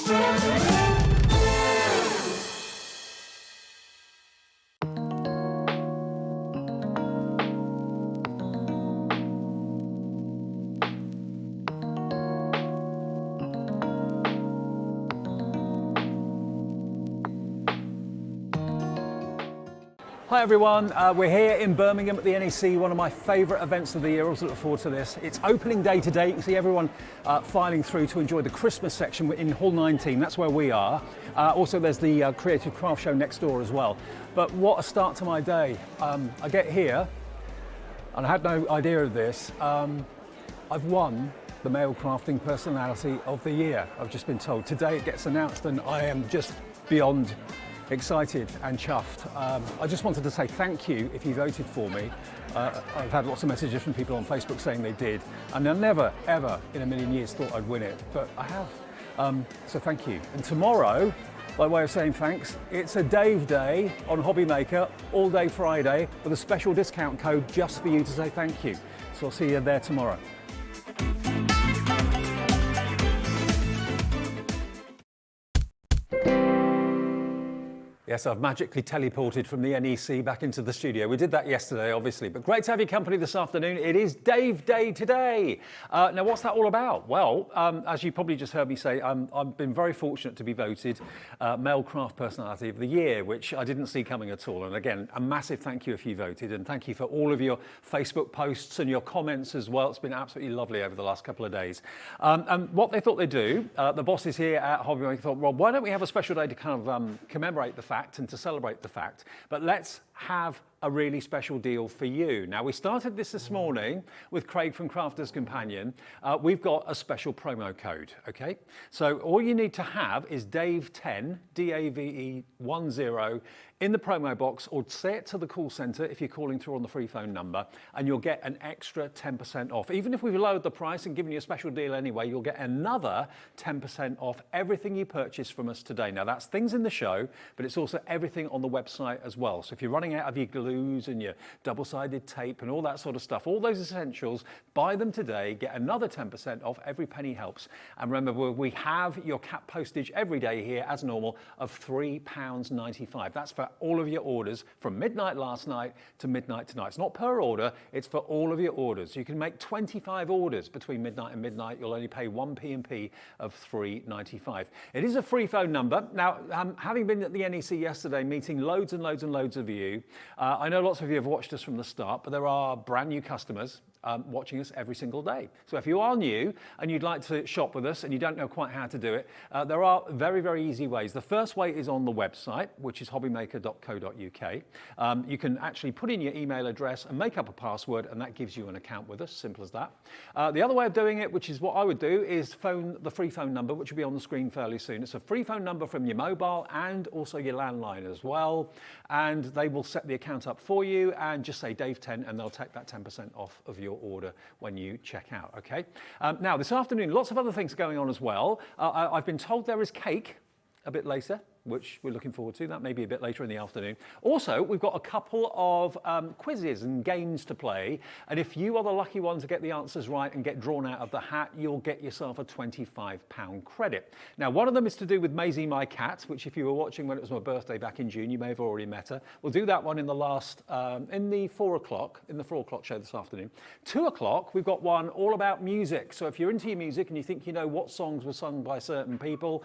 Hi everyone, we're here in Birmingham at the NEC, one of my favourite events of the year. I also look forward to this. It's opening day today. You can see everyone filing through to enjoy the Christmas section in Hall 19. That's where we are. Also there's the Creative Craft Show next door as well. But what a start to my day. I get here, and I had no idea of this. I've won the Male Crafting Personality of the Year. I've just been told. Today it gets announced and I am just beyond excited and chuffed. I just wanted to say thank you if you voted for me. I've had lots of messages from people on Facebook saying they did, and I never, ever in a million years thought I'd win it, but I have. So thank you. And tomorrow, by way of saying thanks, it's a Dave Day on Hobby Maker, all day Friday, with a special discount code just for you to say thank you. So I'll see you there tomorrow. Yes, I've magically teleported from the NEC back into the studio. We did that yesterday, obviously, but great to have your company this afternoon. It is Dave Day today. Now, what's that all about? Well, as you probably just heard me say, I've been very fortunate to be voted Male Craft Personality of the Year, which I didn't see coming at all. And again, a massive thank you if you voted, and thank you for all of your Facebook posts and your comments as well. It's been absolutely lovely over the last couple of days. And what they thought they'd do, the bosses here at Hobby Maker thought, well, why don't we have a special day to kind of commemorate the fact and to celebrate the fact, but let's have a really special deal for you. Now, we started this morning with Craig from Crafter's Companion. We've got a special promo code, okay? So all you need to have is Dave10, DAVE10, in the promo box, or say it to the call centre if you're calling through on the free phone number, and you'll get an extra 10% off. Even if we've lowered the price and given you a special deal anyway, you'll get another 10% off everything you purchase from us today. Now, that's things in the show, but it's also everything on the website as well. So if you're running out of your glues and your double-sided tape and all that sort of stuff, all those essentials, buy them today, get another 10% off. Every penny helps. And remember, we have your cap postage every day here as normal of £3.95. That's for all of your orders from midnight last night to midnight tonight. It's not per order, it's for all of your orders. You can make 25 orders between midnight and midnight. You'll only pay 1 P&P of £3.95. It is a free phone number. Now, having been at the NEC yesterday, meeting loads and loads and loads of you, I know lots of you have watched us from the start, but there are brand new customers watching us every single day. So if you are new and you'd like to shop with us and you don't know quite how to do it, there are very, very easy ways. The first way is on the website, which is hobbymaker.co.uk. You can actually put in your email address and make up a password, and that gives you an account with us, simple as that. The other way of doing it, which is what I would do, is phone the free phone number, which will be on the screen fairly soon. It's a free phone number from your mobile and also your landline as well, and they will set the account up for you and just say Dave10, and they'll take that 10% off of your order when you check out, okay? Now, this afternoon, lots of other things going on as well. I've been told there is cake a bit later, which we're looking forward to. That may be a bit later in the afternoon. Also, we've got a couple of quizzes and games to play, and if you are the lucky one to get the answers right and get drawn out of the hat, you'll get yourself a £25 credit. Now, one of them is to do with Maisie, my cat, which if you were watching when it was my birthday back in June, you may have already met her. We'll do that one in the last, in the 4 o'clock show this afternoon. 2 o'clock, we've got one all about music. So if you're into your music and you think you know what songs were sung by certain people,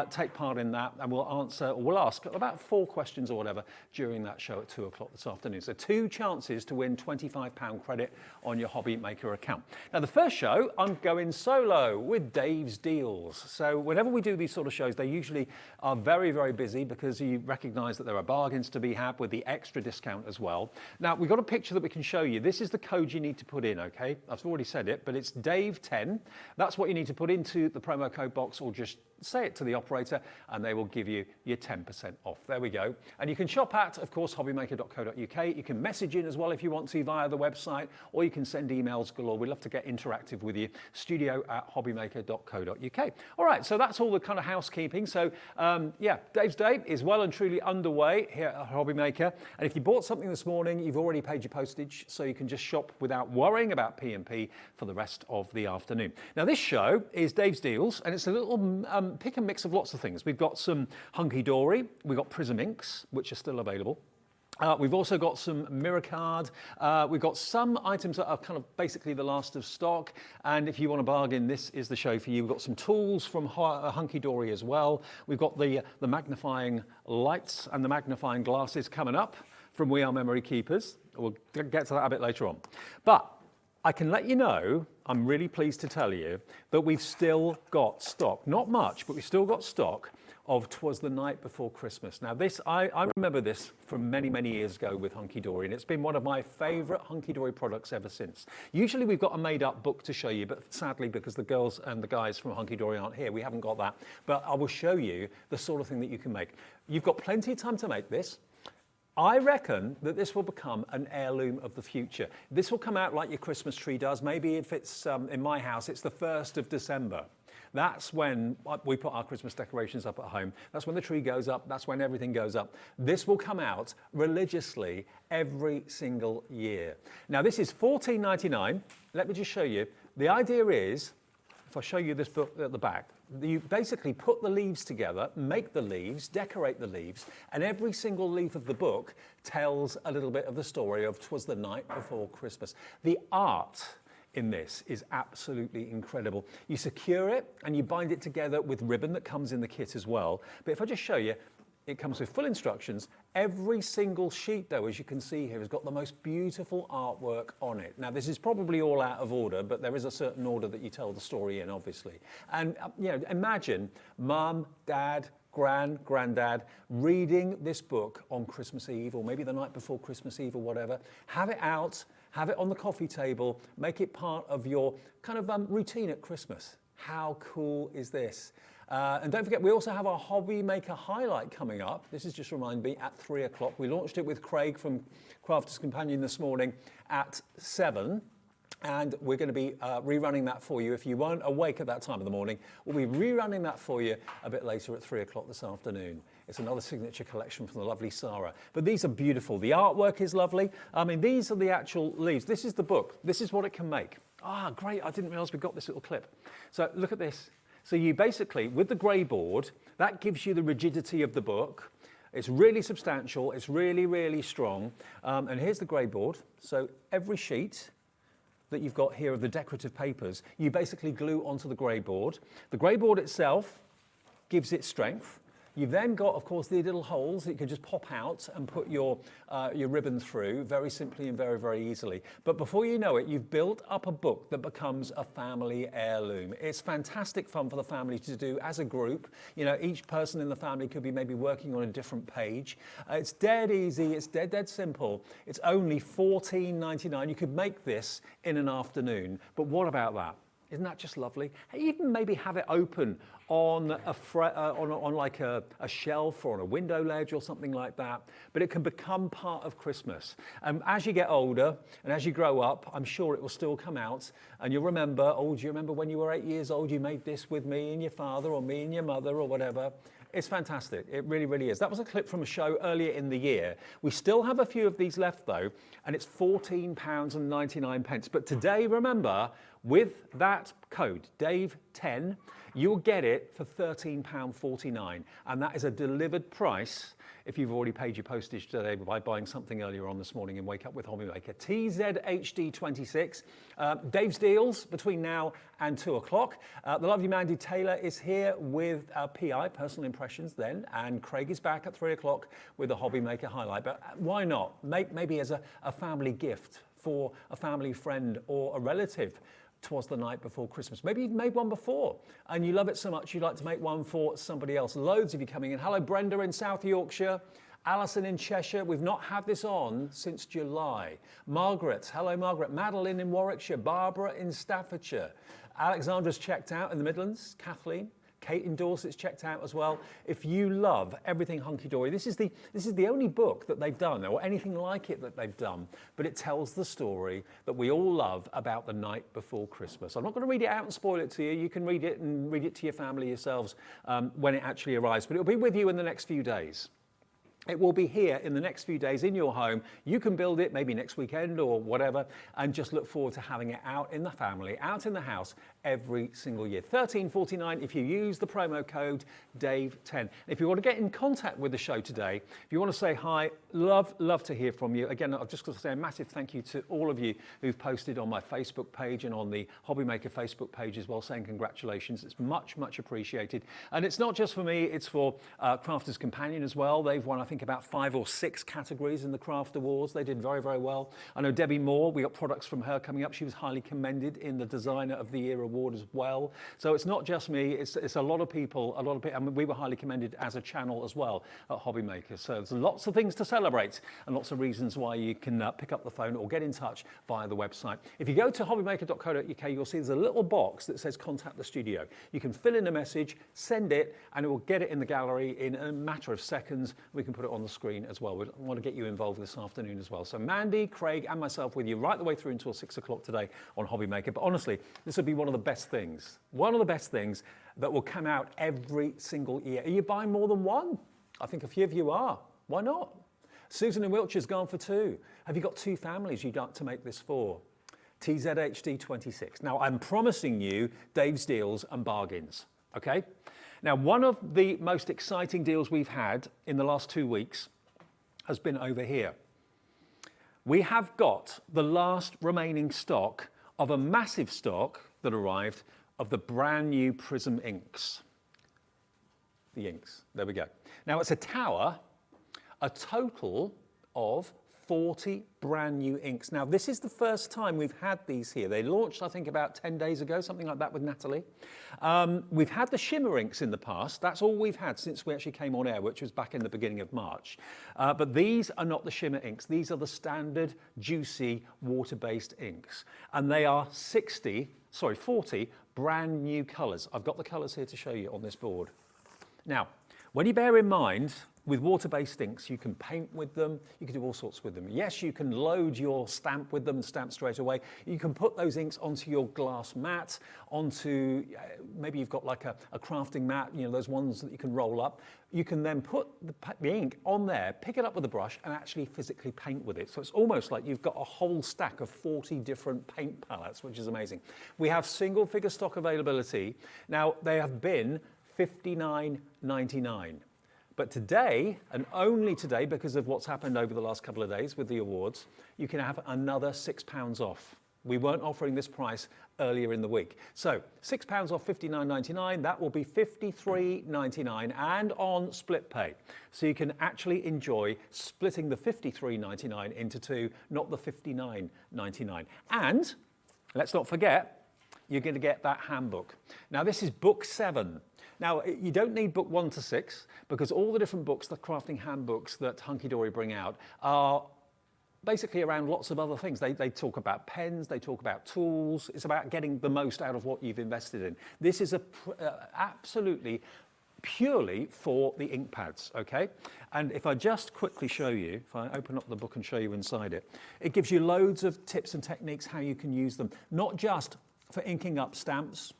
take part in that, and we'll ask about 4 questions or whatever during that show at 2 o'clock this afternoon. So 2 chances to win £25 credit on your Hobby Maker account. Now, the first show, I'm going solo with Dave's Deals. So whenever we do these sort of shows, they usually are very, very busy because you recognise that there are bargains to be had with the extra discount as well. Now, we've got a picture that we can show you. This is the code you need to put in, okay? I've already said it, but it's Dave10. That's what you need to put into the promo code box, or just say it to the operator and they will give you you're 10% off. There we go. And you can shop at, of course, hobbymaker.co.uk. You can message in as well if you want to via the website, or you can send emails galore. We'd love to get interactive with you. studio@hobbymaker.co.uk. All right, so that's all the kind of housekeeping. So yeah, Dave's Day is well and truly underway here at Hobbymaker. And if you bought something this morning, you've already paid your postage, so you can just shop without worrying about P&P for the rest of the afternoon. Now this show is Dave's Deals, and it's a little pick and mix of lots of things. We've got some Hunky dory, we've got Prism inks, which are still available. We've also got some mirror card. We've got some items that are kind of basically the last of stock. And if you want to bargain, this is the show for you. We've got some tools from Hunky dory as well. We've got the magnifying lights and the magnifying glasses coming up from We Are Memory Keepers. We'll get to that a bit later on. But I can let you know, I'm really pleased to tell you, that we've still got stock. Not much, but we've still got stock of 'Twas the Night Before Christmas. Now this, I remember this from many, many years ago with Hunky dory, and it's been one of my favourite Hunky dory products ever since. Usually we've got a made-up book to show you, but sadly, because the girls and the guys from Hunky dory aren't here, we haven't got that. But I will show you the sort of thing that you can make. You've got plenty of time to make this. I reckon that this will become an heirloom of the future. This will come out like your Christmas tree does. Maybe if it's in my house, it's the 1st of December. That's when we put our Christmas decorations up at home. That's when the tree goes up. That's when everything goes up. This will come out religiously every single year. Now, this is $14.99. Let me just show you. The idea is, if I show you this book at the back, you basically put the leaves together, make the leaves, decorate the leaves, and every single leaf of the book tells a little bit of the story of 'Twas the Night Before Christmas. The art in this is absolutely incredible. You secure it and you bind it together with ribbon that comes in the kit as well. But if I just show you, it comes with full instructions. Every single sheet, though, as you can see here, has got the most beautiful artwork on it. Now, this is probably all out of order, but there is a certain order that you tell the story in, obviously. And, you know, imagine mum, dad, granddad reading this book on Christmas Eve, or maybe the night before Christmas Eve or whatever. Have it out, have it on the coffee table, make it part of your kind of routine at Christmas. How cool is this? And don't forget, we also have our Hobby Maker highlight coming up. This is just remind me at 3 o'clock. We launched it with Craig from Crafter's Companion this morning at 7. And we're going to be rerunning that for you. If you weren't awake at that time of the morning, we'll be rerunning that for you a bit later at 3 o'clock this afternoon. It's another signature collection from the lovely Sara. But these are beautiful. The artwork is lovely. I mean, these are the actual leaves. This is the book. This is what it can make. Ah, great. I didn't realize we got this little clip. So look at this. So you basically, with the grey board, that gives you the rigidity of the book. It's really substantial. It's really, really strong. And here's the grey board. So every sheet that you've got here of the decorative papers, you basically glue onto the grey board. The grey board itself gives it strength. You've then got, of course, the little holes that you can just pop out and put your ribbon through very simply and very, very easily. But before you know it, you've built up a book that becomes a family heirloom. It's fantastic fun for the family to do as a group. You know, each person in the family could be maybe working on a different page. It's dead easy. It's dead simple. It's only $14.99. You could make this in an afternoon. But what about that? Isn't that just lovely? Even maybe have it open on like a shelf or on a window ledge or something like that. But it can become part of Christmas. As you get older and as you grow up, I'm sure it will still come out. And you'll remember, oh, do you remember when you were 8 years old, you made this with me and your father or me and your mother or whatever? It's fantastic. It really, really is. That was a clip from a show earlier in the year. We still have a few of these left, though, and it's £14.99. But today, remember, with that code, Dave10, you'll get it for £13.49. And that is a delivered price if you've already paid your postage today by buying something earlier on this morning in Wake Up with Hobbymaker. TZHD26. Dave's Deals between now and 2 o'clock. The lovely Mandy Taylor is here with PI, Personal Impressions then, and Craig is back at 3 o'clock with the Hobbymaker highlight. But why not? Maybe as a family gift for a family friend or a relative. 'Twas the night before Christmas. Maybe you've made one before and you love it so much you'd like to make one for somebody else. Loads of you coming in. Hello, Brenda in South Yorkshire. Alison in Cheshire. We've not had this on since July. Margaret. Hello, Margaret. Madeline in Warwickshire. Barbara in Staffordshire. Alexandra's checked out in the Midlands. Kathleen. Kate in Dorset's checked out as well. If you love everything Hunky Dory, this is the only book that they've done, or anything like it that they've done, but it tells the story that we all love about the night before Christmas. I'm not going to read it out and spoil it to you. You can read it and read it to your family yourselves when it actually arrives, but it'll be with you in the next few days. It will be here in the next few days in your home. You can build it maybe next weekend or whatever, and just look forward to having it out in the family, out in the house every single year. $13.49 if you use the promo code Dave10. If you want to get in contact with the show today, if you want to say hi, love to hear from you. Again, I've just got to say a massive thank you to all of you who've posted on my Facebook page and on the Hobby Maker Facebook page as well, saying congratulations. It's much appreciated. And it's not just for me, it's for Crafters Companion as well. They've won, I think, about 5 or 6 categories in the Craft Awards. They did very well. I know Debbie Moore, we got products from her coming up. She was highly commended in the Designer of the Year award as well. So it's not just me, it's a lot of people, I mean, we were highly commended as a channel as well at Hobby Maker. So there's lots of things to celebrate and lots of reasons why you can pick up the phone or get in touch via the website. If you go to hobbymaker.co.uk, you'll see there's a little box that says contact the studio. You can fill in a message, send it, and it will get it in the gallery in a matter of seconds. We can put it on the screen as well. We want to get you involved this afternoon as well. So Mandy, Craig, and myself with you right the way through until 6 o'clock today on Hobby Maker. But honestly, this will be one of the best things that will come out every single year. Are you buying more than one? I think a few of you are. Why not? Susan in Wiltshire's gone for 2. Have you got 2 families you'd like to make this for? TZHD26. Now, I'm promising you Dave's deals and bargains, okay? Now, one of the most exciting deals we've had in the last 2 weeks has been over here. We have got the last remaining stock of a massive stock that arrived of the brand new Prism inks. The inks, there we go. Now, it's a tower, a total of 40 brand new inks. Now, this is the first time we've had these here. They launched, I think, about 10 days ago, something like that with Natalie. We've had the shimmer inks in the past. That's all we've had since we actually came on air, which was back in the beginning of March. But these are not the shimmer inks. These are the standard, juicy, water-based inks. And they are 40 brand new colors. I've got the colors here to show you on this board. Now, when you bear in mind, with water-based inks, you can paint with them, you can do all sorts with them. Yes, you can load your stamp with them and stamp straight away. You can put those inks onto your glass mat, onto, maybe you've got like a crafting mat, you know, those ones that you can roll up. You can then put the ink on there, pick it up with a brush, and actually physically paint with it. So it's almost like you've got a whole stack of 40 different paint palettes, which is amazing. We have single figure stock availability. Now, they have been $59.99. But today, and only today, because of what's happened over the last couple of days with the awards, you can have another £6 off. We weren't offering this price earlier in the week. So £6 off $59.99, that will be $53.99 and on split pay. So you can actually enjoy splitting the $53.99 into 2, not the $59.99. And let's not forget, you're going to get that handbook. Now, this is book 7. Now, you don't need book 1 to 6 because all the different books, the crafting handbooks that Hunky Dory bring out are basically around lots of other things. They talk about pens, they talk about tools. It's about getting the most out of what you've invested in. This is absolutely purely for the ink pads, okay? And if I just quickly show you, if I open up the book and show you inside it, it gives you loads of tips and techniques how you can use them, not just for inking up stamps.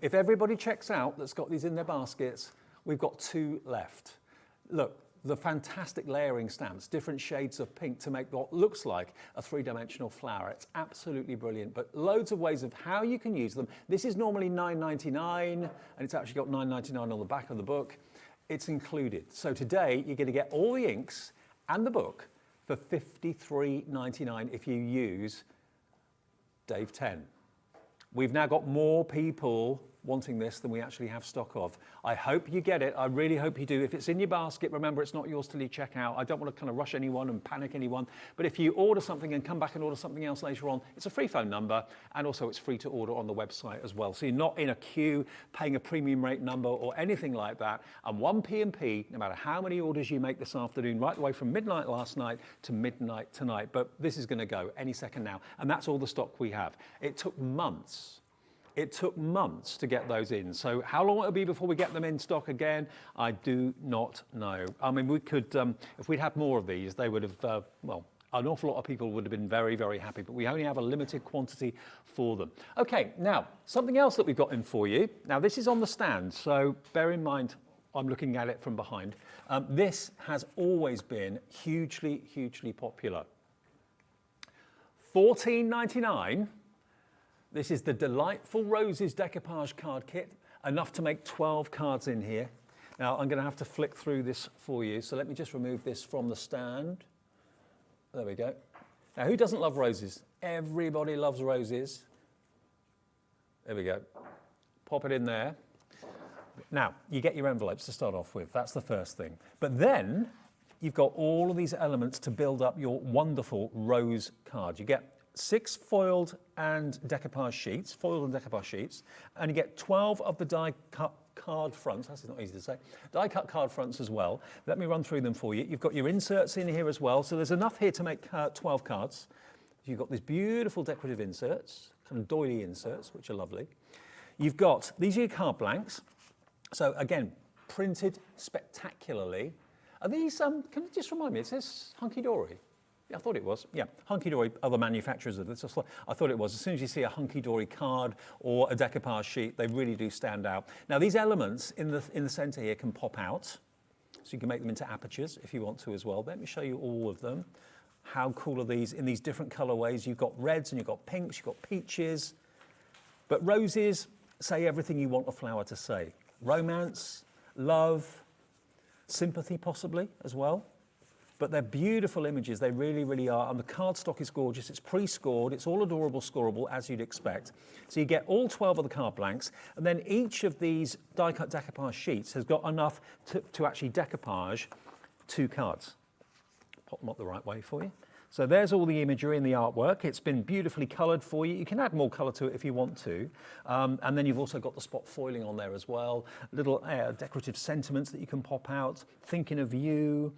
If everybody checks out that's got these in their baskets, we've got 2 left. Look, the fantastic layering stamps, different shades of pink to make what looks like a 3-dimensional flower. It's absolutely brilliant, but loads of ways of how you can use them. This is normally $9.99, and it's actually got $9.99 on the back of the book. It's included. So today, you're going to get all the inks and the book for $53.99 if you use Dave 10. We've now got more people wanting this than we actually have stock of. I hope you get it. I really hope you do. If it's in your basket, remember it's not yours till you check out. I don't want to kind of rush anyone and panic anyone. But if you order something and come back and order something else later on, it's a free phone number, and also it's free to order on the website as well. So you're not in a queue paying a premium rate number or anything like that. And one P&P, no matter how many orders you make this afternoon, right the way from midnight last night to midnight tonight. But this is going to go any second now. And that's all the stock we have. It took months It took months to get those in. So how long it'll be before we get them in stock again, I do not know. I mean, we could, if we'd had more of these, they would have, well, an awful lot of people would have been very, very happy, but we only have a limited quantity for them. Okay, now, something else that we've got in for you. Now, this is on the stand, so bear in mind, I'm looking at it from behind. This has always been hugely, hugely popular. $14.99. This is the Delightful Roses Decoupage card kit, enough to make 12 cards in here. Now, I'm going to have to flick through this for you, so let me just remove this from the stand. There we go. Now, who doesn't love roses? Everybody loves roses. There we go. Pop it in there. Now, you get your envelopes to start off with. That's the first thing. But then, you've got all of these elements to build up your wonderful rose card. You get 6 foiled and decoupage sheets, and you get 12 of the die-cut card fronts. That's not easy to say. Die-cut card fronts as well. Let me run through them for you. You've got your inserts in here as well, so there's enough here to make 12 cards. You've got these beautiful decorative inserts, kind of doily inserts, which are lovely. You've got, these are your card blanks. So again, printed spectacularly. Are these, can you just remind me, it says Hunky Dory? Yeah, I thought it was. Yeah, Hunky Dory, other manufacturers of this. I thought it was. As soon as you see a Hunky Dory card or a decoupage sheet, they really do stand out. Now, these elements in the center here can pop out. So you can make them into apertures if you want to as well. Let me show you all of them. How cool are these in these different colorways? You've got reds and you've got pinks, you've got peaches. But roses say everything you want a flower to say. Romance, love, sympathy possibly as well. But they're beautiful images, they really, really are. And the cardstock is gorgeous, it's pre-scored, it's all adorable scoreable as you'd expect. So you get all 12 of the card blanks, and then each of these die-cut decoupage sheets has got enough to actually decoupage 2 cards. Pop them up the right way for you. So there's all the imagery and the artwork. It's been beautifully coloured for you. You can add more colour to it if you want to. And then you've also got the spot foiling on there as well. Little decorative sentiments that you can pop out. Thinking of you,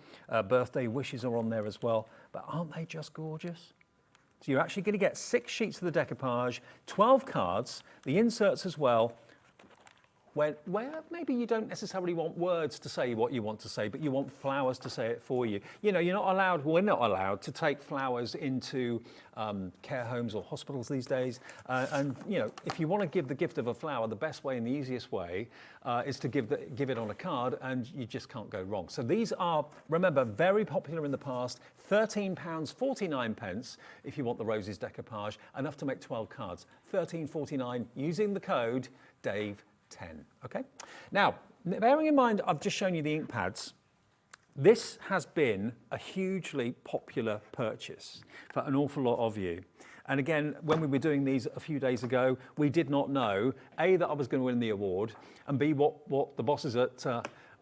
birthday wishes are on there as well. But aren't they just gorgeous? So you're actually going to get 6 sheets of the decoupage, 12 cards, the inserts as well, where maybe you don't necessarily want words to say what you want to say, but you want flowers to say it for you. You know, you're not allowed, we're not allowed to take flowers into care homes or hospitals these days. And, you know, if you want to give the gift of a flower, the best way and the easiest way is to give it on a card, and you just can't go wrong. So these are, remember, very popular in the past, £13.49 if you want the roses decoupage, enough to make 12 cards. £13.49 using the code Dave10. Okay. Now, bearing in mind, I've just shown you the ink pads. This has been a hugely popular purchase for an awful lot of you. And again, when we were doing these a few days ago, we did not know, A, that I was going to win the award, and B, what the bosses at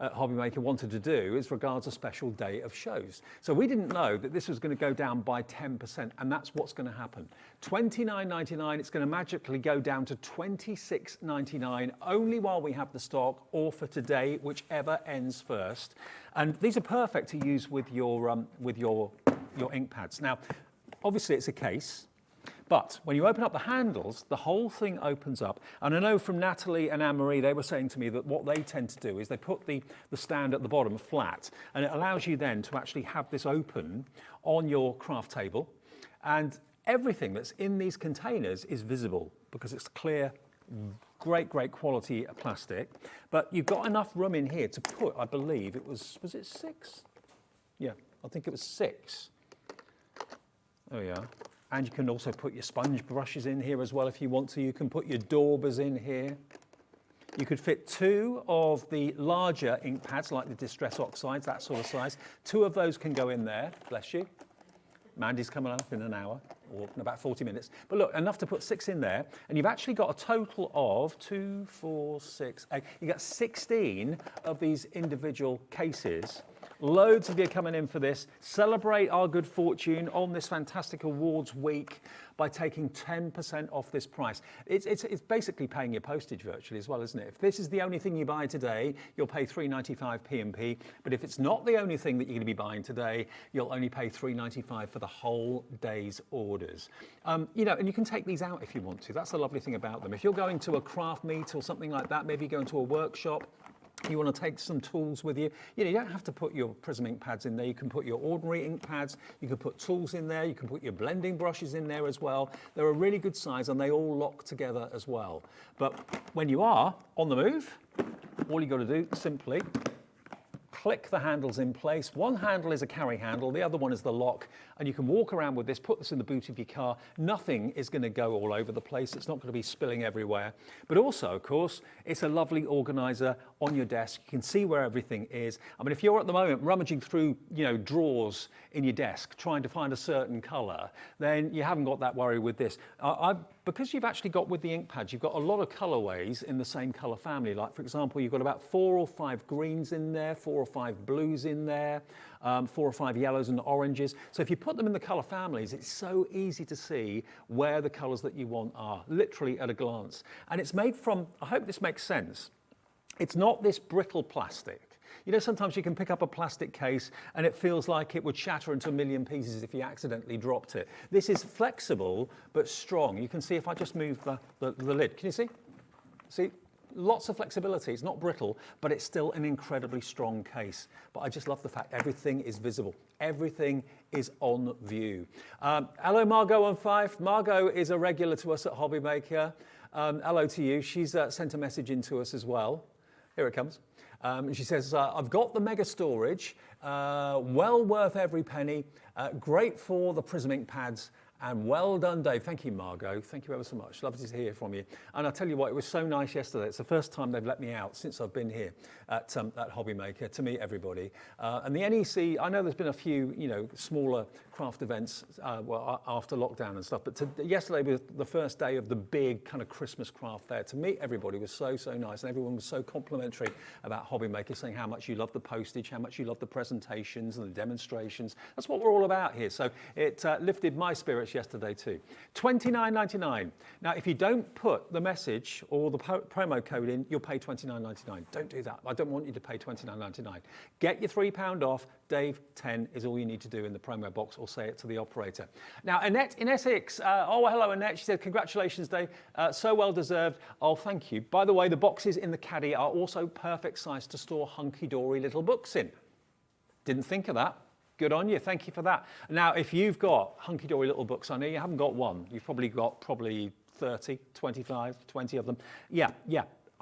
Hobbymaker wanted to do as regards a special day of shows. So we didn't know that this was going to go down by 10%, and that's what's going to happen. $29.99, it's going to magically go down to $26.99 only while we have the stock, or for today, whichever ends first. And these are perfect to use with your ink pads. Now, obviously it's a case. But when you open up the handles, the whole thing opens up. And I know from Natalie and Anne-Marie, they were saying to me that what they tend to do is they put the stand at the bottom flat, and it allows you then to actually have this open on your craft table. And everything that's in these containers is visible because it's clear, great quality plastic. But you've got enough room in here to put, I believe it was it 6? Yeah, I think it was 6. There we are. And you can also put your sponge brushes in here as well if you want to. You can put your daubers in here. You could fit 2 of the larger ink pads, like the Distress Oxides, that sort of size. 2 of those can go in there, bless you. Mandy's coming up in an hour, or in about 40 minutes. But look, enough to put 6 in there. And you've actually got a total of 2, 4, 6, 8. You've got 16 of these individual cases Loads of you coming in for this. Celebrate our good fortune on this fantastic awards week by taking 10% off this price. It's basically paying your postage virtually as well, isn't it? If this is the only thing you buy today, you'll pay $3.95 P&P. But if it's not the only thing that you're going to be buying today, you'll only pay $3.95 for the whole day's orders. You know, and you can take these out if you want to. That's the lovely thing about them. If you're going to a craft meet or something like that, maybe going to a workshop, you want to take some tools with you. You know, you don't have to put your Prism ink pads in there. You can put your ordinary ink pads. You can put tools in there. You can put your blending brushes in there as well. They're a really good size and they all lock together as well. But when you are on the move, all you got to do simply click the handles in place. One handle is a carry handle, the other one is the lock, and you can walk around with this, put this in the boot of your car. Nothing is going to go all over the place. It's not going to be spilling everywhere. But also, of course, it's a lovely organizer on your desk. You can see where everything is. I mean, if you're at the moment rummaging through, you know, drawers in your desk, trying to find a certain color, then you haven't got that worry with this. Because you've actually got with the ink pads, you've got a lot of colorways in the same color family. Like, for example, you've got about 4 or 5 greens in there, 4 or 5 blues in there, 4 or 5 yellows and oranges. So if you put them in the color families, it's so easy to see where the colors that you want are, literally at a glance. And it's made from, I hope this makes sense, it's not this brittle plastic. You know, sometimes you can pick up a plastic case and it feels like it would shatter into a million pieces if you accidentally dropped it. This is flexible but strong. You can see if I just move the lid. Can you see? See? Lots of flexibility. It's not brittle, but it's still an incredibly strong case. But I just love the fact everything is visible. Everything is on view. Hello, Margot on 5. Margot is a regular to us at Hobbymaker. Hello to you. She's sent a message in to us as well. Here it comes. She says, I've got the mega storage, well worth every penny, great for the Prism ink pads, and well done, Dave. Thank you, Margot. Thank you ever so much. Lovely to hear from you. And I'll tell you what, it was so nice yesterday. It's the first time they've let me out since I've been here at Hobbymaker to meet everybody. And the NEC, I know there's been a few, you know, smaller craft events after lockdown and stuff, but yesterday was the first day of the big kind of Christmas craft fair. To meet everybody was so nice, and everyone was so complimentary about Hobbymaker, saying how much you love the postage, how much you love the presentations and the demonstrations. That's what we're all about here. So it lifted my spirits yesterday too. $29.99. Now, if you don't put the message or the promo code in, you'll pay $29.99. Don't do that. I don't want you to pay $29.99. Get your £3 off. Dave, 10 is all you need to do in the promo box, or say it to the operator. Now, Annette in Essex. Oh, hello, Annette. She said, congratulations, Dave. So well deserved. Oh, thank you. By the way, the boxes in the caddy are also perfect size to store hunky-dory little books in. Didn't think of that. Good on you. Thank you for that. Now, if you've got hunky-dory little books, I know you haven't got one. You've probably got 30, 25, 20 of them. Yeah.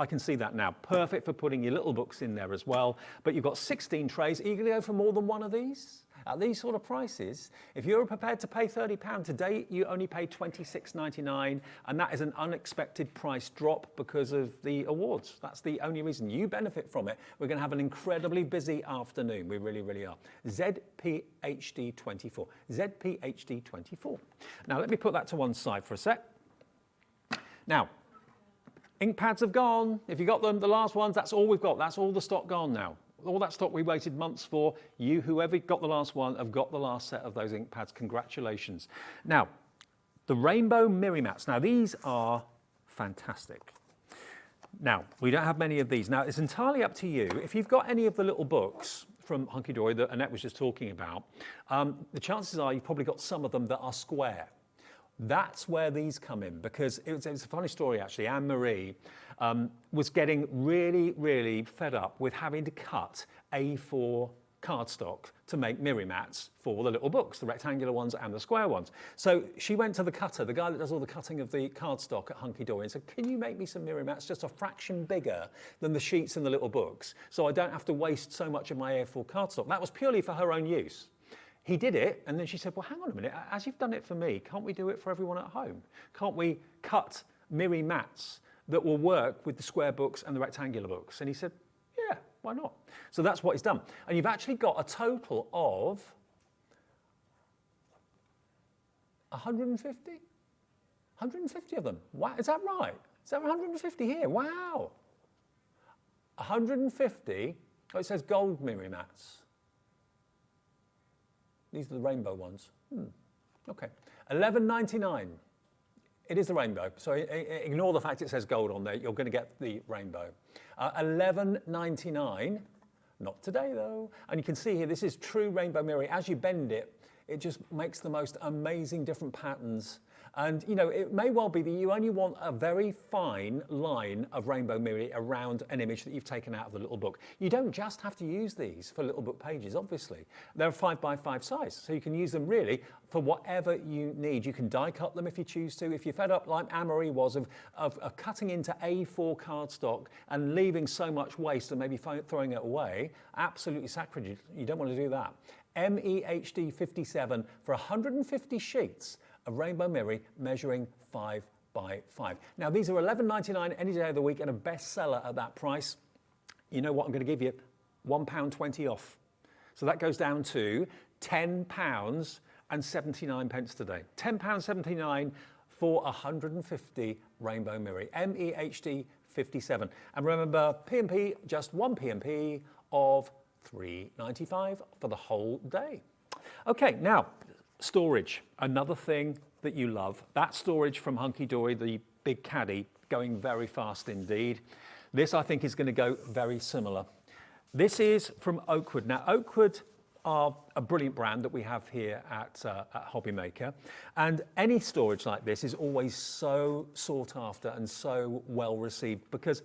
I can see that now. Perfect for putting your little books in there as well. But you've got 16 trays. Are you going to go for more than one of these? At these sort of prices, if you're prepared to pay £30, today you only pay $26.99, and that is an unexpected price drop because of the awards. That's the only reason you benefit from it. We're going to have an incredibly busy afternoon. We really, really are. ZPHD24. ZPHD24. Now, let me put that to one side for a sec. Now, ink pads have gone. If you got them, the last ones, that's all we've got. That's all the stock gone now. All that stock we waited months for, you, whoever got the last one, have got the last set of those ink pads. Congratulations. Now, the rainbow Miri mats. Now, these are fantastic. Now, we don't have many of these. Now, it's entirely up to you. If you've got any of the little books from Hunky Dory that Annette was just talking about, the chances are you've probably got some of them that are square. That's where these come in, because it's a funny story, actually. Anne-Marie was getting really, really fed up with having to cut A4 cardstock to make Miri mats for the little books, the rectangular ones and the square ones. So she went to the cutter, the guy that does all the cutting of the cardstock at Hunky Dory, and said, can you make me some Miri mats just a fraction bigger than the sheets in the little books, so I don't have to waste so much of my A4 cardstock? That was purely for her own use. He did it, and then she said, well, hang on a minute, as you've done it for me, can't we do it for everyone at home? Can't we cut Miri mats that will work with the square books and the rectangular books? And he said, yeah, why not? So that's what he's done. And you've actually got a total of 150? 150 of them. Wow, is that right? Is there 150 here? Wow. 150, oh, it says gold Miri mats. These are the rainbow ones. Okay, $11.99. It is the rainbow, so ignore the fact it says gold on there. You're going to get the rainbow. $11.99, not today though. And you can see here, this is true rainbow mirror. As you bend it, it just makes the most amazing different patterns. And you know, it may well be that you only want a very fine line of rainbow mirror around an image that you've taken out of the little book. You don't just have to use these for little book pages, obviously. They're a 5x5 size, so you can use them really for whatever you need. You can die cut them if you choose to. If you're fed up, like Anne-Marie was, of cutting into A4 cardstock and leaving so much waste and maybe throwing it away, absolutely sacrilege. You don't want to do that. MEHD 57 for 150 sheets of rainbow mirror measuring 5x5. Now these are $11.99 any day of the week and a bestseller at that price. You know what I'm going to give you? £1.20 off. So that goes down to £10.79 today. £10.79 for 150 rainbow mirror. MEHD 57. And remember, P&P, just one P&P of $3.95 for the whole day. Okay, now storage, another thing that you love. That storage from Hunky Dory, the big caddy, going very fast indeed. This I think is going to go very similar. This is from Oakwood. Now Oakwood are a brilliant brand that we have here at Hobbymaker, and any storage like this is always so sought after and so well received because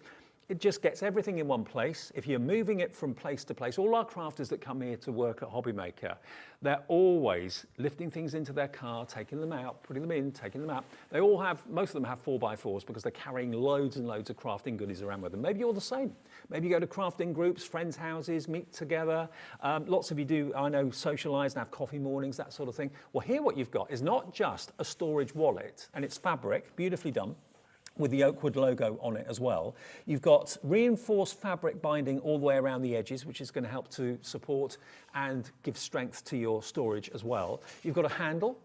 it just gets everything in one place. If you're moving it from place to place, all our crafters that come here to work at Hobbymaker, they're always lifting things into their car, taking them out, putting them in, taking them out. They all have, most of them have 4x4s because they're carrying loads and loads of crafting goodies around with them. Maybe you're the same. Maybe you go to crafting groups, friends' houses, meet together. Lots of you do, I know, socialise and have coffee mornings, that sort of thing. Well, here what you've got is not just a storage wallet, and it's fabric, beautifully done, with the Oakwood logo on it as well. You've got reinforced fabric binding all the way around the edges, which is going to help to support and give strength to your storage as well. You've got a handle,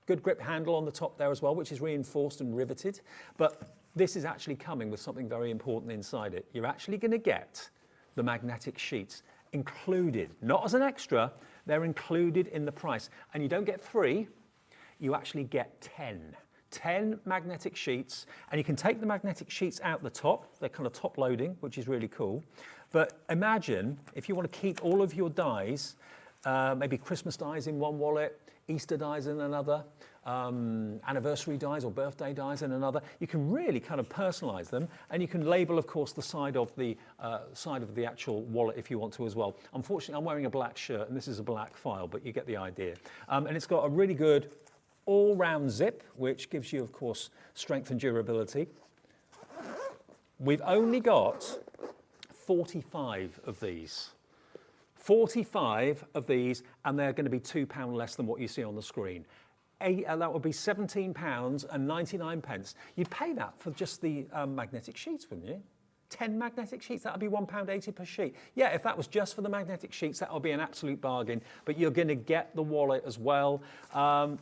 good grip handle on the top there as well, which is reinforced and riveted. But this is actually coming with something very important inside it. You're actually going to get the magnetic sheets included, not as an extra, they're included in the price. And you don't get 3, you actually get 10. 10 magnetic sheets, and you can take the magnetic sheets out the top. They're kind of top loading, which is really cool. But imagine if you want to keep all of your dies, maybe Christmas dies in one wallet, Easter dies in another, anniversary dies or birthday dies in another. You can really kind of personalize them, and you can label, of course, the side of the actual wallet if you want to as well. Unfortunately, I'm wearing a black shirt, and this is a black file, but you get the idea. And it's got a really good all-round zip, which gives you, of course, strength and durability. We've only got 45 of these. 45 of these, and they're going to be £2 less than what you see on the screen. That would be £17.99. You'd pay that for just the magnetic sheets, wouldn't you? 10 magnetic sheets, that would be £1.80 per sheet. Yeah, if that was just for the magnetic sheets, that would be an absolute bargain, but you're going to get the wallet as well. I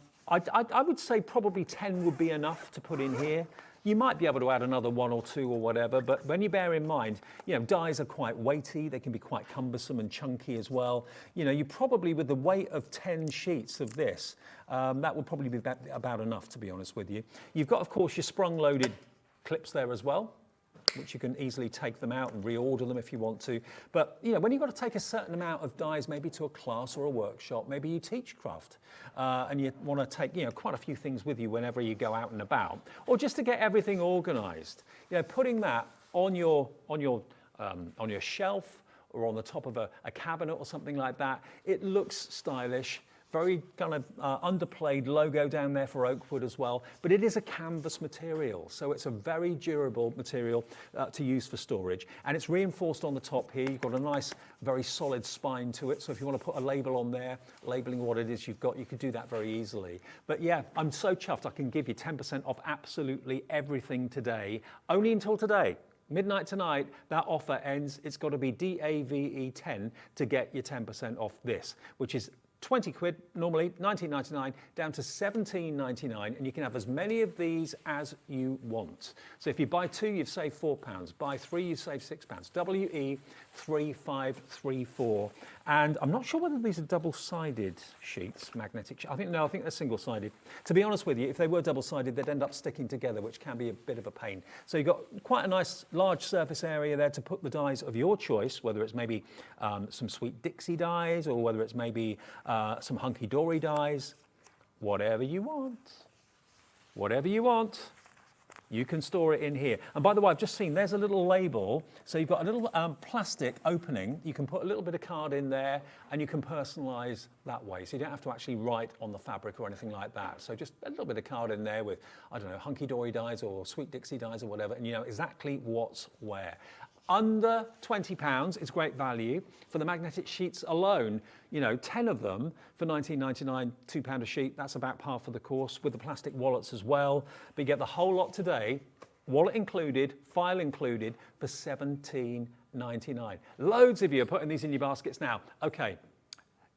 would say probably 10 would be enough to put in here. You might be able to add another 1 or 2 or whatever, but when you bear in mind, you know, dies are quite weighty, they can be quite cumbersome and chunky as well. You know, you probably, with the weight of 10 sheets of this, that would probably be about enough, to be honest with you. You've got, of course, your sprung-loaded clips there as well, which you can easily take them out and reorder them if you want to. But you know, when you've got to take a certain amount of dies, maybe to a class or a workshop, maybe you teach craft, and you want to take, you know, quite a few things with you whenever you go out and about, or just to get everything organised. You know, putting that on your shelf or on the top of a cabinet or something like that, it looks stylish. Very kind of underplayed logo down there for Oakwood as well, but it is a canvas material, so it's a very durable material to use for storage, and it's reinforced on the top here. You've got a nice, very solid spine to it, so if you want to put a label on there, labeling what it is you've got, you could do that very easily. But yeah, I'm so chuffed I can give you 10% off absolutely everything today, only until today. Midnight tonight, that offer ends. It's got to be DAVE10 to get your 10% off this, which is 20 quid normally, 19.99 down to 17.99, and you can have as many of these as you want. So if you buy 2, you've saved £4. Buy 3, you save £6. WE3534. And I'm not sure whether these are double-sided sheets, magnetic. I think they're single-sided. To be honest with you, if they were double-sided, they'd end up sticking together, which can be a bit of a pain. So you've got quite a nice large surface area there to put the dies of your choice, whether it's maybe some Sweet Dixie dies, or whether it's maybe some Hunky Dory dies, whatever you want. Whatever you want, you can store it in here. And by the way, I've just seen there's a little label. So you've got a little plastic opening. You can put a little bit of card in there and you can personalize that way. So you don't have to actually write on the fabric or anything like that. So just a little bit of card in there with, I don't know, Hunky Dory dies or Sweet Dixie dies or whatever, and you know exactly what's where. Under £20, it's great value. For the magnetic sheets alone, you know, 10 of them for 19.99, £2 a sheet, that's about par for the course, with the plastic wallets as well. But you get the whole lot today, wallet included, file included, for £17.99. Loads of you are putting these in your baskets now. Okay.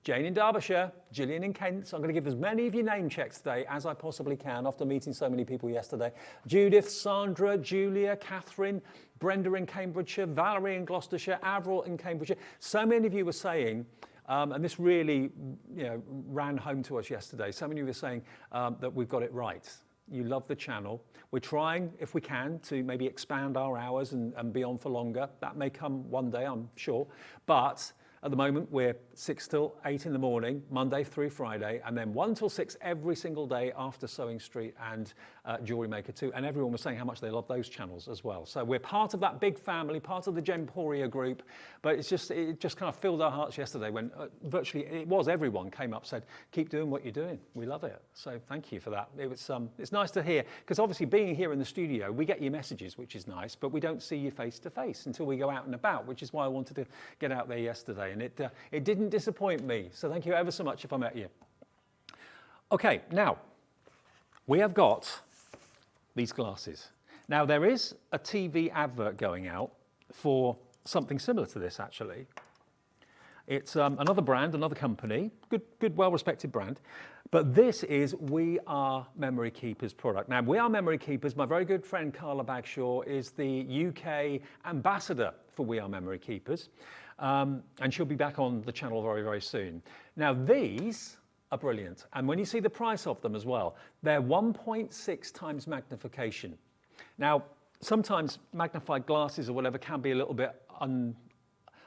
Jane in Derbyshire, Gillian in Kent. So I'm going to give as many of your name checks today as I possibly can after meeting so many people yesterday. Judith, Sandra, Julia, Catherine, Brenda in Cambridgeshire, Valerie in Gloucestershire, Avril in Cambridgeshire. So many of you were saying, and this really ran home to us yesterday, so many of you were saying that we've got it right. You love the channel. We're trying, if we can, to maybe expand our hours and be on for longer. That may come one day, I'm sure. But at the moment, we're 6 till 8 in the morning, Monday through Friday, and then 1 till 6 every single day after Sewing Street and Jewelry Maker 2. And everyone was saying how much they love those channels as well. So we're part of that big family, part of the Gemporia group. But it just kind of filled our hearts yesterday when virtually everyone came up and said, keep doing what you're doing. We love it. So thank you for that. It's nice to hear, because obviously being here in the studio, we get your messages, which is nice, but we don't see you face to face until we go out and about, which is why I wanted to get out there yesterday. And it didn't disappoint me. So thank you ever so much if I met you. Okay, now we have got these glasses. Now there is a TV advert going out for something similar to this actually. It's another brand, another company, good, well-respected brand. But this is We Are Memory Keepers product. Now, We Are Memory Keepers, my very good friend Carla Bagshaw is the UK ambassador for We Are Memory Keepers. And she'll be back on the channel very, very soon. Now, these are brilliant. And when you see the price of them as well, they're 1.6 times magnification. Now, sometimes magnified glasses or whatever can be a little bit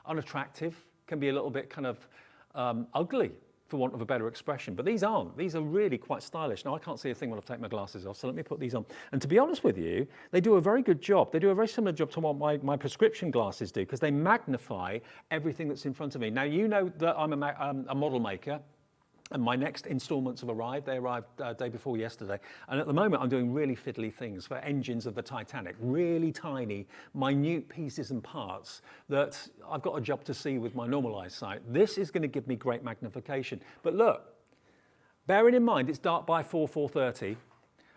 unattractive, can be a little bit kind of ugly, for want of a better expression. But these aren't. These are really quite stylish. Now, I can't see a thing when I've taken my glasses off, so let me put these on. And to be honest with you, they do a very good job. They do a very similar job to what my prescription glasses do, because they magnify everything that's in front of me. Now, you know that I'm a model maker, and my next installments have arrived. They arrived day before yesterday. And at the moment, I'm doing really fiddly things for engines of the Titanic, really tiny, minute pieces and parts that I've got a job to see with my normal eyesight. This is going to give me great magnification. But look, bearing in mind it's dark by 4:30,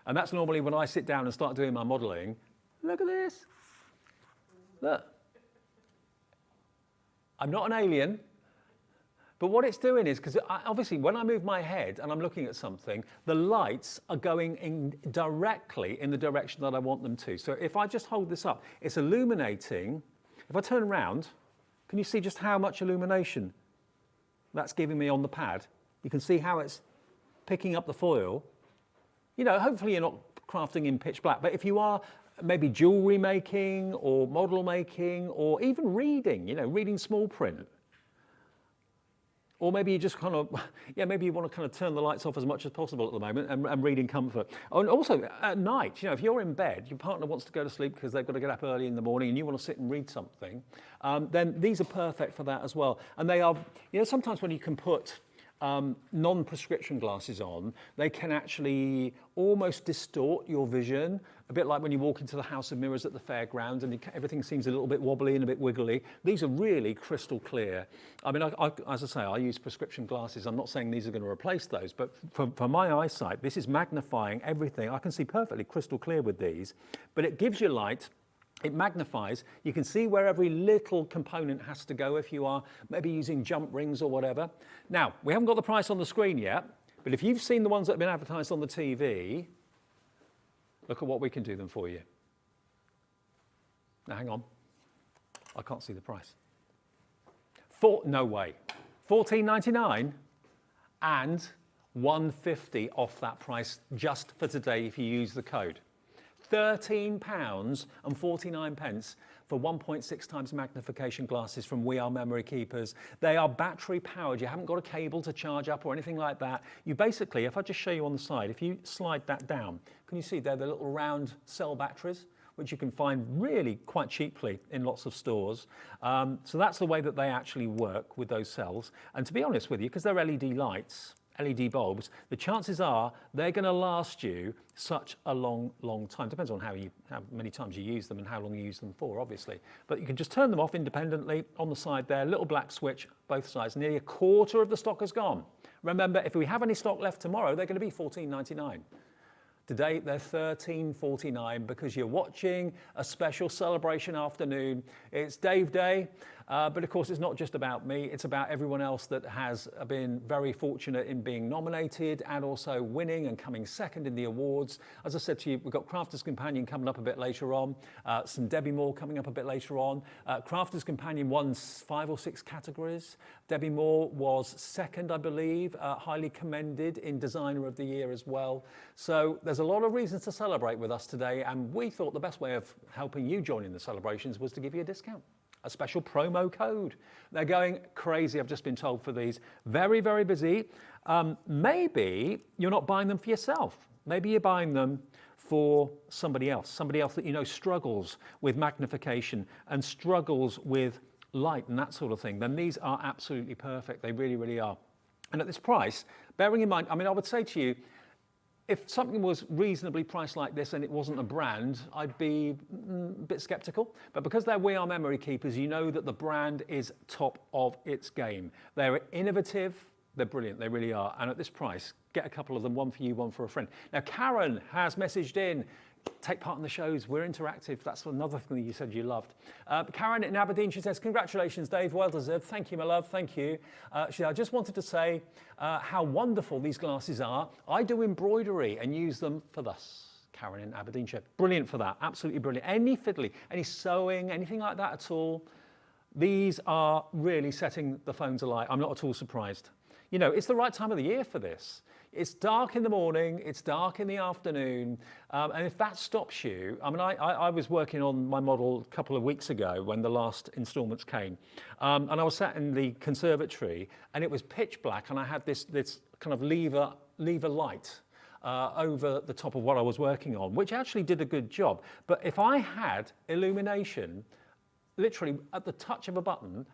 and that's normally when I sit down and start doing my modelling. Look at this. Look. I'm not an alien. But what it's doing is, because obviously when I move my head and I'm looking at something, the lights are going directly in the direction that I want them to. So if I just hold this up, it's illuminating. If I turn around, can you see just how much illumination that's giving me on the pad? You can see how it's picking up the foil. You know, hopefully you're not crafting in pitch black, but if you are maybe jewelry making or model making or even reading, reading small print, or maybe you just kind of, maybe you want to kind of turn the lights off as much as possible at the moment and read in comfort. Oh, and also at night, if you're in bed, your partner wants to go to sleep because they've got to get up early in the morning and you want to sit and read something, then these are perfect for that as well. And they are, sometimes when you can put non-prescription glasses on, they can actually almost distort your vision, a bit like when you walk into the House of Mirrors at the fairground and everything seems a little bit wobbly and a bit wiggly. These are really crystal clear. I mean, as I say, I use prescription glasses. I'm not saying these are going to replace those, but for my eyesight, this is magnifying everything. I can see perfectly crystal clear with these, but it gives you light It magnifies. You can see where every little component has to go if you are maybe using jump rings or whatever. Now, we haven't got the price on the screen yet, but if you've seen the ones that have been advertised on the TV, look at what we can do them for you. Now, hang on. I can't see the price. No way. $14.99 and $150 off that price just for today if you use the code. £13.49 for 1.6 times magnification glasses from We Are Memory Keepers. They are battery powered. You haven't got a cable to charge up or anything like that. You basically, if I just show you on the side, if you slide that down, can you see they're the little round cell batteries, which you can find really quite cheaply in lots of stores. So that's the way that they actually work with those cells. And to be honest with you, because they're LED lights, LED bulbs, the chances are they're going to last you such a long, long time. Depends on how many times you use them and how long you use them for, obviously. But you can just turn them off independently on the side there, little black switch, both sides. Nearly a quarter of the stock is gone. Remember, if we have any stock left tomorrow, they're going to be $14.99. Today, they're $13.49 because you're watching a special celebration afternoon. It's Dave Day, but of course, it's not just about me. It's about everyone else that has been very fortunate in being nominated and also winning and coming second in the awards. As I said to you, we've got Crafter's Companion coming up a bit later on, some Debbie Moore coming up a bit later on. Crafter's Companion won 5 or 6 categories. Debbie Moore was second, I believe, highly commended in Designer of the Year as well. So there's a lot of reasons to celebrate with us today, and we thought the best way of helping you join in the celebrations was to give you a discount, a special promo code. They're going crazy, I've just been told, for these. Very, very busy. Maybe you're not buying them for yourself. Maybe you're buying them for somebody else that you know struggles with magnification and struggles with light and that sort of thing. Then these are absolutely perfect. They really, really are. And at this price, bearing in mind, I mean, I would say to you, if something was reasonably priced like this and it wasn't a brand, I'd be a bit skeptical. But because they're We Are Memory Keepers, you know that the brand is top of its game. They're innovative, they're brilliant, they really are. And at this price, get a couple of them, one for you, one for a friend. Now, Karen has messaged in, take part in the shows, we're interactive. That's another thing that you said you loved. Karen in Aberdeen, she says, congratulations, Dave, well deserved. Thank you, my love, thank you. She said, I just wanted to say how wonderful these glasses are. I do embroidery and use them for thus. Karen in Aberdeenshire. Brilliant for that, absolutely brilliant. Any fiddly, any sewing, anything like that at all. These are really setting the phones alight. I'm not at all surprised. You know, it's the right time of the year for this. It's dark in the morning, it's dark in the afternoon, and if that stops you, I mean, I was working on my model a couple of weeks ago when the last instalments came, and I was sat in the conservatory, and it was pitch black, and I had this kind of lever light over the top of what I was working on, which actually did a good job. But if I had illumination, literally at the touch of a button,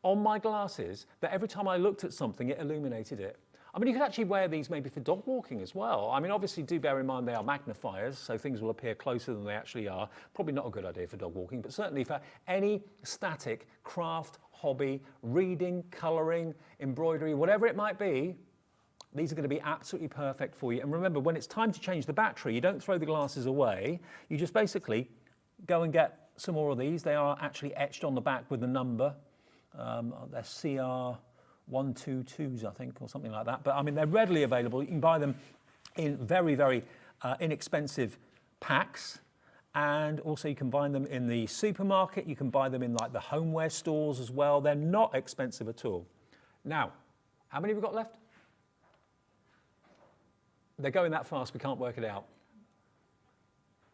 on my glasses, that every time I looked at something, it illuminated it. I mean, you could actually wear these maybe for dog walking as well. I mean, obviously, do bear in mind they are magnifiers, so things will appear closer than they actually are. Probably not a good idea for dog walking, but certainly for any static craft, hobby, reading, colouring, embroidery, whatever it might be, these are going to be absolutely perfect for you. And remember, when it's time to change the battery, you don't throw the glasses away. You just basically go and get some more of these. They are actually etched on the back with the number. They're CR122s, I think, or something like that. But I mean, they're readily available. You can buy them in very, very inexpensive packs. And also you can buy them in the supermarket. You can buy them in like the homeware stores as well. They're not expensive at all. Now, how many have we got left? They're going that fast, we can't work it out.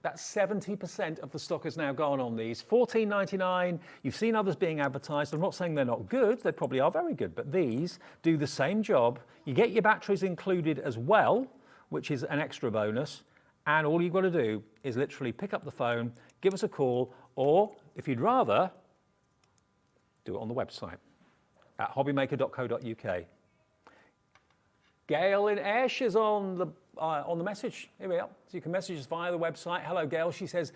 That's 70% of the stock has now gone on these. $14.99. You've seen others being advertised. I'm not saying they're not good. They probably are very good. But these do the same job. You get your batteries included as well, which is an extra bonus. And all you've got to do is literally pick up the phone, give us a call, or if you'd rather, do it on the website at hobbymaker.co.uk. Gail in Ash is on the message. Here we are. So you can message us via the website. Hello, Gail. She says,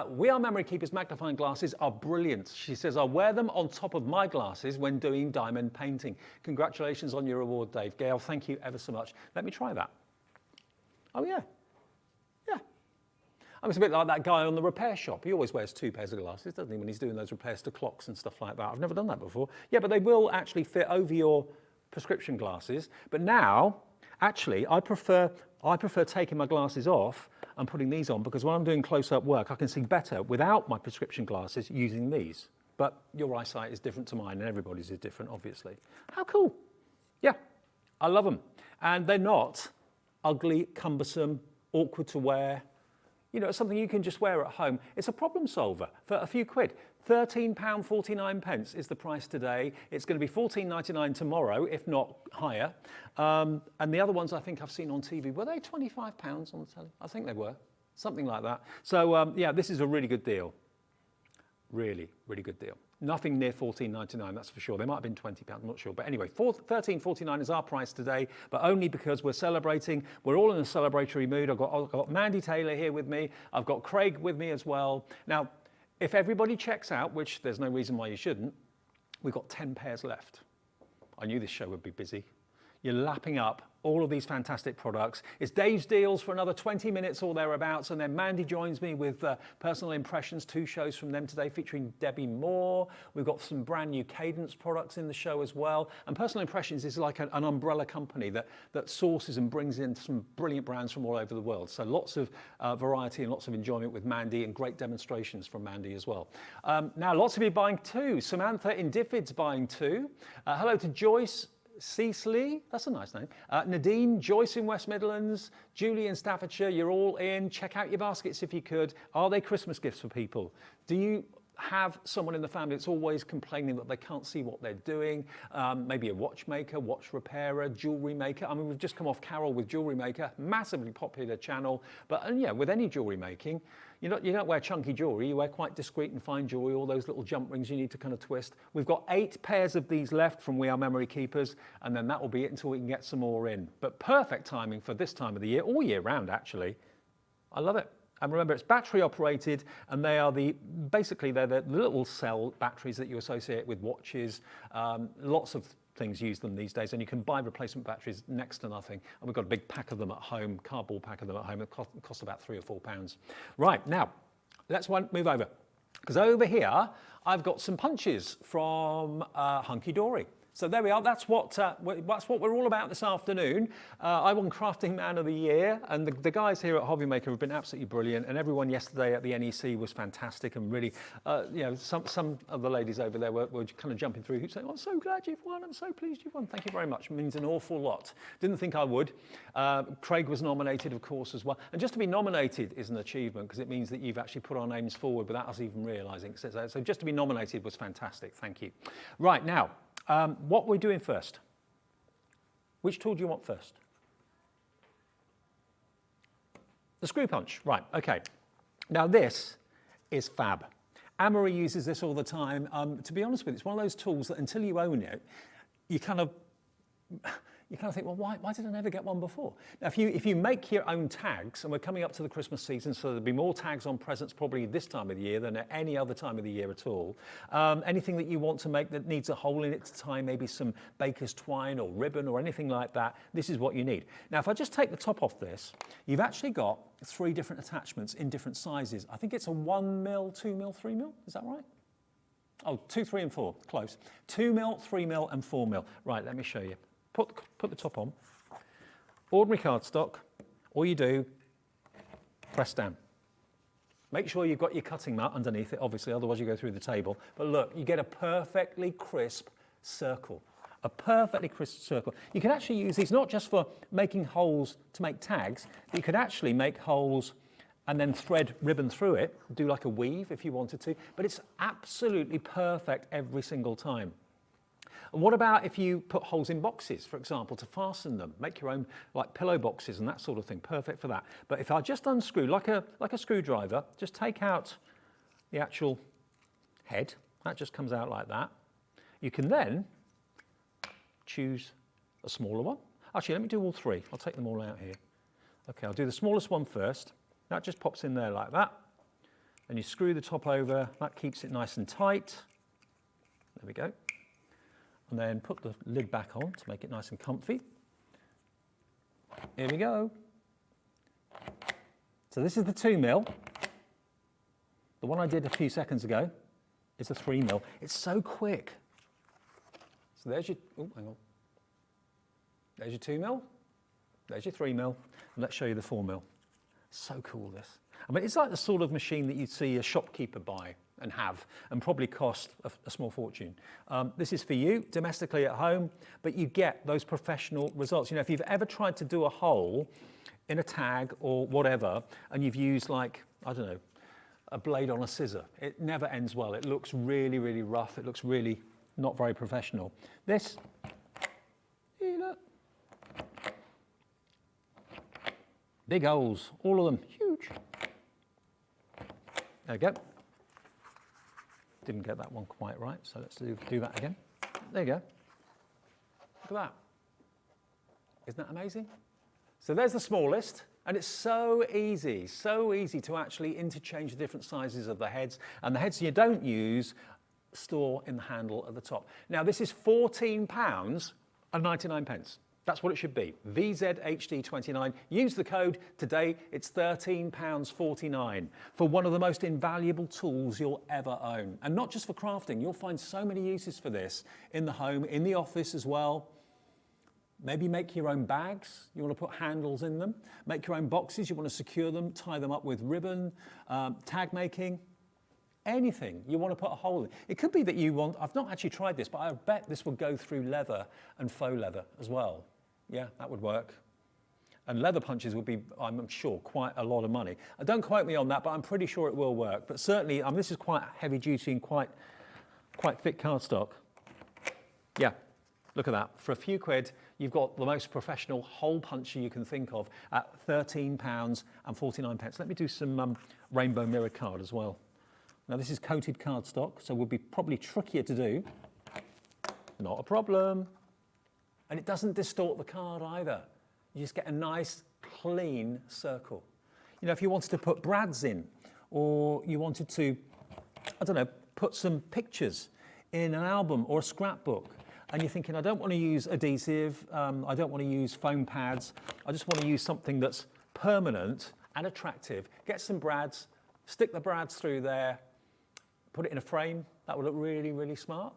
We Are Memory Keepers magnifying glasses are brilliant. She says, I wear them on top of my glasses when doing diamond painting. Congratulations on your award, Dave. Gail, thank you ever so much. Let me try that. Oh, yeah. Yeah. I mean, it's a bit like that guy on the repair shop. He always wears 2 pairs of glasses, doesn't he, when he's doing those repairs to clocks and stuff like that. I've never done that before. Yeah, but they will actually fit over your prescription glasses. But now, actually, I prefer taking my glasses off and putting these on, because when I'm doing close-up work, I can see better without my prescription glasses using these. But your eyesight is different to mine, and everybody's is different, obviously. How cool. Yeah, I love them. And they're not ugly, cumbersome, awkward to wear. You know, it's something you can just wear at home. It's a problem solver for a few quid. £13.49 is the price today. It's going to be £14.99 tomorrow, if not higher. And the other ones I think I've seen on TV, were they £25 on the telly? I think they were, something like that. So yeah, this is a really good deal. Really, really good deal. Nothing near £14.99, that's for sure. They might have been £20, I'm not sure. But anyway, £13.49 is our price today, but only because we're celebrating. We're all in a celebratory mood. I've got Mandy Taylor here with me. I've got Craig with me as well. Now, if everybody checks out, which there's no reason why you shouldn't, we've got 10 pairs left. I knew this show would be busy. You're lapping up all of these fantastic products. It's Dave's Deals for another 20 minutes or thereabouts, and then Mandy joins me with Personal Impressions, 2 shows from them today featuring Debbie Moore. We've got some brand new Cadence products in the show as well. And Personal Impressions is like an umbrella company that sources and brings in some brilliant brands from all over the world. So lots of variety and lots of enjoyment with Mandy, and great demonstrations from Mandy as well. Now, lots of you buying 2. Samantha in Diffid's buying 2. Hello to Joyce Cecily, that's a nice name. Nadine, Joyce in West Midlands, Julie in Staffordshire, you're all in. Check out your baskets if you could. Are they Christmas gifts for people? Do you have someone in the family that's always complaining that they can't see what they're doing? Maybe a watchmaker, watch repairer, jewellery maker. I mean, we've just come off Carol with Jewellery Maker, massively popular channel. But yeah, with any jewellery making, you don't wear chunky jewellery, you wear quite discreet and fine jewellery, all those little jump rings you need to kind of twist. We've got 8 pairs of these left from We Are Memory Keepers, and then that will be it until we can get some more in. But perfect timing for this time of the year, all year round actually. I love it. And remember, it's battery operated, and they are basically they're the little cell batteries that you associate with watches. Lots of things use them these days, and you can buy replacement batteries next to nothing. And we've got a big pack of them at home, cardboard pack of them at home. It costs about £3 or £4. Right, now, let's move over. Because over here, I've got some punches from Hunky Dory. So there we are, that's what we're all about this afternoon. I won Crafting Man of the Year, and the guys here at Hobby Maker have been absolutely brilliant, and everyone yesterday at the NEC was fantastic, and really, you know, some of the ladies over there were kind of jumping through hoops saying, oh, I'm so glad you've won, I'm so pleased you've won. Thank you very much, it means an awful lot. Didn't think I would. Craig was nominated, of course, as well. And just to be nominated is an achievement, because it means that you've actually put our names forward without us even realising. So just to be nominated was fantastic, thank you. Right, now, what we're doing first. Which tool do you want first? The screw punch, right, okay. Now this is fab. Amory uses this all the time. To be honest with you, it's one of those tools that until you own it, you kind of think, well, why did I never get one before? Now, if you make your own tags, and we're coming up to the Christmas season, so there'll be more tags on presents probably this time of the year than at any other time of the year at all. Anything that you want to make that needs a hole in it to tie maybe some baker's twine or ribbon or anything like that, this is what you need. Now, if I just take the top off this, you've actually got 3 different attachments in different sizes. I think it's a 1mm, 2mm, 3mm, is that right? Oh, 2, 3 and 4, close. 2mm, 3mm and 4mm. Right, let me show you. Put the top on. Ordinary cardstock, all you do, press down. Make sure you've got your cutting mat underneath it, obviously, otherwise you go through the table. But look, you get a perfectly crisp circle. A perfectly crisp circle. You can actually use these not just for making holes to make tags, but you could actually make holes and then thread ribbon through it, do like a weave if you wanted to, but it's absolutely perfect every single time. And what about if you put holes in boxes, for example, to fasten them, make your own like pillow boxes and that sort of thing, perfect for that. But if I just unscrew, like a screwdriver, just take out the actual head, that just comes out like that. You can then choose a smaller one. Actually, let me do all 3. I'll take them all out here. Okay, I'll do the smallest one first. That just pops in there like that. And you screw the top over, that keeps it nice and tight. There we go. And then put the lid back on to make it nice and comfy. Here we go. So this is the 2mm. The one I did a few seconds ago is a 3mm. It's so quick. So there's your, oh, hang on. There's your 2mm, there's your 3mm, and let's show you the 4mm. So cool, this. I mean, it's like the sort of machine that you'd see a shopkeeper buy and have, and probably cost a small fortune. This is for you, domestically at home, but you get those professional results. You know, if you've ever tried to do a hole in a tag or whatever, and you've used like, I don't know, a blade on a scissor, it never ends well. It looks really, really rough. It looks really not very professional. This, hey, look. Big holes, all of them, huge. There we go. Didn't get that one quite right, so let's do that again. There you go. Look at that. Isn't that amazing? So there's the smallest, and it's so easy to actually interchange the different sizes of the heads, and the heads you don't use, store in the handle at the top. Now this is £14.99. That's what it should be. VZHD29. Use the code today. It's £13.49 for one of the most invaluable tools you'll ever own. And not just for crafting. You'll find so many uses for this in the home, in the office as well. Maybe make your own bags. You want to put handles in them. Make your own boxes. You want to secure them, tie them up with ribbon, tag making. Anything you want to put a hole in. It could be that you want, I've not actually tried this, but I bet this would go through leather and faux leather as well. Yeah, that would work. And leather punches would be, I'm sure, quite a lot of money. Don't quote me on that, but I'm pretty sure it will work. But certainly, this is quite heavy duty and quite thick cardstock. Yeah, look at that. For a few quid, you've got the most professional hole puncher you can think of at £13.49. Let me do some rainbow mirror card as well. Now this is coated cardstock, so will be probably trickier to do. Not a problem. And it doesn't distort the card either. You just get a nice, clean circle. You know, if you wanted to put brads in, or you wanted to, I don't know, put some pictures in an album or a scrapbook, and you're thinking, I don't want to use adhesive, I don't want to use foam pads, I just want to use something that's permanent and attractive. Get some brads, stick the brads through there, put it in a frame. That would look really, really smart.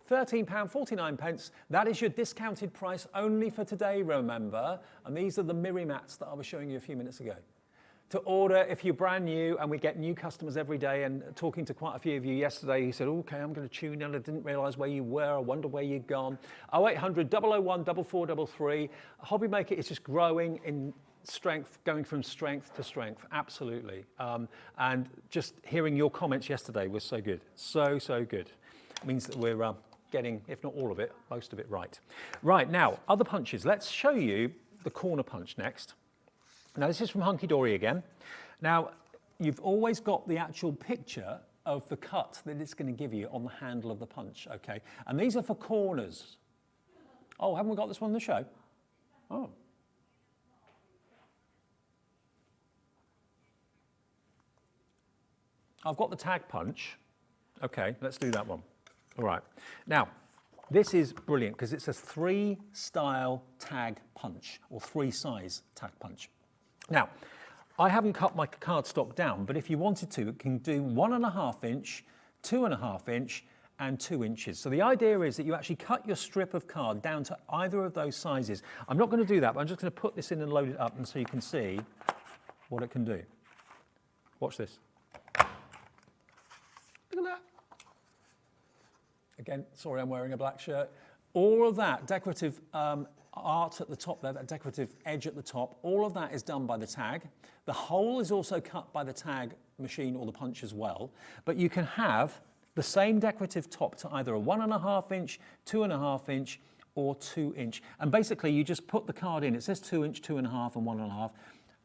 £13.49. That is your discounted price only for today, remember. And these are the mirror mats that I was showing you a few minutes ago. To order, if you're brand new, and we get new customers every day, and talking to quite a few of you yesterday who said, okay, I'm going to tune in, I didn't realise where you were, I wonder where you'd gone. 0800 001 4433. Hobbymaker is just growing in strength, going from strength to strength, absolutely. And just hearing your comments yesterday was so good, so good. It means that we're getting, if not all of it, most of it right. Right, now, other punches. Let's show you the corner punch next. Now, this is from Hunky Dory again. Now, you've always got the actual picture of the cut that it's going to give you on the handle of the punch, okay? And these are for corners. Oh, haven't we got this one on the show? Oh. I've got the tag punch. Okay, let's do that one. All right. Now, this is brilliant because it's a 3-style tag punch, or 3-size tag punch. Now, I haven't cut my cardstock down, but if you wanted to, it can do 1.5 inch, 2.5 inch, and 2 inches. So the idea is that you actually cut your strip of card down to either of those sizes. I'm not going to do that, but I'm just going to put this in and load it up, and so you can see what it can do. Watch this. Look at that. Again, sorry, I'm wearing a black shirt. All of that decorative art at the top there, that decorative edge at the top, all of that is done by the tag. The hole is also cut by the tag machine or the punch as well, but you can have the same decorative top to either a 1.5 inch, 2.5 inch, or 2 inch. And basically you just put the card in, it says 2 inch, 2.5 and 1.5,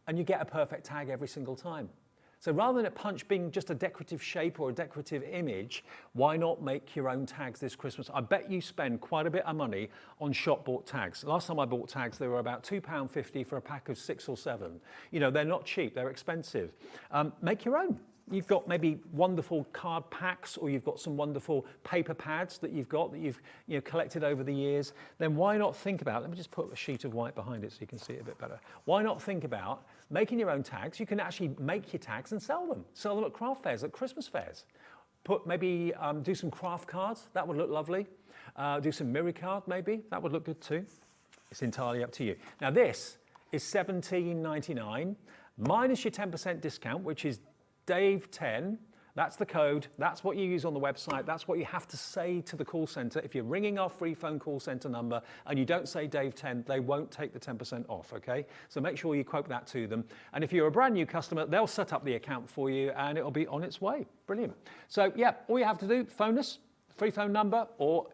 and you get a perfect tag every single time. So rather than a punch being just a decorative shape or a decorative image, why not make your own tags this Christmas? I bet you spend quite a bit of money on shop-bought tags. Last time I bought tags, they were about £2.50 for a pack of 6 or 7. You know, they're not cheap, they're expensive. Make your own. you've got maybe wonderful card packs, or you've got some wonderful paper pads that you've collected over the years, then why not think about, let me just put a sheet of white behind it so you can see it a bit better. Why not think about making your own tags? You can actually make your tags and sell them. Sell them at craft fairs, at Christmas fairs. Do some craft cards, that would look lovely. Do some mirror card maybe, that would look good too. It's entirely up to you. Now this is $17.99 minus your 10% discount, which is Dave10. That's the code. That's what you use on the website. That's what you have to say to the call center. If you're ringing our free phone call center number and you don't say Dave10, they won't take the 10% off, okay? So make sure you quote that to them. And if you're a brand new customer, they'll set up the account for you and it'll be on its way. Brilliant. So yeah, all you have to do, phone us, free phone number, or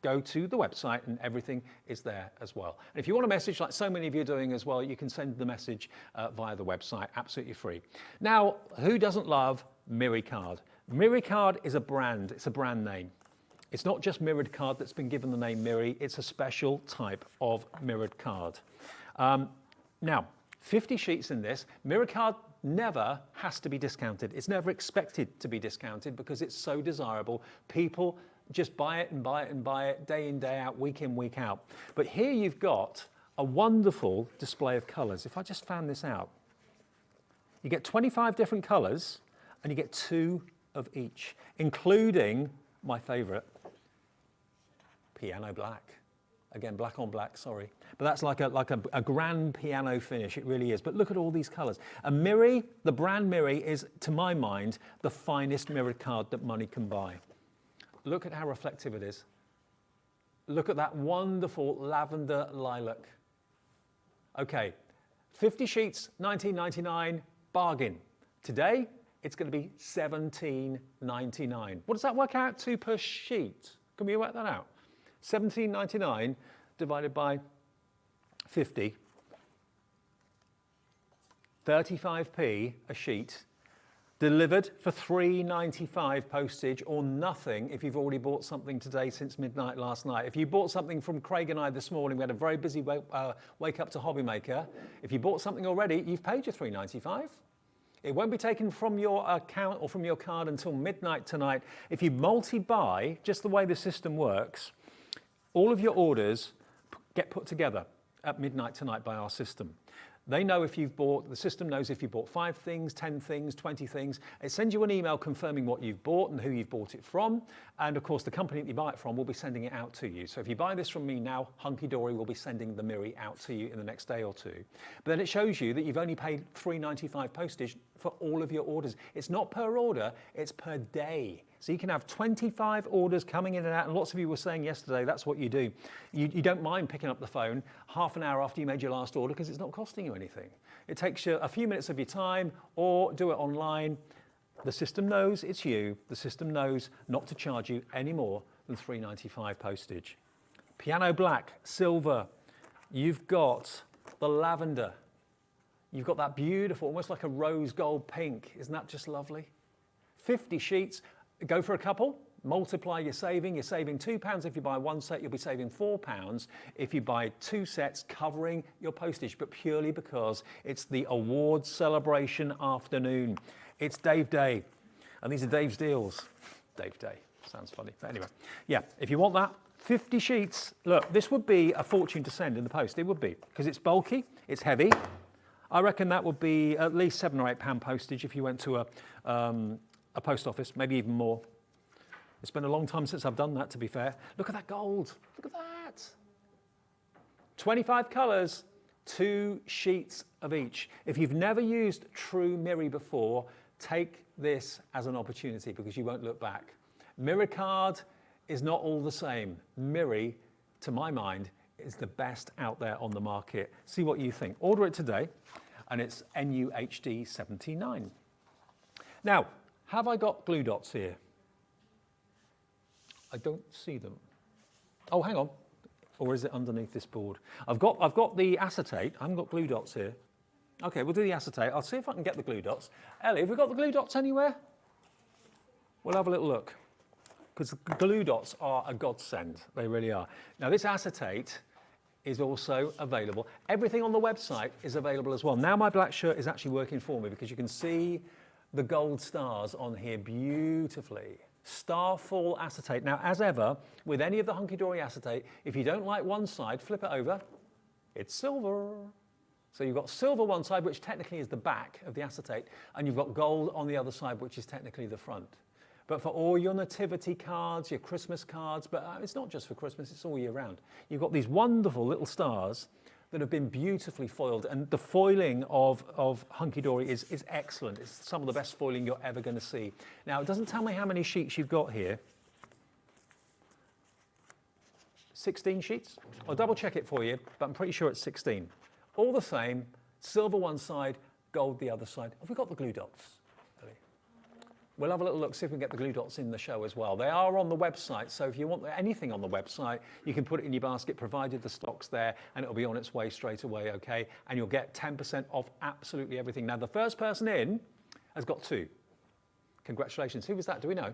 go to the website and everything is there as well. And if you want a message, like so many of you are doing as well, you can send the message via the website, absolutely free. Now, who doesn't love MiriCard? MiriCard is a brand, it's a brand name. It's not just mirrored card that's been given the name Miri, it's a special type of mirrored card. Now, 50 sheets in this. MiriCard never has to be discounted. It's never expected to be discounted because it's so desirable. People just buy it and buy it and buy it day in, day out, week in, week out. But here you've got a wonderful display of colours. If I just fan this out, you get 25 different colours and you get 2 of each, including my favourite, piano black. Again, black on black, sorry. But that's like a grand piano finish, it really is. But look at all these colours. A Miri, the brand Miri, is, to my mind, the finest mirrored card that money can buy. Look at how reflective it is. Look at that wonderful lavender lilac. Okay, 50 sheets, $19.99, bargain. Today, it's going to be $17.99. What does that work out to per sheet? Can we work that out? $17.99 divided by 50, 35p a sheet, delivered for $3.95 postage, or nothing if you've already bought something today since midnight last night. If you bought something from Craig and I this morning, we had a very busy wake up to Hobbymaker. If you bought something already, you've paid your $3.95. It won't be taken from your account or from your card until midnight tonight. If you multi-buy, just the way the system works, all of your orders get put together at midnight tonight by our system. They know if you've bought, the system knows if you bought 5 things, 10 things, 20 things. It sends you an email confirming what you've bought and who you've bought it from. And of course, the company that you buy it from will be sending it out to you. So if you buy this from me now, Hunky Dory will be sending the Miri out to you in the next day or two. But then it shows you that you've only paid $3.95 postage for all of your orders. It's not per order, it's per day. So you can have 25 orders coming in and out, and lots of you were saying yesterday that's what you do. You don't mind picking up the phone half an hour after you made your last order because it's not costing you anything. It takes you a few minutes of your time, or do it online. The system knows it's you. The system knows not to charge you any more than $3.95 postage. Piano black, silver. You've got the lavender. You've got that beautiful, almost like a rose gold pink. Isn't that just lovely? 50 sheets. Go for a couple, multiply your saving. You're saving £2 if you buy 1 set. You'll be saving £4 if you buy 2 sets, covering your postage, but purely because it's the awards celebration afternoon. It's Dave Day, and these are Dave's deals. Dave Day, sounds funny. But anyway, yeah, if you want that, 50 sheets. Look, this would be a fortune to send in the post. It would be, because it's bulky, it's heavy. I reckon that would be at least £7 or £8 postage if you went to a post office, maybe even more. It's been a long time since I've done that, to be fair. Look at that gold. Look at that. 25 colours, 2 sheets of each. If you've never used True Miri before, take this as an opportunity because you won't look back. MiriCard is not all the same. Miri, to my mind, is the best out there on the market. See what you think. Order it today, and it's NUHD 79. Now, have I got glue dots here? I don't see them. Oh, hang on. Or is it underneath this board? I've got the acetate. I haven't got glue dots here. Okay, we'll do the acetate. I'll see if I can get the glue dots. Ellie, have we got the glue dots anywhere? We'll have a little look. Because glue dots are a godsend. They really are. Now, this acetate is also available. Everything on the website is available as well. Now my black shirt is actually working for me because you can see the gold stars on here beautifully. Starfall acetate. Now, as ever, with any of the Hunky Dory acetate, if you don't like one side, flip it over. It's silver. So you've got silver one side, which technically is the back of the acetate, and you've got gold on the other side, which is technically the front. But for all your nativity cards, your Christmas cards, but it's not just for Christmas, it's all year round. You've got these wonderful little stars that have been beautifully foiled, and the foiling of Hunky Dory is excellent. It's some of the best foiling you're ever going to see. Now, it doesn't tell me how many sheets you've got here. 16 sheets? I'll double check it for you, but I'm pretty sure it's 16. All the same, silver one side, gold the other side. Have we got the glue dots? We'll have a little look, see if we can get the glue dots in the show as well. They are on the website, so if you want anything on the website, you can put it in your basket, provided the stock's there, and it'll be on its way straight away, okay? And you'll get 10% off absolutely everything. Now, the first person in has got 2. Congratulations. Who was that? Do we know?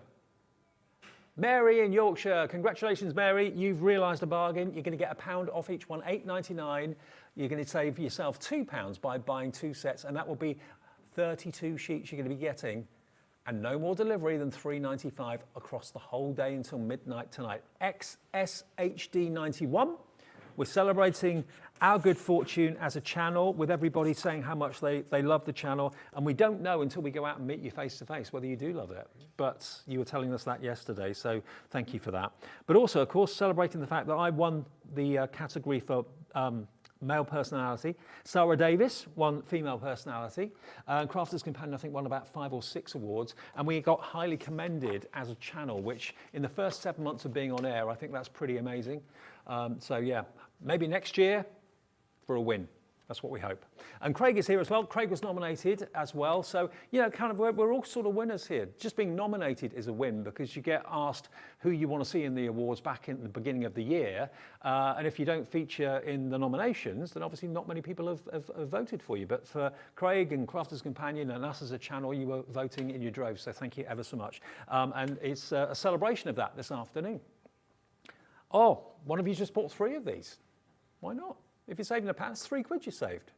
Mary in Yorkshire. Congratulations, Mary. You've realised a bargain. You're going to get £1 off each one, £8.99. You're going to save yourself £2 by buying 2 sets, and that will be 32 sheets you're going to be getting. And no more delivery than $3.95 across the whole day until midnight tonight. XSHD91. We're celebrating our good fortune as a channel with everybody saying how much they love the channel. And we don't know until we go out and meet you face to face whether you do love it. But you were telling us that yesterday, so thank you for that. But also, of course, celebrating the fact that I won the category for male personality. Sarah Davis won female personality. Crafters Companion, I think, won about 5 or 6 awards. And we got highly commended as a channel, which in the first 7 months of being on air, I think that's pretty amazing. So yeah, maybe next year for a win. That's what we hope. And Craig is here as well. Craig was nominated as well. So, you know, kind of we're all sort of winners here. Just being nominated is a win because you get asked who you want to see in the awards back in the beginning of the year. And if you don't feature in the nominations, then obviously not many people have voted for you. But for Craig and Crafters Companion and us as a channel, you were voting in your droves. So thank you ever so much. And it's a celebration of that this afternoon. Oh, one of you just bought 3 of these. Why not? If you're saving £1, it's £3 you saved.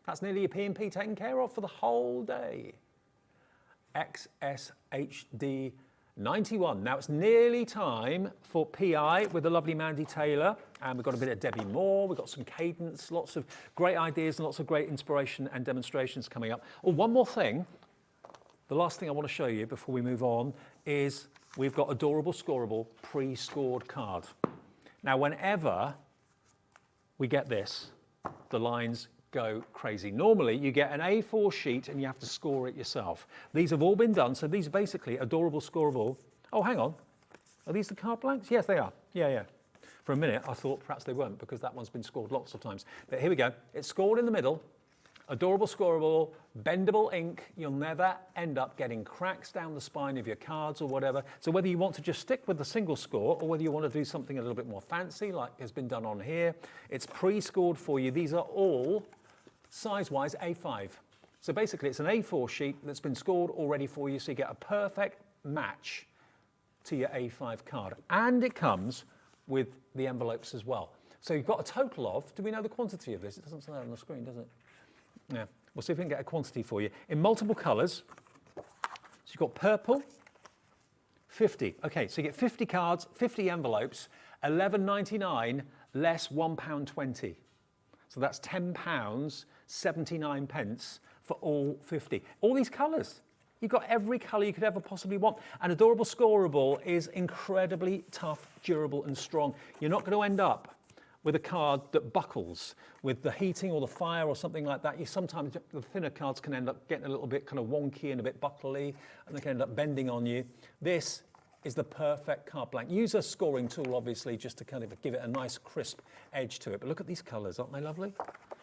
That's nearly your P&P taken care of for the whole day. XSHD91. Now it's nearly time for PI with the lovely Mandy Taylor. And we've got a bit of Debbie Moore. We've got some cadence, lots of great ideas and lots of great inspiration and demonstrations coming up. Oh, one more thing. The last thing I want to show you before we move on is we've got adorable, scoreable, pre-scored card. Now, whenever we get this, the lines go crazy. Normally, you get an A4 sheet and you have to score it yourself. These have all been done, so these are basically adorable, scoreable. Oh, hang on. Are these the card blanks? Yes, they are. Yeah. For a minute, I thought perhaps they weren't because that one's been scored lots of times. But here we go. It's scored in the middle. Adorable, scoreable, bendable ink. You'll never end up getting cracks down the spine of your cards or whatever. So whether you want to just stick with the single score or whether you want to do something a little bit more fancy like has been done on here, it's pre-scored for you. These are all size-wise A5. So basically it's an A4 sheet that's been scored already for you, so you get a perfect match to your A5 card. And it comes with the envelopes as well. So you've got a total of, do we know the quantity of this? It doesn't say that on the screen, does it? Yeah, we'll see if we can get a quantity for you. In multiple colours, so you've got purple, 50. Okay, so you get 50 cards, 50 envelopes, £11.99 less £1.20. So that's £10, 79 pence for all 50. All these colours. You've got every colour you could ever possibly want. And Adorable Scoreable is incredibly tough, durable and strong. You're not going to end up with a card that buckles with the heating or the fire or something like that. Sometimes the thinner cards can end up getting a little bit kind of wonky and a bit buckly, and they can end up bending on you. This is the perfect card blank. Use a scoring tool, obviously, just to kind of give it a nice crisp edge to it. But look at these colours, aren't they lovely?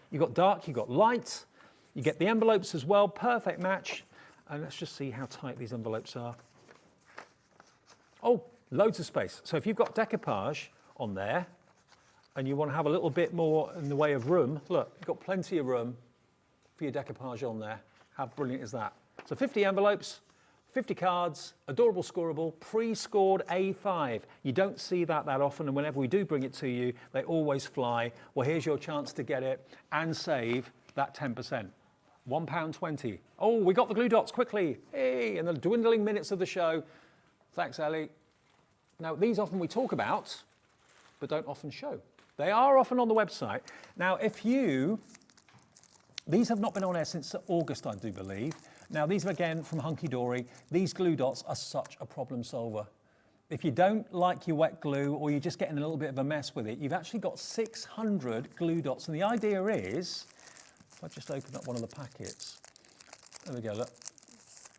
You've got dark, you've got light. You get the envelopes as well, perfect match. And let's just see how tight these envelopes are. Oh, loads of space. So if you've got decoupage on there, and you want to have a little bit more in the way of room, look, you've got plenty of room for your decoupage on there. How brilliant is that? So 50 envelopes, 50 cards, Adorable Scoreable, pre-scored A5. You don't see that often, and whenever we do bring it to you, they always fly. Well, here's your chance to get it and save that 10%. £1.20. Oh, we got the glue dots quickly. Hey, in the dwindling minutes of the show. Thanks, Ellie. Now, these often we talk about, but don't often show. They are often on the website. Now, these have not been on air since August, I do believe. Now, these are again from Hunky Dory. These glue dots are such a problem solver. If you don't like your wet glue or you're just getting a little bit of a mess with it, you've actually got 600 glue dots. And the idea is, if I just open up one of the packets, there we go, look.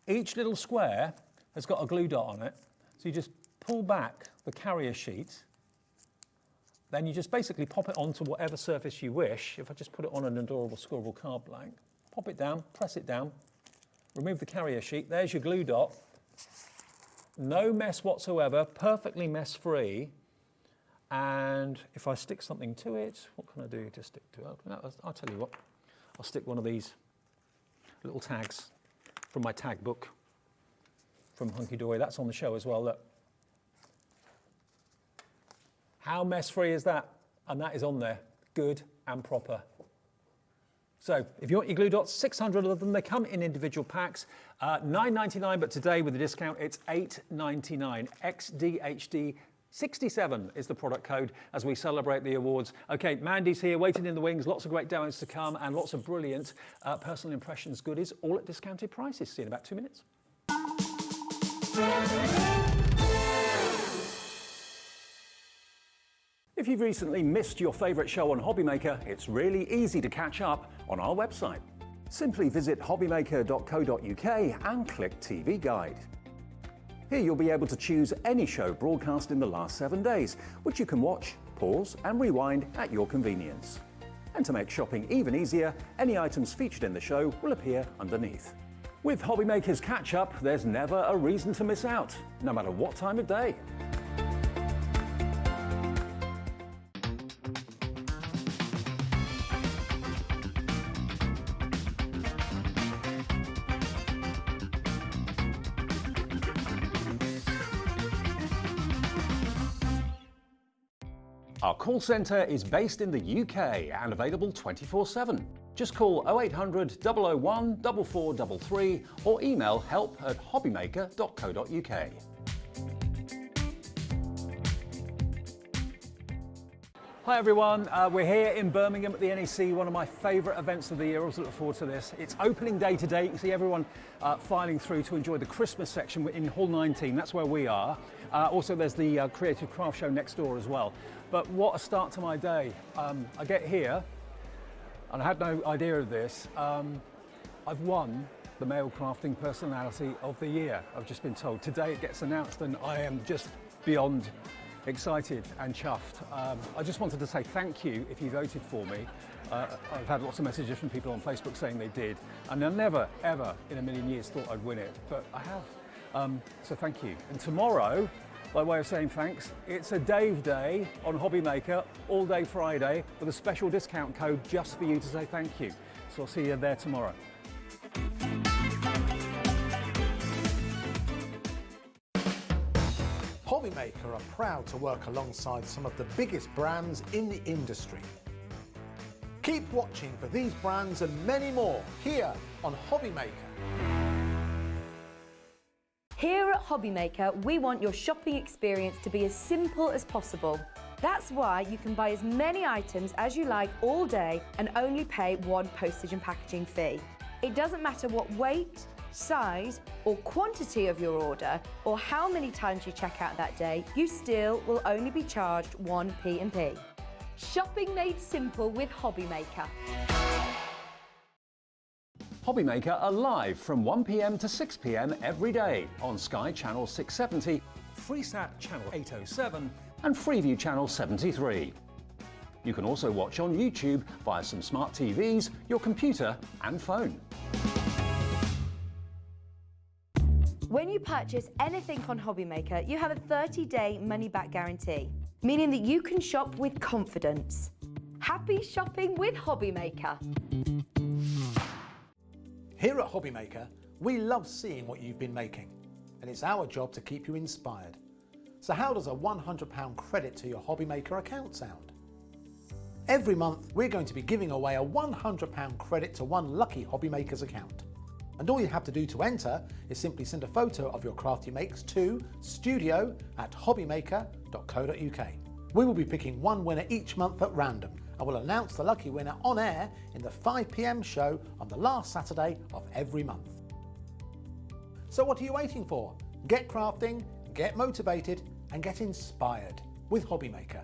Each little square has got a glue dot on it. So you just pull back the carrier sheet, then you just basically pop it onto whatever surface you wish. If I just put it on an adorable scribble card blank, pop it down, press it down, remove the carrier sheet, there's your glue dot. No mess whatsoever, perfectly mess-free. And if I stick something to it, what can I do to stick to it? I'll tell you what, I'll stick one of these little tags from my tag book from Hunky Dory. That's on the show as well, look. How mess-free is that? And that is on there, good and proper. So if you want your glue dots, 600 of them, they come in individual packs, $9.99, but today with the discount, it's $8.99. XDHD 67 is the product code as we celebrate the awards. Okay, Mandy's here, waiting in the wings, lots of great demos to come and lots of brilliant personal impressions goodies, all at discounted prices. See you in about 2 minutes. If you've recently missed your favourite show on Hobbymaker, it's really easy to catch up on our website. Simply visit hobbymaker.co.uk and click TV Guide. Here you'll be able to choose any show broadcast in the last 7 days, which you can watch, pause and rewind at your convenience. And to make shopping even easier, any items featured in the show will appear underneath. With Hobbymaker's Catch-Up, there's never a reason to miss out, no matter what time of day. Our call centre is based in the UK and available 24/7. Just call 0800 001 4433 or email help@hobbymaker.co.uk. Hi everyone, we're here in Birmingham at the NEC, one of my favourite events of the year. I also look forward to this. It's opening day today. You can see everyone filing through to enjoy the Christmas section in Hall 19. That's where we are. Also there's the Creative Craft Show next door as well. But what a start to my day. I get here, and I had no idea of this. I've won the Male Crafting Personality of the Year. I've just been told. Today it gets announced and I am just beyond excited and chuffed. I just wanted to say thank you if you voted for me. I've had lots of messages from people on Facebook saying they did, and I never, ever in a million years thought I'd win it, but I have. So thank you. And tomorrow, by way of saying thanks, it's a Dave Day on Hobbymaker, all day Friday, with a special discount code just for you to say thank you. So I'll see you there tomorrow. Hobbymaker are proud to work alongside some of the biggest brands in the industry. Keep watching for these brands and many more here on Hobbymaker. Here at Hobbymaker, we want your shopping experience to be as simple as possible. That's why you can buy as many items as you like all day and only pay one postage and packaging fee. It doesn't matter what weight, size or quantity of your order or how many times you check out that day, you still will only be charged one P&P. Shopping made simple with Hobbymaker. Hobbymaker are live from 1 p.m. to 6 p.m. every day on Sky Channel 670, Freesat Channel 807 and Freeview Channel 73. You can also watch on YouTube via some smart TVs, your computer and phone. When you purchase anything on Hobbymaker, you have a 30-day money-back guarantee, meaning that you can shop with confidence. Happy shopping with Hobbymaker. Here at Hobbymaker, we love seeing what you've been making, and it's our job to keep you inspired. So how does a £100 credit to your Hobbymaker account sound? Every month, we're going to be giving away a £100 credit to one lucky Hobbymakers account. And all you have to do to enter is simply send a photo of your craft you makes to studio@hobbymaker.co.uk. We will be picking one winner each month at random, and we'll announce the lucky winner on air in the 5 p.m. show on the last Saturday of every month. So what are you waiting for? Get crafting, get motivated, and get inspired with Hobbymaker.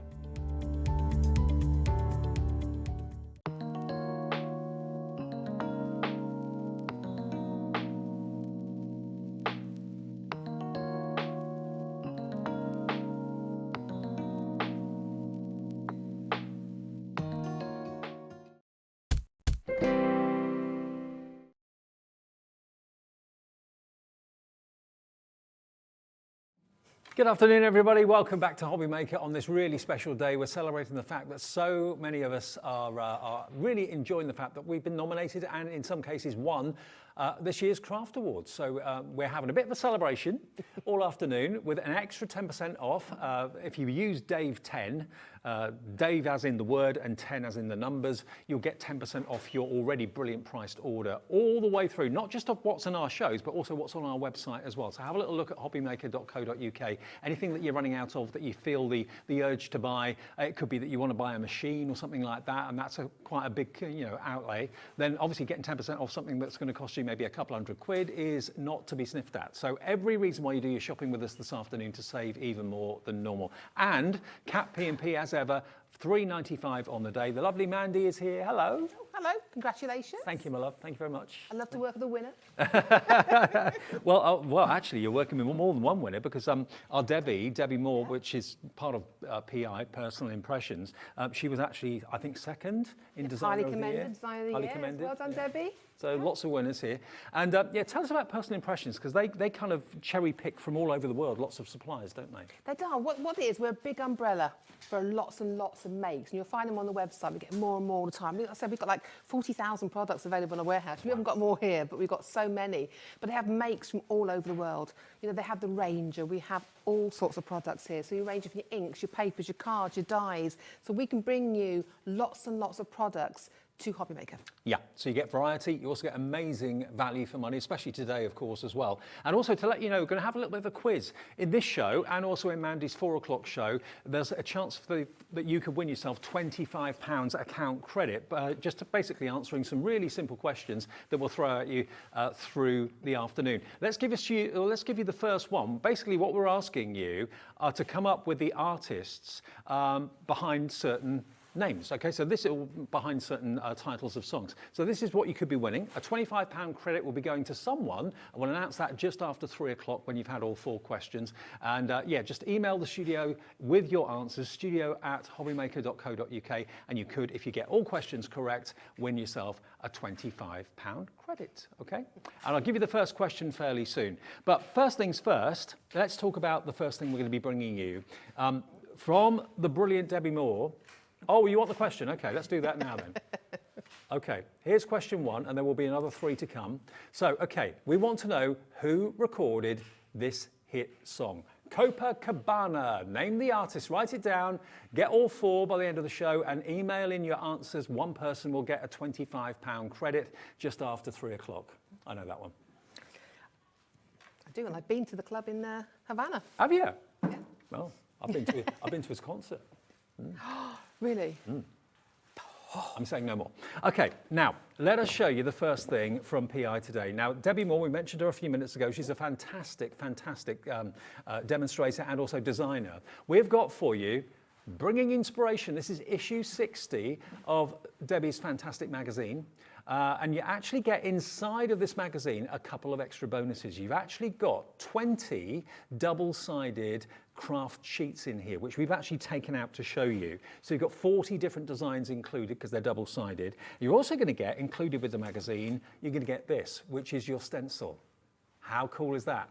Good afternoon, everybody. Welcome back to Hobbymaker on this really special day. We're celebrating the fact that so many of us are really enjoying the fact that we've been nominated and in some cases won this year's Craft Awards. So we're having a bit of a celebration all afternoon with an extra 10% off. If you use Dave 10, Dave as in the word and 10 as in the numbers, you'll get 10% off your already brilliant priced order all the way through, not just of what's on our shows, but also what's on our website as well. So have a little look at hobbymaker.co.uk. Anything that you're running out of that you feel the urge to buy, it could be that you want to buy a machine or something like that, and that's quite a big outlay, then obviously getting 10% off something that's going to cost you maybe a couple £100 is not to be sniffed at. So every reason why you do your shopping with us this afternoon to save even more than normal. And Cat P&P as ever, £3.95 on the day. The lovely Mandy is here. Hello. Oh, hello. Congratulations. Thank you, my love. Thank you very much. I love to work with a winner. Well, actually, you're working with more than one winner because our Debbie Moore, which is part of PI, Personal Impressions, she was actually, I think, second in Designer of the Year. Highly commended Designer of the Year. Commended. Well done, Debbie. So lots of winners here. And yeah, tell us about Personal Impressions, because they kind of cherry pick from all over the world, lots of suppliers, don't they? They do. What it is, we're a big umbrella for lots and lots of makes, and you'll find them on the website. We get more and more all the time. Like I said, we've got like 40,000 products available in our warehouse. We haven't got more here, but we've got so many. But they have makes from all over the world. You know, they have the Ranger. We have all sorts of products here. So you range from your inks, your papers, your cards, your dies. So we can bring you lots and lots of products to Hobbymaker. Yeah, so you get variety, you also get amazing value for money, especially today, of course, as well. And also to let you know, we're going to have a little bit of a quiz in this show and also in Mandy's 4 o'clock show. There's a chance that you could win yourself £25 account credit, just to basically answering some really simple questions that we'll throw at you through the afternoon. Let's give you the first one. Basically, what we're asking you are to come up with the artists behind certain names. Okay, so this is behind certain titles of songs. So this is what you could be winning. A £25 credit will be going to someone. I will announce that just after 3 o'clock when you've had all 4 questions. And yeah, just email the studio with your answers, studio@hobbymaker.co.uk, and you could, if you get all questions correct, win yourself a £25 credit. Okay, and I'll give you the first question fairly soon. But first things first, let's talk about the first thing we're going to be bringing you from the brilliant Debbie Moore. Oh, you want the question? Okay, let's do that now then. Okay, here's question 1, and there will be another 3 to come. So, okay, we want to know who recorded this hit song. Copacabana. Name the artist, write it down, get all 4 by the end of the show, and email in your answers. One person will get a £25 credit just after 3 o'clock. I know that one. I do, and I've been to the club in Havana. Have you? Yeah. Well, I've been to his concert. Really? I'm saying no more. Okay, now let us show you the first thing from PI today. Now, Debbie Moore, we mentioned her a few minutes ago. She's a fantastic demonstrator and also designer. We've got for you bringing inspiration. This is issue 60 of Debbie's fantastic magazine. And you actually get inside of this magazine a couple of extra bonuses. You've actually got 20 double-sided craft sheets in here, which we've actually taken out to show you. So you've got 40 different designs included because they're double-sided. You're also going to get, included with the magazine, you're going to get this, which is your stencil. How cool is that?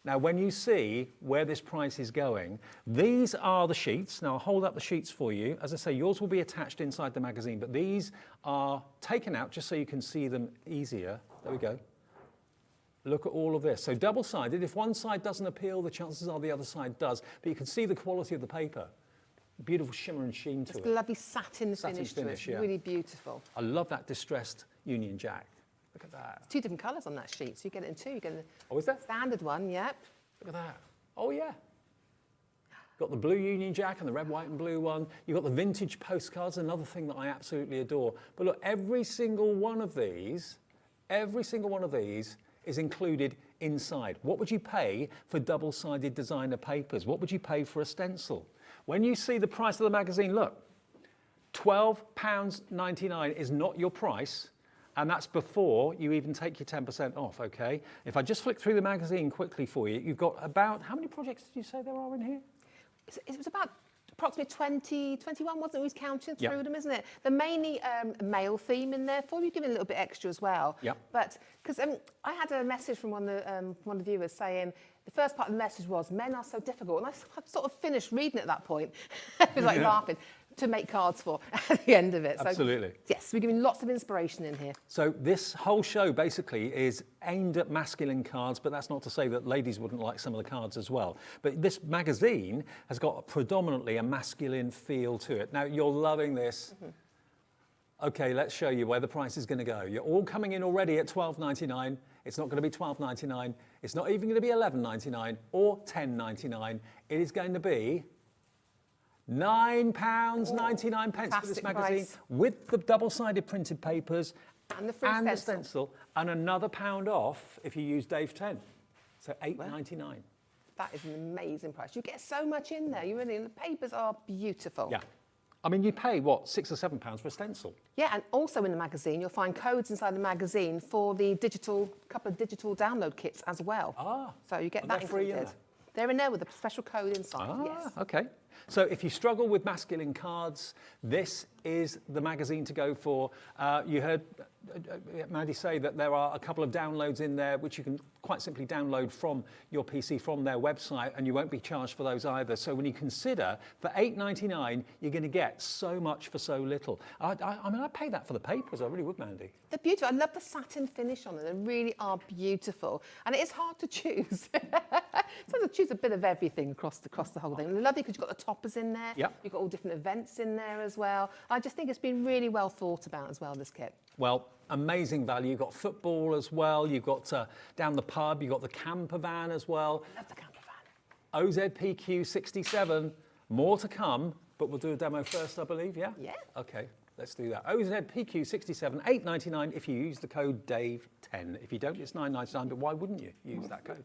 Now, when you see where this price is going, these are the sheets. Now, I'll hold up the sheets for you. As I say, yours will be attached inside the magazine, but these are taken out just so you can see them easier. There we go. Look at all of this. So double-sided. If one side doesn't appeal, the chances are the other side does, but you can see the quality of the paper. beautiful shimmer and sheen to It's it. lovely satin finish to it. It's yeah. really beautiful. I love that distressed Union Jack. Look at that. Two different colours on that sheet, so you get it in two. You get Oh, is that? standard one, yep. Look at that. Oh, yeah. Got the blue Union Jack and the red, white and blue one. You've got the vintage postcards, another thing that I absolutely adore. But look, every single one of these is included inside. What would you pay for double-sided designer papers? What would you pay for a stencil? When you see the price of the magazine, look, £12.99 is not your price, and that's before you even take your 10% off, okay? If I just flick through the magazine quickly for you, you've got about, how many projects did you say there are in here? It was about approximately 20, 21, wasn't it? We was counting through Yep. them, isn't it? They're mainly a male theme in there for you, giving a little bit extra as well. Yep. But, because I had a message from one of the viewers saying, the first part of the message was, men are so difficult. And I sort of finished reading it at that point. I was like laughing, to make cards for at the end of it. So, Absolutely. yes, we're giving lots of inspiration in here. So this whole show basically is aimed at masculine cards, but that's not to say that ladies wouldn't like some of the cards as well. But this magazine has got predominantly a masculine feel to it. Now, you're loving this. Okay, let's show you where the price is going to go. You're all coming in already at £12.99. It's not going to be £12.99. It's not even going to be £11.99 or $10.99. It is going to be £9.99 for this fantastic magazine price. with the double-sided printed papers And the free and the stencil. stencil, and another £1 off if you use Dave 10. So £8.99. That is an amazing price. You get so much in there. You really, the papers are beautiful. Yeah. I mean, you pay, what, £6 or £7 for a stencil? Yeah, and also in the magazine, you'll find codes inside the magazine for the couple of digital download kits as well. Ah, So you get are that they free in included. there? They're in there with a special code inside, yes. Okay. So if you struggle with masculine cards, this is the magazine to go for. You heard Mandy say that there are a couple of downloads in there which you can quite simply download from your PC, from their website, and you won't be charged for those either. So when you consider for £8.99, you're going to get so much for so little. I mean, I'd pay that for the papers, I really would, Mandy. They're beautiful. I love the satin finish on them. They really are beautiful. And it is hard to choose. So to choose a bit of everything across the whole thing. And lovely because you've got the toppers in there. Yep. You've got all different events in there as well. I just think it's been really well thought about as well, this kit. Well, amazing value. You've got football as well. You've got down the pub. You've got the camper van as well. I love the camper van. OZPQ 67. More to come, but we'll do a demo first, I believe, yeah? Yeah. Okay, let's do that. OZPQ 67, $8.99 if you use the code DAVE10. If you don't, it's $9.99, but why wouldn't you use that code?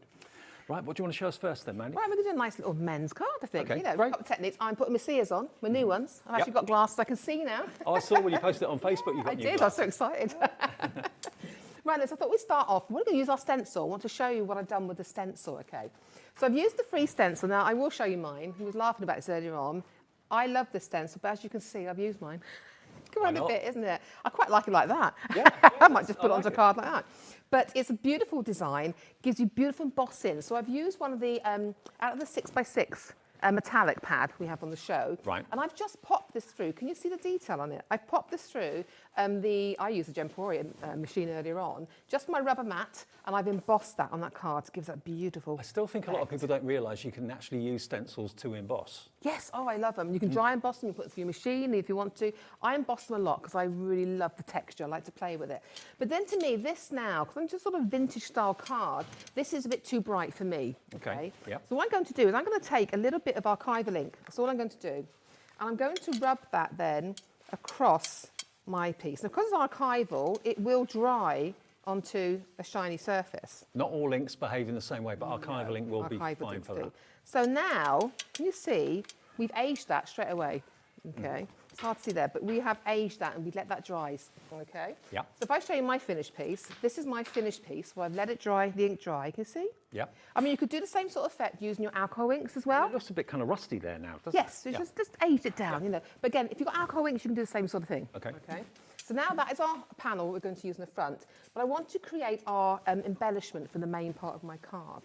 Right, what do you want to show us first then, Mandy? Right, we're going to do a nice little men's card, I think. Okay, You know, great. a couple of techniques. I'm putting my seers on, my new ones. I've actually got glasses I can see now. Oh, I saw when you posted it on Facebook, you got I new did, I was so excited. Right, so I thought we'd start off. We're going to use our stencil. I want to show you what I've done with the stencil, okay? So I've used the free stencil. Now, I will show you mine. He was laughing about this earlier on. I love this stencil, but as you can see, I've used mine. Come on a bit, isn't it? I quite like it like that. Yeah, I might just put it I onto a like card like that. But it's a beautiful design, gives you beautiful embossing. So I've used one of the, out of the 6x6 metallic pad we have on the show. Right. And I've just popped this through. Can you see the detail on it? I've popped this through I used the Gemporium machine earlier on, just my rubber mat, and I've embossed that on that card to give that beautiful I still think a lot of people don't realise you can actually use stencils to emboss. Yes, oh, I love them. You can dry emboss them, you put them through your machine if you want to. I emboss them a lot because I really love the texture. I like to play with it. But then to me, this now, because I'm just sort of vintage style card, this is a bit too bright for me. Okay, yep. So what I'm going to do is I'm going to take a little bit of archival ink. That's all I'm going to do. And I'm going to rub that then across my piece. Now, because it's archival, it will dry onto a shiny surface. Not all inks behave in the same way, but archival ink will be Archival fine inks for do. that. So now, can you see, we've aged that straight away, okay? It's hard to see there, but we have aged that and we let that dry, okay? Yeah. So if I show you my finished piece, this is my finished piece, where I've let it dry, the ink dry, can you see? Yeah. I mean, you could do the same sort of effect using your alcohol inks as well. It looks a bit kind of rusty there now, doesn't Yes, so it? Yeah. just age it down, you know. But again, if you've got alcohol inks, you can do the same sort of thing. Okay. Okay. So now that is our panel we're going to use in the front, but I want to create our embellishment for the main part of my card.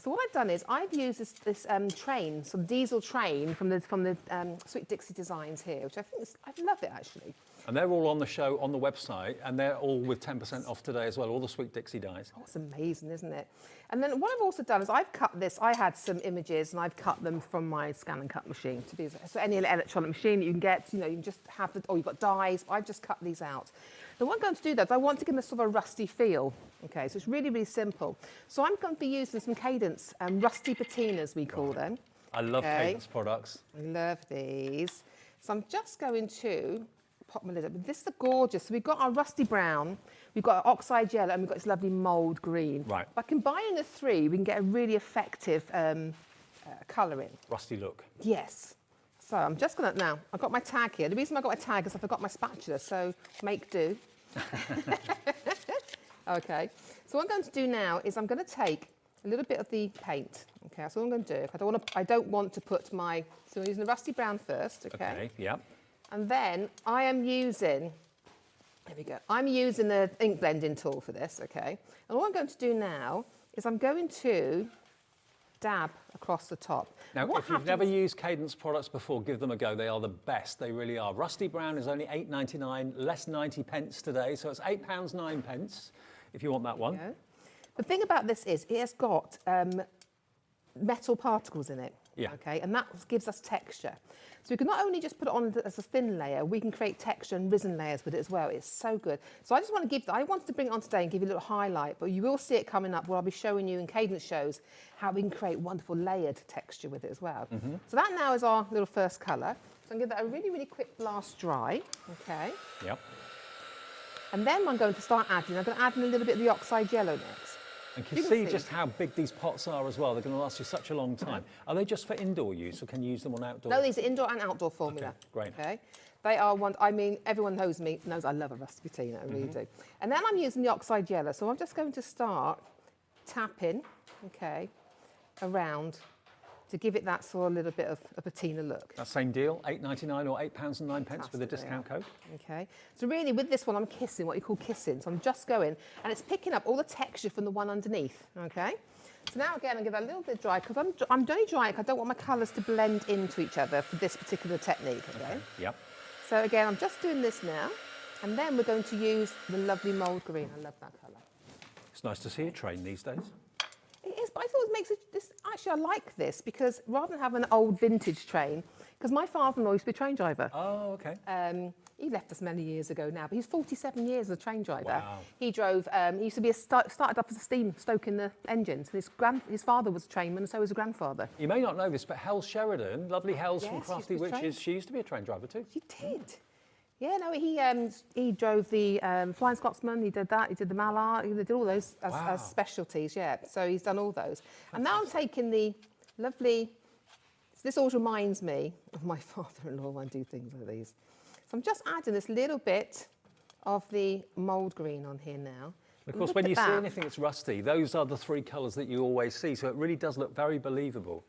So what I've done is I've used this train, some diesel train from the Sweet Dixie Designs here, which I love it actually. And they're all on the show, on the website, and they're all with 10% off today as well, all the Sweet Dixie dies. Oh, it's amazing, isn't it? And then what I've also done is I've cut this. I had some images and I've cut them from my scan and cut machine. So any electronic machine that you can get, you know, you can just have the, or you've got dies. I've just cut these out. Now what I'm going to do though is I want to give them a sort of a rusty feel. Okay, so it's really, really simple. So I'm going to be using some Cadence rusty patinas, we call them. I love Cadence products. I love these. So I'm just going to pop my lid up. This is gorgeous. So we've got our rusty brown, we've got our oxide yellow, and we've got this lovely mould green. Right. By combining the three, we can get a really effective colouring. Rusty look. Yes. So I'm just going to, now, I've got my tag here. The reason I got my tag is I forgot my spatula, so make do. Okay. So what I'm going to do now is I'm going to take a little bit of the paint. Okay, that's what I'm going to do. I don't want to put my, so I'm using the rusty brown first, okay? Okay, yeah. And then I am using, there we go, I'm using the ink blending tool for this, okay? And all I'm going to do now is I'm going to dab across the top. Now, if you've never used Cadence products before, give them a go. They are the best. They really are. Rusty brown is only £8.99, less 90 pence today, so it's £8.09 if you want that one. Okay. The thing about this is it has got metal particles in it. Yeah. Okay, and that gives us texture. So we can not only just put it on as a thin layer, we can create texture and risen layers with it as well. It's so good. So I just want to give, I wanted to bring it on today and give you a little highlight, but you will see it coming up where I'll be showing you in Cadence shows how we can create wonderful layered texture with it as well. So that now is our little first colour. So I'm going to give that a really, really quick blast dry. Okay. Yep. And then I'm going to start adding, I'm going to add in a little bit of the oxide yellow next. And can you see just how big these pots are as well? They're going to last you such a long time. Are they just for indoor use, or can you use them on outdoor? No, these are indoor and outdoor formula. Okay, great. Okay. They are one, I mean, everyone knows me, knows I love a rusty patina, I really do. And then I'm using the oxide yellow, so I'm just going to start tapping, okay, around to give it that sort of little bit of a patina look. That same deal, £8.99 or £8.09 with a discount code. Okay, so really with this one I'm kissing, what you call kissing, so I'm just going, and it's picking up all the texture from the one underneath, okay? So now again, I'll give that a little bit dry, because I'm only drying because I don't want my colours to blend into each other for this particular technique, okay? Yep. So again, I'm just doing this now, and then we're going to use the lovely mould green. I love that colour. It's nice to see a train these days. It is, but I thought it makes it, this, actually I like this, because rather than having an old vintage train, because my father-in-law used to be a train driver. Oh, okay. He left us many years ago now, but he's 47 years as a train driver. Wow. He drove, he used to be started off as a steam, stoking the engines. His father was a trainman, and so was his grandfather. You may not know this, but Hel Sheridan, lovely Hel's from Yes, Crafty she was Witches, trained. she used to be a train driver too. He did. Yeah, no, he drove the Flying Scotsman, he did that, he did the Mallard, he did all those as specialties, yeah. So he's done all those. And now I'm taking the lovely, this always reminds me of my father-in-law when I do things like these. So I'm just adding this little bit of the mould green on here now. Of course, when you see anything that's rusty, those are the three colours that you always see, so it really does look very believable.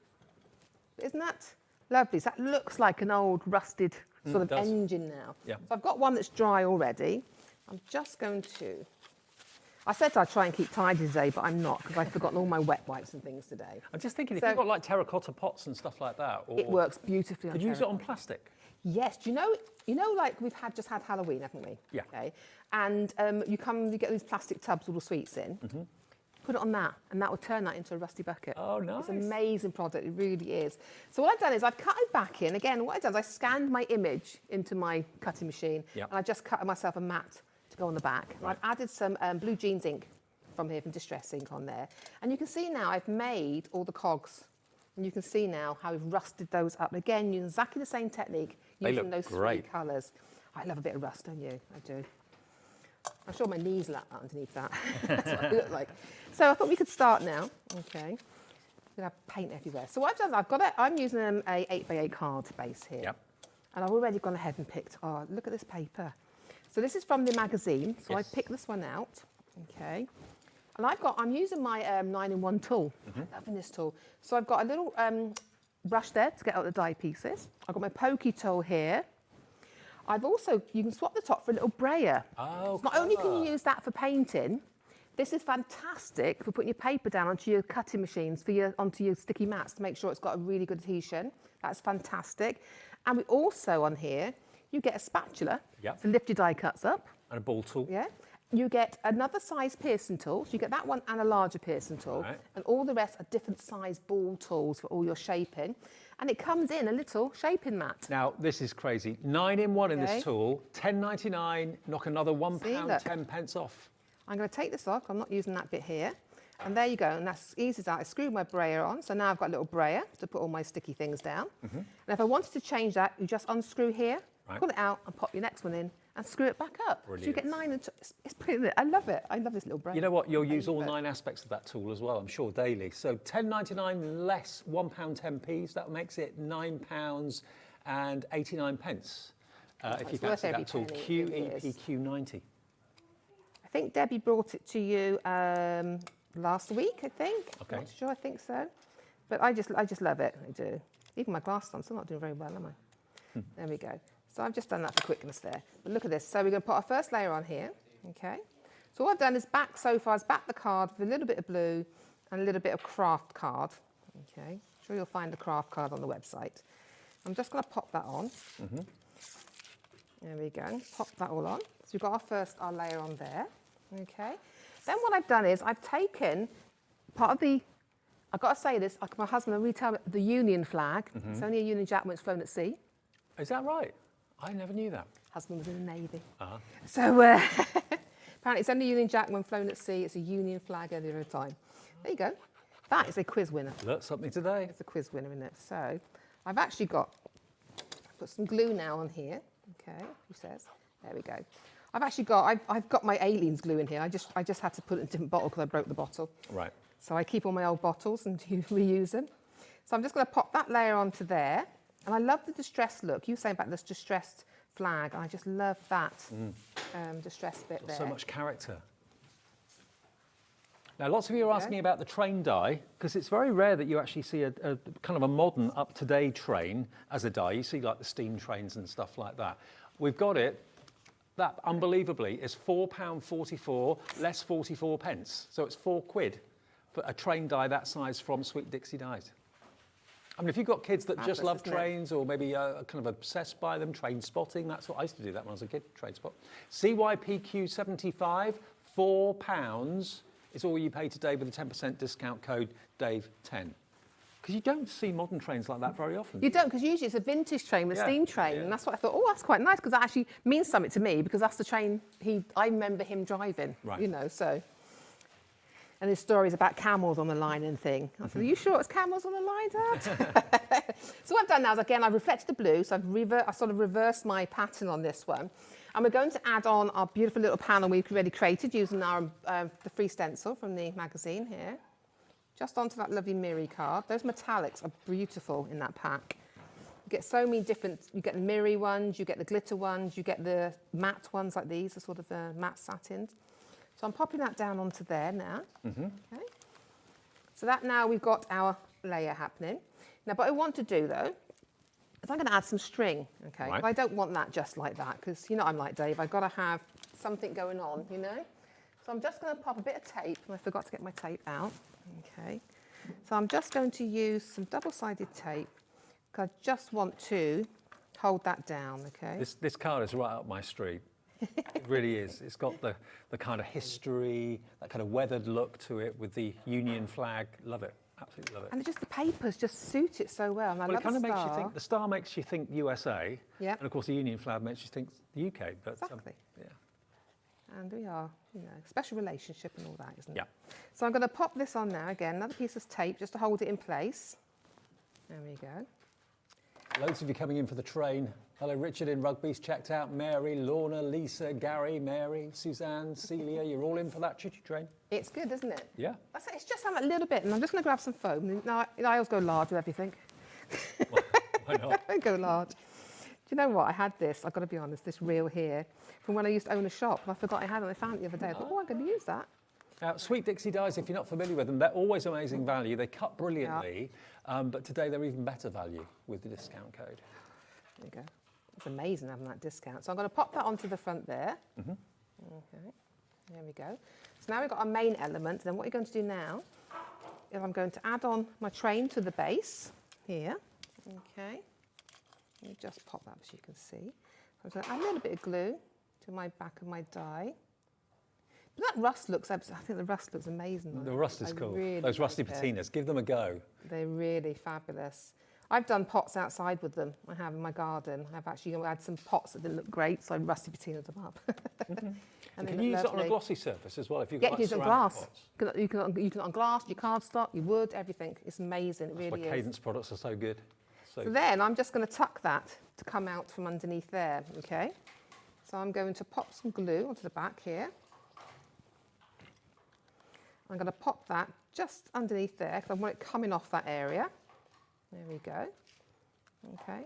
Isn't that lovely? So that looks like an old rusted sort of does. engine now. Yeah. So I've got one that's dry already. I'm just going to, I said I'd try and keep tidy today, but I'm not, because I've forgotten all my wet wipes and things today. I'm just thinking, if So- you've got like terracotta pots and stuff like that, or It works beautifully on could you use it terracotta. on plastic? Yes, do you know, like we've just had Halloween, haven't we? Yeah. Okay. And you get these plastic tubs with all the sweets in. Put it on that, and that will turn that into a rusty bucket. Oh, nice. It's an amazing product, it really is. So what I've done is I've cut it back in. Again, what I've done is I scanned my image into my cutting machine, Yep. and I just cut myself a mat to go on the back. And Right. I've added some blue jeans ink from here, from Distress Ink on there. And you can see now I've made all the cogs. And you can see now how we've rusted those up. Again, using exactly the same technique, They using look those great. three colours. I love a bit of rust, don't you? I do. I'm sure my knees lap underneath that. That's what I look like. So I thought we could start now. Okay. We have paint everywhere. So what I've done, I'm using a 8x8 card base here. Yep. And I've already gone ahead and picked, oh, look at this paper. So this is from the magazine. So Yes. I picked this one out. Okay. And I'm using my 9-in-1 tool. I'm loving this tool. So I've got a little brush there to get out the die pieces. I've got my pokey tool here. I've also, you can swap the top for a little brayer. Oh, So not only can clever. you use that for painting, This is fantastic for putting your paper down onto your cutting machines, onto your sticky mats to make sure it's got a really good adhesion. That's fantastic. And we also on here, you get a spatula to lift your die cuts up. And a ball tool. Yeah. You get another size piercing tool, so you get that one and a larger piercing tool, and all the rest are different size ball tools for all your shaping. And it comes in a little shaping mat. Now, this is crazy. 9 in 1 in this tool, £10.99, knock another £1.10 off. I'm going to take this off, I'm not using that bit here. And there you go, and that's easy as that. I screwed my brayer on, so now I've got a little brayer to put all my sticky things down. And if I wanted to change that, you just unscrew here, pull it out and pop your next one in and screw it back up. Brilliant. So you get 9 and it's brilliant. I love it. I love this little brayer. You know what? You'll use all 9 aspects of that tool as well, I'm sure, daily. So £10.99 less £1.10, that makes it £9.89 if you fancy that tool, QEPQ90. I think Debbie brought it to you last week, I think. Okay. I'm not sure, I think so. But I just love it, I do. Even my glasses, I'm still not doing very well, am I? There we go. So I've just done that for quickness there. But look at this. So we're going to put our first layer on here, okay? So what I've done is so far is back the card with a little bit of blue and a little bit of craft card, okay? I'm sure you'll find the craft card on the website. I'm just going to pop that on. There we go. Pop that all on. So we've got our layer on there, okay? Then what I've done is I've taken part of the, I've got to say this, like my husband will tell me, the Union flag. It's only a Union Jack when it's flown at sea. Is that right? I never knew that. Husband was in the Navy. So apparently it's only Union Jack when flown at sea. It's a Union flag every other time. There you go. That is a quiz winner. Learnt something today. It's a quiz winner, isn't it? So I've actually put some glue now on here. Okay, who says? There we go. I've got my aliens glue in here. I just had to put it in a different bottle because I broke the bottle. Right. So I keep all my old bottles and reuse them. So I'm just going to pop that layer onto there. And I love the distressed look. You were saying about this distressed flag. I just love that distressed bit there. So much character. Now, lots of you are asking about the train die, because it's very rare that you actually see a kind of a modern, up-to-date train as a die. You see like the steam trains and stuff like that. We've got it. That, unbelievably, is £4.44 less 44p. So it's £4 for a train die that size from Sweet Dixie Dies. I mean, if you've got kids that just love trains or maybe kind of obsessed by them, train spotting, that's what I used to do that when I was a kid, train spot. CYPQ75, £4 is all you pay today with a 10% discount code, Dave10. Because you don't see modern trains like that very often. You don't, because usually it's a vintage train with a steam train, and that's what I thought, oh, that's quite nice, because that actually means something to me, because that's the train I remember him driving, you know, so. And there's stories about camels on the line and thing. I said, are you sure it's camels on the line, Dad? So what I've done now is, again, I've reflected the blue, so I sort of reversed my pattern on this one. And we're going to add on our beautiful little panel we've already created using the free stencil from the magazine here. Just onto that lovely Miri card. Those metallics are beautiful in that pack. You get so many different, you get the Miri ones, you get the glitter ones, you get the matte ones like these, the sort of matte satins. So I'm popping that down onto there now. Okay. So that now we've got our layer happening. Now, what I want to do though, is I'm going to add some string, okay? But I don't want that just like that, because you know I'm like Dave, I've got to have something going on, you know? So I'm just going to pop a bit of tape, and I forgot to get my tape out, okay? So I'm just going to use some double-sided tape, because I just want to hold that down, okay? This card is right up my street. It really is. It's got the kind of history, that kind of weathered look to it with the Union flag. Love it. Absolutely love it. And the papers just suit it so well. And I love it kind of the makes star. you think, the star makes you think USA. Yeah. And of course the Union flag makes you think the UK. But, exactly. Yeah. And we are, you know, special relationship and all that, isn't it? Yeah. So I'm going to pop this on now again, another piece of tape just to hold it in place. There we go. Loads of you coming in for the train. Hello, Richard in Rugby's checked out. Mary, Lorna, Lisa, Gary, Mary, Suzanne, Celia, you're all in for that choo-choo train. It's good, isn't it? Yeah. That's it. It's just a little bit, and I'm just going to grab some foam. Now, I always go large with everything. Why not? I go large. Do you know what? I had this, I've got to be honest, this reel here, from when I used to own a shop, and I forgot I had it, and I found it the other day. I thought, oh, I'm going to use that. Now, Sweet Dixie Dies, if you're not familiar with them, they're always amazing value. They cut brilliantly, but today they're even better value with the discount code. There you go. It's amazing having that discount. So I'm going to pop that onto the front there. Okay. There we go. So now we've got our main element. Then what you're going to do now is I'm going to add on my train to the base here. Okay. Let me just pop that so you can see. I'm going to add a little bit of glue to my back of my die. But that rust looks, I think the rust looks amazing on it. The rust is cool. Really Those rusty like it. patinas, give them a go. They're really fabulous. I've done pots outside with them. I have in my garden. I've actually had some pots that didn't look great, so I rusty patinaed them up. And can you use it on a glossy surface as well if you've got Yeah, you can use it on ceramic glass. pots? You can use it on glass, your cardstock, your wood, everything. It's amazing, it That's really why is. Cadence products are so good. So So then I'm just going to tuck that to come out from underneath there, okay? So I'm going to pop some glue onto the back here. I'm going to pop that just underneath there because I want it coming off that area. There we go. Okay.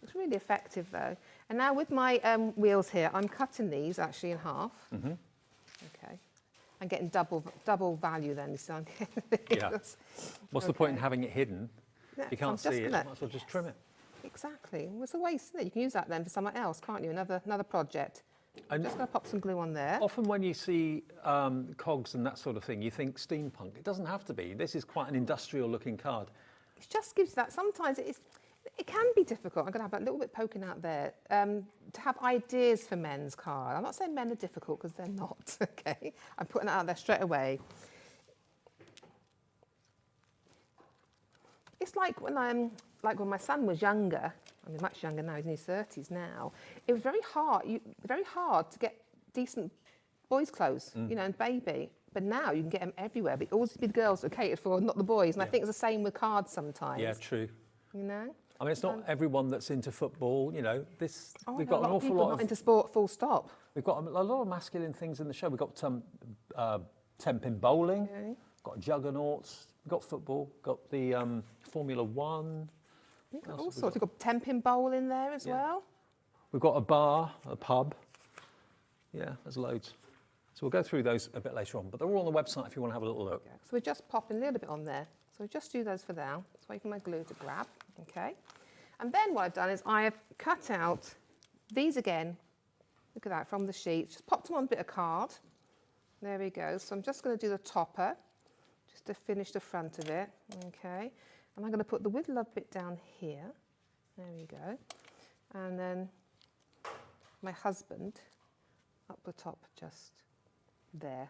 It's really effective though. And now with my wheels here, I'm cutting these actually in half. Okay. I'm getting double value then. So I'm yeah. What's the point in Okay. having it hidden? Yeah, You so I'm can't just see it, gonna- might as well just trim it. Exactly. Well, it's a waste, isn't it? You can use that then for somewhere else, can't you? Another project. I'm And just going to pop some glue on there. often when you see cogs and that sort of thing, you think steampunk. It doesn't have to be. This is quite an industrial looking card. It just gives that. Sometimes it can be difficult. I'm going to have that little bit poking out there to have ideas for men's card. I'm not saying men are difficult because they're not. Okay, I'm putting that out there straight away. It's like when my son was younger. I mean, much younger now. He's in his 30s now. It was very hard to get decent boys' clothes, you know, and baby. But now you can get them everywhere. But it always be the girls that are catered for, not the boys. And I think it's the same with cards sometimes. Yeah, true. You know. I mean, it's not everyone that's into football. You know, this Oh, we've I know got an a lot of awful people lot not of into sport. Full stop. we've got a lot of masculine things in the show. We've got 10-pin bowling, Okay. got juggernauts, we've got football, got the Formula One. You've got else all have we sorts. You've got 10-pin bowl in there as Yeah. well. We've got a bar, a pub. Yeah, there's loads. So we'll go through those a bit later on, but they're all on the website if you want to have a little look. So we're just popping a little bit on there. So we just do those for now. Just wait for my glue to grab. Okay. And then what I've done is I have cut out these again. Look at that from the sheet. Just popped them on a bit of card. There we go. So I'm just going to do the topper just to finish the front of it. Okay. And I'm going to put the with love bit down here. There we go. And then my husband up the top just there.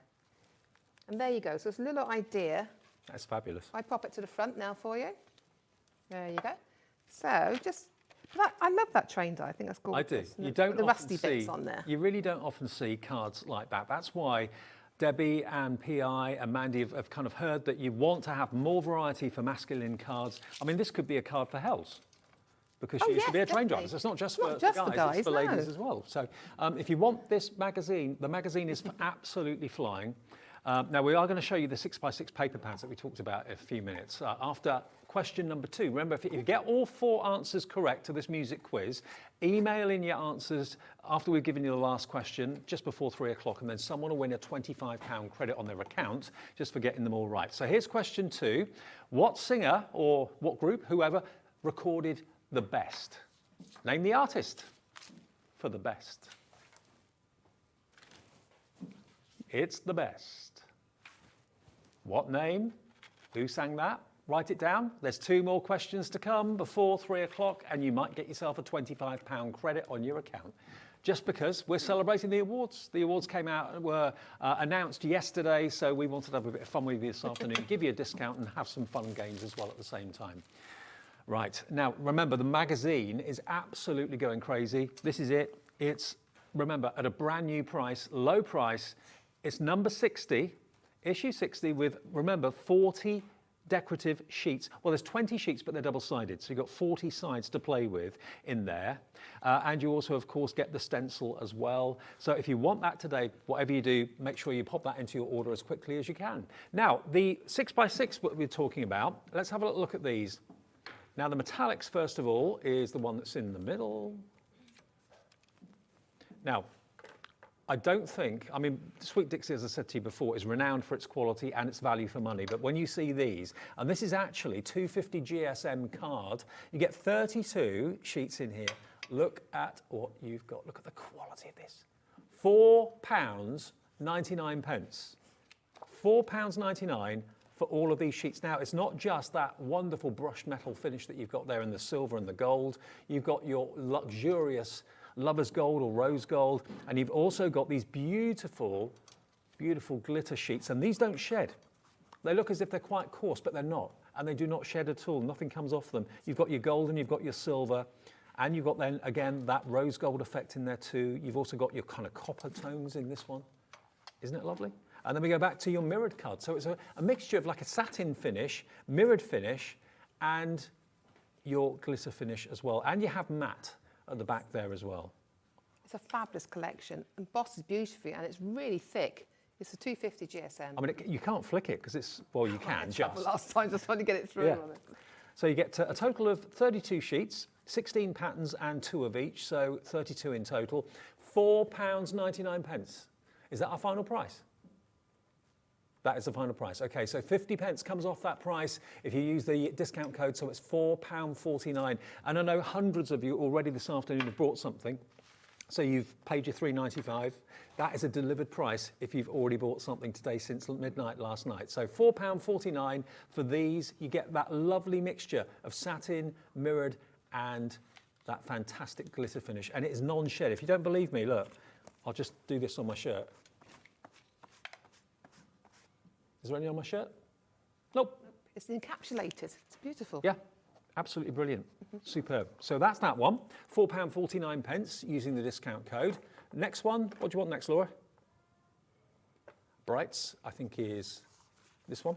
And there you go. So it's a little idea. That's fabulous. I pop it to the front now for you. There you go. So just, I love that train die. I think that's gorgeous. I do. And You put don't the often rusty see, bits on there. You really don't often see cards like that. That's why Debbie and PI and Mandy have kind of heard that you want to have more variety for masculine cards. I mean, this could be a card for Hells, because she Oh, used to be a yes, train driver. definitely. So it's not just It's for not just for guys, it's guys, for ladies no. as well. So if you want this magazine, the magazine is absolutely flying. Now, we are going to show you the 6x6 paper pads that we talked about in a few minutes. After question number 2, remember, if you get all 4 answers correct to this music quiz, email in your answers after we've given you the last question, just before 3 o'clock, and then someone will win a £25 credit on their account just for getting them all right. So here's question 2. What singer or what group, whoever, recorded the best? Name the artist for the best. It's the best. What name? Who sang that? Write it down. There's 2 more questions to come before 3 o'clock, and you might get yourself a £25 credit on your account. Just because we're celebrating the awards. The awards came out and were announced yesterday, so we wanted to have a bit of fun with you this afternoon, give you a discount and have some fun games as well at the same time. Right, now remember, the magazine is absolutely going crazy. This is it. It's, remember, at a brand new price, low price. It's number 60, issue 60 with, remember, 40 decorative sheets. Well, there's 20 sheets, but they're double-sided, so you've got 40 sides to play with in there. And you also, of course, get the stencil as well. So if you want that today, whatever you do, make sure you pop that into your order as quickly as you can. Now, the 6x6 what we're talking about, let's have a little look at these. Now, the metallics, first of all, is the one that's in the middle. Now, I don't think, I mean, Sweet Dixie, as I said to you before, is renowned for its quality and its value for money. But when you see these, and this is actually 250 GSM card, you get 32 sheets in here. Look at what you've got. Look at the quality of this. £4 £4.99. £4.99 for all of these sheets. Now, it's not just that wonderful brushed metal finish that you've got there in the silver and the gold. You've got your luxurious lover's gold or rose gold, and you've also got these beautiful, beautiful glitter sheets, and these don't shed. They look as if they're quite coarse, but they're not, and they do not shed at all. Nothing comes off them. You've got your gold and you've got your silver, and you've got then, again, that rose gold effect in there too. You've also got your kind of copper tones in this one. Isn't it lovely? And then we go back to your mirrored card. So it's a mixture of like a satin finish, mirrored finish, and your glitter finish as well. And you have matte at the back there as well. It's a fabulous collection, embossed beautifully, and it's really thick. It's a 250 GSM. I mean, you can't flick it because it's, well, you can just. Last time, just trying to get it through. Yeah. On it. So you get a total of 32 sheets, 16 patterns and 2 of each, so 32 in total. £4.99. Is that our final price? That is the final price. Okay, so 50p comes off that price if you use the discount code, so it's £4.49. And I know hundreds of you already this afternoon have bought something, so you've paid your £3.95. That is a delivered price if you've already bought something today since midnight last night. So £4.49 for these. You get that lovely mixture of satin, mirrored, and that fantastic glitter finish. And it is non-shed. If you don't believe me, look, I'll just do this on my shirt. Is there any on my shirt? Nope. It's encapsulated. It's beautiful. Yeah, absolutely brilliant. Superb. So that's that one. £4.49 using the discount code. Next one, what do you want next, Laura? Brights, I think is this one.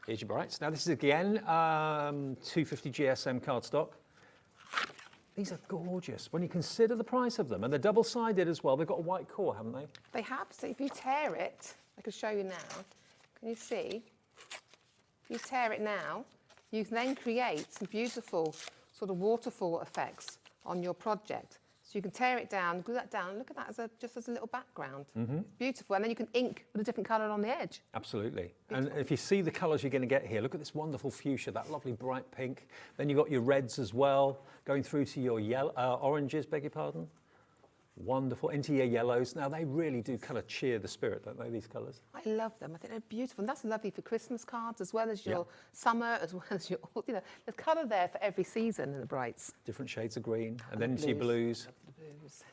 Here's your Brights. Now this is again 250 GSM cardstock. These are gorgeous when you consider the price of them, and they're double-sided as well. They've got a white core, haven't they? They have. So if you tear it, I can show you now. Can you see? If you tear it now, you can then create some beautiful sort of waterfall effects on your project. So you can tear it down, glue that down, look at that as just as a little background. It's beautiful. And then you can ink with a different colour on the edge. Absolutely. Beautiful. And if you see the colours you're going to get here, look at this wonderful fuchsia, that lovely bright pink. Then you've got your reds as well, going through to your yellow, oranges, beg your pardon. Wonderful, into your yellows. Now, they really do kind of cheer the spirit, don't they, these colours? I love them. I think they're beautiful. And that's lovely for Christmas cards as well as your summer, as well as your, you know, there's colour there for every season in the Brights. Different shades of green, and then into your blues. Blues.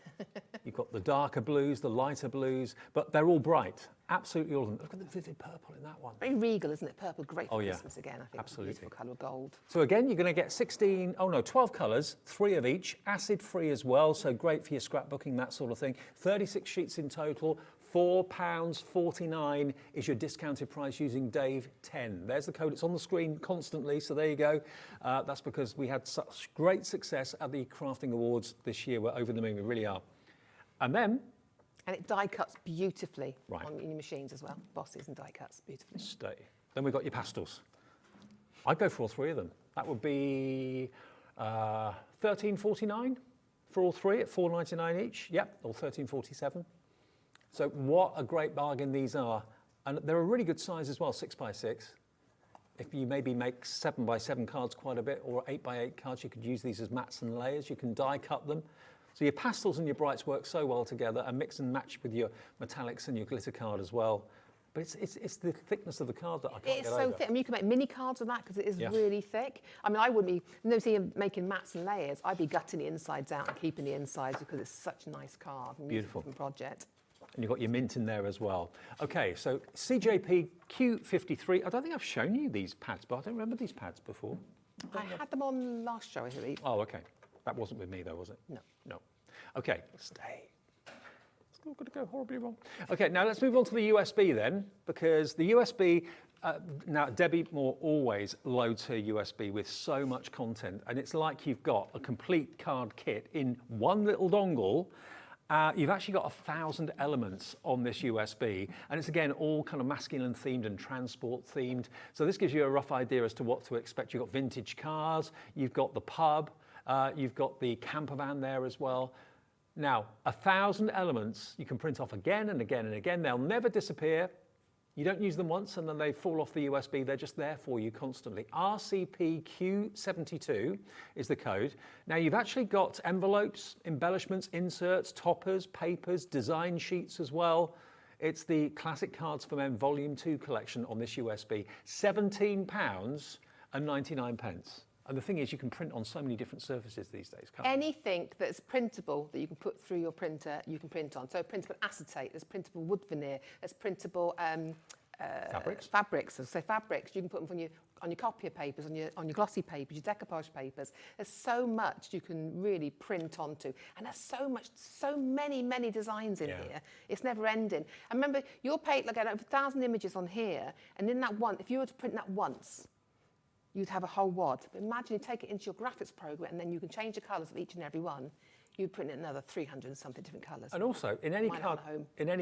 You've got the darker blues, the lighter blues, but they're all bright. Absolutely all of them. Look at the vivid purple in that one. Very regal, isn't it? Purple, great for Christmas again, I think. Absolutely. Beautiful colour of gold. So again, you're going to get 12 colours, 3 of each, acid-free as well, so great for your scrapbooking, that sort of thing. 36 sheets in total, £4.49 is your discounted price using Dave 10. There's the code, it's on the screen constantly, so there you go. That's because we had such great success at the Crafting Awards this year. We're over the moon, we really are. And then... And it die cuts beautifully Right. on your machines as well. Bosses and die cuts beautifully. Stay. Then we've got your pastels. I'd go for all 3 of them. That would be $13.49 for all 3 at $4.99 each. Yep, or $13.47. So what a great bargain these are. And they're a really good size as well, 6x6. If you maybe make 7x7 cards quite a bit, or 8x8 cards, you could use these as mats and layers. You can die cut them. So your pastels and your brights work so well together, and mix and match with your metallics and your glitter card as well. But it's the thickness of the card that I can't It's get so over. thick. I mean, you can make mini cards with that because it is Yeah. really thick. I mean, I wouldn't be, no, see, making mats and layers, I'd be gutting the insides out and keeping the insides because it's such a nice card. And Beautiful. project. And you've got your mint in there as well. Okay, so CJP Q53. I don't think I've shown you these pads, but I don't remember these pads before. I had them on last show, I believe. Oh, okay. That wasn't with me though, was it? No. No. Okay, stay. It's not going to go horribly wrong. Okay, now let's move on to the USB then, because the USB, now Debbie Moore always loads her USB with so much content, and it's like you've got a complete card kit in one little dongle. You've actually got 1,000 elements on this USB, and it's again all kind of masculine themed and transport themed. So this gives you a rough idea as to what to expect. You've got vintage cars, you've got the pub, you've got the camper van there as well. Now, 1,000 elements you can print off again and again and again. They'll never disappear. You don't use them once and then they fall off the USB. They're just there for you constantly. RCPQ72 is the code. Now, you've actually got envelopes, embellishments, inserts, toppers, papers, design sheets as well. It's the Classic Cards for Men Volume 2 collection on this USB. £17.99. And the thing is, you can print on so many different surfaces these days, can't you? Anything that's printable that you can put through your printer, you can print on. So printable acetate, there's printable wood veneer, there's printable fabrics. So fabrics, you can put them on your copier papers, on your glossy papers, your decoupage papers. There's so much you can really print onto, and there's so many designs in here. It's never ending. And remember, you'll pay like over 1,000 images on here, and in that one, if you were to print that once, you'd have a whole wad. But imagine you take it into your graphics program, and then you can change the colours of each and every one. You print another 300 and something different colours. And also, in any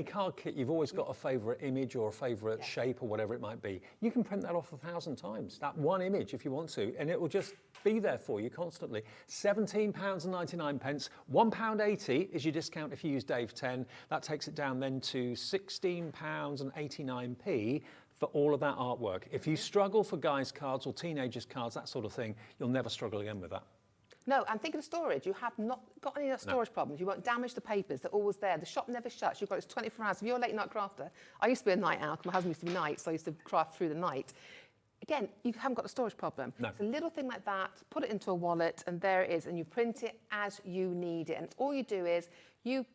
card kit, you've always got a favourite image or a favourite shape or whatever it might be. You can print that off 1,000 times, that one image, if you want to, and it will just be there for you constantly. £17.99. £1.80 is your discount if you use Dave 10. That takes it down then to £16.89 for all of that artwork. If you struggle for guys' cards or teenagers' cards, that sort of thing, you'll never struggle again with that. No, and think of the storage. You have not got any storage problems. You won't damage the papers. They're always there. The shop never shuts. You've got it 24 hours. If you're a late night crafter, I used to be a night owl. My husband used to be night, so I used to craft through the night. Again, you haven't got a storage problem. No. It's a little thing like that, put it into a wallet, and there it is, and you print it as you need it. And all you do is you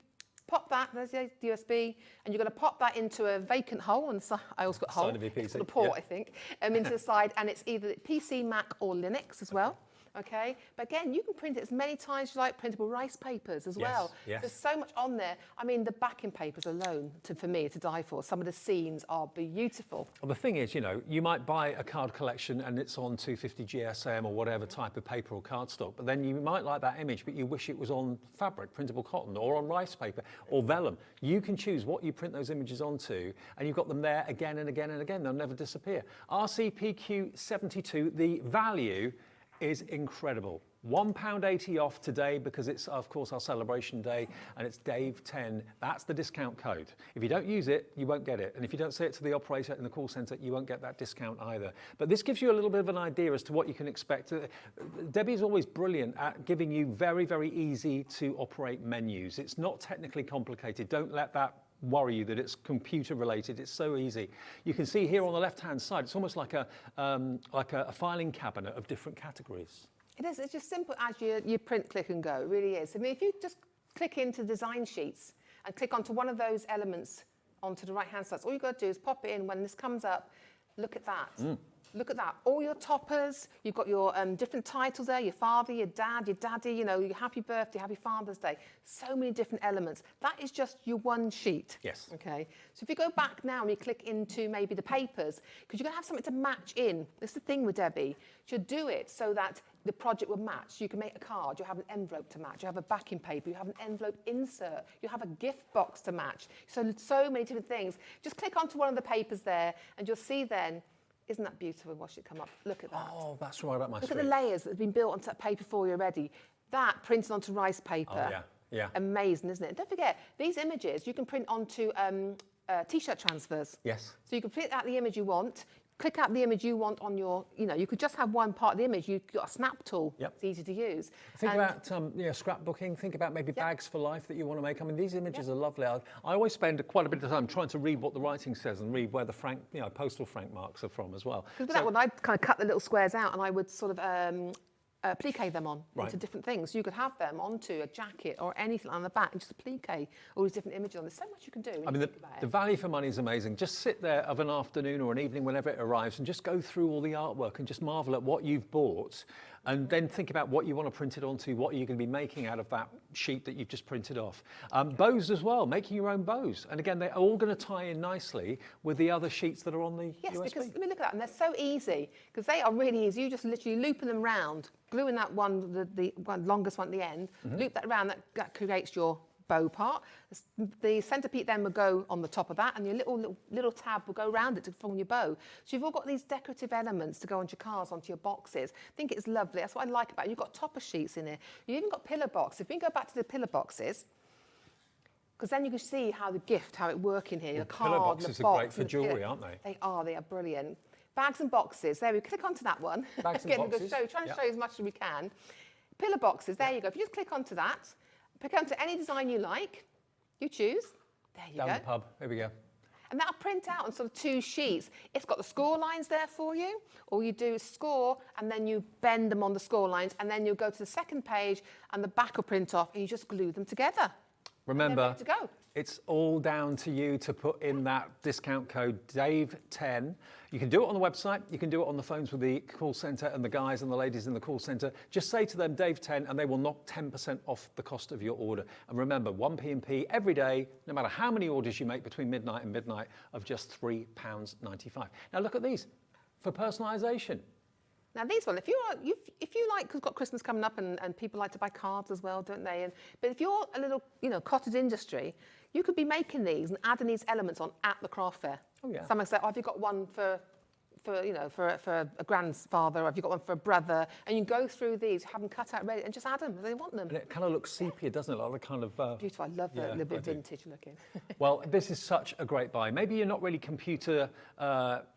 pop that, there's the USB, and you're going to pop that into a vacant hole, and I also got a hole. Side of your PC. It's got a port, I think, into the side, and it's either PC, Mac, or Linux as well. Okay, but again, you can print it as many times as you like. Printable rice papers as well. Yes. There's so much on there. I mean, the backing papers alone, for me, to die for. Some of the scenes are beautiful. Well, the thing is, you know, you might buy a card collection and it's on 250 GSM or whatever type of paper or cardstock, but then you might like that image, but you wish it was on fabric, printable cotton, or on rice paper, or vellum. You can choose what you print those images onto, and you've got them there again and again and again. They'll never disappear. RCPQ72, the value is incredible. £1.80 off today because it's, of course, our celebration day, and it's Dave 10. That's the discount code. If you don't use it, you won't get it. And if you don't say it to the operator in the call centre, you won't get that discount either. But this gives you a little bit of an idea as to what you can expect. Debbie's always brilliant at giving you very, very easy to operate menus. It's not technically complicated. Don't let that worry you that it's computer related. It's so easy. You can see here on the left hand side, it's almost like a filing cabinet of different categories. It is. It's just simple as you print, click and go. It really is. I mean, if you just click into design sheets and click onto one of those elements onto the right hand side, all you've got to do is pop it in. When this comes up, look at that. Look at that. All your toppers, you've got your different titles there, your father, your dad, your daddy, you know, your happy birthday, happy Father's Day. So many different elements. That is just your one sheet. Yes. Okay. So if you go back now and you click into maybe the papers, because you're going to have something to match in. This is the thing with Debbie. She'll do it so that the project will match. You can make a card, you'll have an envelope to match, you have a backing paper, you have an envelope insert, you have a gift box to match. So many different things. Just click onto one of the papers there and you'll see then, isn't that beautiful? Watch it come up. Look at that. Oh, that's right up my street. Look at the layers that have been built onto that paper for you already. That printed onto rice paper. Oh, yeah. Amazing, isn't it? And don't forget, these images you can print onto T-shirt transfers. Yes. So you can print out the image you want, click out the image you want on your, you know, you could just have one part of the image. You've got a snap tool. Yep. It's easy to use. Think about scrapbooking. Think about maybe bags for life that you want to make. I mean, these images are lovely. I always spend quite a bit of time trying to read what the writing says and read where the postal frank marks are from as well. Because with that one, I'd kind of cut the little squares out and I would sort of applique them on into different things. So you could have them onto a jacket or anything on the back and just applique all these different images on. There's so much you can do. I mean, the value for money is amazing. Just sit there of an afternoon or an evening whenever it arrives and just go through all the artwork and just marvel at what you've bought, and then think about what you want to print it onto, what are you going to be making out of that sheet that you've just printed off. Bows as well, making your own bows. And again, they're all going to tie in nicely with the other sheets that are on the Yes, USB. because, I mean, look at that, and they're so easy, because they are really easy. You just literally looping them round, gluing that one, the one longest one at the end, loop that around, that creates your bow part. The centrepiece then will go on the top of that, and your little tab will go around it to form your bow. So you've all got these decorative elements to go onto your cards, onto your boxes. I think it's lovely. That's what I like about it. You've got topper sheets in here. You've even got pillar boxes. If we go back to the pillar boxes, because then you can see how it works in here. Well, the card, pillar boxes the are box, great for jewellery, aren't they? They are brilliant. Bags and boxes. There we click onto that one. Bags and Again, boxes. Trying to show you as much as we can. Pillar boxes. There you go. If you just click onto that, pick onto any design you like. You choose. There you go. Down the pub. Here we go. And that'll print out on sort of 2 sheets. It's got the score lines there for you. All you do is score, and then you bend them on the score lines, and then you'll go to the second page, and the back will print off, and you just glue them together. Remember, ready to go. It's all down to you to put in that discount code DAVE10. You can do it on the website. You can do it on the phones with the call centre and the guys and the ladies in the call centre. Just say to them DAVE10 and they will knock 10% off the cost of your order. And remember, 1p&p every day, no matter how many orders you make between midnight and midnight, of just £3.95. Now look at these for personalisation. Now these ones, if you like, because we've got Christmas coming up and people like to buy cards as well, don't they? But if you're a little, cottage industry, you could be making these and adding these elements on at the craft fair. Oh yeah. Someone said, oh, have you got one for a grandfather, or have you got one for a brother? And you go through these, have them cut out ready, and just add them as they want them. And it kind of looks sepia, doesn't it? Like the kind of... Beautiful, I love it, a little bit vintage looking. Well, this is such a great buy. Maybe you're not really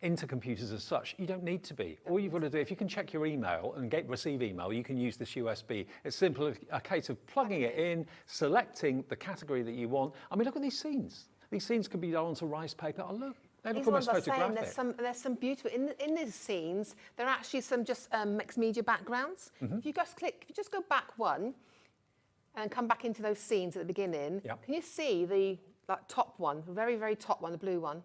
into computers as such. You don't need to be. All you've got to do, if you can check your email and receive email, you can use this USB. It's simply a case of plugging it in, selecting the category that you want. I mean, look at these scenes. These scenes can be done onto rice paper. Oh, look. They look almost photographic. There's some beautiful, in these scenes, there are actually some just mixed media backgrounds. If you just go back one and come back into those scenes at the beginning, can you see the top one, the very, very top one, the blue one?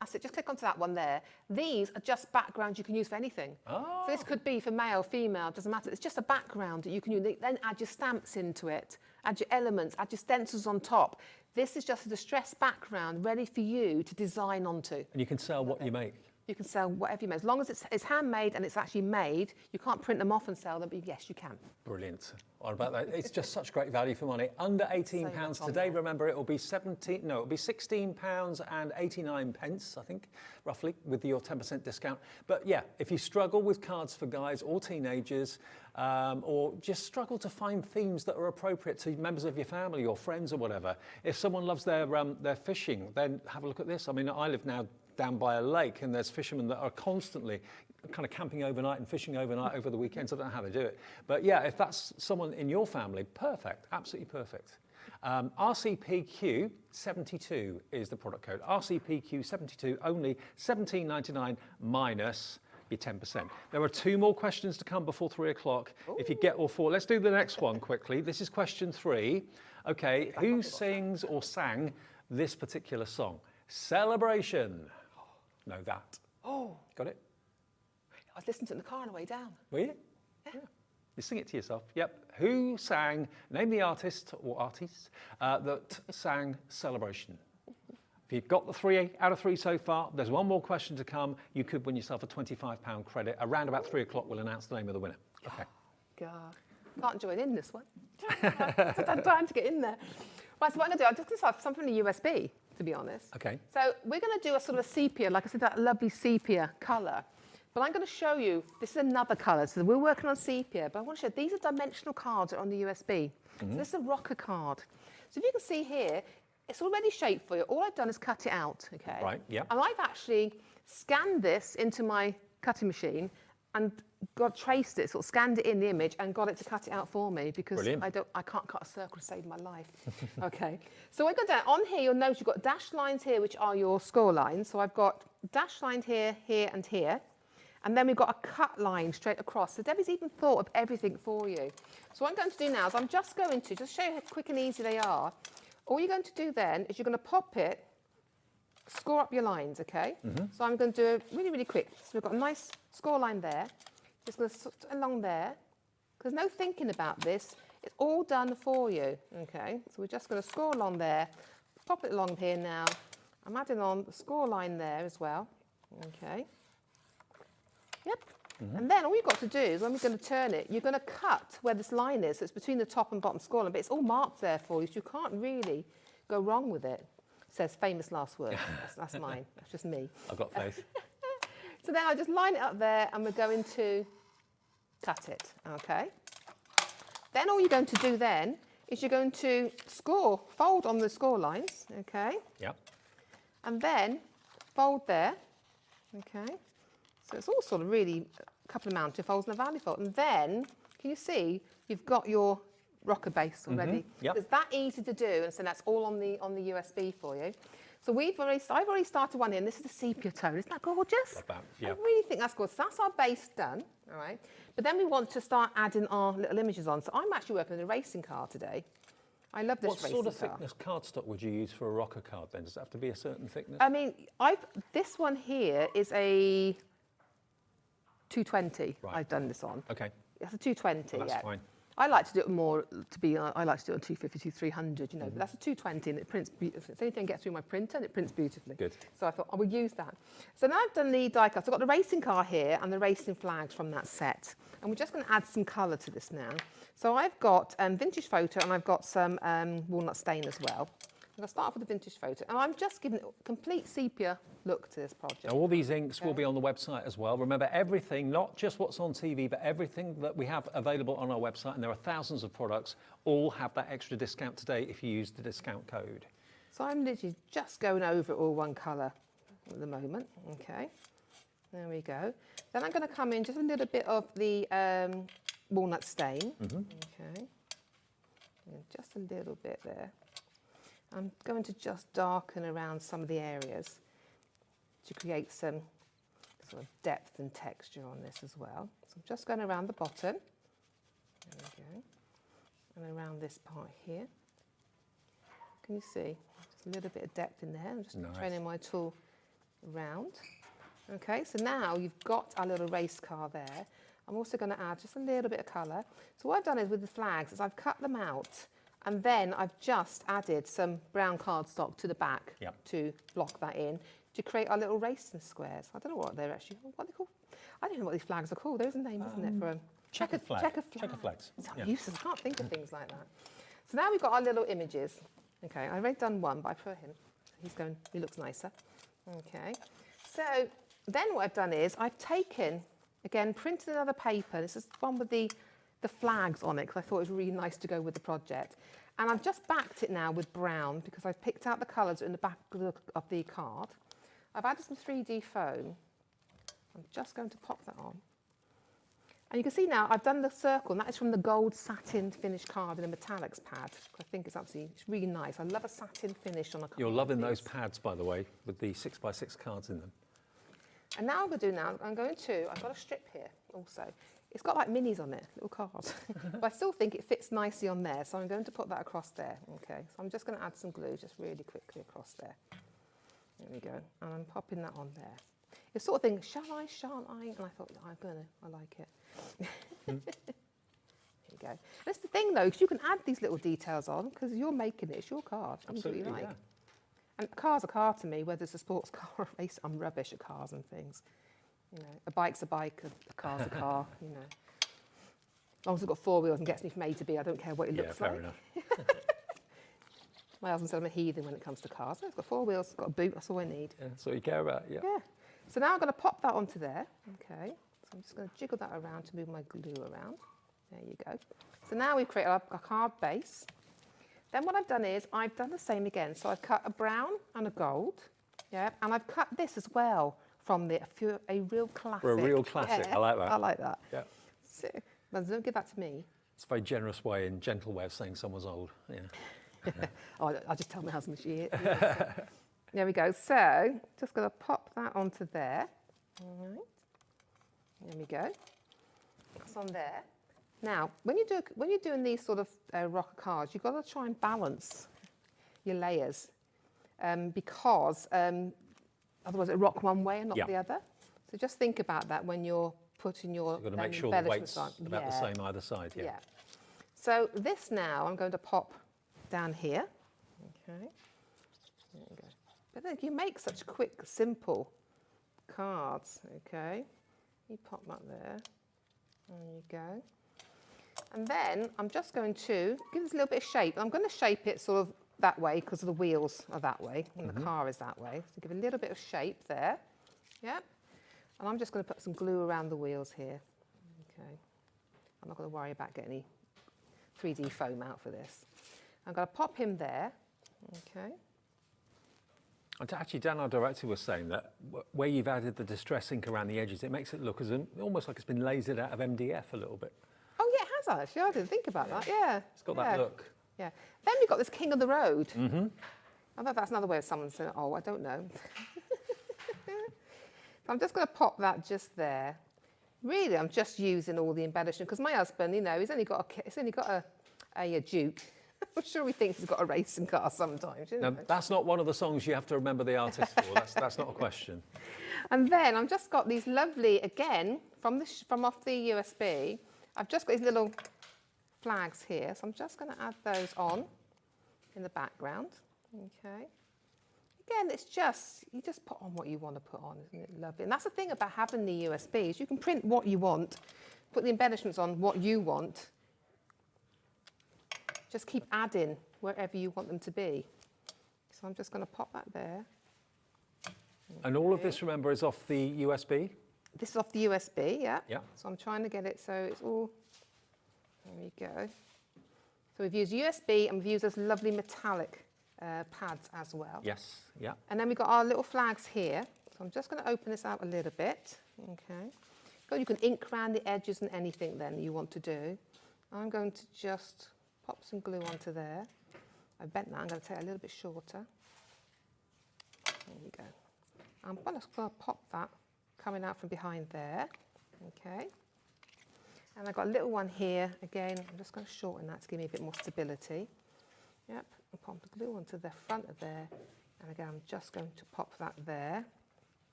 That's it, just click onto that one there. These are just backgrounds you can use for anything. Oh. So this could be for male, female, doesn't matter. It's just a background that you can use. Then add your stamps into it, add your elements, add your stencils on top. This is just a distressed background ready for you to design onto. And you can sell what you make. You can sell whatever you make. As long as it's handmade and it's actually made, you can't print them off and sell them, but yes, you can. Brilliant. What about that? It's just such great value for money. Under £18 today, remember, it'll be £16 and 89 pence, I think, roughly, with your 10% discount. But yeah, if you struggle with cards for guys or teenagers, or just struggle to find themes that are appropriate to members of your family or friends or whatever, if someone loves their fishing, then have a look at this. I mean, I live now down by a lake, and there's fishermen that are constantly kind of camping overnight and fishing overnight over the weekends. I don't know how they do it. But yeah, if that's someone in your family, perfect, absolutely perfect. RCPQ 72 is the product code. RCPQ 72, only £17.99 minus your 10%. There are 2 more questions to come before 3 o'clock. If you get all 4, let's do the next one quickly. This is question 3. Okay, who sings or sang this particular song? Celebration. Know that. Oh. Got it? I was listening to it in the car on the way down. Were you? Yeah. You sing it to yourself. Yep. Who sang, name the artist or artists that sang Celebration. If you've got the 3 out of 3 so far, there's 1 more question to come. You could win yourself a £25 credit. Around about 3 o'clock, we'll announce the name of the winner. Okay. God. Can't join in this one. I'm trying to get in there. Right, so what I'm going to do, I'm just going to start something in the USB, to be honest. Okay. So we're going to do a sort of a sepia, like I said, that lovely sepia colour. But I'm going to show you, this is another colour. So we're working on sepia, but I want to show you, these are dimensional cards that are on the USB. So this is a rocker card. So if you can see here, it's already shaped for you. All I've done is cut it out, okay? Right, yeah. And I've actually scanned this into my cutting machine and traced it, sort of scanned it in the image and got it to cut it out for me because I can't cut a circle to save my life. Okay, so we're going down. On here, you'll notice you've got dashed lines here, which are your score lines. So I've got dashed lines here, here, and here. And then we've got a cut line straight across. So Debbie's even thought of everything for you. So what I'm going to do now is I'm just going to, just show you how quick and easy they are. All you're going to do then is you're going to pop it, score up your lines, okay? So I'm going to do it really, really quick. So we've got a nice score line there. Just going to sort along there. There's no thinking about this. It's all done for you, okay? So we're just going to score along there, pop it along here now. I'm adding on the score line there as well, okay? Yep. And then all you've got to do is when we're going to turn it, you're going to cut where this line is. So it's between the top and bottom score line, but it's all marked there for you, so you can't really go wrong with it. It says famous last word. That's mine. That's just me. I've got faith. So then I just line it up there and we're going to cut it, okay? Then all you're going to do then is you're going to fold on the score lines, okay? Yep. And then fold there, okay? So it's all sort of really a couple of mountain folds and a valley fold. And then, can you see, you've got your rocker base already. Yep. It's that easy to do, and so that's all on the USB for you. So I've already started one here, and this is the sepia tone. Isn't that gorgeous? Love that, yeah. I really think that's good. So that's our base done, all right? But then we want to start adding our little images on. So I'm actually working with a racing car today. I love this racing car. What sort of thickness cardstock would you use for a rocker card then? Does it have to be a certain thickness? I mean, this one here is a 220. Right. I've done this on. Okay. It's a 220. Well, that's fine. I like to do it more. I like to do it on 250 to 300. You know, but that's a 220, and it prints. It's anything gets through my printer, and it prints beautifully. Good. So I thought I would use that. So now I've done the die cut. So I've got the racing car here and the racing flags from that set, and we're just going to add some colour to this now. So I've got vintage photo, and I've got some walnut stain as well. I'm going to start off with the vintage photo, and I'm just giving it a complete sepia look to this project. Now, all these inks will be on the website as well. Remember, everything, not just what's on TV, but everything that we have available on our website, and there are thousands of products, all have that extra discount today if you use the discount code. So I'm literally just going over it all one colour at the moment. Okay, there we go. Then I'm going to come in just a little bit of the walnut stain. Okay, and just a little bit there. I'm going to just darken around some of the areas to create some sort of depth and texture on this as well. So I'm just going around the bottom. There we go. And around this part here. Can you see? Just a little bit of depth in there. I'm just training my tool around. Okay, so now you've got our little race car there. I'm also going to add just a little bit of colour. So what I've done is with the flags is I've cut them out, and then I've just added some brown cardstock to the back to block that in, to create our little racing squares. I don't know what they're actually, what are they called? I don't know what these flags are called. There's a name, isn't it, for a Checker flag. Checker flags. It's useless. I can't think of things like that. So now we've got our little images. Okay, I've already done one, but I prefer him. He looks nicer. Okay. So then what I've done is I've taken, again, printed another paper. This is one with the flags on it, because I thought it was really nice to go with the project. And I've just backed it now with brown, because I've picked out the colours in the back of the card. I've added some 3D foam. I'm just going to pop that on. And you can see now I've done the circle, and that is from the gold satin finish card in a metallics pad. I think it's really nice. I love a satin finish on a card. You're loving those pads, by the way, with the 6x6 cards in them. And now I've got a strip here also. It's got like minis on it, little cards. But I still think it fits nicely on there, so I'm going to put that across there. Okay, so I'm just going to add some glue just really quickly across there. There we go, and I'm popping that on there. It's sort of thing, shall I, shan't I? And I thought, I like it. There you go. That's the thing though, because you can add these little details on, because you're making it, it's your card. Absolutely, do what you like. yeah. And a car's a car to me, whether it's a sports car or a race. I'm rubbish at cars and things. You know, a bike's a bike, a car's a car, you know. As long as it's got four wheels and gets me from A to B, I don't care what it looks like. Yeah, fair enough. My husband said I'm a heathen when it comes to cars. It's got four wheels, it's got a boot, that's all I need. Yeah, that's what you care about, yeah. Yeah. So now I'm going to pop that onto there. Okay. So I'm just going to jiggle that around to move my glue around. There you go. So now we've created a card base. Then what I've done is I've done the same again. So I've cut a brown and a gold. Yeah. And I've cut this as well from a real classic. For a real classic, yeah, I like that. I like that. Yeah. So, but don't give that to me. It's a very generous way and gentle way of saying someone's old. Yeah. Oh, I'll just tell my husband she is. There we go. So just going to pop that onto there. All right. There we go. That's on there. Now, when you're doing these sort of rocker cards, you've got to try and balance your layers because otherwise it rock one way and not the other. So just think about that when you're putting your You've got to make sure the weight's about the same either side. Yeah. So this now I'm going to pop down here. Okay. There you go. But look, you make such quick, simple cards. Okay. You pop that there. There you go. And then I'm just going to give this a little bit of shape. I'm going to shape it sort of that way because the wheels are that way and the car is that way. So give a little bit of shape there. Yeah. And I'm just going to put some glue around the wheels here. Okay. I'm not going to worry about getting any 3D foam out for this. I'm going to pop him there. Okay. Actually, Dan, our director, was saying that where you've added the distress ink around the edges, it makes it look as almost like it's been lasered out of MDF a little bit. Oh yeah, it does actually. I didn't think about that. Yeah. It's got that look. Yeah. Then we've got this King of the Road. Mm-hmm. I thought that's another way of someone saying, oh, I don't know. So I'm just going to pop that just there. Really, I'm just using all the embellishment because my husband, you know, he's only got a Duke. I'm sure he thinks he's got a racing car sometimes. You know? Now, that's not one of the songs you have to remember the artist for. That's not a question. And then I've just got these lovely, again, from off the USB, I've just got these little flags here. So I'm just going to add those on in the background. Okay. Again, it's just, you just put on what you want to put on, isn't it lovely? And that's the thing about having the USBs. You can print what you want, put the embellishments on what you want. Just keep adding wherever you want them to be. So I'm just going to pop that there. And all of this, remember, is off the USB? This is off the USB, yeah. Yeah. So I'm trying to get it so it's all, there we go. So we've used USB and we've used those lovely metallic pads as well. Yes, yeah. And then we've got our little flags here. So I'm just going to open this out a little bit. Okay. So you can ink around the edges and anything then you want to do. I'm going to just pop some glue onto there. I bent that. I'm going to take it a little bit shorter. There we go. I'm going to pop that coming out from behind there. Okay. And I've got a little one here. Again, I'm just going to shorten that to give me a bit more stability. Yep. And pop the glue onto the front of there. And again, I'm just going to pop that there.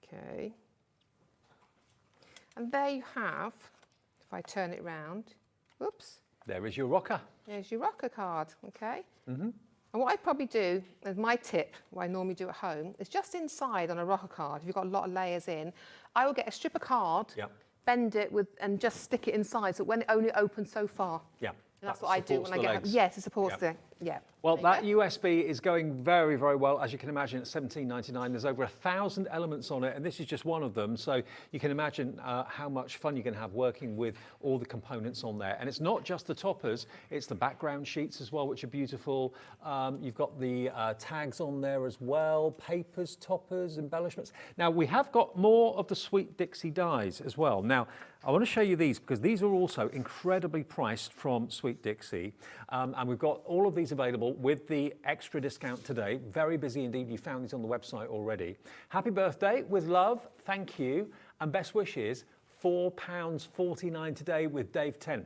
Okay. And there you have, if I turn it round, whoops. There is your rocker. There's your rocker card, okay? Mm-hmm. And what I probably do, as my tip, what I normally do at home, is just inside on a rocker card, if you've got a lot of layers in, I will get a strip of card, bend it with, and just stick it inside, so when it only opens so far. Yeah. And that's what I do when I get home. Yes, it supports the, yeah. Well, that USB is going very, very well. As you can imagine, at $17.99, there's over 1,000 elements on it, and this is just one of them. So you can imagine how much fun you can have working with all the components on there. And it's not just the toppers, it's the background sheets as well, which are beautiful. You've got the tags on there as well, papers, toppers, embellishments. Now, we have got more of the Sweet Dixie dies as well. Now, I want to show you these because these are also incredibly priced from Sweet Dixie. And we've got all of these available with the extra discount today. Very busy indeed. You found these on the website already. Happy birthday with love. Thank you. And best wishes, £4.49 today with Dave 10.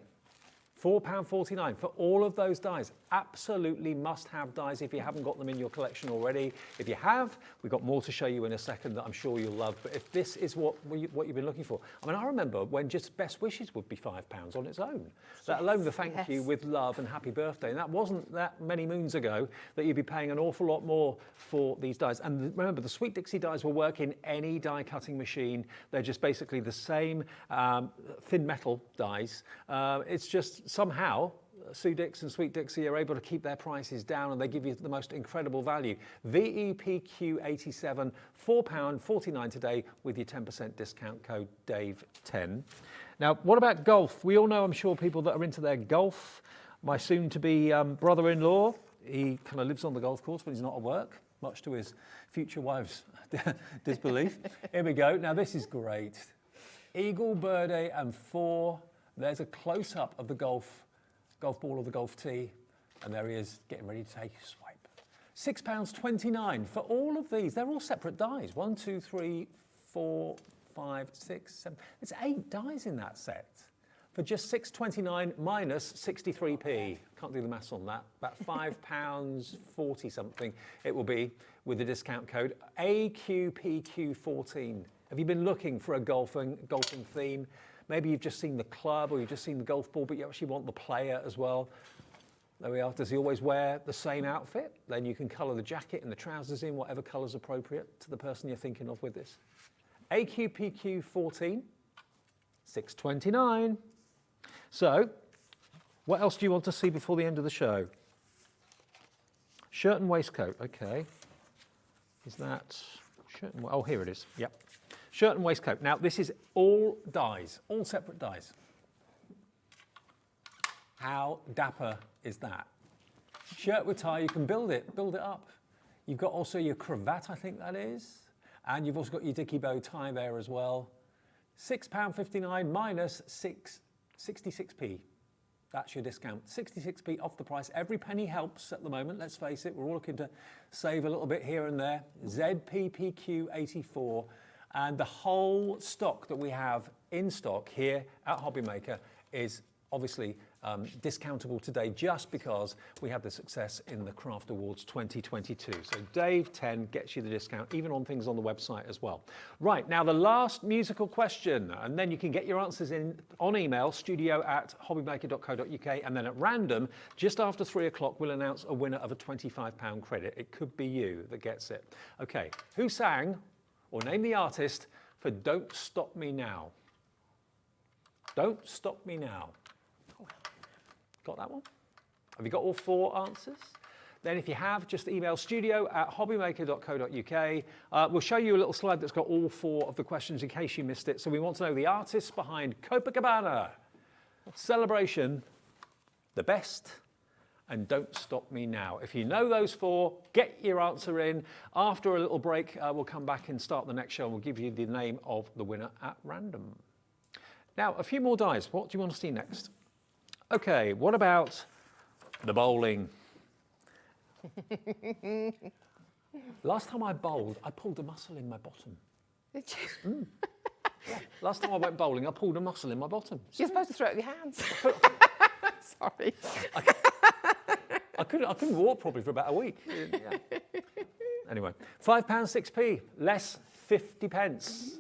£4.49 for all of those dies. Absolutely must-have dies if you haven't got them in your collection already. If you have, we've got more to show you in a second that I'm sure you'll love. But if this is what you've been looking for, I mean, I remember when just Best Wishes would be £5 on its own. Let alone the thank you with love and happy birthday. And that wasn't that many moons ago that you'd be paying an awful lot more for these dies. And remember, the Sweet Dixie dies will work in any die cutting machine. They're just basically the same thin metal dies. It's just somehow Sue Dix and Sweet Dixie are able to keep their prices down and they give you the most incredible value. VEPQ87, £4.49 today with your 10% discount code DAVE10. Now, what about golf? We all know, I'm sure, people that are into their golf. My soon-to-be brother-in-law, he kind of lives on the golf course, but he's not at work, much to his future wife's disbelief. Here we go. Now, this is great. Eagle, birdie, and 4. There's a close-up of the golf ball or the golf tee, and there he is getting ready to take a swipe. £6.29 for all of these. They're all separate dies. 1, 2, 3, 4, 5, 6, 7. There's 8 dies in that set for just £6.29 minus 63p. Can't do the maths on that. About £5.40 something it will be with the discount code AQPQ14. Have you been looking for a golfing theme? Maybe you've just seen the club or you've just seen the golf ball, but you actually want the player as well. There we are. Does he always wear the same outfit? Then you can colour the jacket and the trousers in whatever colour's appropriate to the person you're thinking of with this. AQPQ14, $6.29. So, what else do you want to see before the end of the show? Shirt and waistcoat, okay. Is that shirt and, oh, here it is, yep. Shirt and waistcoat. Now, this is all dies, all separate dies. How dapper is that? Shirt with tie, you can build it up. You've got also your cravat, I think that is. And you've also got your dicky bow tie there as well. £6.59 minus 66p. That's your discount. 66p off the price. Every penny helps at the moment, let's face it. We're all looking to save a little bit here and there. ZPPQ84. And the whole stock that we have in stock here at Hobbymaker is obviously discountable today just because we had the success in the Craft Awards 2022. So Dave 10 gets you the discount even on things on the website as well. Right, now the last musical question, and then you can get your answers in on email, studio@hobbymaker.co.uk, and then at random, just after 3 o'clock, we'll announce a winner of a £25 credit. It could be you that gets it. Okay, who sang or name the artist for Don't Stop Me Now? Don't Stop Me Now. Got that one? Have you got all 4 answers? Then if you have, just email studio@hobbymaker.co.uk. We'll show you a little slide that's got all 4 of the questions in case you missed it. So we want to know the artists behind Copacabana, Celebration, The Best, and Don't Stop Me Now. If you know those 4, get your answer in. After a little break, we'll come back and start the next show and we'll give you the name of the winner at random. Now, a few more dies. What do you want to see next? Okay, what about the bowling? Last time I bowled, I pulled a muscle in my bottom. Did you? Yeah. Last time I went bowling, I pulled a muscle in my bottom. You're supposed to throw it with your hands. Sorry. I couldn't walk properly for about a week. Yeah. Anyway, £5, 6p, less 50p.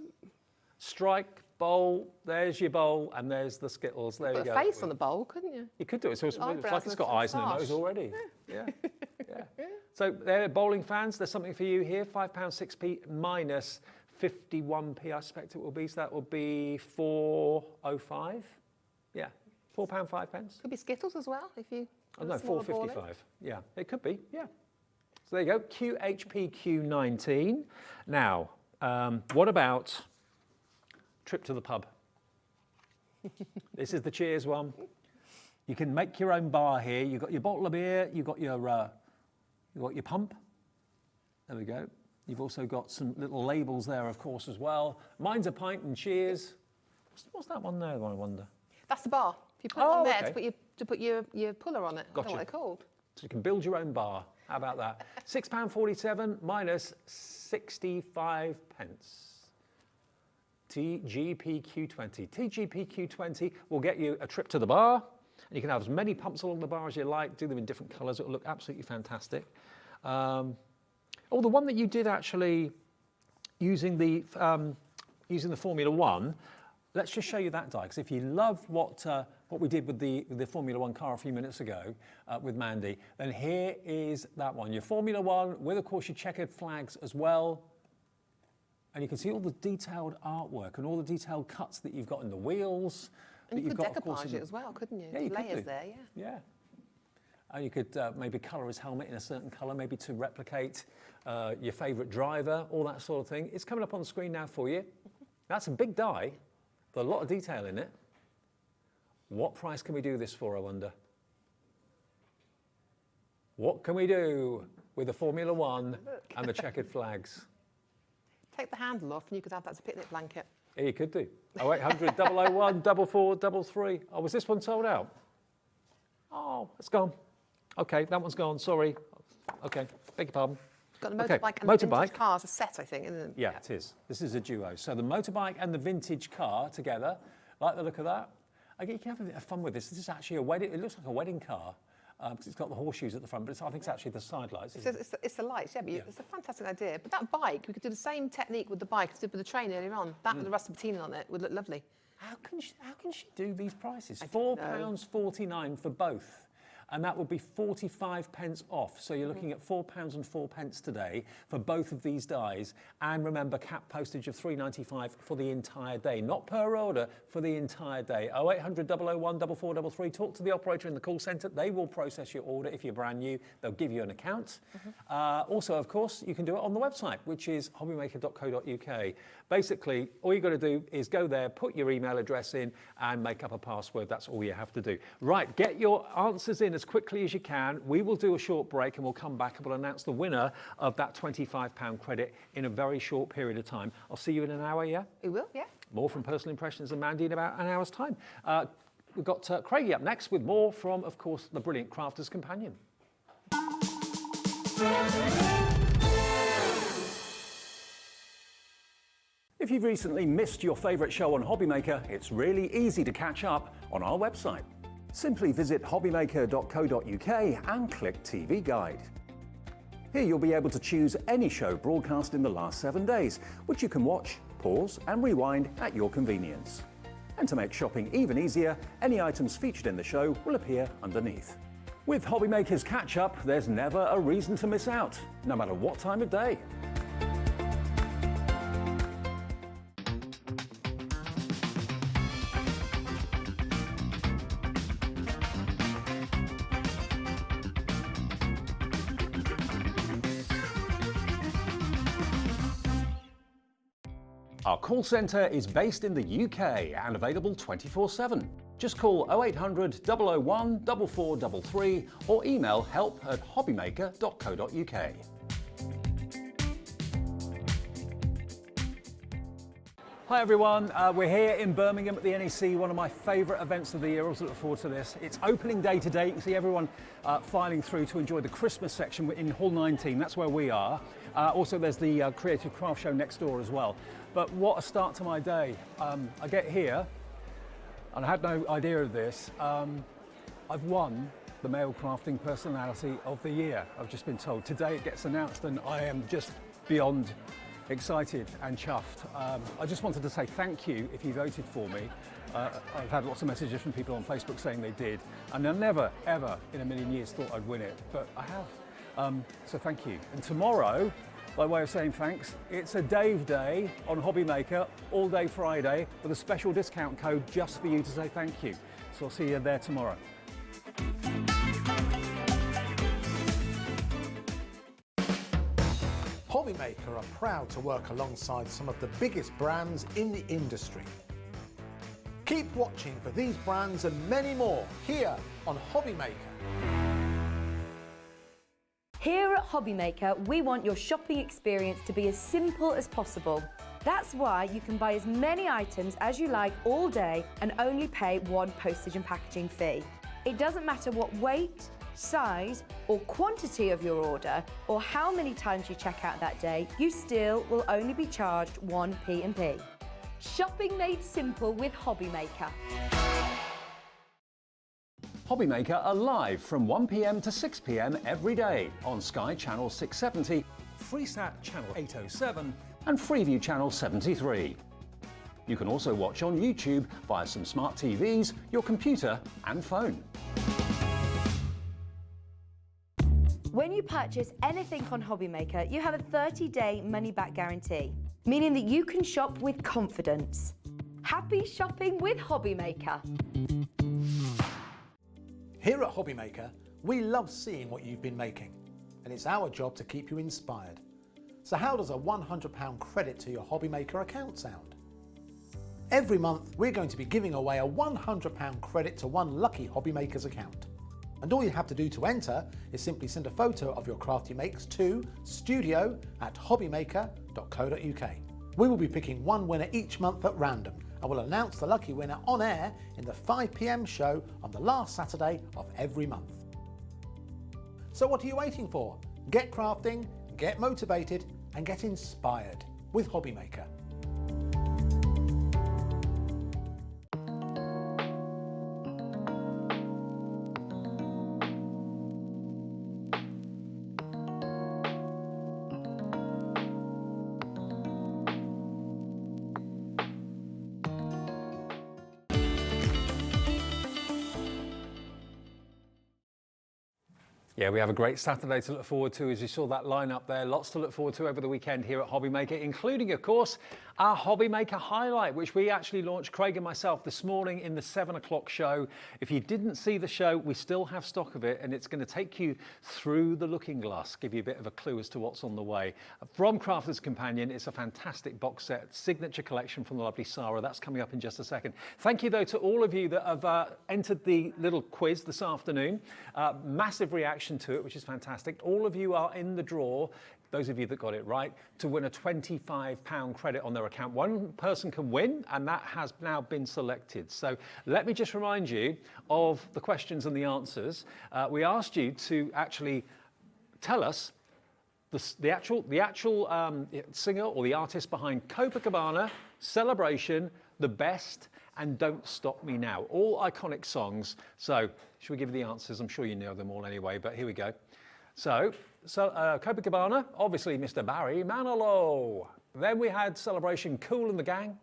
Strike, bowl, there's your bowl, and there's the Skittles. There you Put go. a face on the bowl, couldn't you? You could do it. So it's Eyebrows like it's got eyes and a nose already. Yeah. So there, bowling fans, there's something for you here. £5, 6p minus 51p, I suspect it will be. So that will be £4.05. Yeah, £4, 5p. Could be Skittles as well, if you... Oh no, £4.55. Yeah, it could be. Yeah. So there you go. QHPQ19. Now, what about trip to the pub? This is the Cheers one. You can make your own bar here. You've got your bottle of beer. You've got your pump. There we go. You've also got some little labels there, of course, as well. Mine's a pint and Cheers. What's that one there, I wonder? That's the bar. You put it on there okay. to put your puller on it. I don't know what they're called. So you can build your own bar. How about that? £6.47 minus 65p. TGPQ20. TGPQ20 will get you a trip to the bar, and you can have as many pumps along the bar as you like, do them in different colours, it'll look absolutely fantastic. The one that you did actually using the Formula One, let's just show you that die, because if you love what we did with the Formula One car a few minutes ago with Mandy, then here is that one. Your Formula One with, of course, your checkered flags as well. And you can see all the detailed artwork and all the detailed cuts that you've got in the wheels. And you could decoupage it as well, couldn't you? Yeah, you layers could do. there, yeah. Yeah. And you could maybe colour his helmet in a certain colour, maybe to replicate your favourite driver, all that sort of thing. It's coming up on the screen now for you. That's a big die, with a lot of detail in it. What price can we do this for, I wonder? What can we do with the Formula One and the checkered flags? Take the handle off and you could have that as a picnic blanket. Yeah, you could do. 0800 001 4433. Oh, was this one sold out? Oh, it's gone. Okay, that one's gone. Sorry. Okay, beg your pardon. Got the motorbike and the vintage car as a set, I think, isn't it? Yeah, it is. This is a duo. So the motorbike and the vintage car together. Like the look of that. Okay, you can have a bit of fun with this. This is actually a wedding. It looks like a wedding car. Because it's got the horseshoes at the front, but I think it's actually the side lights. It's the lights, yeah, but it's a fantastic idea. But that bike, we could do the same technique with the bike as we did with the train earlier on. That with the rusted patina on it would look lovely. How can she do these prices? £4.49 for both. And that would be 45p off. So you're looking at £4.04 today for both of these dies. And remember, cap postage of £3.95 for the entire day. Not per order, for the entire day. 0800 001 4433. Talk to the operator in the call centre. They will process your order if you're brand new. They'll give you an account. Also, of course, you can do it on the website, which is hobbymaker.co.uk. Basically, all you've got to do is go there, put your email address in, and make up a password. That's all you have to do. Right, get your answers in as quickly as you can. We will do a short break and we'll come back and we'll announce the winner of that £25 credit in a very short period of time. I'll see you in an hour, yeah? We will, yeah. More from Personal Impressions and Mandy in about an hour's time. We've got Craigie up next with more from, of course, the brilliant Crafter's Companion. If you've recently missed your favourite show on Hobbymaker, it's really easy to catch up on our website. Simply visit hobbymaker.co.uk and click TV Guide. Here you'll be able to choose any show broadcast in the last 7 days, which you can watch, pause and rewind at your convenience. And to make shopping even easier, any items featured in the show will appear underneath. With Hobbymaker's Catch-Up, there's never a reason to miss out, no matter what time of day. Our call centre is based in the UK and available 24/7. Just call 0800 001 4433 or email help@hobbymaker.co.uk. Hi everyone, we're here in Birmingham at the NEC, one of my favourite events of the year. I also look forward to this. It's opening day today. You can see everyone filing through to enjoy the Christmas section in Hall 19. That's where we are. Also there's the Creative Craft Show next door as well. But what a start to my day. I get here, and I had no idea of this. I've won the Male Crafting Personality of the Year. I've just been told. Today it gets announced and I am just beyond excited and chuffed. I just wanted to say thank you if you voted for me. I've had lots of messages from people on Facebook saying they did, and I never, ever in a million years thought I'd win it, but I have. So thank you. And tomorrow, by way of saying thanks, it's a Dave Day on Hobbymaker, all day Friday, with a special discount code just for you to say thank you. So I'll see you there tomorrow. Hobbymaker are proud to work alongside some of the biggest brands in the industry. Keep watching for these brands and many more here on Hobbymaker. Here at Hobbymaker, we want your shopping experience to be as simple as possible. That's why you can buy as many items as you like all day and only pay one postage and packaging fee. It doesn't matter what weight, size or quantity of your order or how many times you check out that day, you still will only be charged one P&P. Shopping made simple with Hobbymaker. Hobbymaker are live from 1 p.m. to 6 p.m. every day on Sky Channel 670, Freesat Channel 807 and Freeview Channel 73. You can also watch on YouTube via some smart TVs, your computer and phone. When you purchase anything on Hobbymaker, you have a 30-day money-back guarantee, meaning that you can shop with confidence. Happy shopping with Hobbymaker. Here at Hobbymaker, we love seeing what you've been making, and it's our job to keep you inspired. So how does a £100 credit to your Hobbymaker account sound? Every month, we're going to be giving away a £100 credit to one lucky Hobbymaker's account. And all you have to do to enter is simply send a photo of your craft you makes to studio@hobbymaker.co.uk. We will be picking one winner each month at random, and we'll announce the lucky winner on air in the 5 p.m. show on the last Saturday of every month. So what are you waiting for? Get crafting, get motivated and get inspired with Hobbymaker. Yeah, we have a great Saturday to look forward to. As you saw that lineup there, lots to look forward to over the weekend here at Hobbymaker, including, of course, our Hobbymaker highlight, which we actually launched, Craig and myself, this morning in the 7 o'clock show. If you didn't see the show, we still have stock of it, and it's going to take you through the looking glass, give you a bit of a clue as to what's on the way. From Crafter's Companion, it's a fantastic box set, signature collection from the lovely Sara. That's coming up in just a second. Thank you, though, to all of you that have entered the little quiz this afternoon. Massive reaction addition to it, which is fantastic. All of you are in the draw, those of you that got it right, to win a £25 credit on their account. One person can win, and that has now been selected. So let me just remind you of the questions and the answers. We asked you to actually tell us the actual singer or the artist behind Copacabana, Celebration, The Best, and Don't Stop Me Now. All iconic songs. So should we give you the answers? I'm sure you know them all anyway, but here we go. So Copacabana, obviously Mr. Barry Manilow. Then we had Celebration, Kool and the Gang.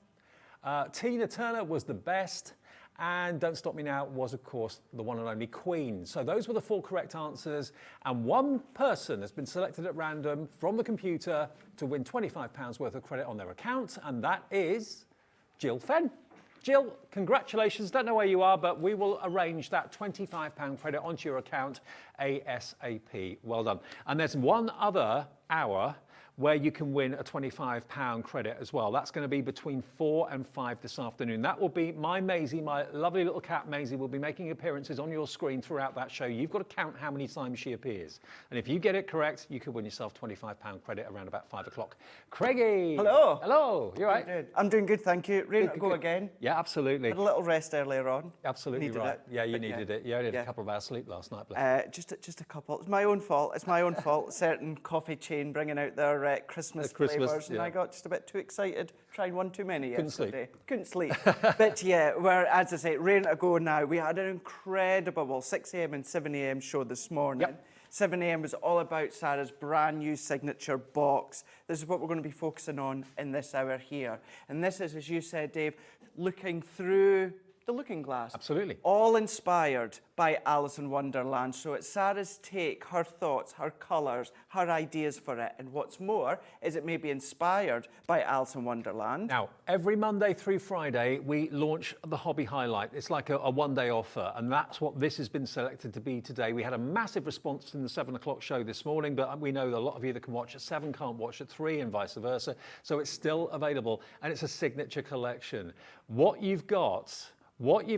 Tina Turner was The Best. And Don't Stop Me Now was, of course, the one and only Queen. So those were the 4 correct answers. And one person has been selected at random from the computer to win £25 worth of credit on their account. And that is Jill Fenn. Jill, congratulations. Don't know where you are, but we will arrange that £25 credit onto your account ASAP. Well done. And there's one other hour where you can win a £25 credit as well. That's going to be between 4 and 5 this afternoon. That will be my Maisie, my lovely little cat Maisie, will be making appearances on your screen throughout that show. You've got to count how many times she appears. And if you get it correct, you could win yourself £25 credit around about 5 o'clock. Craigie! Hello. Hello, you all right? I'm doing good, thank you. Ready to go again? Yeah, absolutely. Had a little rest earlier on. Absolutely Needed right. it. Yeah, you needed it. You only had a couple of hours sleep last night. Bless. Just a couple. It's my own fault. It's my own fault. Certain coffee chain bringing out their Christmas flavours, and I got just a bit too excited, trying one too many yesterday. Couldn't sleep. But yeah, we're, as I say, ready to go now. We had an incredible 6 a.m. and 7 a.m. show this morning. Yep. 7 a.m. was all about Sara's brand new signature box. This is what we're going to be focusing on in this hour here. And this is, as you said, Dave, looking through the looking glass. Absolutely. All inspired by Alice in Wonderland. So it's Sara's take, her thoughts, her colours, her ideas for it. And what's more is it may be inspired by Alice in Wonderland. Now, every Monday through Friday, we launch the Hobby Highlight. It's like a one-day offer, and that's what this has been selected to be today. We had a massive response in the 7 o'clock show this morning, but we know that a lot of you that can watch at 7 can't watch at 3 and vice versa. So it's still available, and it's a signature collection. What you've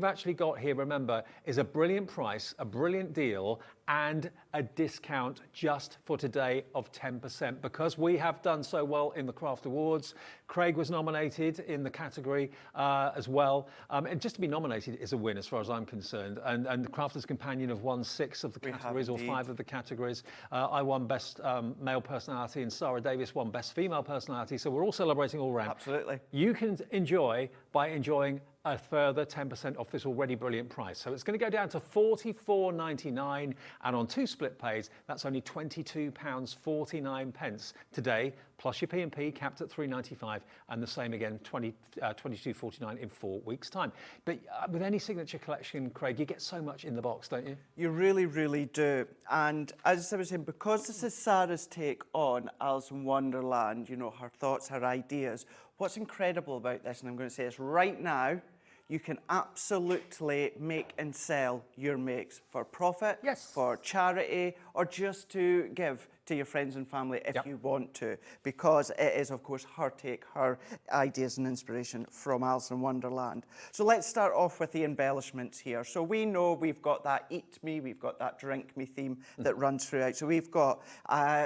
actually got here, remember, is a brilliant price, a brilliant deal, and a discount just for today of 10%. Because we have done so well in the Craft Awards, Craig was nominated in the category as well. And just to be nominated is a win as far as I'm concerned. And the Crafter's Companion have won 6 of the categories, or 5 of the categories. I won Best Male Personality, and Sarah Davis won Best Female Personality. So we're all celebrating all round. Absolutely. You can enjoy by enjoying a further 10% off this already brilliant price. So it's going to go down to $44.99, and on 2 split pays, that's only £22.49 today, plus your P&P capped at $3.95, and the same again, $22.49 in 4 weeks' time. But with any signature collection, Craig, you get so much in the box, don't you? You really, really do. And as I was saying, because this is Sara's take on Alice in Wonderland, you know, her thoughts, her ideas, what's incredible about this, and I'm going to say this right now, you can absolutely make and sell your makes for profit, yes, for charity, or just to give to your friends and family if you want to, because it is, of course, her take, her ideas and inspiration from Alice in Wonderland. So let's start off with the embellishments here. So we know we've got that eat me, we've got that drink me theme that runs throughout. So we've got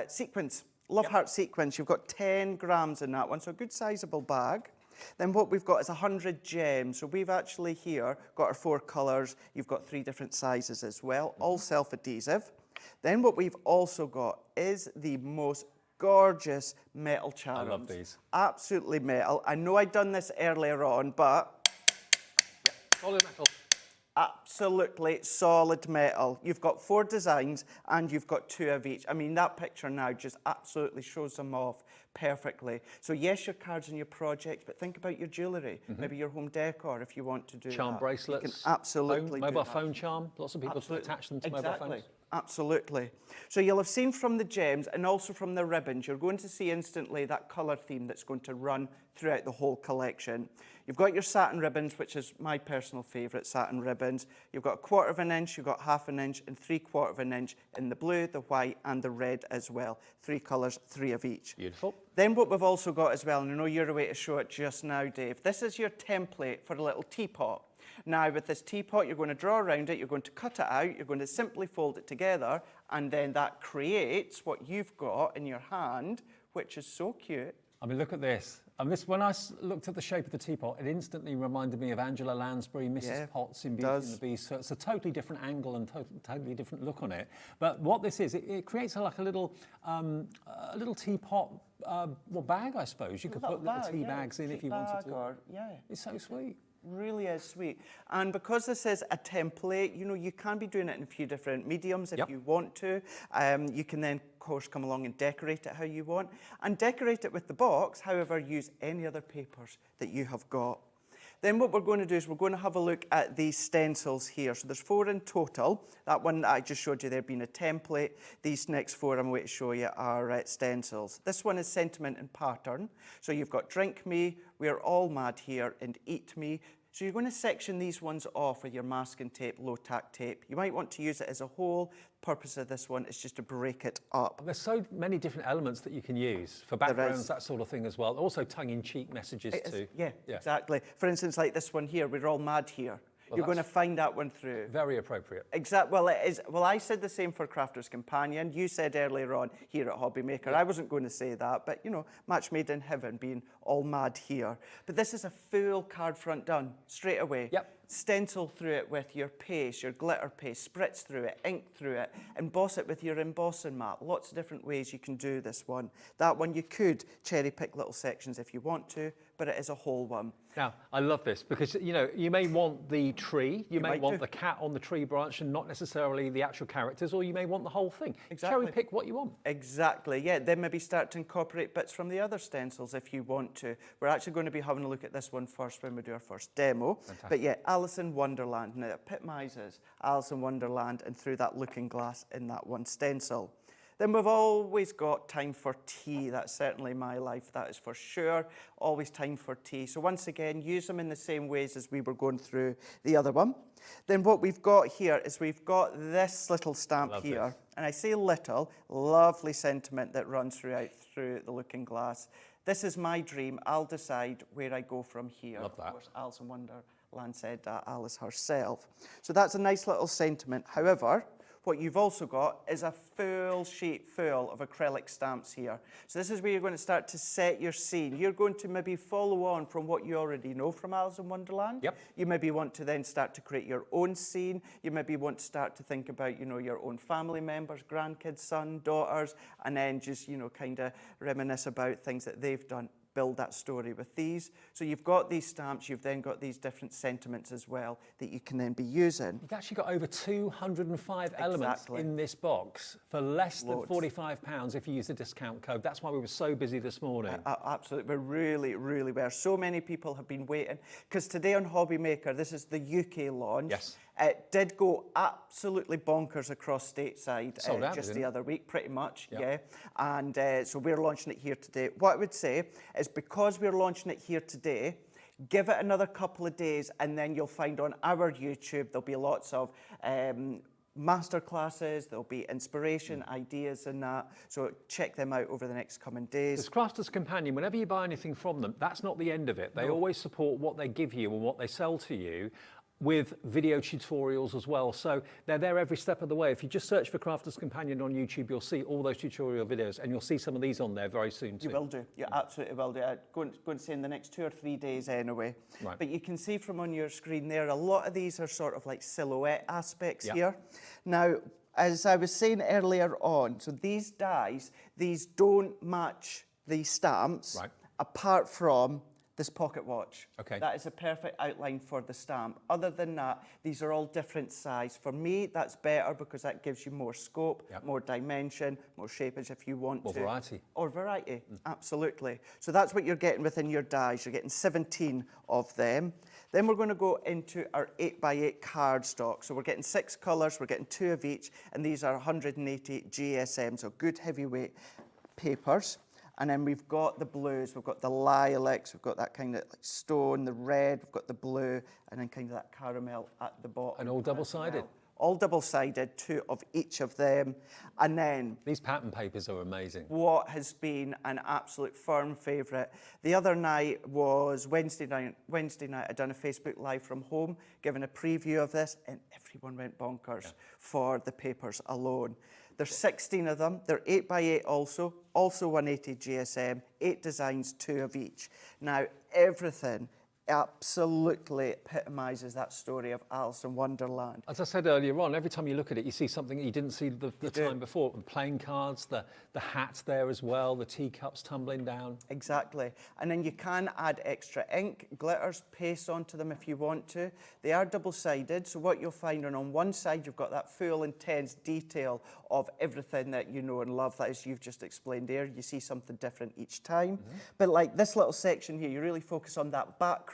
sequins, Love Heart sequins. You've got 10 grams in that one, so a good sizable bag. Then what we've got is 100 gems. So we've actually here got our 4 colours. You've got 3 different sizes as well, all self-adhesive. Then what we've also got is the most gorgeous metal charms. I love these. Absolutely metal. I know I'd done this earlier on, but solid metal. Absolutely solid metal. You've got 4 designs and you've got 2 of each. I mean, that picture now just absolutely shows them off perfectly. So yes, your cards and your projects, but think about your jewellery, maybe your home decor if you want to do charm bracelets. You can absolutely mobile do that. phone charm. Lots of people attach them to mobile phones. Absolutely. So you'll have seen from the gems and also from the ribbons, you're going to see instantly that colour theme that's going to run throughout the whole collection. You've got your satin ribbons, which is my personal favourite, satin ribbons. You've got 1/4 of an inch, you've got 1/2 an inch, and 3/4 of an inch in the blue, the white, and the red as well. 3 colours, 3 of each. Beautiful. Then what we've also got as well, and I know you're away to show it just now, Dave, this is your template for a little teapot. Now, with this teapot, you're going to draw around it, you're going to cut it out, you're going to simply fold it together, and then that creates what you've got in your hand, which is so cute. I mean, look at this. And this, when I looked at the shape of the teapot, it instantly reminded me of Angela Lansbury, Mrs. Potts in Beauty and the Beast. So it's a totally different angle and totally different look on it. But what this is, it creates like a little teapot bag, I suppose. You could put little tea bags in if you wanted to. It's so sweet. Really is sweet. And because this is a template, you know, you can be doing it in a few different mediums if you want to. You can then, of course, come along and decorate it how you want. And decorate it with the box, however, use any other papers that you have got. Then what we're going to do is we're going to have a look at these stencils here. So there's 4 in total. That one that I just showed you there being a template. These next 4 I'm going to show you are stencils. This one is Sentiment and Pattern. So you've got Drink Me, We're All Mad Here, and Eat Me. So you're going to section these ones off with your masking tape, low-tack tape. You might want to use it as a whole. The purpose of this one is just to break it up. There's so many different elements that you can use for backgrounds, that sort of thing as well. Also tongue-in-cheek messages too. Yeah, exactly. For instance, like this one here, We're All Mad Here. Well, you're going to find that one through. Very appropriate. Exactly. Well, it is. Well, I said the same for Crafter's Companion. You said earlier on here at Hobby Maker. I wasn't going to say that, but you know, match made in heaven, being all mad here. But this is a full card front done straight away. Yep. Stencil through it with your paste, your glitter paste, spritz through it, ink through it, emboss it with your embossing mat. Lots of different ways you can do this one. That one you could cherry pick little sections if you want to, but it is a whole one. Now, I love this because, you know, you may want the tree, you may want do. the cat on the tree branch and not necessarily the actual characters, or you may want the whole thing. Exactly. Cherry pick what you want. Exactly, yeah. Then maybe start to incorporate bits from the other stencils if you want to. We're actually going to be having a look at this one first when we do our first demo. Fantastic. But yeah, Alice in Wonderland. Now, it epitomises Alice in Wonderland and through that looking glass in that one stencil. Then we've always got time for tea. That's certainly my life, that is for sure. Always time for tea. So once again, use them in the same ways as we were going through the other one. Then what we've got here is we've got this little stamp here. This. And I say little, lovely sentiment that runs throughout through the looking glass. This is my dream. I'll decide where I go from here. Love that. Of course, Alice in Wonderland said that, Alice herself. So that's a nice little sentiment. However, what you've also got is a full sheet full of acrylic stamps here. So this is where you're going to start to set your scene. You're going to maybe follow on from what you already know from Alice in Wonderland. Yep. You maybe want to then start to create your own scene. You maybe want to start to think about, you know, your own family members, grandkids, son, daughters, and then just, you know, kind of reminisce about things that they've done. Build that story with these. So you've got these stamps, you've then got these different sentiments as well that you can then be using. You've actually got over 205 elements in this box for less than £45 if you use the discount code. That's why we were so busy this morning. Absolutely, we really, really were. So many people have been waiting, because today on Hobby Maker, this is the UK launch. Yes. It did go absolutely bonkers across stateside Sold out, just the other week, pretty much, Yep. yeah. And so we're launching it here today. What I would say is, because we're launching it here today, give it another couple of days and then you'll find on our YouTube there'll be lots of masterclasses, there'll be inspiration, ideas and that. So check them out over the next coming days. As Crafter's Companion, whenever you buy anything from them, that's not the end of it. They always support what they give you and what they sell to you, with video tutorials as well. So they're there every step of the way. If you just search for Crafter's Companion on YouTube, you'll see all those tutorial videos, and you'll see some of these on there very soon too. You will do. You absolutely will do. I'm going to say in the next 2 or 3 days anyway. Right. But you can see from on your screen there, a lot of these are sort of like silhouette aspects here. Now, as I was saying earlier on, so these dies, these don't match these stamps, apart from this pocket watch. Okay. That is a perfect outline for the stamp. Other than that, these are all different size. For me, that's better because that gives you more scope, more dimension, more shapeage if you want to. More variety. Or variety, absolutely. So that's what you're getting within your dies. You're getting 17 of them. Then we're going to go into our 8x8 cardstock. So we're getting 6 colours, we're getting 2 of each, and these are 180 GSM, so good heavyweight papers. And then we've got the blues, we've got the lilacs, we've got that kind of like stone, the red, we've got the blue, and then kind of that caramel at the bottom. And all double-sided? Well. All double-sided, 2 of each of them. And then... These pattern papers are amazing. What has been an absolute firm favourite. The other night was Wednesday night. I'd done a Facebook Live from home, giving a preview of this, and everyone went bonkers for the papers alone. There's 16 of them. They're 8x8 also 180 GSM, 8 designs, 2 of each. Now, everything absolutely epitomises that story of Alice in Wonderland. As I said earlier on, every time you look at it, you see something that you didn't see the time before. The playing cards, the hat there as well, the teacups tumbling down. Exactly. And then you can add extra ink, glitters, paste onto them if you want to. They are double-sided, so what you'll find on one side, you've got that full, intense detail of everything that you know and love, that as you've just explained there. You see something different each time. But like this little section here, you really focus on that background.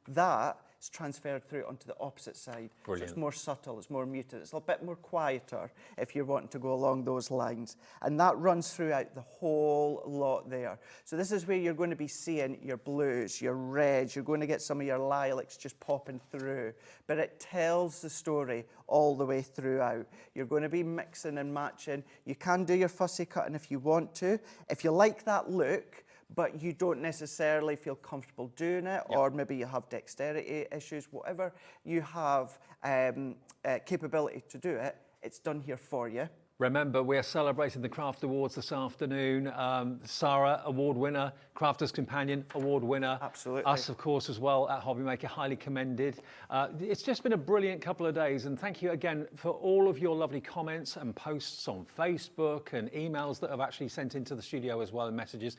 That is transferred through onto the opposite side. Brilliant. So it's more subtle, it's more muted, it's a bit more quieter if you're wanting to go along those lines. And that runs throughout the whole lot there. So this is where you're going to be seeing your blues, your reds, you're going to get some of your lilacs just popping through. But it tells the story all the way throughout. You're going to be mixing and matching. You can do your fussy cutting if you want to. If you like that look, but you don't necessarily feel comfortable doing it, or maybe you have dexterity issues, whatever you have capability to do it, it's done here for you. Remember, we're celebrating the Craft Awards this afternoon. Sara, award winner, Crafter's Companion, award winner. Absolutely. Us, of course, as well at Hobbymaker, highly commended. It's just been a brilliant couple of days, and thank you again for all of your lovely comments and posts on Facebook and emails that have actually sent into the studio as well, and messages.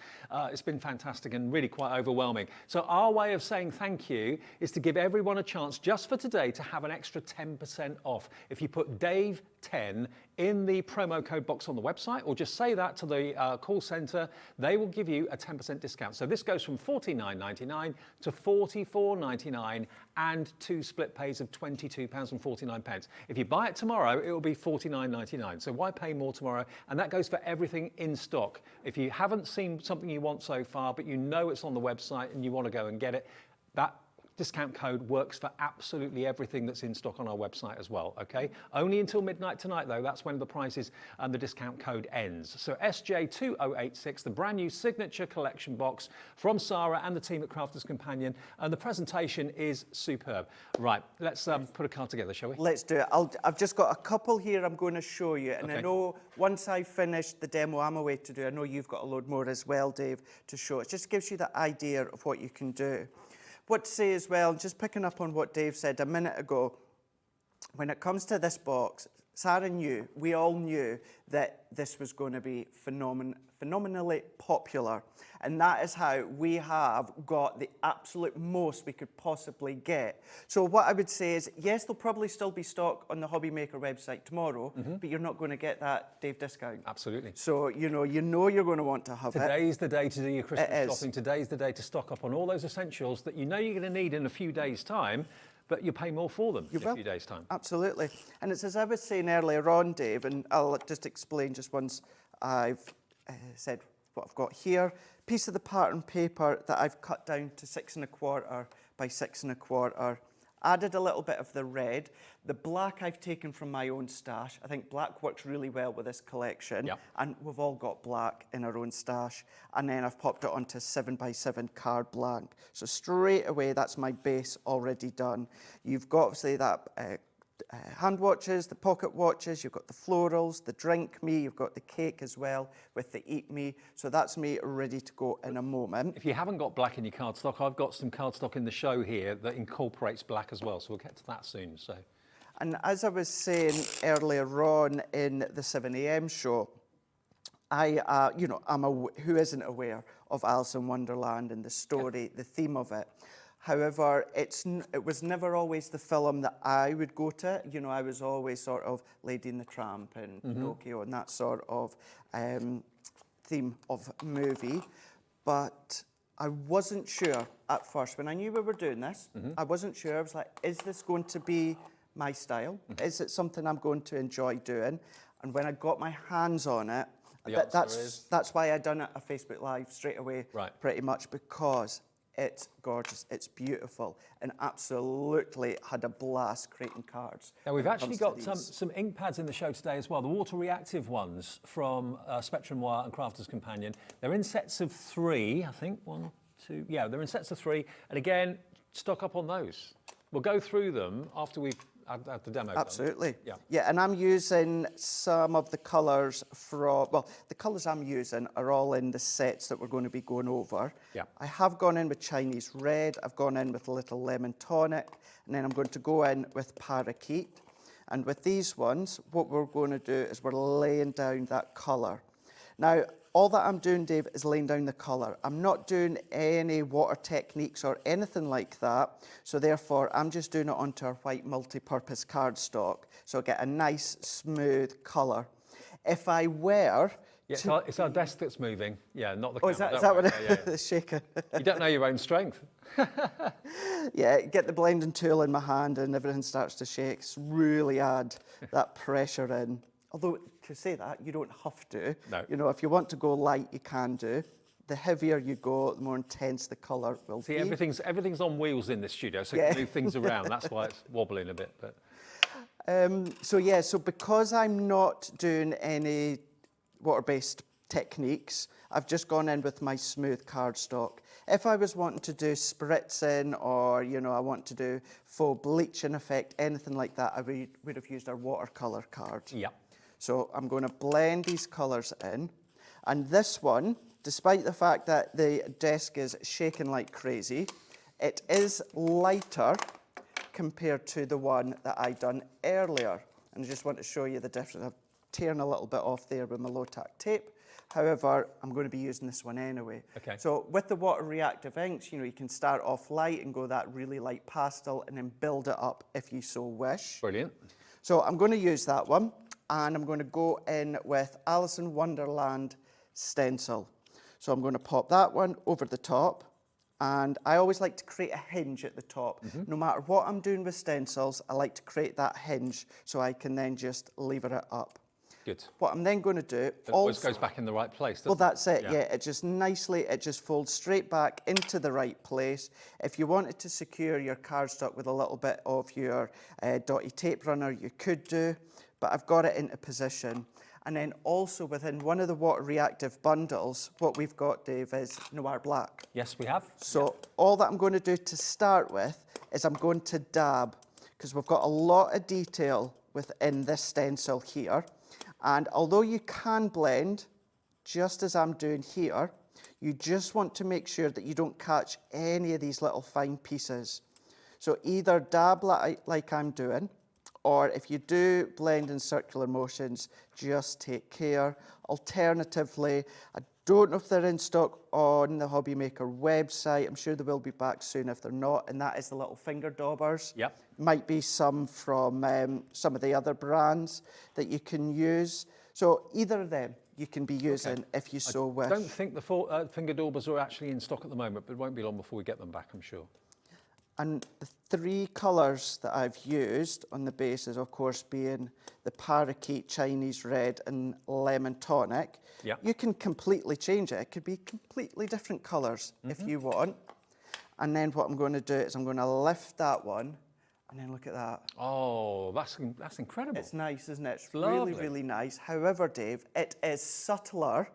It's been fantastic and really quite overwhelming. So our way of saying thank you is to give everyone a chance just for today to have an extra 10% off. If you put Dave10 in the promo code box on the website, or just say that to the call centre, they will give you a 10% discount. So this goes from $49.99 to $44.99 and 2 split pays of £22.49. If you buy it tomorrow, it will be $49.99. So why pay more tomorrow? And that goes for everything in stock. If you haven't seen something you want so far, but you know it's on the website and you want to go and get it, that discount code works for absolutely everything that's in stock on our website as well, okay? Only until midnight tonight, though. That's when the prices and the discount code ends. So SJ2086, the brand new signature collection box from Sara and the team at Crafter's Companion, and the presentation is superb. Right, let's put a card together, shall we? Let's do it. I've just got a couple here I'm going to show you, and okay. I know once I've finished the demo I'm away to do, I know you've got a load more as well, Dave, to show. It just gives you the idea of what you can do. What to say as well, just picking up on what Dave said a minute ago, when it comes to this box, Sara knew, we all knew that this was going to be phenomenally popular. And that is how we have got the absolute most we could possibly get. So what I would say is, yes, there'll probably still be stock on the Hobbymaker website tomorrow, but you're not going to get that Dave discount. Absolutely. So you know you're going to want to have it. Today's the day to do your Christmas shopping. Today's the day to stock up on all those essentials that you know you're going to need in a few days' time, but you pay more for them in a few days' time. Absolutely. And it's as I was saying earlier on, Dave, and I'll just explain just once I've said what I've got here. Piece of the pattern paper that I've cut down to 6 1/4 by 6 1/4. Added a little bit of the red. The black I've taken from my own stash. I think black works really well with this collection. Yep. And we've all got black in our own stash. And then I've popped it onto 7 by 7 card blank. So straight away, that's my base already done. You've got, obviously, that hand watches, the pocket watches, you've got the florals, the drink me, you've got the cake as well with the eat me. So that's me ready to go in a moment. If you haven't got black in your cardstock, I've got some cardstock in the show here that incorporates black as well. So we'll get to that soon. So, and as I was saying earlier on in the 7 a.m. show, who isn't aware of Alice in Wonderland and the story, the theme of it. However, it was never always the film that I would go to. You know, I was always sort of Lady and the Tramp and Pinocchio and that sort of theme of movie. But I wasn't sure at first. When I knew we were doing this, I wasn't sure. I was like, is this going to be my style? Is it something I'm going to enjoy doing? And when I got my hands on it, that's why I done it a Facebook Live straight away, pretty much, because it's gorgeous, it's beautiful, and absolutely had a blast creating cards. Now we've actually got some ink pads in the show today as well, the water reactive ones from Spectrum Noir and Crafter's Companion. They're in sets of 3, I think, 1, 2, yeah, they're in sets of 3, and again, stock up on those. We'll go through them after we've add the demo. Absolutely. Yeah. Yeah, and I'm using some of the colours from, well, the colours I'm using are all in the sets that we're going to be going over. Yeah. I have gone in with Chinese red, I've gone in with a little lemon tonic, and then I'm going to go in with parakeet. And with these ones, what we're going to do is we're laying down that colour. Now, all that I'm doing, Dave, is laying down the colour. I'm not doing any water techniques or anything like that. So therefore, I'm just doing it onto our white multi-purpose cardstock. So I get a nice, smooth colour. If I were... Yeah, it's our desk that's moving. Yeah, not the Oh, camera. is that what yeah. it's shaking? You don't know your own strength. Yeah, get the blending tool in my hand and everything starts to shake. Really add that pressure in. Although, to say that, you don't have to. No. You know, if you want to go light, you can do. The heavier you go, the more intense the colour will See, be. everything's on wheels in this studio, so you Yeah. can move things around. That's why it's wobbling a bit. But So because I'm not doing any water-based techniques, I've just gone in with my smooth cardstock. If I was wanting to do spritzing or, you know, I want to do faux bleaching effect, anything like that, I would have used our watercolour card. yeah. So I'm going to blend these colours in. And this one, despite the fact that the desk is shaking like crazy, it is lighter compared to the one that I done earlier. And I just want to show you the difference. I've tearing a little bit off there with my low-tack tape. However, I'm going to be using this one anyway. Okay. So with the water reactive inks, you know, you can start off light and go that really light pastel and then build it up if you so wish. Brilliant. So I'm going to use that one and I'm going to go in with Alice in Wonderland stencil. So I'm going to pop that one over the top. And I always like to create a hinge at the top. No matter what I'm doing with stencils, I like to create that hinge so I can then just lever it up. Good. What I'm then going to do... It always goes back in the right place, doesn't Well, that's it, Yeah. yeah. It just nicely, it just folds straight back into the right place. If you wanted to secure your cardstock with a little bit of your dotty tape runner, you could do, but I've got it into position. And then also within one of the water reactive bundles, what we've got, Dave, is Noir Black. Yes, we have. So all that I'm going to do to start with is I'm going to dab, because we've got a lot of detail within this stencil here. And although you can blend, just as I'm doing here, you just want to make sure that you don't catch any of these little fine pieces. So either dab like I'm doing, or if you do blend in circular motions, just take care. Alternatively, I don't know if they're in stock on the Hobby Maker website. I'm sure they will be back soon if they're not, and that is the little finger daubers. Yep. Might be some from some of the other brands that you can use. So either of them you can be using if you so wish. I don't think the finger daubers are actually in stock at the moment, but it won't be long before we get them back, I'm sure. And the three colours that I've used on the bases, of course, being the parakeet, Chinese red and lemon tonic, Yep. you can completely change it. It could be completely different colours if you want. And then what I'm going to do is I'm going to lift that one and then look at that. Oh, that's incredible. It's nice, isn't it? It's lovely. really, really nice. However, Dave, it is subtler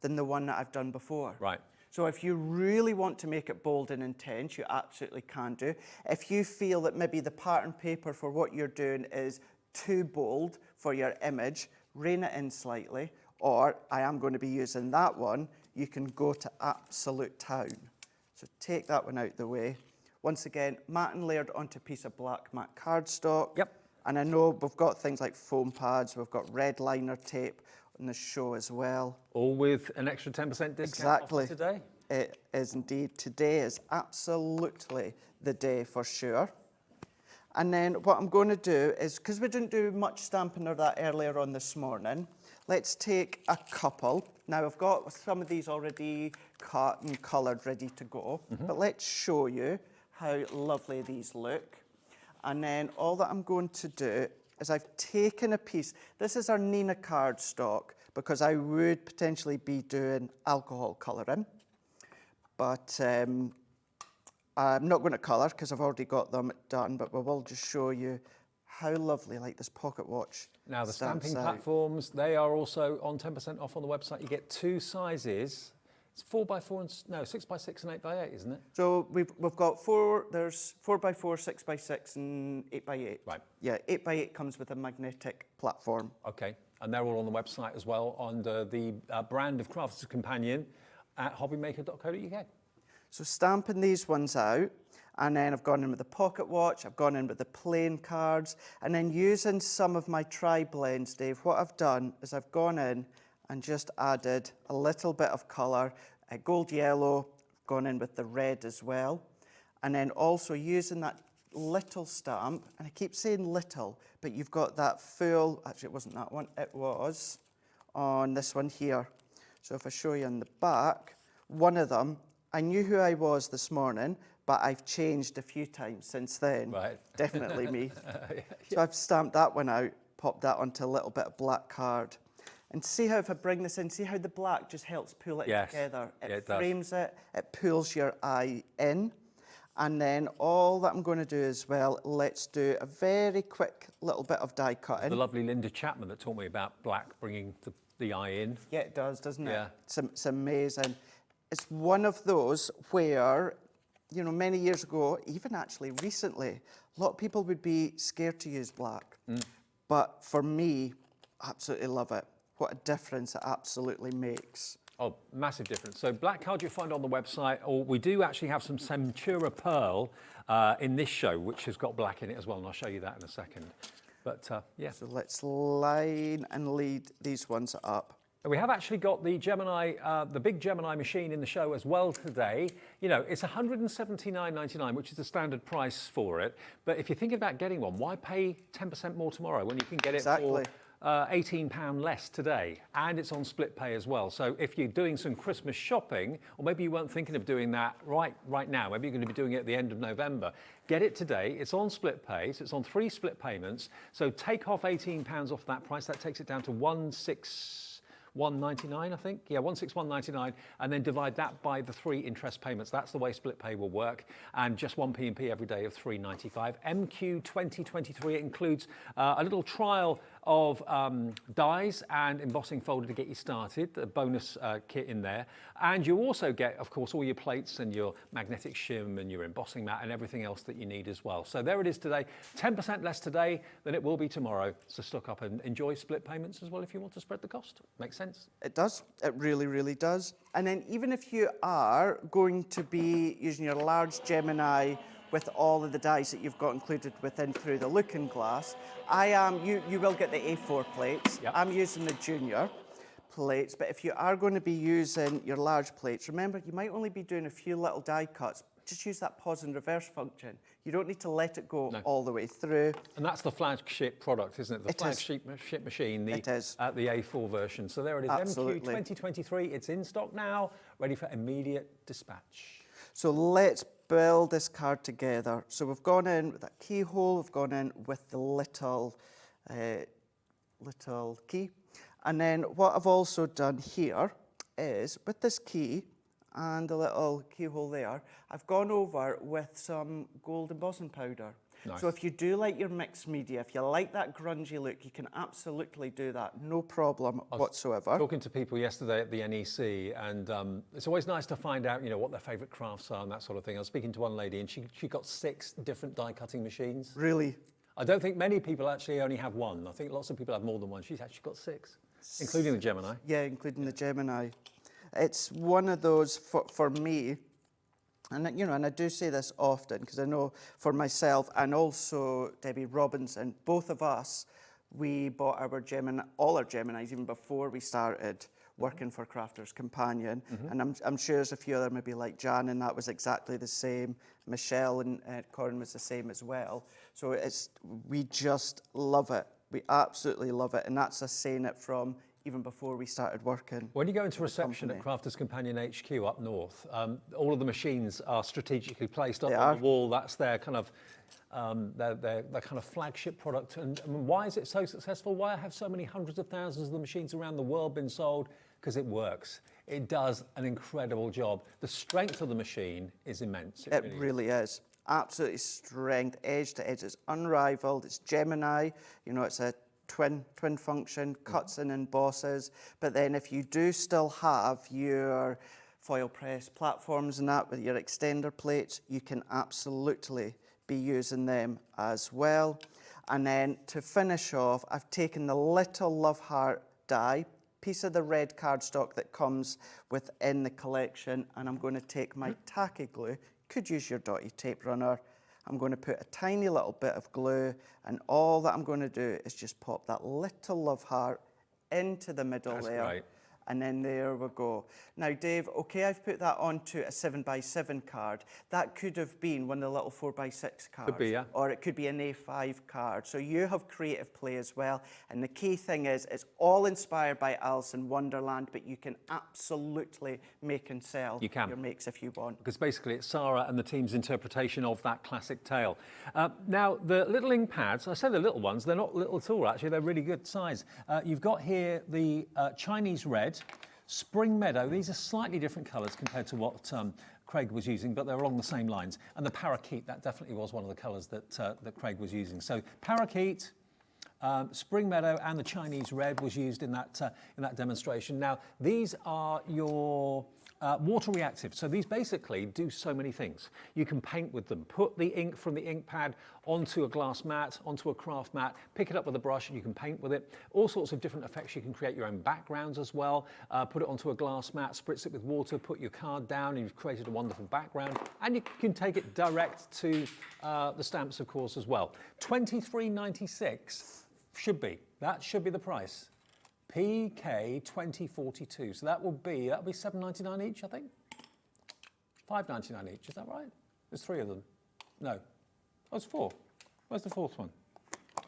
than the one that I've done before. Right. So if you really want to make it bold and intense, you absolutely can do. If you feel that maybe the pattern paper for what you're doing is too bold for your image, rein it in slightly, or I am going to be using that one, you can go to absolute town. So take that one out the way. Once again, matte and layered onto a piece of black matte cardstock. Yep. And I know we've got things like foam pads, we've got red liner tape on the show as well. All with an extra 10% discount Exactly. offer today. It is indeed. Today is absolutely the day for sure. And then what I'm going to do is, because we didn't do much stamping of that earlier on this morning, let's take a couple. Now I've got some of these already cut and coloured, ready to go, but let's show you how lovely these look. And then all that I'm going to do is I've taken a piece. This is our Nina cardstock, because I would potentially be doing alcohol colouring. But I'm not going to colour because I've already got them done, but we will just show you how lovely, like this pocket watch. Now, the stamps stamping out. platforms, they are also on 10% off on the website. You get two sizes. It's 4x4 and no 6x6 and 8x8, isn't it? So we've got four. There's 4x4, 6x6, and 8x8. Right. Yeah, 8x8 comes with a magnetic platform. Okay, and they're all on the website as well under the brand of Crafters Companion at hobbymaker.co.uk. So stamping these ones out, and then I've gone in with the pocket watch, I've gone in with the plain cards, and then using some of my tri-blends, Dave, what I've done is I've gone in and just added a little bit of colour, gold yellow, gone in with the red as well, and then also using that little stamp, and I keep saying little, but you've got that full, actually it wasn't that one, it was on this one here. So if I show you on the back, one of them, I knew who I was this morning, but I've changed a few times since then. Right. Definitely me. Yeah. So I've stamped that one out, popped that onto a little bit of black card. And see how if I bring this in, see how the black just helps pull it Yes. together. It Yeah, it does. frames it, it pulls your eye in. And then all that I'm going to do as well, let's do a very quick little bit of die cutting. The lovely Linda Chapman that taught me about black bringing the eye in. Yeah, it does, doesn't it? Yeah. It's amazing. It's one of those where, you know, many years ago, even actually recently, a lot of people would be scared to use black. But for me, absolutely love it. What a difference it absolutely makes. Oh, massive difference. So black card you'll find on the website, or we do actually have some Centura Pearl in this show, which has got black in it as well, and I'll show you that in a second. But yeah. So let's line and lead these ones up. We have actually got the Gemini, the big Gemini machine in the show as well today. You know, it's $179.99, which is the standard price for it. But if you're thinking about getting one, why pay 10% more tomorrow when you can get it Exactly. for £18 less today? And it's on split pay as well. So if you're doing some Christmas shopping, or maybe you weren't thinking of doing that right now, maybe you're going to be doing it at the end of November, get it today. It's on split pay, so it's on 3 split payments. So take off £18 off that price. That takes it down to $161.99, I think. Yeah, $161.99, and then divide that by the 3 interest payments. That's the way split pay will work, and just 1 P&P every day of $3.95. MQ 2023 it includes a little trial of dies and embossing folder to get you started, a bonus kit in there. And you also get, of course, all your plates and your magnetic shim and your embossing mat and everything else that you need as well. So there it is today, 10% less today than it will be tomorrow. So stock up and enjoy split payments as well if you want to spread the cost. Makes sense? It does. It really, really does. And then even if you are going to be using your large Gemini with all of the dies that you've got included within through the looking glass, you will get the A4 plates. Yep. I'm using the junior plates, but if you are going to be using your large plates, remember you might only be doing a few little die cuts. Just use that pause and reverse function. You don't need to let it go all the way through. And that's the flagship product, isn't it? The flagship machine, the A4 version. So there it is, Absolutely. MQ 2023. It's in stock now, ready for immediate dispatch. So let's build this card together. So we've gone in with that keyhole, we've gone in with the little key. And then what I've also done here is with this key and the little keyhole there, I've gone over with some gold embossing powder. Nice. So if you do like your mixed media, if you like that grungy look, you can absolutely do that, no problem whatsoever. Talking to people yesterday at the NEC, and it's always nice to find out, you know, what their favourite crafts are and that sort of thing. I was speaking to one lady, and she got 6 different die cutting machines. Really? I don't think many people actually only have one. I think lots of people have more than one. She's actually got 6, including the Gemini. Yeah, including the Gemini. It's one of those for me. And, you know, and I do say this often because I know for myself and also Debbie Robinson, both of us, we bought all our Geminis even before we started working for Crafters Companion. And I'm sure there's a few other, maybe like Jan, and that was exactly the same. Michelle and Corin was the same as well. So we just love it. We absolutely love it. And that's us saying it from even before we started working. When you go into reception at Crafters Companion HQ up north, all of the machines are strategically placed up on the wall. That's their kind of their kind of flagship product. And why is it so successful? Why have so many hundreds of thousands of the machines around the world been sold? Because it works. It does an incredible job. The strength of the machine is immense. It really is. Absolutely strength, edge to edge. It's unrivaled. It's Gemini. You know, it's a twin function, cuts and embosses. But then if you do still have your foil press platforms and that with your extender plates, you can absolutely be using them as well. And then to finish off, I've taken the little love heart die, piece of the red cardstock that comes within the collection, and I'm going to take my tacky glue, could use your dotty tape runner. I'm going to put a tiny little bit of glue, and all that I'm going to do is just pop that little love heart into the middle. That's there. Great. And then there we go. Now, Dave, okay, I've put that onto a 7x7 card. That could have been one of the little 4x6 cards. Could be, yeah. Or it could be an A5 card. So you have creative play as well. And the key thing is, it's all inspired by Alice in Wonderland, but you can absolutely make and sell your makes if you want. Because basically it's Sara and the team's interpretation of that classic tale. Now, the little ink pads, I say the little ones, they're not little at all, actually. They're really good size. You've got here the Chinese red, Spring Meadow. These are slightly different colours compared to what Craig was using, but they're along the same lines. And the Parakeet, that definitely was one of the colours that, that Craig was using. So Parakeet, Spring Meadow and the Chinese red was used in that demonstration. Now, these are your water reactive. So these basically do so many things. You can paint with them, put the ink from the ink pad onto a glass mat, onto a craft mat, pick it up with a brush and you can paint with it. All sorts of different effects. You can create your own backgrounds as well. Put it onto a glass mat, spritz it with water, put your card down and you've created a wonderful background. And you can take it direct to the stamps, of course, as well. $23.96 should be. That should be the price. PK 2042. So that'll be $7.99 each, I think. $5.99 each. Is that right? There's 3 of them. No. Oh, it's 4. Where's the 4th one?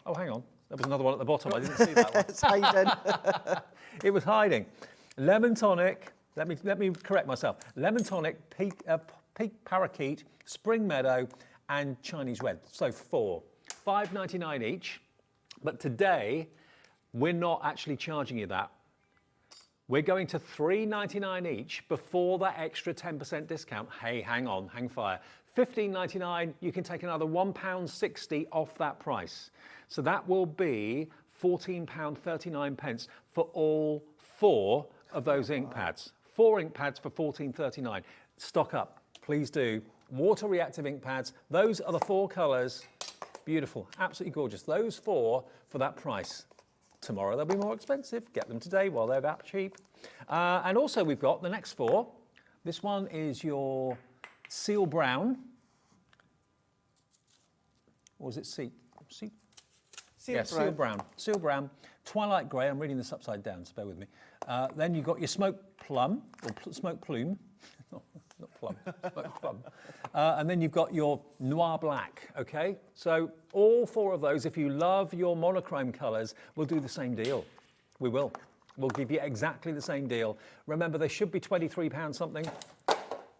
Oh, hang on. There was another one at the bottom. I didn't see that one. It's hiding. It was hiding. Lemon tonic. Let me correct myself. Lemon tonic, peak parakeet, spring meadow, and Chinese red. So 4. $5.99 each. But today, we're not actually charging you that. We're going to $3.99 each before that extra 10% discount. Hey, hang on, hang fire. $15.99, you can take another £1.60 off that price. So that will be £14.39 for all 4 of those ink pads. 4 ink pads for $14.39. Stock up, please do. Water reactive ink pads. Those are the 4 colours. Beautiful, absolutely gorgeous. Those 4 for that price. Tomorrow they'll be more expensive. Get them today while they're that cheap. And also we've got the next 4. This one is your seal brown. Or is it seal brown. Seal brown. Twilight grey. I'm reading this upside down, so bear with me. Then you've got your smoke plum, or smoke plume. Not plum, smoke plum. And then you've got your noir black, okay? So all 4 of those, if you love your monochrome colours, we'll do the same deal. We will. We'll give you exactly the same deal. Remember, they should be £23 something.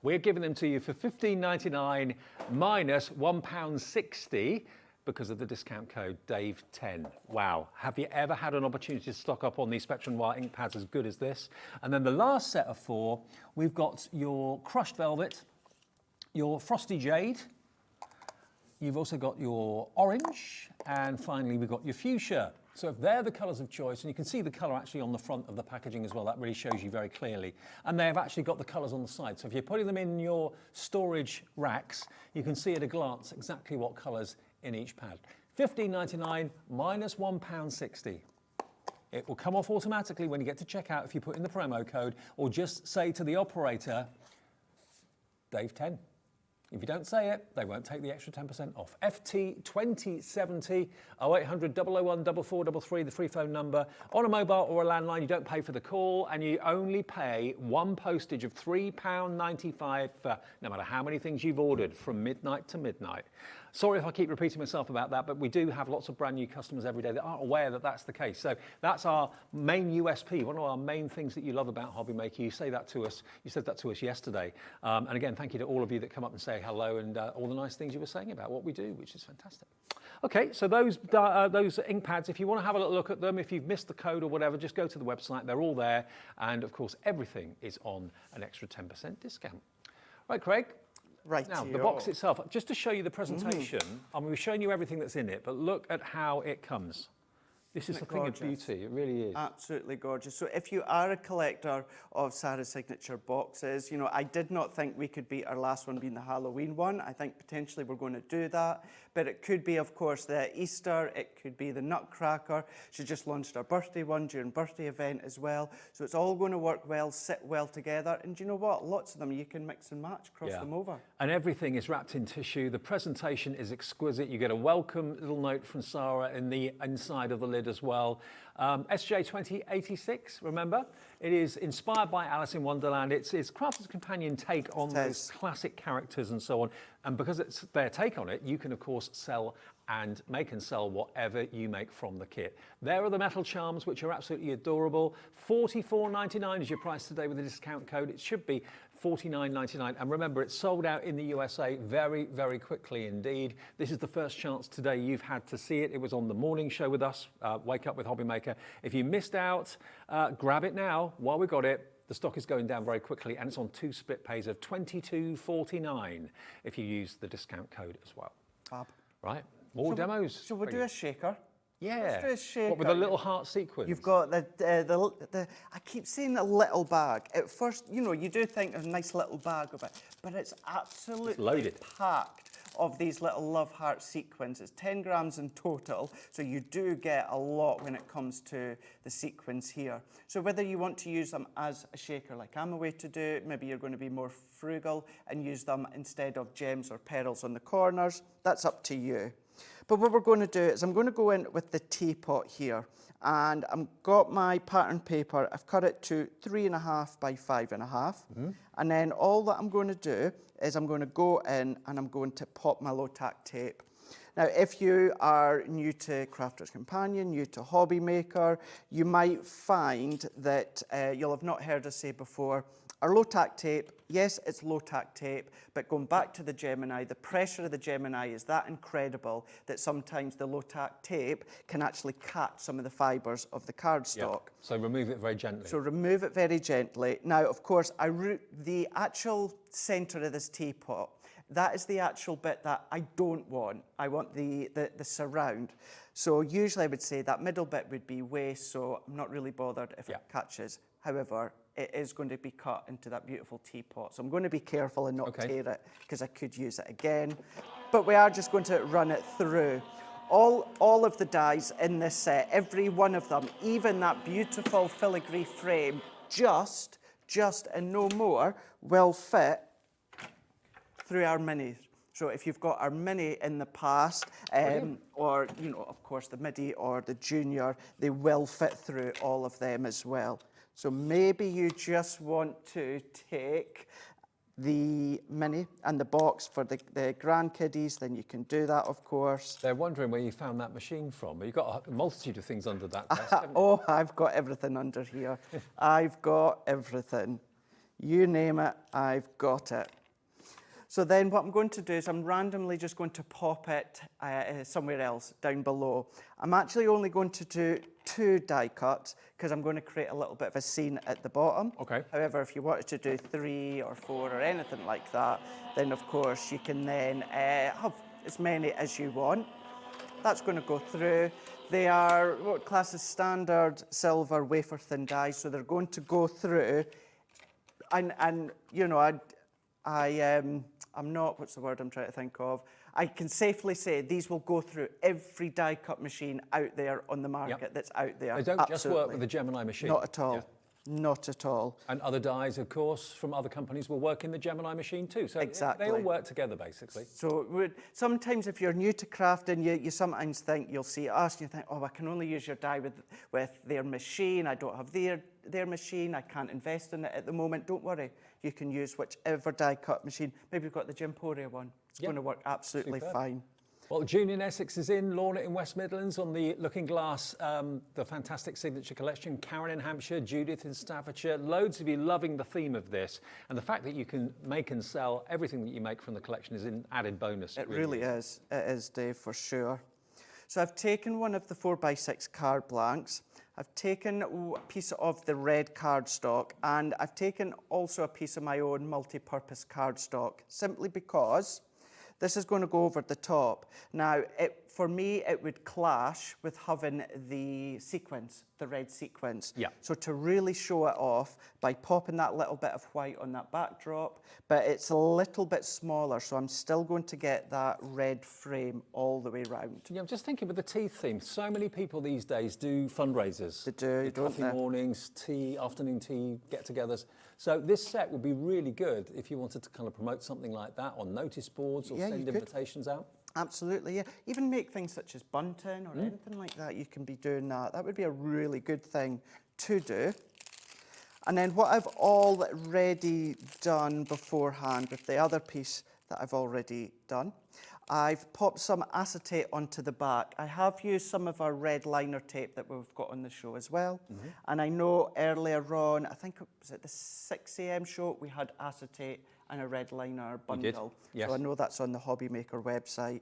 We're giving them to you for $15.99 minus £1.60 because of the discount code Dave10. Wow. Have you ever had an opportunity to stock up on these Spectrum Noir ink pads as good as this? And then the last set of 4, we've got your crushed velvet, your frosty jade, you've also got your orange, and finally we've got your fuchsia. So if they're the colours of choice, and you can see the colour actually on the front of the packaging as well, that really shows you very clearly. And they have actually got the colours on the side. So if you're putting them in your storage racks, you can see at a glance exactly what colours in each pad. $15.99 minus £1.60. It will come off automatically when you get to checkout if you put in the promo code, or just say to the operator, Dave10. If you don't say it, they won't take the extra 10% off. FT2070 0800 001 4433, the free phone number. On a mobile or a landline, you don't pay for the call, and you only pay 1 postage of £3.95 for no matter how many things you've ordered from midnight to midnight. Sorry if I keep repeating myself about that, but we do have lots of brand new customers every day that aren't aware that that's the case. So that's our main USP, one of our main things that you love about Hobby Maker. You say that to us. You said that to us yesterday. And again, thank you to all of you that come up and say hello and all the nice things you were saying about what we do, which is fantastic. Okay, so those ink pads, if you want to have a little look at them, if you've missed the code or whatever, just go to the website. They're all there. And of course, everything is on an extra 10% discount. Right, Craig? Right. Now, the box itself, just to show you the presentation, I mean, we've shown you everything that's in it, but look at how it comes. This is Isn't a it thing of gorgeous? beauty, it really is. Absolutely gorgeous. So if you are a collector of Sara Signature boxes, you know, I did not think we could beat our last one being the Halloween one. I think potentially we're going to do that. But it could be, of course, the Easter, it could be the Nutcracker. She just launched our birthday one during birthday event as well. So it's all going to work well, sit well together. And you know what? Lots of them you can mix and match, cross them over. And everything is wrapped in tissue. The presentation is exquisite. You get a welcome little note from Sara in the inside of the lid as well. SJ 2086, remember? It is inspired by Alice in Wonderland. It's Crafter's Companion take on those classic characters and so on. And because it's their take on it, you can, of course, sell and make and sell whatever you make from the kit. There are the metal charms, which are absolutely adorable. $44.99 is your price today with a discount code. It should be $49.99. And remember, it's sold out in the USA very, very quickly indeed. This is the first chance today you've had to see it. It was on the morning show with us, Wake Up with Hobbymaker. If you missed out, grab it now while we got it. The stock is going down very quickly, and it's on 2 split pays of $22.49 if you use the discount code as well. Fab. Right, more demos. Shall we do a shaker? Yeah. Let's do a shaker. What, with a little heart sequence? You've got the I keep saying the little bag. At first, you know, you do think of a nice little bag of it, but it's absolutely loaded. packed of these little love heart sequins. 10 grams in total, so you do get a lot when it comes to the sequins here. So whether you want to use them as a shaker like I'm away to do, maybe you're going to be more frugal and use them instead of gems or pearls on the corners, that's up to you. But what we're going to do is I'm going to go in with the teapot here, and I've got my pattern paper. I've cut it to 3.5 by 5.5. And then all that I'm going to do is I'm going to go in and I'm going to pop my low-tack tape. Now, if you are new to Crafter's Companion, new to Hobby Maker, you might find that you'll have not heard us say before, our low-tack tape, yes, it's low-tack tape, but going back to the Gemini, the pressure of the Gemini is that incredible that sometimes the low-tack tape can actually catch some of the fibres of the cardstock. Yep. So remove it very gently. So remove it very gently. Now, of course, the actual centre of this teapot, that is the actual bit that I don't want. I want the surround. So usually I would say that middle bit would be waste, so I'm not really bothered if it catches. However, it is going to be cut into that beautiful teapot. So I'm going to be careful and not tear it because I could use it again. But we are just going to run it through. All of the dies in this set, every one of them, even that beautiful filigree frame, just and no more, will fit through our minis. So if you've got our mini in the past, or, you know, of course, the midi or the junior, they will fit through all of them as well. So maybe you just want to take the mini and the box for the grandkiddies, then you can do that, of course. They're wondering where you found that machine from. You've got a multitude of things under that desk, haven't you? Oh, I've got everything under here. I've got everything. You name it, I've got it. So then what I'm going to do is I'm randomly just going to pop it somewhere else down below. I'm actually only going to do 2 die cuts because I'm going to create a little bit of a scene at the bottom. Okay. However, if you wanted to do 3 or 4 or anything like that, then of course you can then have as many as you want. That's going to go through. They are what class is standard silver wafer thin dies, so they're going to go through. And you know, I'm not, what's the word I'm trying to think of? I can safely say these will go through every die cut machine out there on the market that's out there. They don't just work with the Gemini machine. Not at all. Not at all. And other dies, of course, from other companies will work in the Gemini machine too. So exactly. They all work together, basically. So sometimes if you're new to crafting, you sometimes think you'll see us and you think, oh, I can only use your die with their machine. I don't have their machine. I can't invest in it at the moment. Don't worry. You can use whichever die cut machine. Maybe we've got the Gemporia one. It's going to work absolutely fine. Well, June in Essex is in, Lorna in West Midlands on the Looking Glass, the fantastic signature collection, Karen in Hampshire, Judith in Staffordshire, loads of you loving the theme of this. And the fact that you can make and sell everything that you make from the collection is an added bonus. It really is. It is, Dave, for sure. So I've taken one of the 4x6 card blanks. I've taken a piece of the red cardstock, and I've taken also a piece of my own multi-purpose cardstock, simply because this is going to go over the top. Now, for me, it would clash with having the sequins, the red sequins. Yeah. So to really show it off by popping that little bit of white on that backdrop, but it's a little bit smaller, so I'm still going to get that red frame all the way round. Yeah, I'm just thinking with the tea theme, so many people these days do fundraisers. They do, The don't coffee they? mornings, tea, afternoon tea, get-togethers. So this set would be really good if you wanted to kind of promote something like that on notice boards or Yeah, you send could. invitations out. Absolutely, yeah. Even make things such as bunting or anything like that, you can be doing that. That would be a really good thing to do. And then what I've already done beforehand with the other piece that I've already done, I've popped some acetate onto the back. I have used some of our red liner tape that we've got on the show as well. And I know earlier on, I think it was at the 6 a.m. show, we had acetate and a red liner We did, bundle. yes. So I know that's on the Hobby Maker website.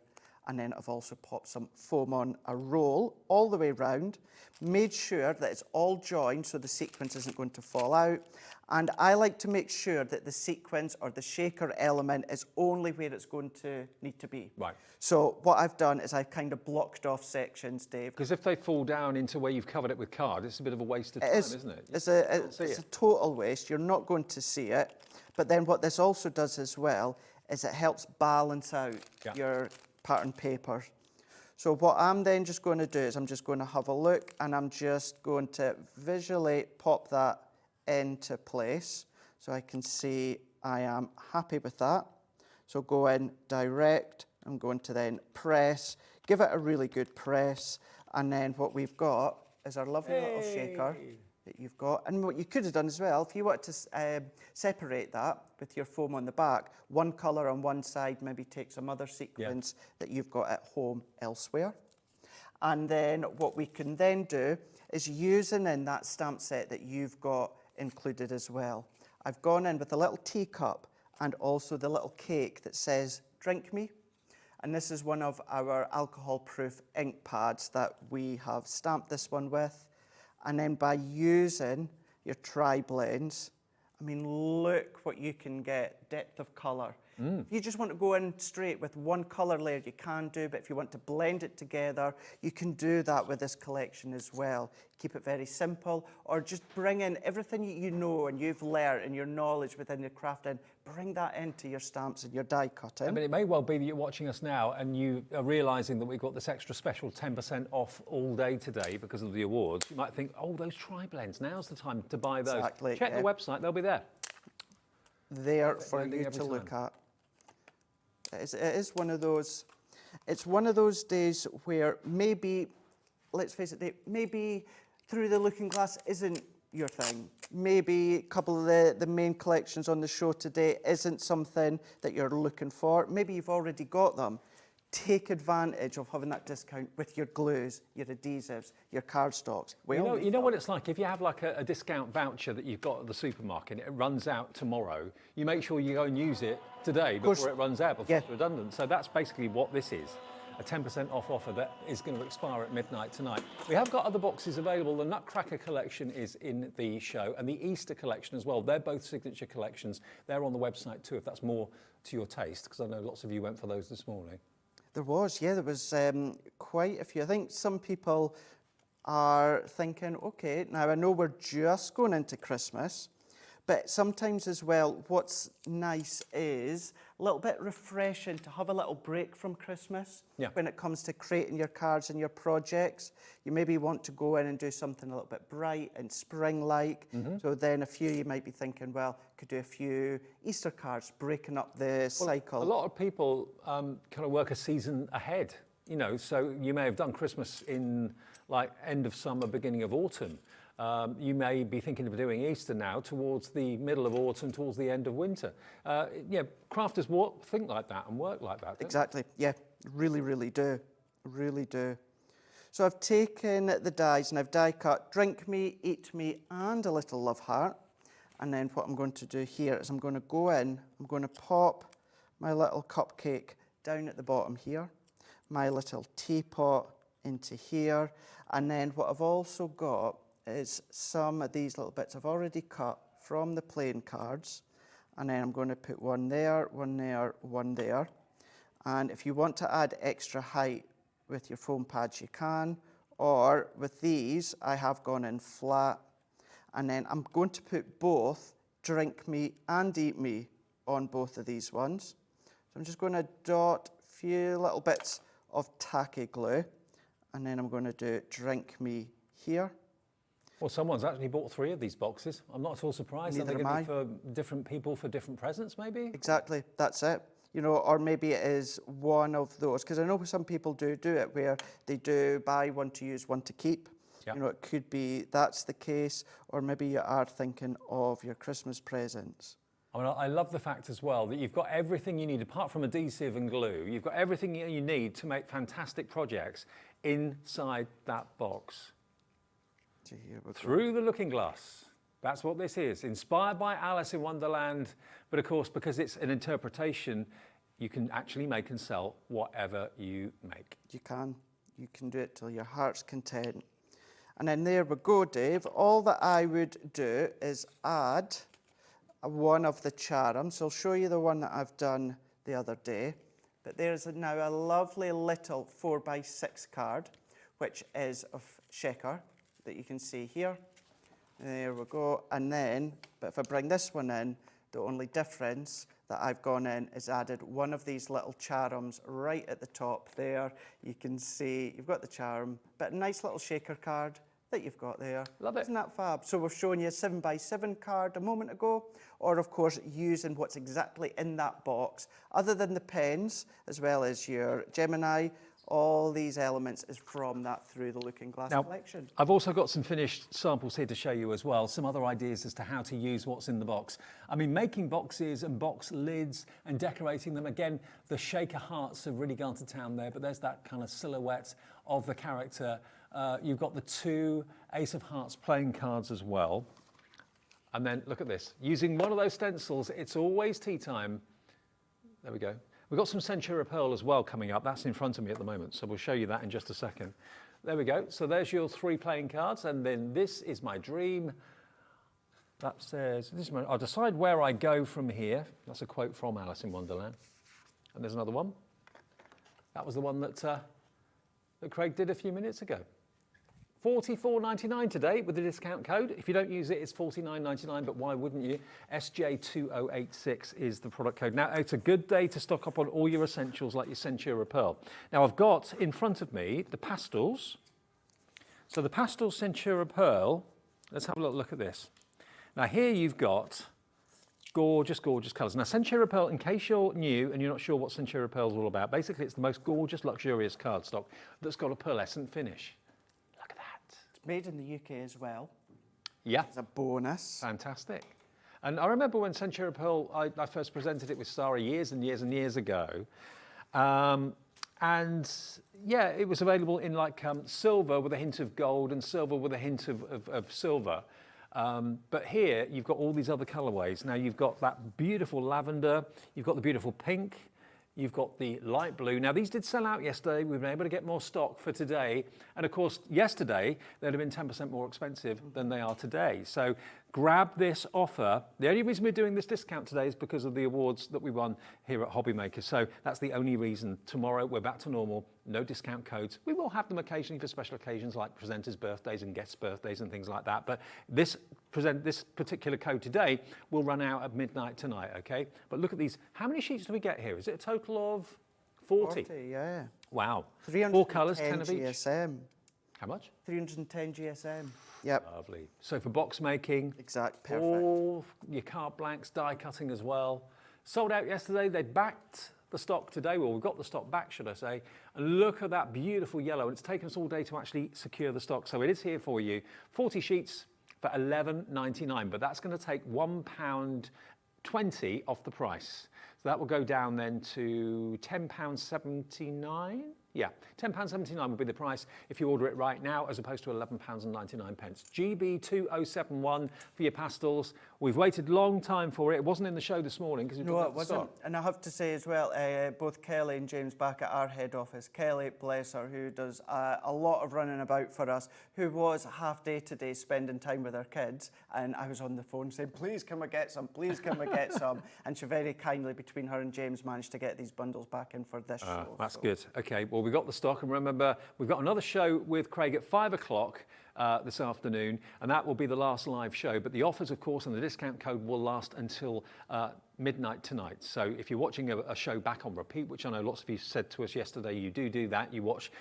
And then I've also popped some foam on a roll all the way round, made sure that it's all joined so the sequence isn't going to fall out. And I like to make sure that the sequence or the shaker element is only where it's going to need to be. Right. So what I've done is I've kind of blocked off sections, Dave. Because if they fall down into where you've covered it with card, it's a bit of a waste of time, isn't it? It's see a it. total waste. You're not going to see it. But then what this also does as well is it helps balance out Yeah. your pattern paper. So what I'm then just going to do is I'm just going to have a look and I'm just going to visually pop that into place so I can see I am happy with that. So go in direct, I'm going to then press, give it a really good press, and then what we've got is our lovely little shaker that you've got. And what you could have done as well, if you wanted to separate that with your foam on the back, one colour on one side, maybe take some other sequins that you've got at home elsewhere. And then what we can then do is using in that stamp set that you've got included as well. I've gone in with a little teacup and also the little cake that says, "Drink me." And this is one of our alcohol-proof ink pads that we have stamped this one with. And then by using your tri-blends, I mean, look what you can get, depth of colour. If you just want to go in straight with one colour layer, you can do, but if you want to blend it together, you can do that with this collection as well. Keep it very simple, or just bring in everything you know and you've learned and your knowledge within your crafting, bring that into your stamps and your die cutting. I mean, it may well be that you're watching us now and you are realising that we've got this extra special 10% off all day today because of the awards. You might think, oh, those tri-blends, now's the time to buy those. Exactly, Check the yeah. website, they'll be there. There for Blending you every to look time. at. It is one of those, it's one of those days where maybe, let's face it, Dave, maybe Through the Looking Glass isn't your thing. Maybe a couple of the main collections on the show today isn't something that you're looking for. Maybe you've already got them. Take advantage of having that discount with your glues, your adhesives, your cardstocks. You know what it's like? If you have like a discount voucher that you've got at the supermarket and it runs out tomorrow, you make sure you go and use it today before it runs out, before it's redundant. So that's basically what this is. A 10% off offer that is going to expire at midnight tonight. We have got other boxes available. The Nutcracker collection is in the show and the Easter collection as well. They're both signature collections. They're on the website too, if that's more to your taste, because I know lots of you went for those this morning. There was quite a few. I think some people are thinking, okay, now I know we're just going into Christmas, but sometimes as well, what's nice is a little bit refreshing to have a little break from Christmas when it comes to creating your cards and your projects. You maybe want to go in and do something a little bit bright and spring-like. So then a few, you might be thinking, well, could do a few Easter cards, breaking up the cycle. A lot of people kind of work a season ahead, you know, so you may have done Christmas in like end of summer, beginning of autumn. You may be thinking of doing Easter now towards the middle of autumn, towards the end of winter. Crafters think like that and work like that. Exactly, yeah, really, really do, really do. So I've taken the dies and I've die cut Drink Me, Eat Me and a little love heart. And then what I'm going to do here is I'm going to go in, I'm going to pop my little cupcake down at the bottom here, my little teapot into here, and then what I've also got is some of these little bits I've already cut from the plain cards, and then I'm going to put one there, one there, one there. And if you want to add extra height with your foam pads, you can. Or with these, I have gone in flat. And then I'm going to put both Drink Me and Eat Me on both of these ones. So I'm just going to dot a few little bits of tacky glue. And then I'm going to do Drink Me here. Well, someone's actually bought 3 of these boxes. I'm not at all surprised. Neither Are they am going to be for different people for different presents, maybe? Exactly, that's it. You know, or maybe it is one of those, because I know some people do it where they do buy one to use, one to keep. Yeah. You know, it could be that's the case, or maybe you are thinking of your Christmas presents. I mean, I love the fact as well that you've got everything you need, apart from adhesive and glue, you've got everything you need to make fantastic projects inside that box. So here we go. Through the looking glass. That's what this is. Inspired by Alice in Wonderland, but of course, because it's an interpretation, you can actually make and sell whatever you make. You can do it till your heart's content. And then there we go, Dave. All that I would do is add one of the charms. I'll show you the one that I've done the other day. But there's now a lovely little 4x6 card, which is of Shekhar, that you can see here. There we go. And then, but if I bring this one in, the only difference that I've gone in is added one of these little charms right at the top there. You can see you've got the charm, but a nice little shaker card that you've got there. Love it. Isn't that fab? So we've shown you a 7x7 card a moment ago, or of course using what's exactly in that box, other than the pens, as well as your Gemini. All these elements is from that Through the Looking Glass collection. I've also got some finished samples here to show you as well, some other ideas as to how to use what's in the box. I mean, making boxes and box lids and decorating them, again, the shaker hearts have really gone to town there, but there's that kind of silhouette of the character. You've got the 2 Ace of Hearts playing cards as well. And then look at this, using one of those stencils, it's always tea time. There we go. We've got some Centura Pearl as well coming up. That's in front of me at the moment, so we'll show you that in just a second. There we go. So there's your 3 playing cards, and then this is my dream. That says, I'll decide where I go from here. That's a quote from Alice in Wonderland. And there's another one. That was the one that Craig did a few minutes ago. $44.99 today with the discount code. If you don't use it, it's $49.99, but why wouldn't you? SJ2086 is the product code. Now, it's a good day to stock up on all your essentials like your Centura Pearl. Now, I've got in front of me the pastels. So the pastel Centura Pearl, let's have a little look at this. Now, here you've got gorgeous, gorgeous colours. Now, Centura Pearl, in case you're new and you're not sure what Centura Pearl is all about, basically it's the most gorgeous, luxurious cardstock that's got a pearlescent finish. Made in the UK as well. Yeah. It's a bonus. Fantastic. And I remember when Centura Pearl, I first presented it with Sara years and years and years ago. And yeah, it was available in like silver with a hint of gold and silver with a hint of silver. But here you've got all these other colorways. Now you've got that beautiful lavender, you've got the beautiful pink, you've got the light blue. Now, these did sell out yesterday. We've been able to get more stock for today. And of course, yesterday, they'd have been 10% more expensive than they are today. So grab this offer. The only reason we're doing this discount today is because of the awards that we won here at Hobby Maker. So that's the only reason. Tomorrow, we're back to normal. No discount codes. We will have them occasionally for special occasions like presenters' birthdays and guests' birthdays and things like that. But this particular code today will run out at midnight tonight, okay? But look at these. How many sheets do we get here? Is it a total of 40? 40, yeah. Wow. 310 4 colours, 10 of each. GSM. How much? 310 GSM. Yep. Lovely. So for box making, Exact, perfect. all your card blanks, die cutting as well. Sold out yesterday. They backed the stock today. Well, we've got the stock back, should I say. And look at that beautiful yellow. And it's taken us all day to actually secure the stock. So it is here for you. 40 sheets for $11.99. But that's going to take £1.20 off the price. So that will go down then to £10.79. Yeah, £10.79 would be the price if you order it right now, as opposed to £11.99. GB2071 for your pastels. We've waited a long time for it. It wasn't in the show this morning because No, it wasn't. And I have to say as well, both Kelly and James back at our head office, Kelly, bless her, who does a lot of running about for us, who was half day today spending time with her kids, and I was on the phone saying, please can we get some, please can we get some, and she very kindly, between between her and James managed to get these bundles back in for this show. That's so. good. Okay, well, we've got the stock, and remember, we've got another show with Craig at 5 o'clock this afternoon, and that will be the last live show. But the offers, of course, and the discount code will last until midnight tonight. So if you're watching a show back on repeat, which I know lots of you said to us yesterday, you do that. You watch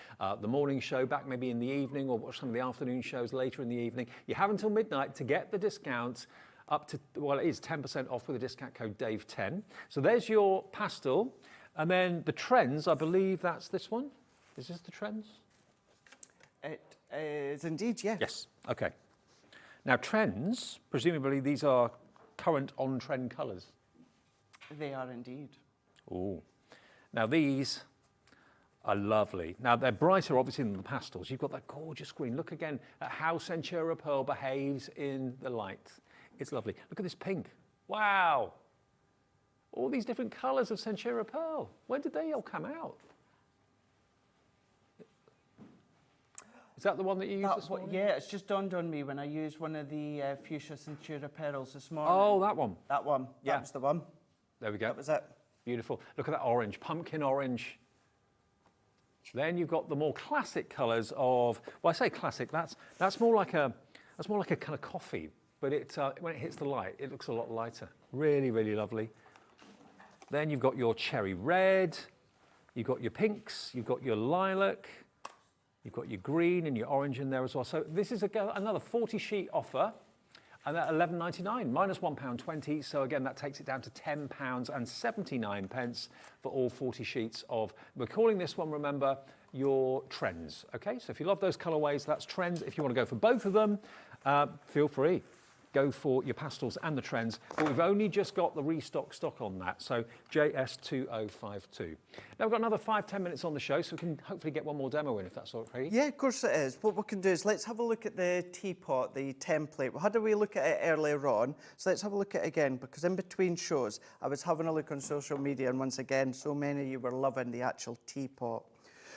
the morning show back maybe in the evening, or watch some of the afternoon shows later in the evening. You have until midnight to get the discount up to, well, it is 10% off with the discount code Dave10. So there's your pastel. And then the trends, I believe that's this one. Is this the trends? It is indeed, yes. Yes, okay. Now trends, presumably these are current on-trend colours. They are indeed. Oh, now these are lovely. Now they're brighter obviously than the pastels. You've got that gorgeous green. Look again at how Centura Pearl behaves in the light. It's lovely. Look at this pink. Wow. All these different colours of Centura Pearl. When did they all come out? Is that the one that you used this morning? Yeah, it's just dawned on me when I used one of the fuchsia Centura pearls this morning. Oh, that one. That one. Yeah. That was the one. There we go. That was it. Beautiful. Look at that orange, pumpkin orange. Then you've got the more classic colours of, well, I say classic, that's more like a kind of coffee, but when it hits the light, it looks a lot lighter. Really, really lovely. Then you've got your cherry red, you've got your pinks, you've got your lilac, you've got your green and your orange in there as well. So this is another 40 sheet offer, and at £11.99 minus £1.20. So again, that takes it down to £10.79 for all 40 sheets of, we're calling this one, remember, your trends. Okay, so if you love those colorways, that's trends. If you want to go for both of them, feel free. Go for your pastels and the trends, but we've only just got the restock stock on that, so JS2052. Now we've got another 5-10 minutes on the show, so we can hopefully get one more demo in, if that's all right. Yeah, of course it is. What we can do is let's have a look at the teapot, the template. We had a wee look at it earlier on, so let's have a look at it again, because in between shows, I was having a look on social media, and once again, so many of you were loving the actual teapot.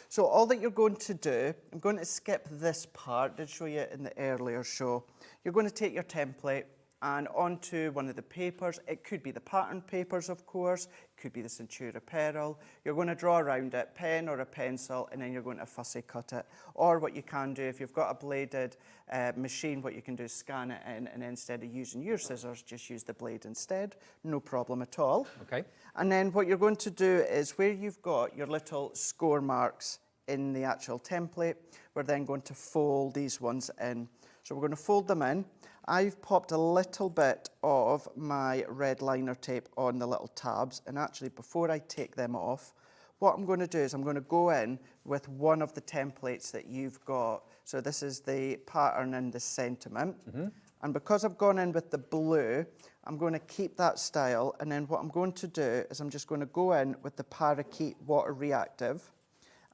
So all that you're going to do, I'm going to skip this part, did show you in the earlier show. You're going to take your template and onto one of the papers. It could be the pattern papers, of course. It could be the Centura Pearl. You're going to draw around it, pen or a pencil, and then you're going to fussy cut it. Or what you can do, if you've got a bladed machine, what you can do is scan it in, and instead of using your scissors, just use the blade instead. No problem at all. Okay. And then what you're going to do is where you've got your little score marks in the actual template, we're then going to fold these ones in. So we're going to fold them in. I've popped a little bit of my red liner tape on the little tabs, and actually before I take them off, what I'm going to do is I'm going to go in with one of the templates that you've got. So this is the pattern and the sentiment. And because I've gone in with the blue, I'm going to keep that style, and then what I'm going to do is I'm just going to go in with the parakeet water reactive,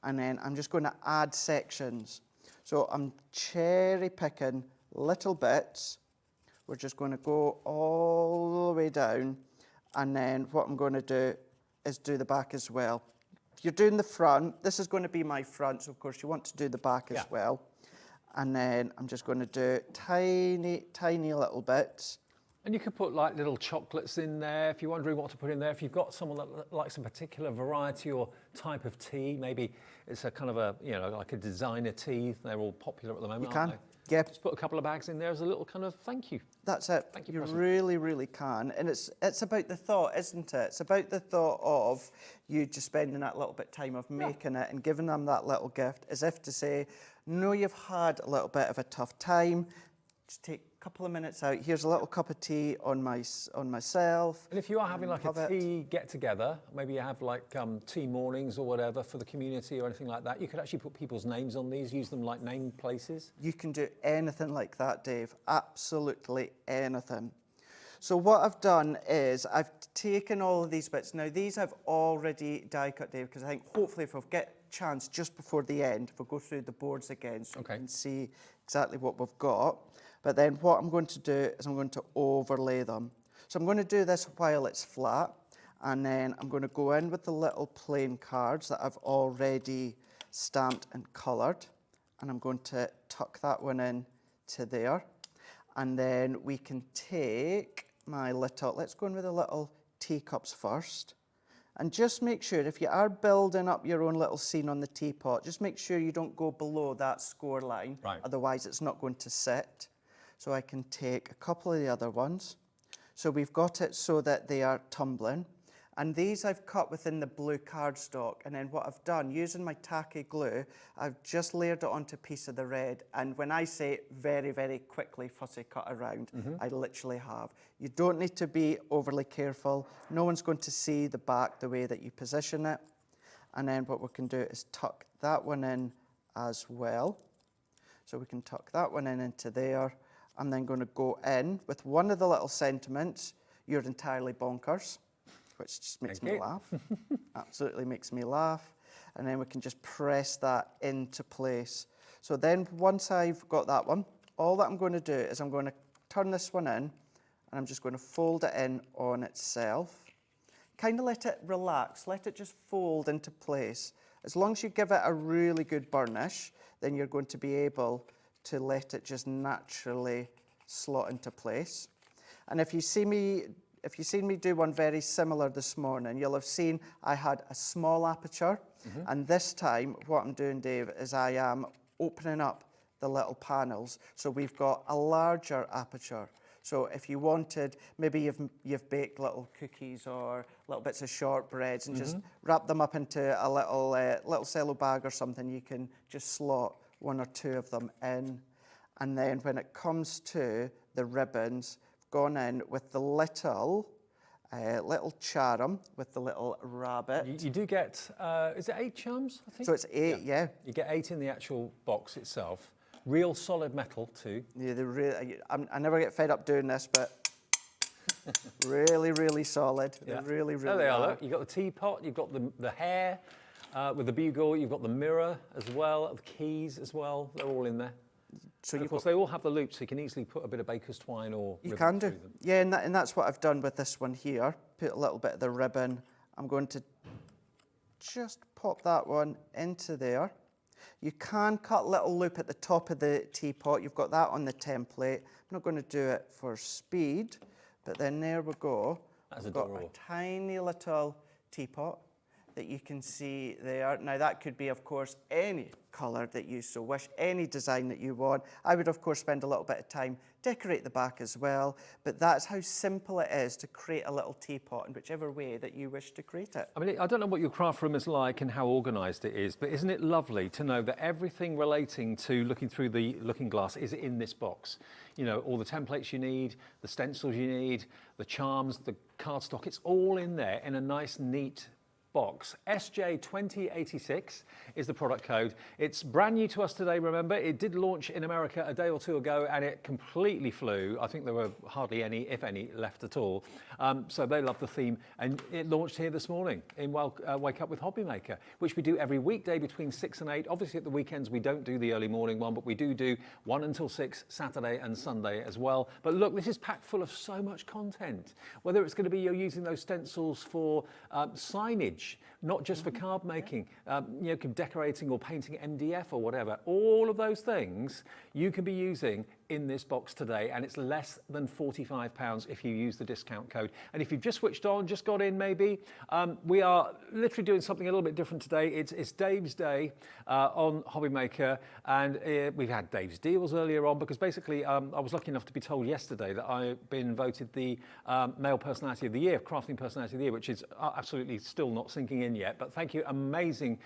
and then I'm just going to add sections. So I'm cherry picking little bits. We're just going to go all the way down, and then what I'm going to do is do the back as well. If you're doing the front, this is going to be my front, so of course you want to do the back as well. And then I'm just going to do tiny, tiny little bits. And you could put like little chocolates in there if you're wondering what to put in there. If you've got someone that likes a particular variety or type of tea, maybe it's a kind of a, you know, like a designer tea. They're all popular at the moment, aren't they? Yeah. Just put a couple of bags in there as a little kind of thank you. That's it. Thank you, You present. really, really can. And it's about the thought, isn't it? It's about the thought of you just spending that little bit of time of making it and giving them that little gift, as if to say, no, you've had a little bit of a tough time. Just take a couple of minutes out. Here's a little cup of tea on myself. And if you are having like a Love it. tea get-together, maybe you have like tea mornings or whatever for the community or anything like that, you could actually put people's names on these, use them like name places. You can do anything like that, Dave. Absolutely anything. So what I've done is I've taken all of these bits. Now, these I've already die cut, Dave, because I think hopefully if I've get a chance just before the end, we'll go through the boards again so you can see exactly what we've got. But then what I'm going to do is I'm going to overlay them. So I'm going to do this while it's flat, and then I'm going to go in with the little plain cards that I've already stamped and coloured, and I'm going to tuck that one in to there. And then we can take my little, let's go in with the little teacups first. And just make sure, if you are building up your own little scene on the teapot, just make sure you don't go below that score line. Right. Otherwise, it's not going to sit. So I can take a couple of the other ones. So we've got it so that they are tumbling. And these I've cut within the blue cardstock. And then what I've done, using my tacky glue, I've just layered it onto a piece of the red. And when I say very, very quickly fussy cut around, I literally have. You don't need to be overly careful. No one's going to see the back the way that you position it. And then what we can do is tuck that one in as well. So we can tuck that one in into there. I'm then going to go in with one of the little sentiments, "You're entirely bonkers," which just makes me laugh. Absolutely makes me laugh. And then we can just press that into place. So then once I've got that one, all that I'm going to do is I'm going to turn this one in, and I'm just going to fold it in on itself. Kind of let it relax, let it just fold into place. As long as you give it a really good burnish, then you're going to be able to let it just naturally slot into place. And if you see me do one very similar this morning, you'll have seen I had a small aperture. And this time, what I'm doing, Dave, is I am opening up the little panels. So we've got a larger aperture. So if you wanted, maybe you've baked little cookies or little bits of shortbreads and just wrap them up into a little cello bag or something, you can just slot one or two of them in. And then when it comes to the ribbons, I've gone in with the little charm with the little rabbit. You do get, is it 8 charms, I think? So it's 8, yeah. You get 8 in the actual box itself. Real solid metal too. Yeah, I never get fed up doing this, but really, really solid. Yeah. They really, really There they are, look. You've got the teapot, you've got the hair with the bugle, you've got the mirror as well, the keys as well. They're all in there. So And of course, they all have the loops, so you can easily put a bit of baker's twine or You ribbon can do. through them. Yeah, and that's what I've done with this one here. Put a little bit of the ribbon. I'm going to just pop that one into there. You can cut a little loop at the top of the teapot. You've got that on the template. I'm not going to do it for speed, but then there we go. That's I've got adorable. a tiny little teapot that you can see there. Now that could be, of course, any colour that you so wish, any design that you want. I would, of course, spend a little bit of time, decorate the back as well, but that's how simple it is to create a little teapot in whichever way that you wish to create it. I mean, I don't know what your craft room is like and how organised it is, but isn't it lovely to know that everything relating to looking through the looking glass is in this box? You know, all the templates you need, the stencils you need, the charms, the cardstock, it's all in there in a nice, neat box. SJ2086 is the product code. It's brand new to us today, remember. It did launch in America a day or two ago and it completely flew. I think there were hardly any, if any, left at all. So they love the theme. And it launched here this morning in Wake Up with Hobby Maker, which we do every weekday between 6 and 8. Obviously at the weekends we don't do the early morning one, but we do 1 until 6, Saturday and Sunday as well. But look, this is packed full of so much content. Whether it's going to be you're using those stencils for signage, not just for card making, you know, decorating or painting MDF or whatever. All of those things you can be using in this box today, and it's less than £45 if you use the discount code. And if you've just switched on, just got in maybe, we are literally doing something a little bit different today. It's Dave's Day on Hobby Maker, and we've had Dave's Deals earlier on because basically I was lucky enough to be told yesterday that I've been voted the Male Personality of the Year, Crafting Personality of the Year, which is absolutely still not sinking in yet, but thank you. Amazing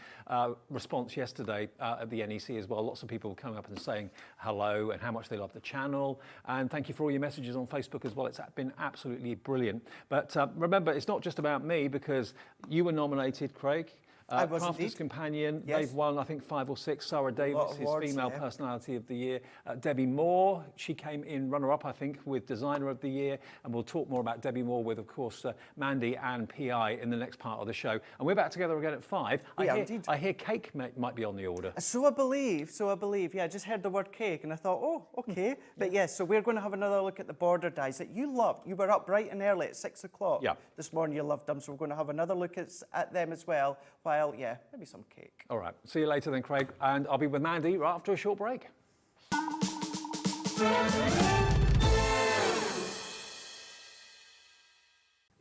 response yesterday at the NEC as well. Lots of people coming up and saying hello and how much they love the channel, and thank you for all your messages on Facebook as well. It's been absolutely brilliant. But remember, it's not just about me because you were nominated, Craig. I was Crafter's indeed. Companion, Yes. they've won, I think, 5 or 6. Sarah Davis is awards, Female yeah. Personality of the Year. Debbie Moore, she came in runner-up, I think, with Designer of the Year. And we'll talk more about Debbie Moore with, of course, Mandy and PI in the next part of the show. And we're back together again at 5. Indeed. I hear cake might be on the order. So I believe. Yeah, I just heard the word cake and I thought, oh, okay. But yes, so we're going to have another look at the border dies that you loved. You were up bright and early at 6 o'clock Yeah. this morning. You loved them, so we're going to have another look at them as well, while, yeah, maybe some cake. All right, see you later then, Craig. And I'll be with Mandy right after a short break.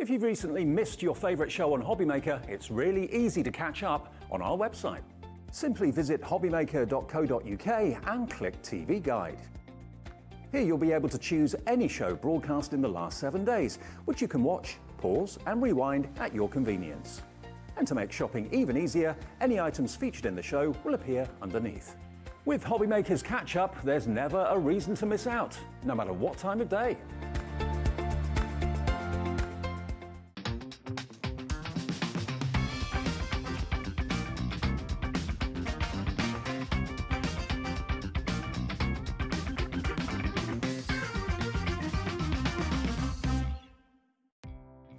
If you've recently missed your favourite show on Hobbymaker, it's really easy to catch up on our website. Simply visit hobbymaker.co.uk and click TV Guide. Here you'll be able to choose any show broadcast in the last 7 days, which you can watch, pause and rewind at your convenience. And to make shopping even easier, any items featured in the show will appear underneath. With Hobbymaker's Catch-Up, there's never a reason to miss out, no matter what time of day.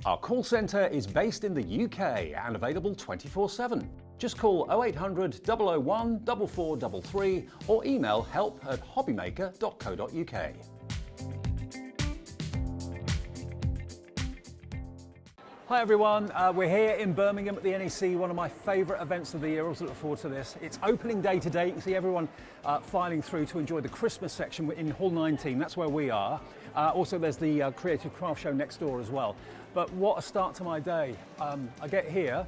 Our call centre is based in the UK and available 24/7. Just call 0800 001 4433 or email help@hobbymaker.co.uk. Hi everyone, we're here in Birmingham at the NEC, one of my favourite events of the year. I also look forward to this. It's opening day today. You can see everyone filing through to enjoy the Christmas section in Hall 19. That's where we are. Also there's the Creative Craft Show next door as well. But what a start to my day. I get here,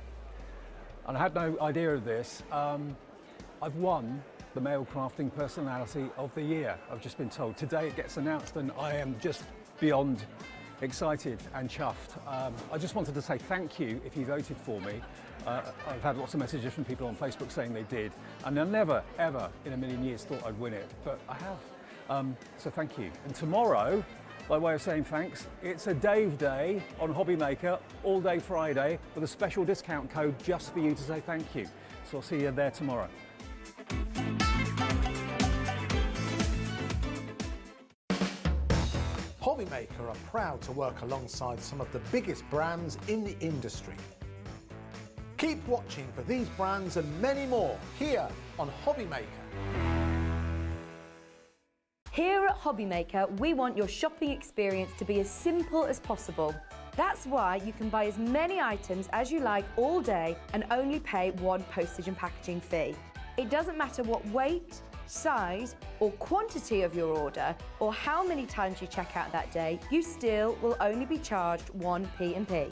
and I had no idea of this. I've won the Male Crafting Personality of the Year. I've just been told. Today it gets announced and I am just beyond excited and chuffed. I just wanted to say thank you if you voted for me. I've had lots of messages from people on Facebook saying they did, and I never, ever in a million years thought I'd win it, but I have. So thank you. And tomorrow, by way of saying thanks, it's a Dave Day on Hobbymaker, all day Friday, with a special discount code just for you to say thank you. So I'll see you there tomorrow. Hobbymaker are proud to work alongside some of the biggest brands in the industry. Keep watching for these brands and many more here on Hobbymaker. Here at Hobbymaker, we want your shopping experience to be as simple as possible. That's why you can buy as many items as you like all day and only pay one postage and packaging fee. It doesn't matter what weight, size or quantity of your order or how many times you check out that day, you still will only be charged one P&P.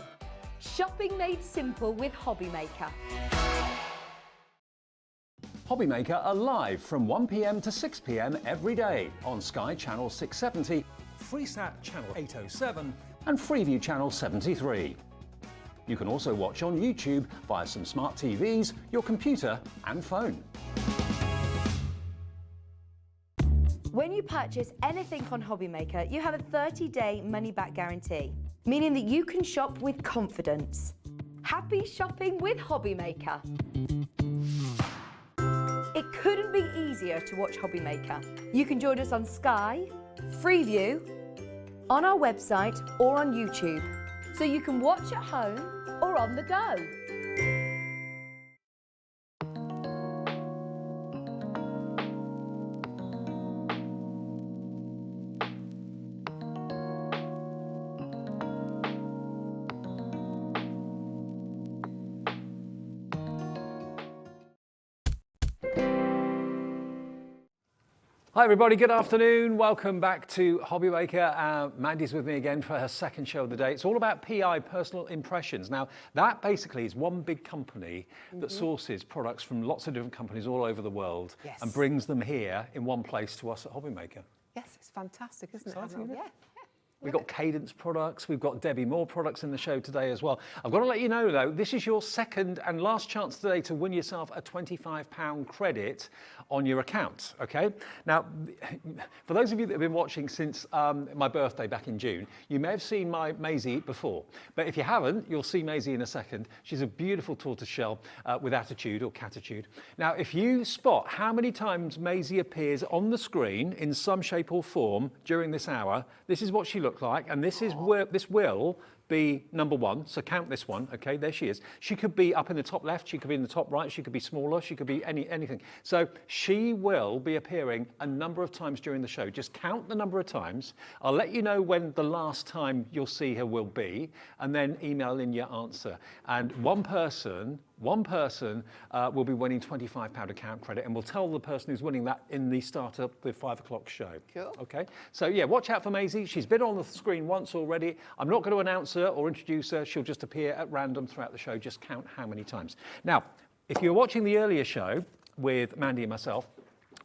Shopping made simple with Hobbymaker. Hobbymaker are live from 1 p.m. to 6 p.m. every day on Sky Channel 670, Freesat Channel 807 and Freeview Channel 73. You can also watch on YouTube via some smart TVs, your computer and phone. When you purchase anything on Hobbymaker, you have a 30-day money-back guarantee, meaning that you can shop with confidence. Happy shopping with Hobbymaker. It couldn't be easier to watch Hobbymaker. You can join us on Sky, Freeview, on our website or on YouTube, so you can watch at home or on the go. Hi everybody, good afternoon. Welcome back to Hobbymaker. Mandy's with me again for her second show of the day. It's all about PI, personal impressions. Now, that basically is one big company that sources products from lots of different companies all over the world and brings them here in one place to us at Hobbymaker. Yes, it's fantastic, isn't it? Exciting, isn't it? Yeah. We've got Cadence products, we've got Debbie Moore products in the show today as well. I've got to let you know though, this is your second and last chance today to win yourself a £25 credit on your account, okay? Now, for those of you that have been watching since my birthday back in June, you may have seen my Maisie before, but if you haven't, you'll see Maisie in a second. She's a beautiful tortoiseshell with attitude or catitude. Now, if you spot how many times Maisie appears on the screen in some shape or form during this hour, this is what she looks like, and this is where this will be number one, so count this one, okay, there she is. She could be up in the top left, she could be in the top right, she could be smaller, she could be anything. So she will be appearing a number of times during the show. Just count the number of times. I'll let you know when the last time you'll see her will be, and then email in your answer. And one person will be winning £25 account credit, and we'll tell the person who's winning that in the start of the 5 o'clock show. Cool. Okay, so yeah, watch out for Maisie. She's been on the screen once already. I'm not going to announce her her or introduce her. She'll just appear at random throughout the show. Just count how many times. Now, if you're watching the earlier show with Mandy and myself,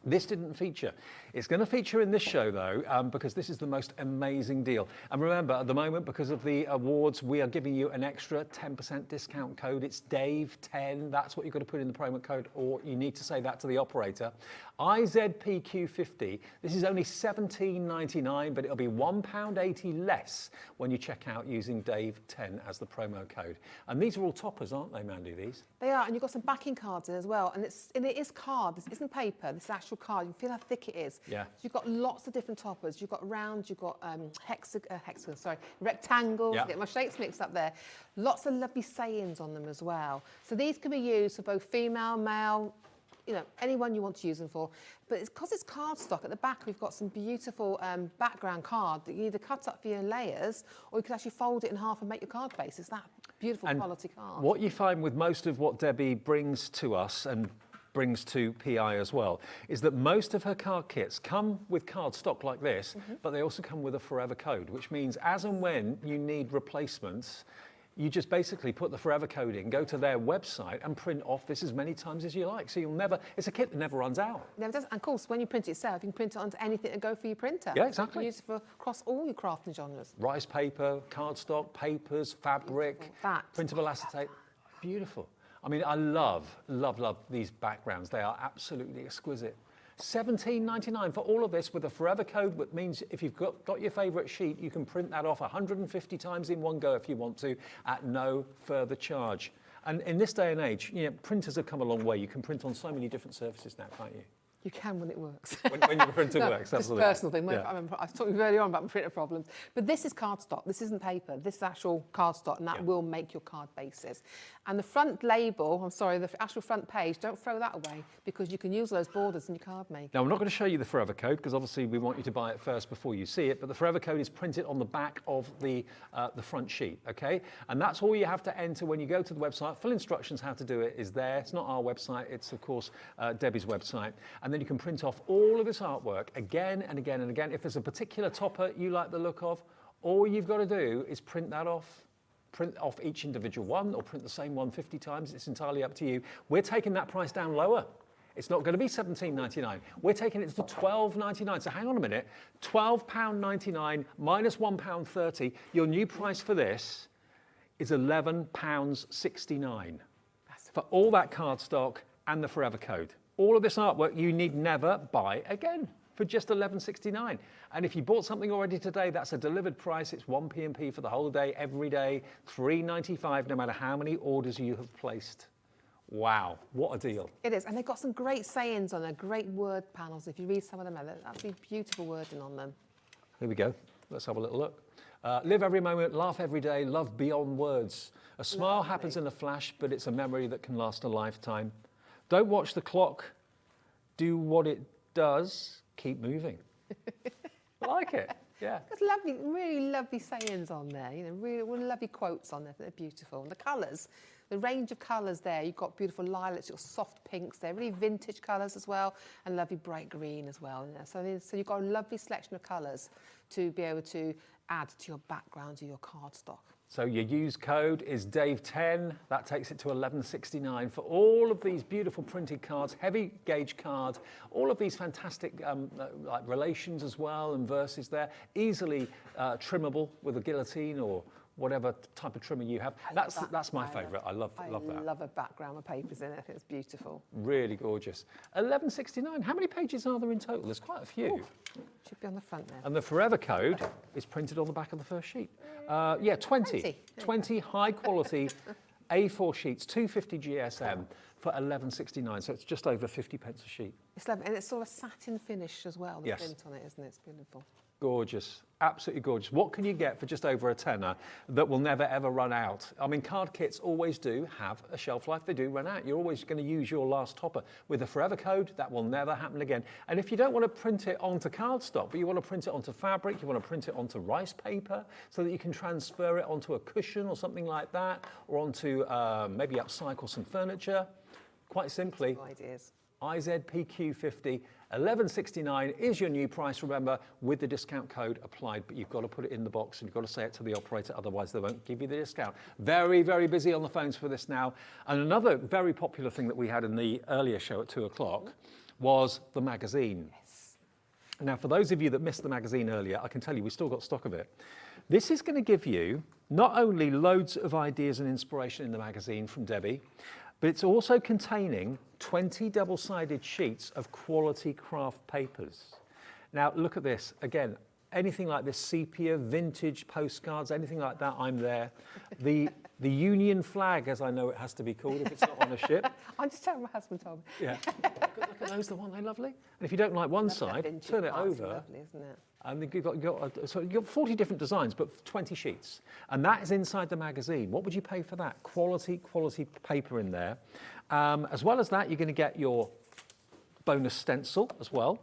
this didn't feature. It's going to feature in this show, though, because this is the most amazing deal. And remember, at the moment, because of the awards, we are giving you an extra 10% discount code. It's Dave10. That's what you've got to put in the promo code, or you need to say that to the operator. IZPQ50. This is only $17.99, but it'll be £1.80 less when you check out using Dave10 as the promo code. And these are all toppers, aren't they, Mandy, these? They are, and you've got some backing cards in as well. And it is card. This isn't paper. This is actual card. You can feel how thick it is. Yeah. So you've got lots of different toppers. You've got round, you've got rectangles. Yeah. I get my shapes mixed up there. Lots of lovely sayings on them as well. So these can be used for both female, male, you know, anyone you want to use them for. But it's because it's cardstock, at the back we've got some beautiful background card that you either cut up for your layers, or you can actually fold it in half and make your card base. It's that beautiful quality card. What you find with most of what Debbie brings to us, and brings to PI as well, is that most of her card kits come with cardstock like this, but they also come with a forever code, which means as and when you need replacements, you just basically put the forever code in, go to their website and print off this as many times as you like. So you'll never, it's a kit that never runs out. Never does. And of course, when you print it yourself, you can print it onto anything that go for your printer. Yeah, exactly. You can use it for across all your crafting genres. Rice paper, cardstock, papers, fabric, That. printable acetate. Beautiful. I mean, I love these backgrounds. They are absolutely exquisite. $17.99 for all of this with a forever code, which means if you've got your favourite sheet, you can print that off 150 times in one go if you want to, at no further charge. And in this day and age, you know, printers have come a long way. You can print on so many different surfaces now, can't you? You can when it works. When your printer No, works, just absolutely. personal thing. Yeah. I remember I was talking earlier on about my printer problems. But this is cardstock. This isn't paper. This is actual cardstock, and that will make your card bases. And the front label, I'm sorry, the actual front page, don't throw that away, because you can use those borders in your card making. Now, I'm not going to show you the forever code, because obviously we want you to buy it first before you see it, but the forever code is printed on the back of the front sheet, okay? And that's all you have to enter when you go to the website. Full instructions how to do it is there. It's not our website. It's, of course, Debbie's website. And then you can print off all of this artwork again and again and again. If there's a particular topper you like the look of, all you've got to do is print that off. Print off each individual one, or print the same one 50 times. It's entirely up to you. We're taking that price down lower. It's not going to be $17.99. We're taking it to $12.99. So hang on a minute. £12.99 minus £1.30. Your new price for this is £11.69 for all that cardstock and the forever code. All of this artwork you need never buy again for just $11.69. And if you bought something already today, that's a delivered price. It's 1 P&P for the whole day, every day, $3.95, no matter how many orders you have placed. Wow, what a deal. It is, and they've got some great sayings on there, great word panels. If you read some of them, there's absolutely beautiful wording on them. Here we go. Let's have a little look. Live every moment, laugh every day, love beyond words. A smile happens in a flash, but it's a memory that can last a lifetime. Don't watch the clock. Do what it does. Keep moving. I like it. Yeah. There's lovely, really lovely sayings on there. You know, really lovely quotes on there. They're beautiful. And the colours, the range of colours there. You've got beautiful lilacs, you've got soft pinks there, really vintage colours as well, and lovely bright green as well. You know. So you've got a lovely selection of colours to be able to add to your background, to your cardstock. So your use code is Dave10. That takes it to $11.69 for all of these beautiful printed cards, heavy gauge cards, all of these fantastic like relations as well, and verses there, easily trimmable with a guillotine or whatever type of trimmer you have. That's my favourite. I love that. I love a background with papers in it. It's beautiful. Really gorgeous. $11.69. How many pages are there in total? There's quite a few. Ooh, should be on the front there. And the forever code is printed on the back of the first sheet. Yeah, 20 high quality A4 sheets, 250 GSM for $11.69. So it's just over 50 pence a sheet. It's lovely, and it's sort of satin finish as well. The Yes. print on it, isn't it? It's beautiful. Gorgeous, absolutely gorgeous. What can you get for just over a tenner that will never ever run out? I mean, card kits always do have a shelf life. They do run out. You're always going to use your last topper. With the forever code, that will never happen again. And if you don't want to print it onto cardstock, but you want to print it onto fabric, you want to print it onto rice paper so that you can transfer it onto a cushion or something like that, or onto maybe upcycle some furniture, quite simply, Ideas. IZPQ50, 1169 is your new price, remember, with the discount code applied, but you've got to put it in the box and you've got to say it to the operator, otherwise they won't give you the discount. Very, very busy on the phones for this now. And another very popular thing that we had in the earlier show at 2 o'clock was the magazine. Yes. Now, for those of you that missed the magazine earlier, I can tell you we've still got stock of it. This is going to give you not only loads of ideas and inspiration in the magazine from Debbie, but it's also containing 20 double-sided sheets of quality craft papers. Now, look at this. Again, anything like this, sepia, vintage postcards, anything like that, I'm there. The Union flag, as I know it has to be called if it's not on a ship. I'm just telling my husband told me. Yeah. Look at those, aren't they lovely? And if you don't like one side, turn it over. Lovely, isn't it? And you've got 40 different designs, but 20 sheets. And that is inside the magazine. What would you pay for that? Quality paper in there. As well as that, you're going to get your bonus stencil as well.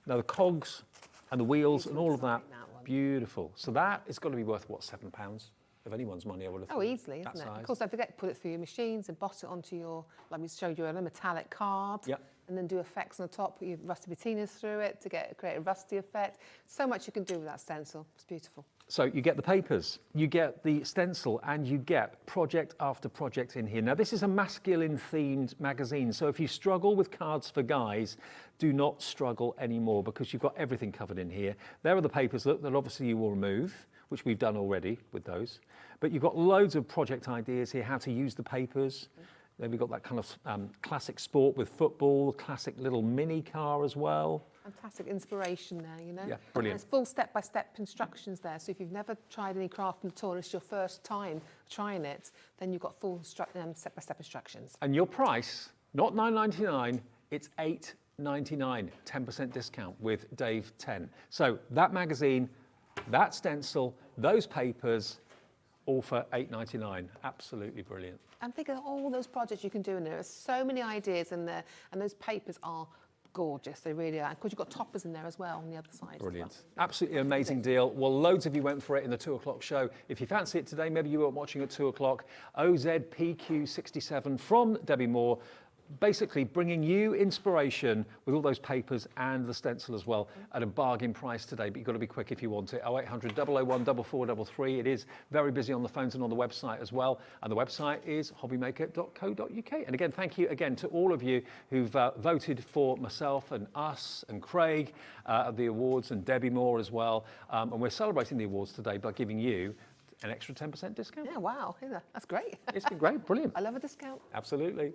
Now, the cogs and the wheels and all of that, beautiful. So that is going to be worth, what, £7? Of anyone's money, I would have thought. Oh, easily, isn't it? Of course, don't forget to put it through your machines and boss it onto your, like we showed you, a metallic card. Yep. And then do effects on the top, put your rusty patinas through it to create a rusty effect. So much you can do with that stencil. It's beautiful. So you get the papers, you get the stencil, and you get project after project in here. Now, this is a masculine-themed magazine, so if you struggle with cards for guys, do not struggle anymore because you've got everything covered in here. There are the papers that obviously you will remove, which we've done already with those. But you've got loads of project ideas here, how to use the papers. Then we've got that kind of classic sport with football, classic little mini car as well. Fantastic inspiration there, you know. Yeah, brilliant. And it's full step-by-step instructions there. So if you've never tried any crafting at all, and it's your first time trying it, then you've got full step-by-step instructions. And your price, not $9.99, it's $8.99, 10% discount with Dave 10. So that magazine, that stencil, those papers, all for $8.99. Absolutely brilliant. And think of all those projects you can do in there. There's so many ideas in there, and those papers are gorgeous. They really are. Of course, you've got toppers in there as well on the other side. Brilliant. As well. Absolutely amazing deal. Well, loads of you went for it in the 2 o'clock show. If you fancy it today, maybe you weren't watching at 2 o'clock. OZPQ67 from Debbie Moore, basically bringing you inspiration with all those papers and the stencil as well at a bargain price today, but you've got to be quick if you want it. 0800 001 4433. It is very busy on the phones and on the website as well, and the website is hobbymaker.co.uk. And again, thank you again to all of you who've voted for myself and us and Craig at the awards, and Debbie Moore as well, and we're celebrating the awards today by giving you an extra 10% discount. Yeah, wow, that's great. It's been great, brilliant. I love a discount. Absolutely.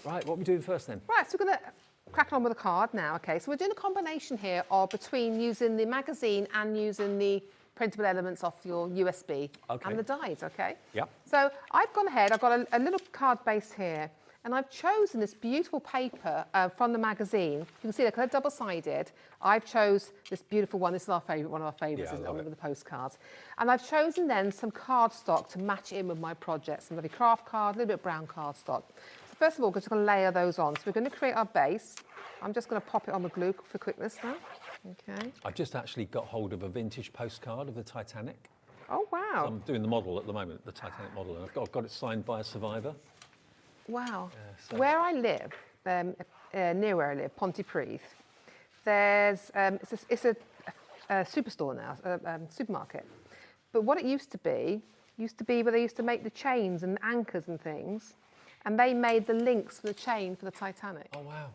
Right, what are we doing first then? Right, so we're going to crack on with a card now, okay? So we're doing a combination here of between using the magazine and using the printable elements off your USB and the dies, okay? Yep. So I've gone ahead, I've got a little card base here, and I've chosen this beautiful paper from the magazine. You can see they're double-sided. I've chose this beautiful one. This is our favourite, one of our favourites, isn't it? With the postcards. And I've chosen then some cardstock to match in with my project. Some lovely craft card, a little bit of brown cardstock. So first of all, we're just going to layer those on. So we're going to create our base. I'm just going to pop it on with glue for quickness now. Okay. I've just actually got hold of a vintage postcard of the Titanic. Oh, wow. So I'm doing the model at the moment, the Titanic model, and I've got it signed by a survivor. Wow. Where I live, near where I live, Pontypridd, there's it's a superstore now, a supermarket. But what it used to be where they used to make the chains and anchors and things, and they made the links for the chain for the Titanic. Oh, wow.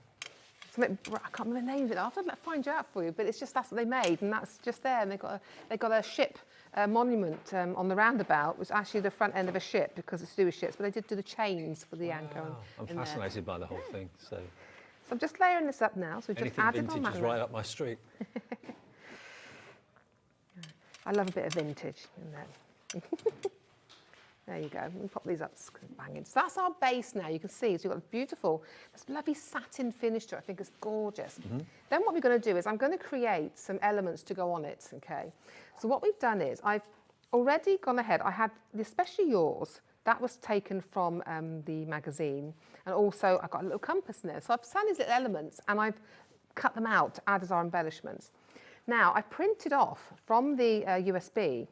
I can't remember the name of it. I'll have to find you out for you, but it's just that's what they made, and that's just there. And they got a ship monument on the roundabout. It was actually the front end of a ship because it's to do with ships, but they did do the chains for the anchor. I'm fascinated by the whole thing. So I'm just layering this up now. So we've just added vintage on is right up my street. I love a bit of vintage in there. There you go. Let me pop these up. Bang in. So that's our base now. You can see. So you've got a beautiful, this lovely satin finish to it. I think it's gorgeous. Then what we're going to do is I'm going to create some elements to go on it. Okay. So what we've done is I've already gone ahead. I had, especially yours, that was taken from the magazine. And also I've got a little compass in there. So I've found these little elements and I've cut them out to add as our embellishments. Now I printed off from the USB.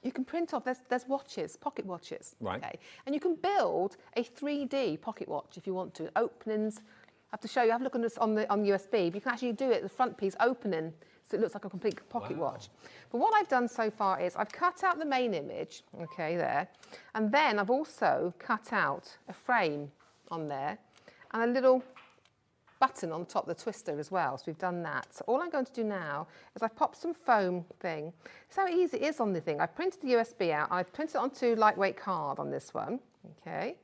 You can print off, there's watches, pocket watches. Right. Okay? And you can build a 3D pocket watch if you want to. Openings, have to show you, have a look on this on USB, but you can actually do it, the front piece opening, so it looks like a complete pocket watch. But what I've done so far is I've cut out the main image, okay, there, and then I've also cut out a frame on there and a little button on top of the twister as well, so we've done that. So all I'm going to do now is I've popped some foam thing. It's how easy it is on the thing. I've printed the USB out, I've printed it onto lightweight card on this one, okay,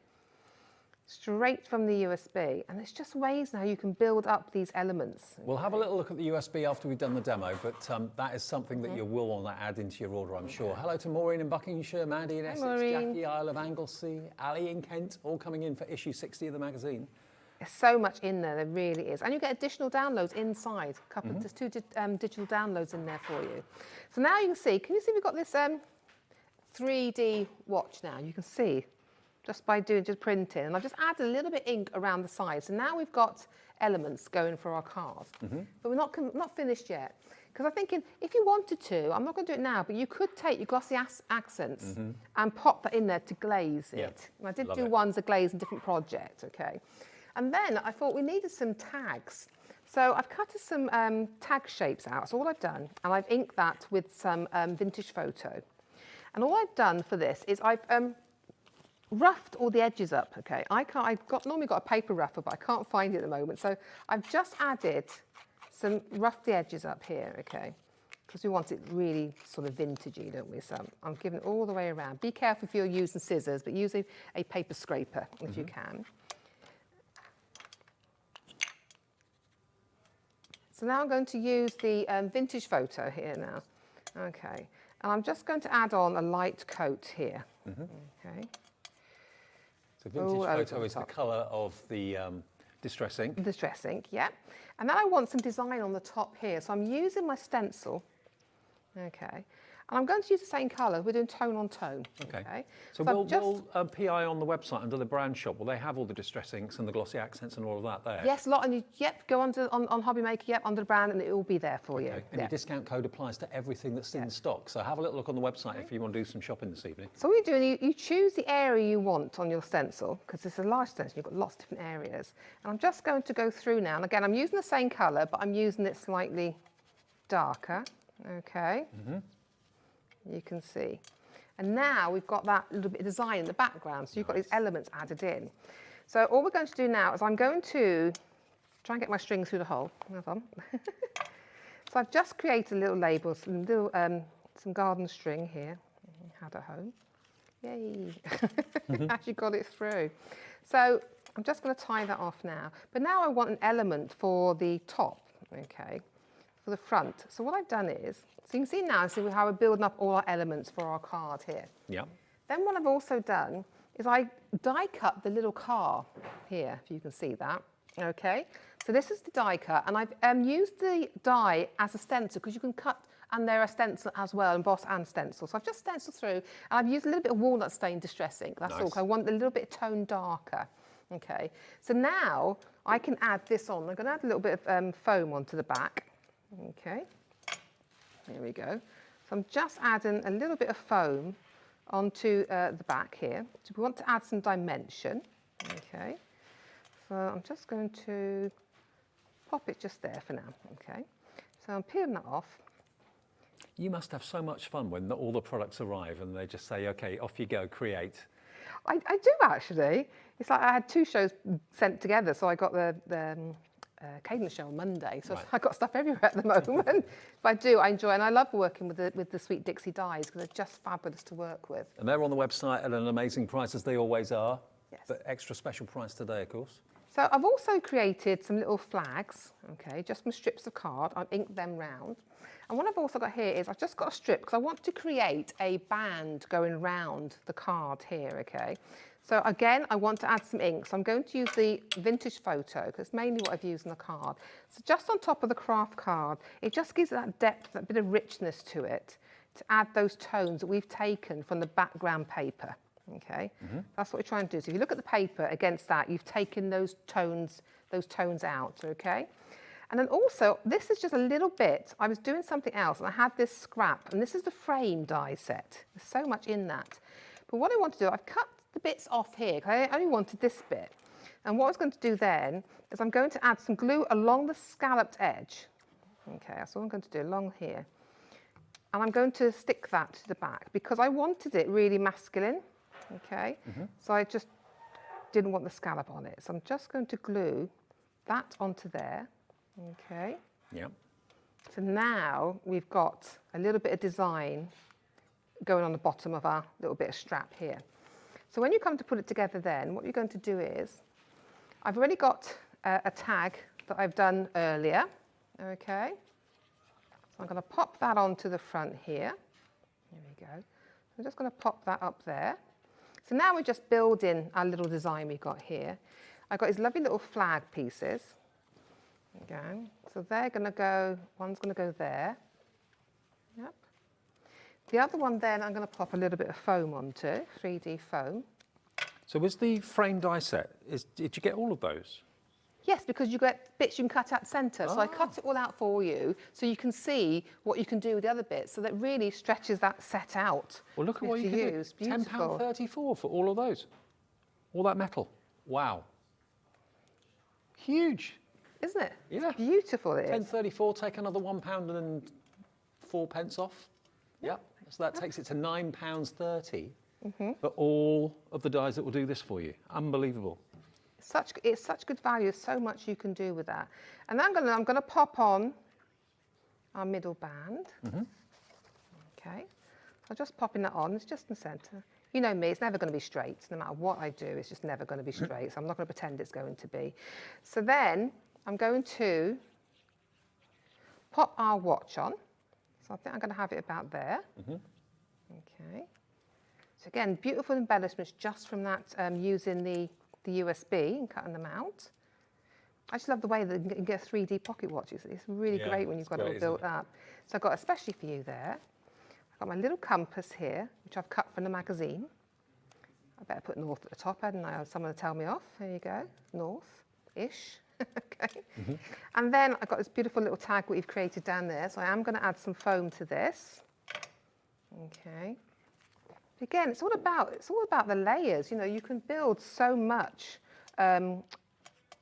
straight from the USB, and there's just ways now you can build up these elements. We'll have a little look at the USB after we've done the demo, but that is something that you will want to add into your order, I'm sure. Hello to Maureen in Buckinghamshire, Mandy in Essex, Maureen. Jackie, Isle of Anglesey, Ali in Kent, all coming in for issue 60 of the magazine. There's so much in there really is. And you get additional downloads inside. There's 2 digital downloads in there for you. So now you can see, we've got this 3D watch now. You can see just by just printing. And I've just added a little bit of ink around the sides. So now we've got elements going for our card. But we're not finished yet. Because I'm thinking, if you wanted to, I'm not going to do it now, but you could take your glossy accents and pop that in there to glaze it. And I did do ones that glaze in different projects, okay? And then I thought we needed some tags. So I've cut some tag shapes out. So all I've done, and I've inked that with some vintage photo. And all I've done for this is I've roughed all the edges up, okay? I've normally got a paper rougher, but I can't find it at the moment. So I've just added some roughed the edges up here, okay? Because we want it really sort of vintagey, don't we? So I'm giving it all the way around. Be careful if you're using scissors, but use a paper scraper if you can. So now I'm going to use the vintage photo here now. Okay. And I'm just going to add on a light coat here. Okay. So vintage photo is the colour of the distress ink. Distress ink, yeah. And then I want some design on the top here. So I'm using my stencil. Okay. And I'm going to use the same colour. We're doing tone on tone. Okay. So will PI on the website under the brand shop, will they have all the distress inks and the glossy accents and all of that there? Yes, a lot. And go on Hobby Maker, under the brand, and it will be there for you. And your discount code applies to everything that's in stock. So have a little look on the website if you want to do some shopping this evening. So what you're doing, you choose the area you want on your stencil, because it's a large stencil, you've got lots of different areas. And I'm just going to go through now. And again, I'm using the same colour, but I'm using it slightly darker. Okay. You can see. And now we've got that little bit of design in the background, so you've got these elements added in. So all we're going to do now is I'm going to try and get my string through the hole. Hold on. So I've just created a little label, some garden string here. Had at home. Yay. Actually got it through. So I'm just going to tie that off now. But now I want an element for the top, okay, for the front. So what I've done is, so you can see now, how we're building up all our elements for our card here. Yeah. Then what I've also done is I die cut the little car here, if you can see that. Okay. So this is the die cut, and I've used the die as a stencil because you can cut and they're a stencil as well, emboss and stencil. So I've just stenciled through, and I've used a little bit of walnut stain distress ink. That's all. I want a little bit tone darker. Okay. So now I can add this on. I'm going to add a little bit of foam onto the back. Okay. There we go. So I'm just adding a little bit of foam onto the back here. So we want to add some dimension. Okay. So I'm just going to pop it just there for now. Okay. So I'm peeling that off. You must have so much fun when all the products arrive and they just say, OK, off you go, create. I do actually. It's like I had 2 shows sent together. So I got the cadence show on Monday, so I've got stuff everywhere at the moment. But I enjoy, and I love working with the Sweet Dixie dies because they're just fabulous to work with. And they're on the website at an amazing price, as they always are. Yes. But extra special price today, of course. So I've also created some little flags, okay, just from strips of card. I've inked them round. And what I've also got here is I've just got a strip because I want to create a band going round the card here, okay. So again, I want to add some ink. So I'm going to use the vintage photo because it's mainly what I've used on the card. So just on top of the craft card, it just gives that depth, that bit of richness to it, to add those tones that we've taken from the background paper. Okay, that's what we're trying to do. So if you look at the paper against that, you've taken those tones out. Okay, and then also this is just a little bit. I was doing something else, and I had this scrap, and this is the frame die set. There's so much in that. But what I want to do, I've cut the bits off here because I only wanted this bit. And what I was going to do then is I'm going to add some glue along the scalloped edge. Okay, that's what I'm going to do along here. And I'm going to stick that to the back because I wanted it really masculine. Okay, so I just didn't want the scallop on it. So I'm just going to glue that onto there. Okay. Yeah. So now we've got a little bit of design going on the bottom of our little bit of strap here. So when you come to put it together then, what you're going to do is, I've already got a tag that I've done earlier, okay? So I'm going to pop that onto the front here. There we go. I'm just going to pop that up there. So now we're just building our little design we've got here. I've got these lovely little flag pieces. Okay. So they're going to go, one's going to go there. Yep. The other one then I'm going to pop a little bit of foam onto, 3D foam. So was the frame die set, did you get all of those? Yes, because you get bits you can cut out centre. So I cut it all out for you so you can see what you can do with the other bits. So that really stretches that set out. Well, look at what you can do. £10.34 for all of those. All that metal. Wow. Huge. Isn't it? Yeah. It's beautiful it is. £10.34, take another £1.04 off. Yep. So that takes it to £9.30 for all of the dies that will do this for you. Unbelievable. It's such good value. There's so much you can do with that. And I'm going to pop on our middle band. Okay. So just popping that on. It's just in the centre. You know me, it's never going to be straight. No matter what I do, it's just never going to be straight. So I'm not going to pretend it's going to be. So then I'm going to pop our watch on. So I think I'm going to have it about there. Okay. So again, beautiful embellishments just from that using the USB and cutting them out. I just love the way that you can get 3D pocket watches. It's really great when you've got it all built up. So I've got especially for you there. I've got my little compass here, which I've cut from the magazine. I better put north at the top, hadn't I? Someone to tell me off. There you go, north-ish. Okay. And then I've got this beautiful little tag that we've created down there. So I am going to add some foam to this. Okay. Again, it's all about the layers. You know, you can build so much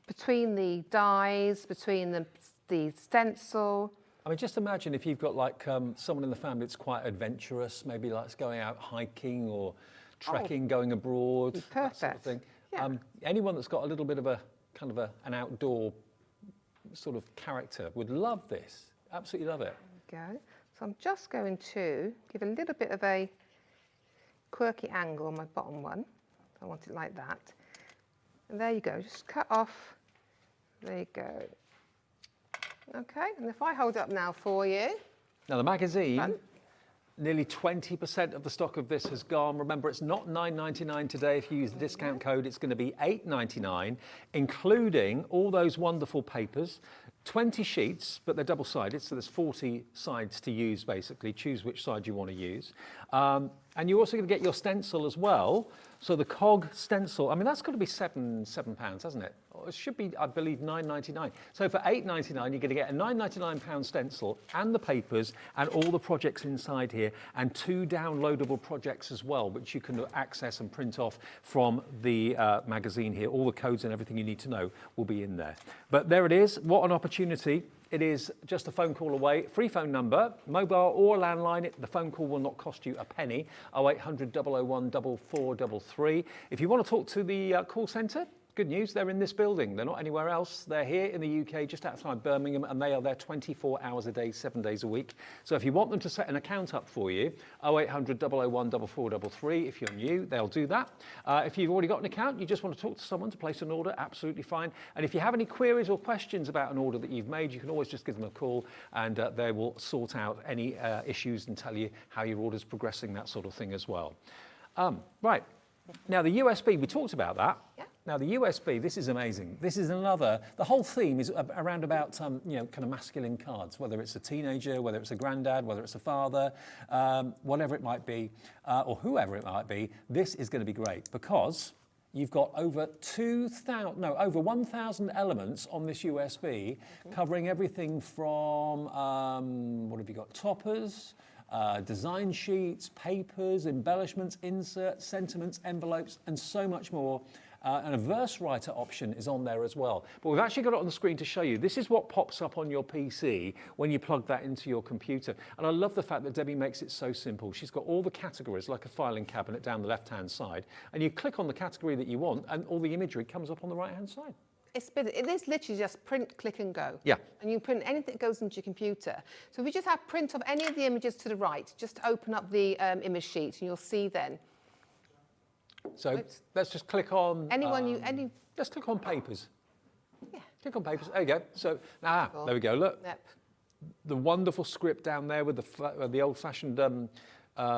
between the dies, between the stencil. I mean, just imagine if you've got like someone in the family that's quite adventurous, maybe likes going out hiking or trekking, going abroad, that sort of thing. Yeah. Anyone that's got a little bit of a kind of an outdoor sort of character would love this. Absolutely love it. There we go. So I'm just going to give a little bit of a quirky angle on my bottom one. I want it like that. And there you go, just cut off. There you go. Okay, and if I hold up now for you. Now the magazine, nearly 20% of the stock of this has gone. Remember, it's not $9.99 today. If you use the discount code, it's going to be $8.99, including all those wonderful papers. 20 sheets, but they're double-sided, so there's 40 sides to use, basically. Choose which side you want to use. And you're also going to get your stencil as well. So the COG stencil, I mean, that's got to be £7, hasn't it? Or it should be, I believe, $9.99. So for $8.99, you're going to get a £9.99 stencil and the papers and all the projects inside here, and 2 downloadable projects as well, which you can access and print off from the magazine here. All the codes and everything you need to know will be in there. But there it is. What an opportunity. It is just a phone call away. Free phone number, mobile or landline. The phone call will not cost you a penny. 0800 001 4433. If you want to talk to the call centre, good news, they're in this building. They're not anywhere else. They're here in the UK, just outside Birmingham, and they are there 24 hours a day, 7 days a week. So if you want them to set an account up for you, 0800 001 4433. If you're new, they'll do that. If you've already got an account, you just want to talk to someone to place an order, absolutely fine. And if you have any queries or questions about an order that you've made, you can always just give them a call, and they will sort out any issues and tell you how your order's progressing, that sort of thing as well. Right. Now, the USB, we talked about that. Yeah. Now, the USB, this is amazing. This is another, the whole theme is around about, you know, kind of masculine cards, whether it's a teenager, whether it's a granddad, whether it's a father, whatever it might be, or whoever it might be. This is going to be great because you've got over 1,000 elements on this USB, covering everything from, what have you got, toppers, design sheets, papers, embellishments, inserts, sentiments, envelopes, and so much more. And a verse writer option is on there as well. But we've actually got it on the screen to show you. This is what pops up on your PC when you plug that into your computer. And I love the fact that Debbie makes it so simple. She's got all the categories, like a filing cabinet down the left-hand side. And you click on the category that you want, and all the imagery comes up on the right-hand side. It is literally just print, click and go. Yeah. And you print anything that goes into your computer. So if we just have print of any of the images to the right, just open up the image sheet and you'll see then. So let's just click on... Let's click on papers. Yeah. Click on papers. There you go. So, there we go. Look. Yep. The wonderful script down there with the old-fashioned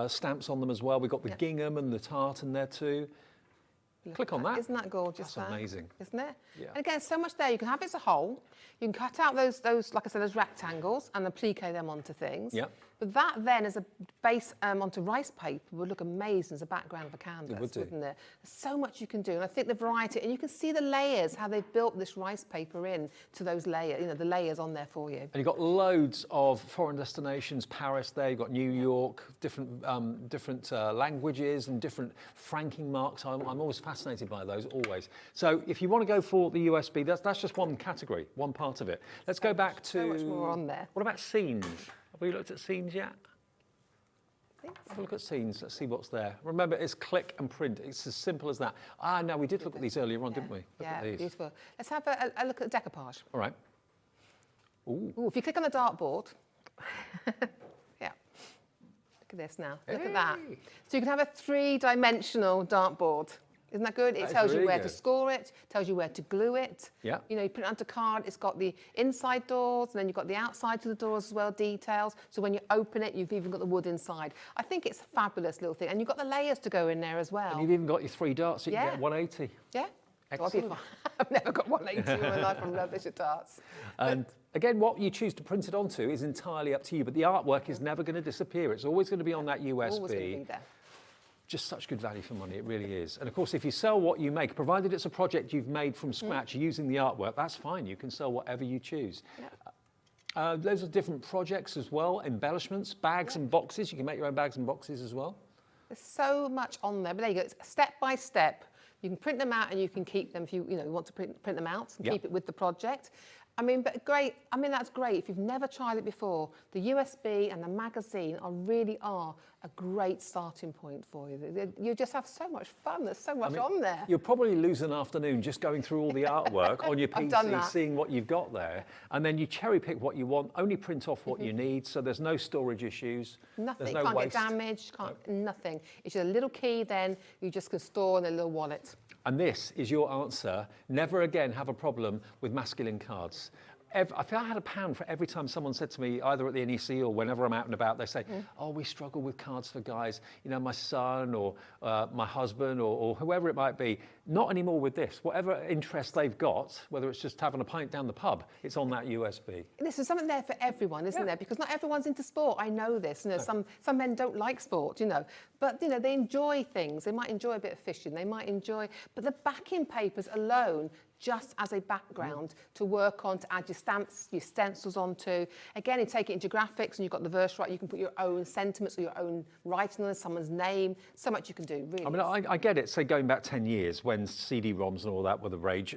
stamps on them as well. We've got the gingham and the tartan there too. Click on that. Isn't that gorgeous? That's amazing. Isn't it? Yeah. And again, so much there. You can have it as a whole. You can cut out those, like I said, those rectangles and applique them onto things. Yeah. But that then as a base onto rice paper would look amazing as a background of a canvas, would do. wouldn't it? There's so much you can do. And I think the variety, and you can see the layers, how they've built this rice paper in to those layers, you know, the layers on there for you. And you've got loads of foreign destinations, Paris there, you've got New York, different languages and different franking marks. I'm always fascinated by those, always. So if you want to go for the USB, that's just one category, one part of it. Let's go back to... So much more on there. What about scenes? Have we looked at scenes yet? Have a look at scenes. Let's see what's there. Remember, it's click and print. It's as simple as that. No, we did look at these earlier on, didn't we? Look at these. Beautiful. Let's have a look at the decoupage. All right. Ooh. Ooh, if you click on the dartboard, yeah. Look at this now. Look at that. So you can have a three-dimensional dartboard. Isn't that good? It tells you really where good. to score it, tells you where to glue it. Yeah. You know, you put it onto card, it's got the inside doors, and then you've got the outside to the doors as well, details. So when you open it, you've even got the wood inside. I think it's a fabulous little thing. And you've got the layers to go in there as well. And you've even got your 3 darts, so you can Yeah. get 180. Yeah. Excellent. I've never got 180 in my life. I'm rubbish at darts. And again, what you choose to print it onto is entirely up to you, but the artwork is never going to disappear. It's always going to be on that Always going to USB. be there. Just such good value for money, it really is. And of course, if you sell what you make, provided it's a project you've made from scratch using the artwork, that's fine. You can sell whatever you choose. Yeah. Those are different projects as well, embellishments, bags and boxes. You can make your own bags and boxes as well. There's so much on there, but there you go. It's step by step. You can print them out and you can keep them if you want to print them out and keep it with the project. I mean, but great. I mean, that's great. If you've never tried it before, the USB and the magazine really are a great starting point for you. You just have so much fun. There's so much on there. You'll probably lose an afternoon just going through all the artwork on your I've done PC, that. seeing what you've got there. And then you cherry pick what you want, only print off what you need, so there's no storage issues. Nothing. There's no Can't waste. get damaged. Nothing. It's just a little key then you just can store in a little wallet. And this is your answer. Never again have a problem with masculine cards. I feel I had a pound for every time someone said to me, either at the NEC or whenever I'm out and about, they say, oh, we struggle with cards for guys. You know, my son or my husband or whoever it might be. Not anymore with this. Whatever interest they've got, whether it's just having a pint down the pub, it's on that USB. There's something there for everyone, isn't there? Because not everyone's into sport. I know this. You know, some men don't like sport, you know. But, you know, they enjoy things. They might enjoy a bit of fishing. They might enjoy... But the backing papers alone, just as a background to work on, to add your stamps, your stencils onto. Again, you take it into graphics and you've got the verse right. You can put your own sentiments or your own writing on someone's name. So much you can do, really. I mean, I get it. Say, going back 10 years when CD-ROMs and all that were the rage,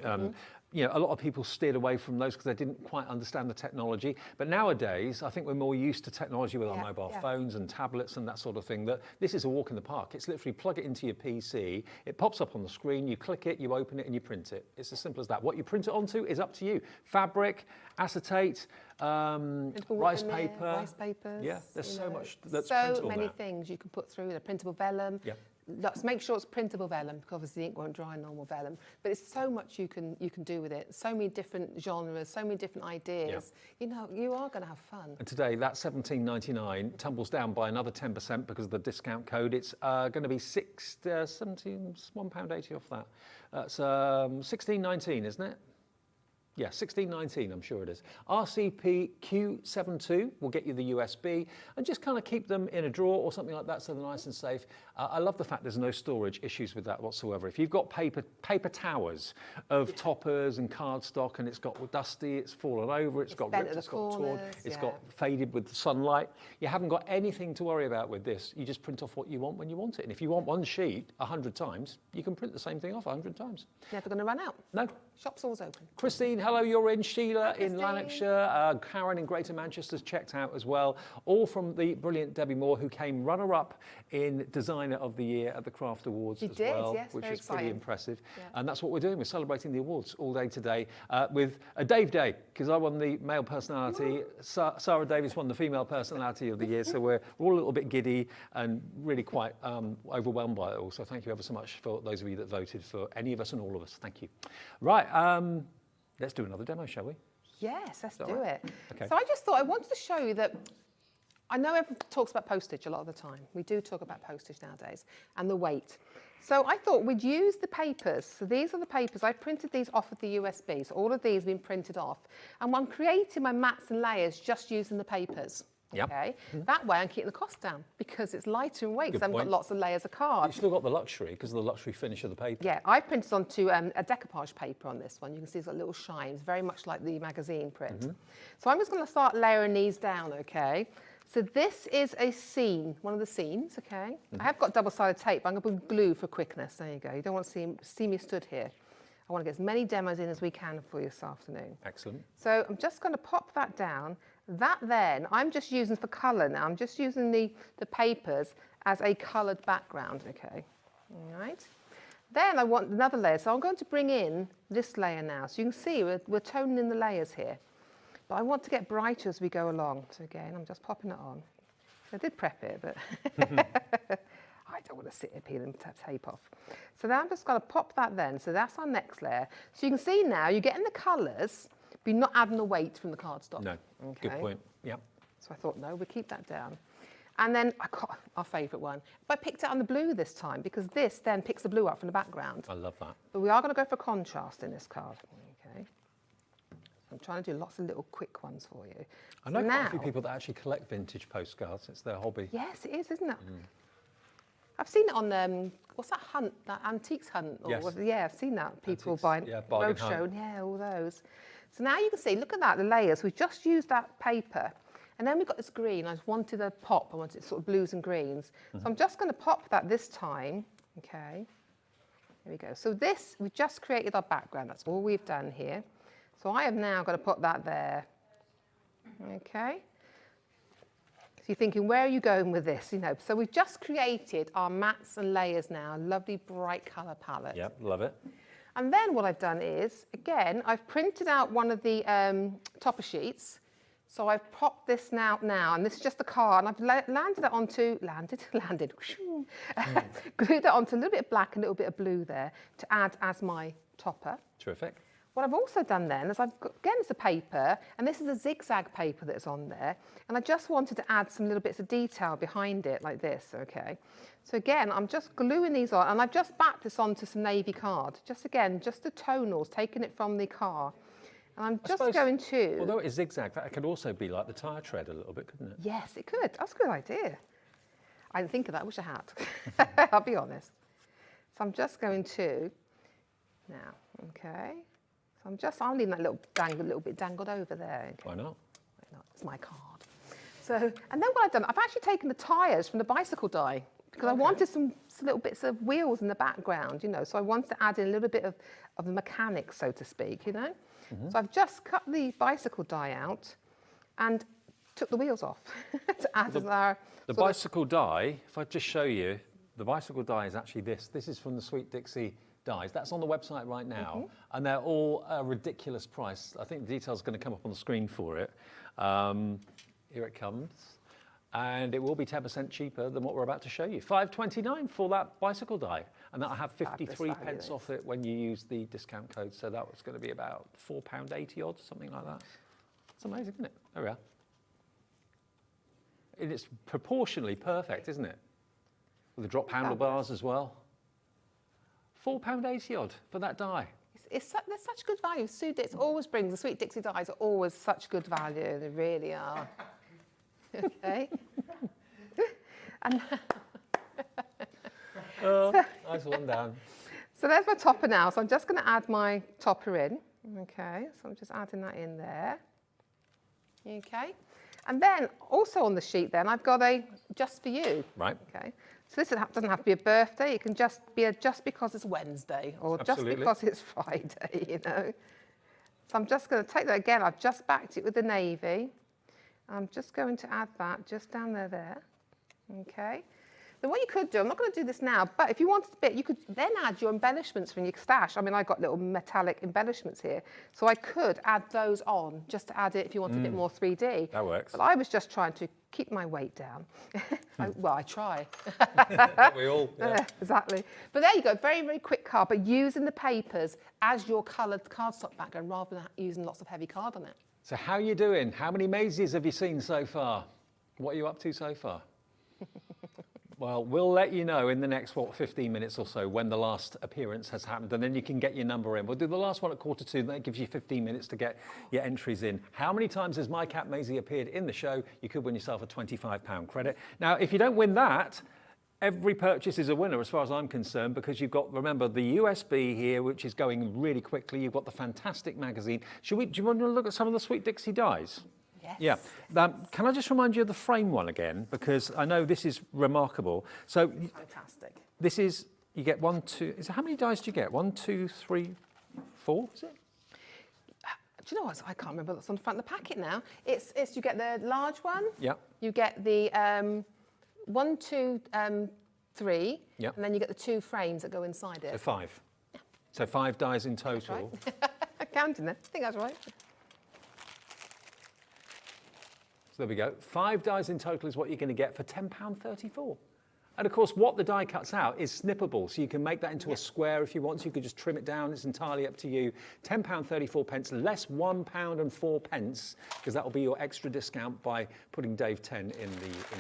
you know, a lot of people steered away from those because they didn't quite understand the technology. But nowadays, I think we're more used to technology with our mobile phones and tablets and that sort of thing, that this is a walk in the park. It's literally plug it into your PC, it pops up on the screen, you click it, you open it and you print it. It's as simple as that. What you print it onto is up to you. Fabric, acetate, rice paper. Rice papers. Yeah, there's so much that's so printable many now. things you can put through. The printable vellum. Yep. Let's make sure it's printable vellum, because obviously the ink won't dry in normal vellum. But it's so much you can do with it. So many different genres, so many different ideas. You know, you are going to have fun. And today, that $17.99 tumbles down by another 10% because of the discount code. It's going to be £1.80 off that. It's £16.19, isn't it? Yeah, 1619, I'm sure it is. RCP Q72 will get you the USB, and just kind of keep them in a drawer or something like that so they're nice and safe. I love the fact there's no storage issues with that whatsoever. If you've got paper towers of toppers and cardstock and it's got dusty, it's fallen over, it's got ripped, it's got torn, it's got faded with the sunlight, you haven't got anything to worry about with this. You just print off what you want when you want it. And if you want one sheet 100 times, you can print the same thing off 100 times. Never going to run out. No. Shop's always open. Christine, hello, you're in. Sheila in Lanarkshire. Karen in Greater Manchester's checked out as well. All from the brilliant Debbie Moore, who came runner-up in Designer of the Year at the Craft Awards as well, yes, which very is pretty exciting. impressive. Yeah. And that's what we're doing. We're celebrating the awards all day today with a Dave Day, because I won the male personality. Sarah Davies won the female personality of the year. So we're all a little bit giddy and really quite overwhelmed by it all. So thank you ever so much for those of you that voted for any of us and all of us. Thank you. Right. Let's do another demo, shall we? Yes, let's do right? it. Okay. So I just thought I wanted to show you that I know everyone talks about postage a lot of the time. We do talk about postage nowadays and the weight. So I thought we'd use the papers. So these are the papers. I printed these off of the USB. So all of these have been printed off. And I'm creating my mats and layers just using the papers. Yep. Okay. That way I'm keeping the cost down because it's lighter in weight because I've got point. lots of layers of card. You've still got the luxury because of the luxury finish of the paper. Yeah, I printed onto a decoupage paper on this one. You can see it's got little shines, very much like the magazine print. So I'm just going to start layering these down, okay? So this is a scene, one of the scenes, okay? I have got double-sided tape, but I'm going to put glue for quickness. There you go. You don't want to see me stood here. I want to get as many demos in as we can for you this afternoon. Excellent. So I'm just going to pop that down. That then, I'm just using for colour now. I'm just using the papers as a coloured background, okay? All right. Then I want another layer. So I'm going to bring in this layer now. So you can see we're toning in the layers here. But I want to get brighter as we go along. So again, I'm just popping it on. I did prep it, but I don't want to sit here peeling tape off. So now I'm just going to pop that then. So that's our next layer. So you can see now you're getting the colours, but you're not adding the weight from the cardstock. No, okay. good point. Yep. So I thought, no, we'll keep that down. And then I got our favourite one. But I picked it on the blue this time because this then picks the blue up from the background. I love that. But we are going to go for contrast in this card. Okay. I'm trying to do lots of little quick ones for you. I know So quite now, a few people that actually collect vintage postcards. It's their hobby. yes, it is, isn't it? I've seen it on, what's that hunt, that Antiques Hunt? Or Yes. yeah, I've seen that. People Antiques, buying yeah, bargain roadshow, hunt. yeah, all those. So now you can see, look at that, the layers. We've just used that paper. And then we've got this green. I just wanted a pop. I wanted sort of blues and greens. So I'm just going to pop that this time. Okay. Here we go. So this, we've just created our background. That's all we've done here. So I have now got to put that there. Okay. So you're thinking, where are you going with this? You know, so we've just created our mats and layers now. A lovely bright colour palette. Yep, love it. And then what I've done is, again, I've printed out one of the topper sheets. So I've popped this now, and this is just the card, and I've landed it onto, glued it onto a little bit of black and a little bit of blue there to add as my topper. Terrific. What I've also done then is I've got, again, it's a paper, and this is a zigzag paper that's on there, and I just wanted to add some little bits of detail behind it, like this, okay? So again, I'm just gluing these on, and I've just backed this onto some navy card. Just again, just the tonals, taking it from the car. And I'm just going to... Although it is zigzag, that could also be like the tyre tread a little bit, couldn't it? Yes, it could. That's a good idea. I didn't think of that. I wish I had. I'll be honest. So I'm just going to... Now, okay. So I'll leave that little bit dangled over there. Okay. Why not? Why not? It's my card. So, and then what I've done, I've actually taken the tyres from the bicycle die because I wanted some little bits of wheels in the background, you know, so I wanted to add in a little bit of the mechanics, so to speak, you know. So I've just cut the bicycle die out and took the wheels off to add as our... The bicycle die, if I just show you, the bicycle die is actually this. This is from the Sweet Dixie dies. That's on the website right now, and they're all a ridiculous price. I think the details are going to come up on the screen for it. Here it comes. And it will be 10% cheaper than what we're about to show you. $5.29 for that bicycle die. And that'll have 53 pence off it when you use the discount code. So that was going to be about £4.80 odd, something like that. It's amazing, isn't it? There we are. And it's proportionally perfect, isn't it? With the drop handlebars as well. £4.80 odd for that die. It's they're such good value. Sue Dix always brings, the Sweet Dixie dies are always such good value. They really are. Okay. And Nice one down. so there's my topper now. So I'm just going to add my topper in. Okay, so I'm just adding that in there. Okay. And then also on the sheet then, I've got a just for you. Right. Okay. So this doesn't have to be a birthday. It can just be a just because it's Wednesday or Absolutely. just because it's Friday, you know. So I'm just going to take that again. I've just backed it with the navy. I'm just going to add that just down there. Okay. Then what you could do, I'm not going to do this now, but if you wanted a bit, you could then add your embellishments from your stash. I mean, I've got little metallic embellishments here, so I could add those on just to add it if you want a bit more 3D. That works. But I was just trying to keep my weight down. Well, I try. We all. Yeah. Exactly. But there you go, very, very quick card, but using the papers as your coloured cardstock background rather than using lots of heavy card on it. So how are you doing? How many mazes have you seen so far? What are you up to so far? Well, we'll let you know in the next, 15 minutes or so when the last appearance has happened, and then you can get your number in. We'll do the last one at 2:45, that gives you 15 minutes to get your entries in. How many times has My Cat Maisie appeared in the show? You could win yourself a £25 credit. Now, if you don't win that, every purchase is a winner as far as I'm concerned, because you've got, remember, the USB here, which is going really quickly. You've got the fantastic magazine. Do you want to look at some of the Sweet Dixie dies? Yes. Yeah. Can I just remind you of the frame one again? Because I know this is remarkable. So Fantastic. this is, you get 1, 2, how many dies do you get? 1, 2, 3, 4, is it? Do you know what? I can't remember what's on the front of the packet now. It's you get the large one. Yeah. You get the 1, 2, 3. Yeah. And then you get the 2 frames that go inside it. So 5. So 5 dies in total. Right. Counting it. I think that's right. So there we go. 5 dies in total is what you're going to get for £10.34. And of course, what the die cuts out is snippable, so you can make that into a square if you want. So you could just trim it down. It's entirely up to you. £10.34, less £1.04, because that will be your extra discount by putting Dave 10 in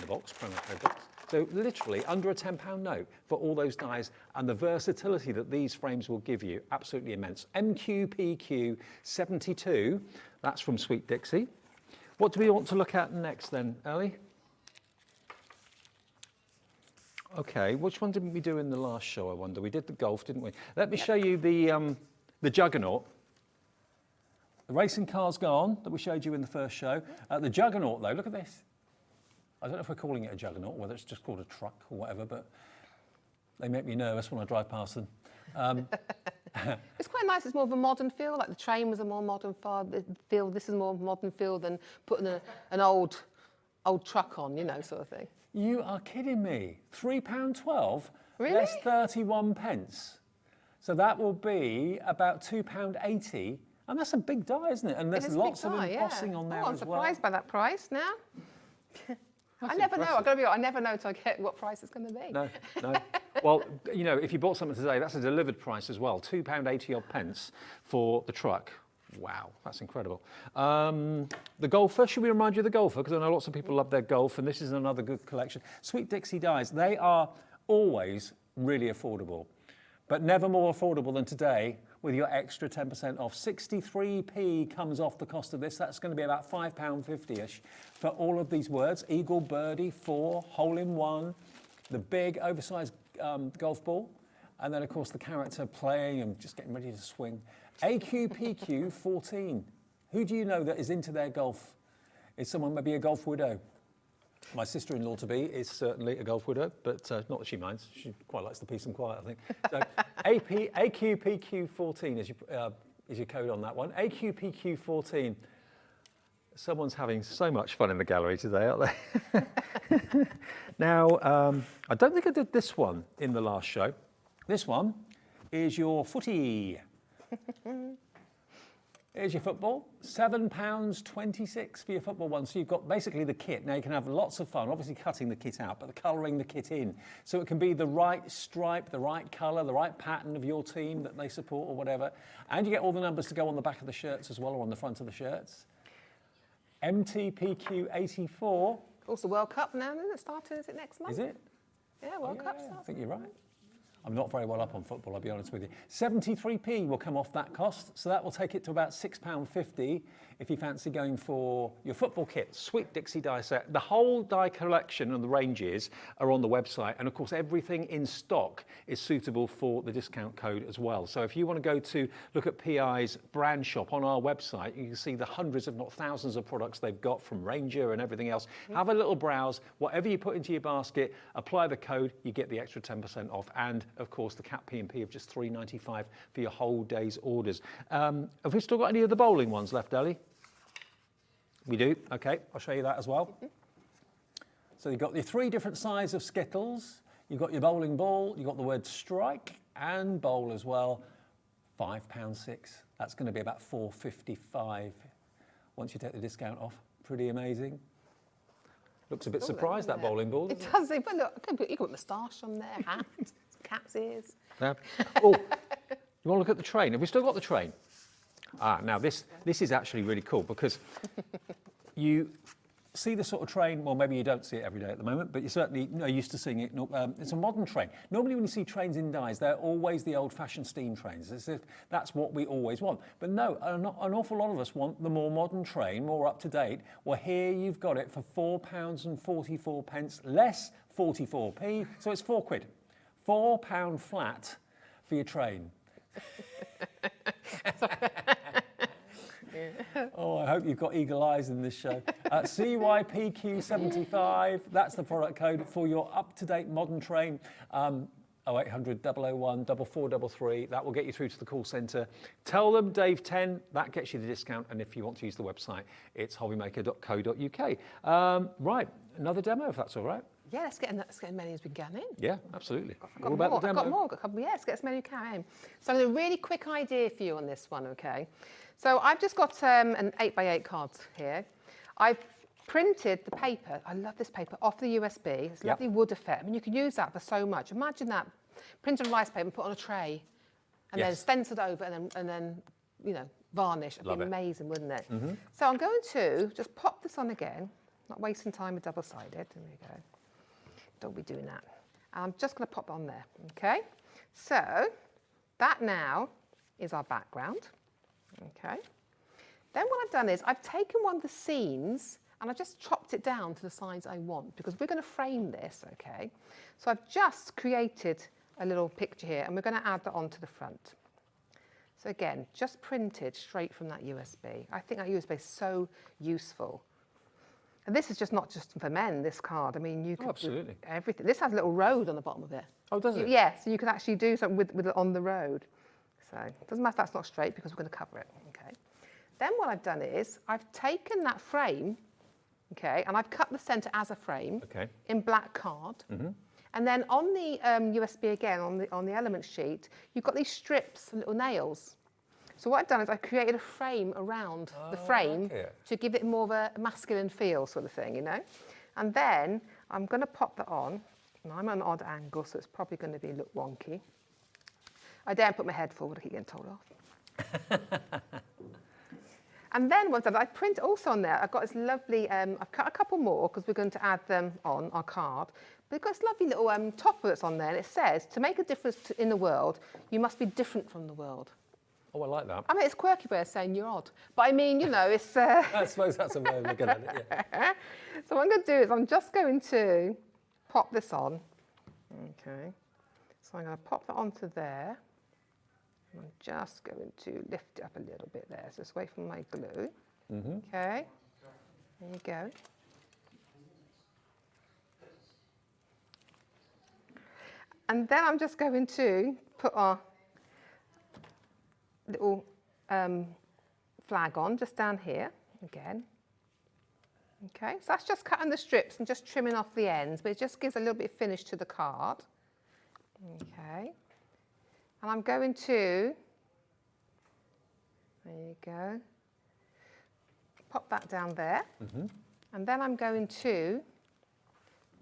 the box, promo code box. So literally under a £10 note for all those dies, and the versatility that these frames will give you, absolutely immense. MQPQ 72, that's from Sweet Dixie. What do we want to look at next then, Ellie? Okay, which one didn't we do in the last show, I wonder? We did the golf, didn't we? Let me show you the Juggernaut. The racing car's gone that we showed you in the first show. The Juggernaut, though, look at this. I don't know if we're calling it a Juggernaut, whether it's just called a truck or whatever, but they make me nervous when I drive past them. It's quite nice. It's more of a modern feel. Like the train was a more modern feel. This is more modern feel than putting an old truck on, you know, sort of thing. You are kidding me. £3.12, Really? less 31 pence. So that will be about £2.80, and that's a big die, isn't it? And there's lots of embossing on there I'm as well. surprised by that price now. That's I never know. impressive. I've got to be honest, I never know till I get what price it's going to be. No. Well, you know, if you bought something today, that's a delivered price as well. £2.80 odd pence for the truck. Wow, that's incredible. The Golfer, should we remind you of the Golfer? Because I know lots of people love their Golf, and this is another good collection. Sweet Dixie dies, they are always really affordable, but never more affordable than today with your extra 10% off. 63p comes off the cost of this. That's going to be about £5.50-ish for all of these words. Eagle, birdie, 4, hole in 1, the big oversized golf ball, and then of course the character playing and just getting ready to swing. AQPQ 14. Who do you know that is into their golf? Is someone maybe a golf widow? My sister-in-law to be is certainly a golf widow, but not that she minds. She quite likes the peace and quiet, I think. So AQPQ 14 is your code on that one. AQPQ 14. Someone's having so much fun in the gallery today, aren't they? Now, I don't think I did this one in the last show. This one is your footy. Here's your football, £7.26 for your football one. So you've got basically the kit. Now you can have lots of fun, obviously cutting the kit out, but colouring the kit in. So it can be the right stripe, the right colour, the right pattern of your team that they support or whatever. And you get all the numbers to go on the back of the shirts as well, or on the front of the shirts. MTPQ 84. Also World Cup now, isn't it? Starting, is it next month? Is it? Yeah, World Cup starts. I think you're right. I'm not very well up on football, I'll be honest with you. 73p will come off that cost, so that will take it to about £6.50 if you fancy going for your football kit. Sweet Dixie die set. The whole die collection and the ranges are on the website, and of course everything in stock is suitable for the discount code as well. So if you want to go to look at PI's brand shop on our website, you can see the hundreds if not thousands of products they've got from Ranger and everything else. Have a little browse, whatever you put into your basket, apply the code, you get the extra 10% off, and of course the Cat P&P of just $3.95 for your whole day's orders. Have we still got any of the bowling ones left, Ellie? We do, okay, I'll show you that as well. So you've got your 3 different sizes of Skittles, you've got your bowling ball, you've got the word strike and bowl as well, £5.6. That's going to be about $4.55 once you take the discount off. Pretty amazing. Looks a bit surprised, that bowling ball. It does. But look, you can put moustache on there, hat, cat's ears. Oh, you want to look at the train? Have we still got the train? Now this is actually really cool because you see the sort of train, well, maybe you don't see it every day at the moment, but you certainly are used to seeing it. It's a modern train. Normally when you see trains in dies, they're always the old-fashioned steam trains, as if that's what we always want. But no, an awful lot of us want the more modern train, more up-to-date. Well, here you've got it for £4.44, less 44p, so it's £4. £4 flat for your train. Oh, I hope you've got eagle eyes in this show. CYPQ75, that's the product code for your up-to-date modern train. 0800 001 4433, that will get you through to the call centre. Tell them Dave 10, that gets you the discount, and if you want to use the website, it's hobbymaker.co.uk. Right, another demo if that's all right. Yeah, let's get as many as we can in. Yeah, absolutely. I've got more. I've got a couple. Yeah, let's get as many as we can in. So I've got a really quick idea for you on this one, okay? So I've just got an 8x8 card here. I've printed the paper. I love this paper off the USB. It's a lovely wood effect. I mean, you can use that for so much. Imagine that printed on rice paper and put on a tray, and then stenciled over, and then you know, varnish. It'd be amazing, wouldn't it? So I'm going to just pop this on again. Not wasting time with double-sided. There we go. Don't be doing that. I'm just going to pop it on there, okay? So that now is our background, okay? Then what I've done is I've taken one of the scenes and I've just chopped it down to the size I want because we're going to frame this, okay? So I've just created a little picture here and we're going to add that onto the front. So again, just printed straight from that USB. I think that USB is so useful. And this is just not just for men, this card. I mean, you can do everything. This has a little road on the bottom of it. Oh, does it? Yeah, so you can actually do something with it on the road. So it doesn't matter if that's not straight because we're going to cover it, okay? Then what I've done is I've taken that frame, okay, and I've cut the centre as a frame in black card. And then on the USB again, on the element sheet, you've got these strips of little nails. So what I've done is I've created a frame around the frame to give it more of a masculine feel sort of thing, you know? And then I'm going to pop that on. And I'm at an odd angle, so it's probably going to look wonky. I daren't put my head forward, I keep getting told off. And then what I've done, I print also on there, I've got this lovely, I've cut a couple more because we're going to add them on our card. But I've got this lovely little topper that's on there, and it says, to make a difference in the world, you must be different from the world. Oh, I like that. I mean, it's a quirky way of saying you're odd. But I mean, you know, it's... I suppose that's a way of looking at it, yeah. So what I'm going to do is I'm just going to pop this on. Okay. So I'm going to pop that onto there. And I'm just going to lift it up a little bit there. So it's away from my glue. Okay. There you go. And then I'm just going to put our little flag on just down here again. Okay, so that's just cutting the strips and just trimming off the ends, but it just gives a little bit of finish to the card. Okay, and I'm going to, there you go, pop that down there. And then I'm going to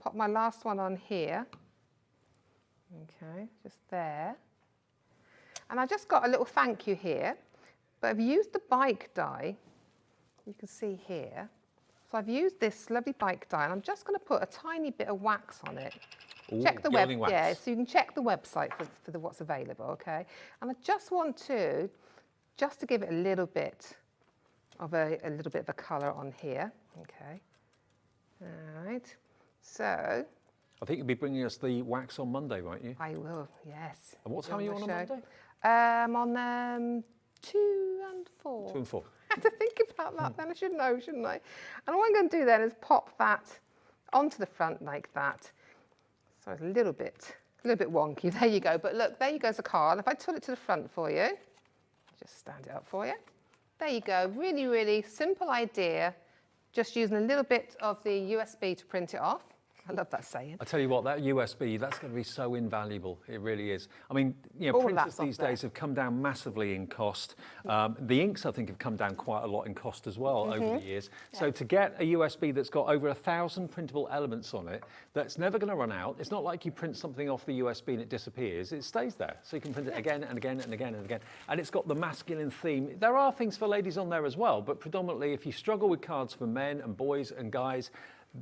pop my last one on here. Okay, just there. And I just got a little thank you here, but I've used the bike die, you can see here. So I've used this lovely bike die, and I'm just going to put a tiny bit of wax on it. Ooh, check the gilding wax. yeah, so you can check the website for what's available, okay? And I just want to, just to give it a little bit of a colour on here, okay? All right, so. I think you'll be bringing us the wax on Monday, won't you? I will, yes. And what time are you on Monday? On 2 and 4. 2 and 4. I had to think about that then, I should know, shouldn't I? And what I'm going to do then is pop that onto the front like that. So it's a little bit wonky. There you go. But look, there you goes the card. If I tilt it to the front for you, just stand it up for you. There you go. Really, really simple idea. Just using a little bit of the USB to print it off. I love that saying. I tell you what, that USB, that's going to be so invaluable. It really is. I mean, you know, All printers that's off these there. days have come down massively in cost. The inks, I think, have come down quite a lot in cost as well over the years. So to get a USB that's got over 1,000 printable elements on it, that's never going to run out. It's not like you print something off the USB and it disappears. It stays there. So you can print it again and again and again and again. And it's got the masculine theme. There are things for ladies on there as well, but predominantly if you struggle with cards for men and boys and guys,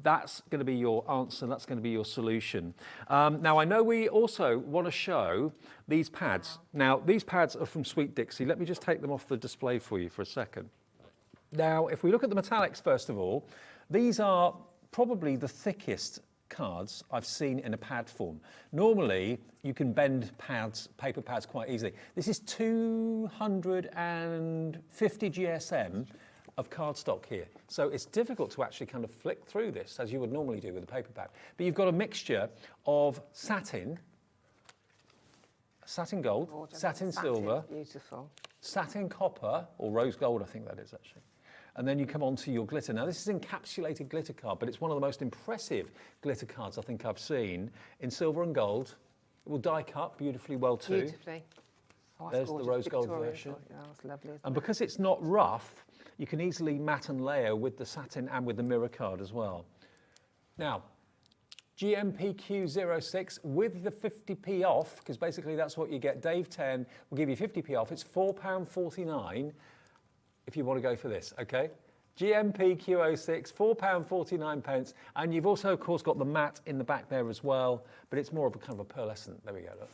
that's going to be your answer, that's going to be your solution. Now, I know we also want to show these pads. Now, these pads are from Sweet Dixie. Let me just take them off the display for you for a second. Now, if we look at the metallics, first of all, these are probably the thickest cards I've seen in a pad form. Normally, you can bend pads, paper pads quite easily. This is 250 GSM of cardstock here. So it's difficult to actually kind of flick through this as you would normally do with a paper pad. But you've got a mixture of satin gold, Gorgeous. satin silver, Beautiful. satin copper, or rose gold, I think that is actually. And then you come on to your glitter. Now, this is encapsulated glitter card, but it's one of the most impressive glitter cards I think I've seen in silver and gold. It will die cut beautifully well too. Beautifully. Oh, that's There's the gorgeous. rose gold Victorian version. sort. Yeah, that's lovely. Isn't And it? because it's not rough, you can easily mat and layer with the satin and with the mirror card as well. Now, GMPQ06 with the 50p off, because basically that's what you get. Dave 10 will give you 50p off. It's £4.49 if you want to go for this, okay? GMPQ06, £4.49. And you've also, of course, got the matte in the back there as well, but it's more of a kind of a pearlescent. There we go, look.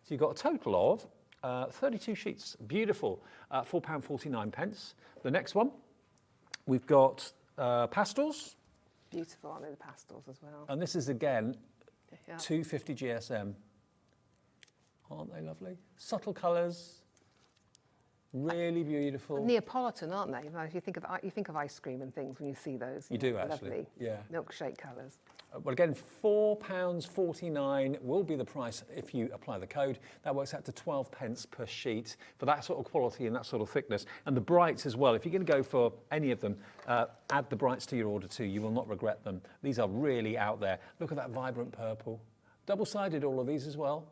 So you've got a total of 32 sheets, beautiful, £4.49. The next one, we've got pastels, Beautiful, aren't they, the pastels as well? and this is again Yeah. 250 GSM. Aren't they lovely? Subtle colours, really beautiful. Neapolitan, aren't they? Well, you think of ice cream and things when you see those. You do, actually, Lovely yeah. milkshake colours. Well, again, £4.49 will be the price if you apply the code. That works out to 12 pence per sheet for that sort of quality and that sort of thickness. And the brights as well. If you're going to go for any of them, add the brights to your order too. You will not regret them. These are really out there. Look at that vibrant purple. Double-sided, all of these as well,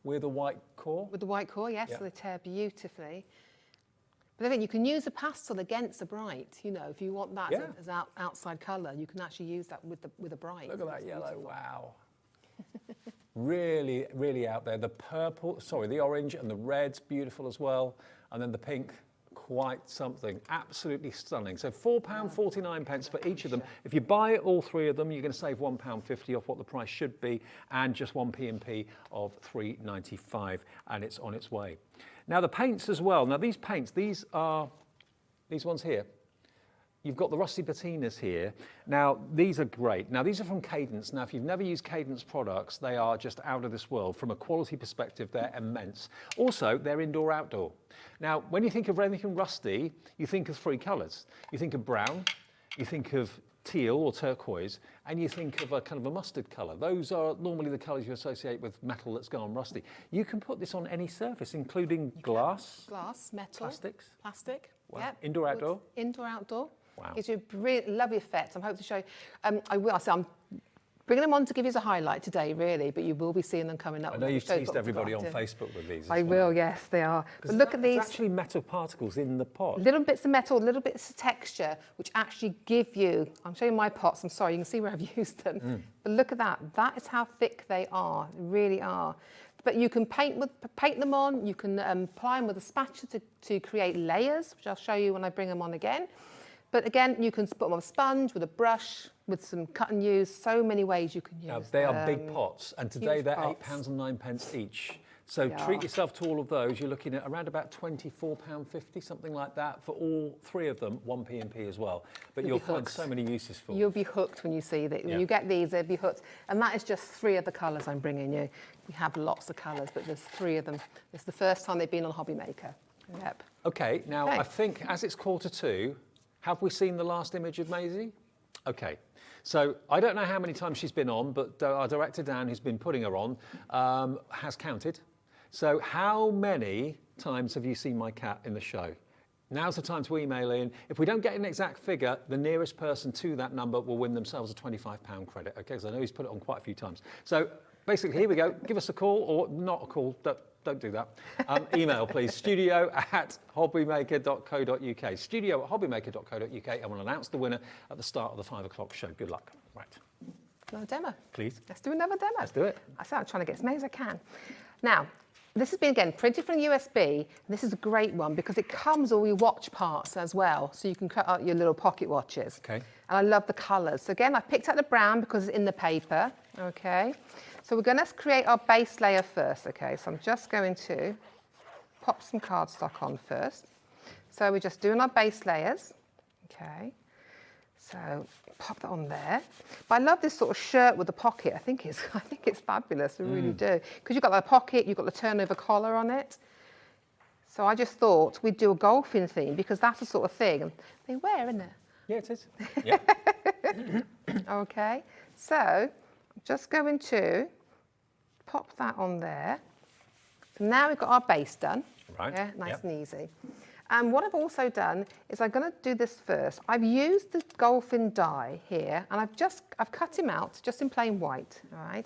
with a white core. With the white core, yes, Yeah. so they tear beautifully. But I think you can use a pastel against a bright. You know, if you want that Yeah. as outside colour, you can actually use that with a bright. Look at that It's yellow, beautiful. wow. Really, really out there. The purple, sorry, the orange and the red's beautiful as well. And then the pink, quite something. Absolutely stunning. So £4.49 for each of them. If you buy all three of them, you're going to save £1.50 off what the price should be, and just one P&P of £3.95, and it's on its way. Now the paints as well. Now these paints, these are these ones here. You've got the rusty patinas here. Now, these are great. Now, these are from Cadence. Now, if you've never used Cadence products, they are just out of this world. From a quality perspective, they're immense. Also, they're indoor-outdoor. Now, when you think of anything rusty, you think of three colours. You think of brown, you think of teal or turquoise, and you think of a kind of a mustard colour. Those are normally the colours you associate with metal that's gone rusty. You can put this on any surface, including glass, Glass, metal, plastics. plastic. Wow. Yep. Indoor, outdoor? Indoor, outdoor. Wow. Gives you a brilliant, lovely effect. I'm hoping to show you. I'm bringing them on to give you as a highlight today, really, but you will be seeing them coming up. I know you've Show you teased what we've everybody got on to do. Facebook with these. I will, yes, they are. But look at There's these. actually metal particles in the pot. Little bits of metal, little bits of texture, which actually give you, I'm showing my pots, I'm sorry, you can see where I've used them. But look at that, that is how thick they are, they really are. But you can paint them on, you can apply them with a spatula to create layers, which I'll show you when I bring them on again. But again, you can put them on a sponge with a brush, with some cut and use. So many ways you can use Now, they are big pots, and today huge they're pots. £8.09 each. So treat yourself to all of those. You're looking at around about £24.50, something like that, for all 3 of them, 1p and p as well. But you'll find so many uses for them. You'll be hooked when you see that. When you get these, they'll be hooked. And that is just 3 of the colours I'm bringing you. We have lots of colours, but there's 3 of them. It's the first time they've been on Hobby Maker. Yep. Okay, now I think as it's 1:45, have we seen the last image of Maisie? Okay. So I don't know how many times she's been on, but our director, Dan, who's been putting her on, has counted. So how many times have you seen my cat in the show? Now's the time to email in. If we don't get an exact figure, the nearest person to that number will win themselves a £25 credit, okay? Because I know he's put it on quite a few times. So basically, here we go. Give us a call, or not a call. Don't do that. Email, please, studio@hobbymaker.co.uk. Studio@hobbymaker.co.uk, and we'll announce the winner at the start of the 5 o'clock show. Good luck. Right. Another demo. Please. Let's do another demo. Let's do it. I said I'm trying to get as many as I can. Now, this has been, again, printed from USB. And this is a great one because it comes with all your watch parts as well. So you can cut out your little pocket watches. Okay. And I love the colours. So again, I picked out the brown because it's in the paper. Okay. So we're going to create our base layer first. Okay. So I'm just going to pop some cardstock on first. So we're just doing our base layers. Okay. So pop that on there. But I love this sort of shirt with the pocket. I think it's fabulous. I really do. Because you've got the pocket, you've got the turnover collar on it. So I just thought we'd do a golfing theme because that's the sort of thing they wear, isn't it? Yeah, it is. Yeah. Okay. So I'm just going to pop that on there. So now we've got our base done. Right. Yeah, nice and easy. And what I've also done is I'm going to do this first. I've used the golfing die here, and I've cut him out just in plain white, all right?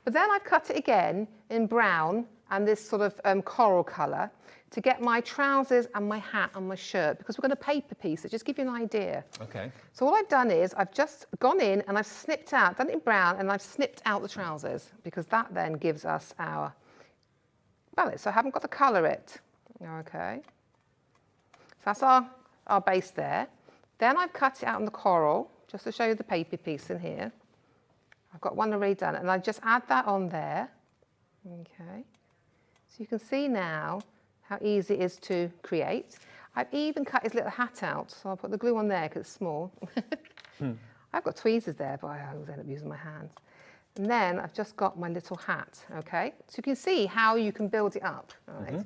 But then I've cut it again in brown and this sort of coral colour to get my trousers and my hat and my shirt, because we're going to paper piece it, just give you an idea. Okay. So all I've done is I've just gone in and I've snipped out, done it in brown, and I've snipped out the trousers, because that then gives us our palette. So I haven't got to colour it, okay? So that's our base there. Then I've cut it out on the coral, just to show you the paper piece in here. I've got one already done, and I just add that on there. Okay. So you can see now how easy it is to create. I've even cut his little hat out, so I'll put the glue on there because it's small. I've got tweezers there, but I always end up using my hands. And then I've just got my little hat, okay? So you can see how you can build it up, all right?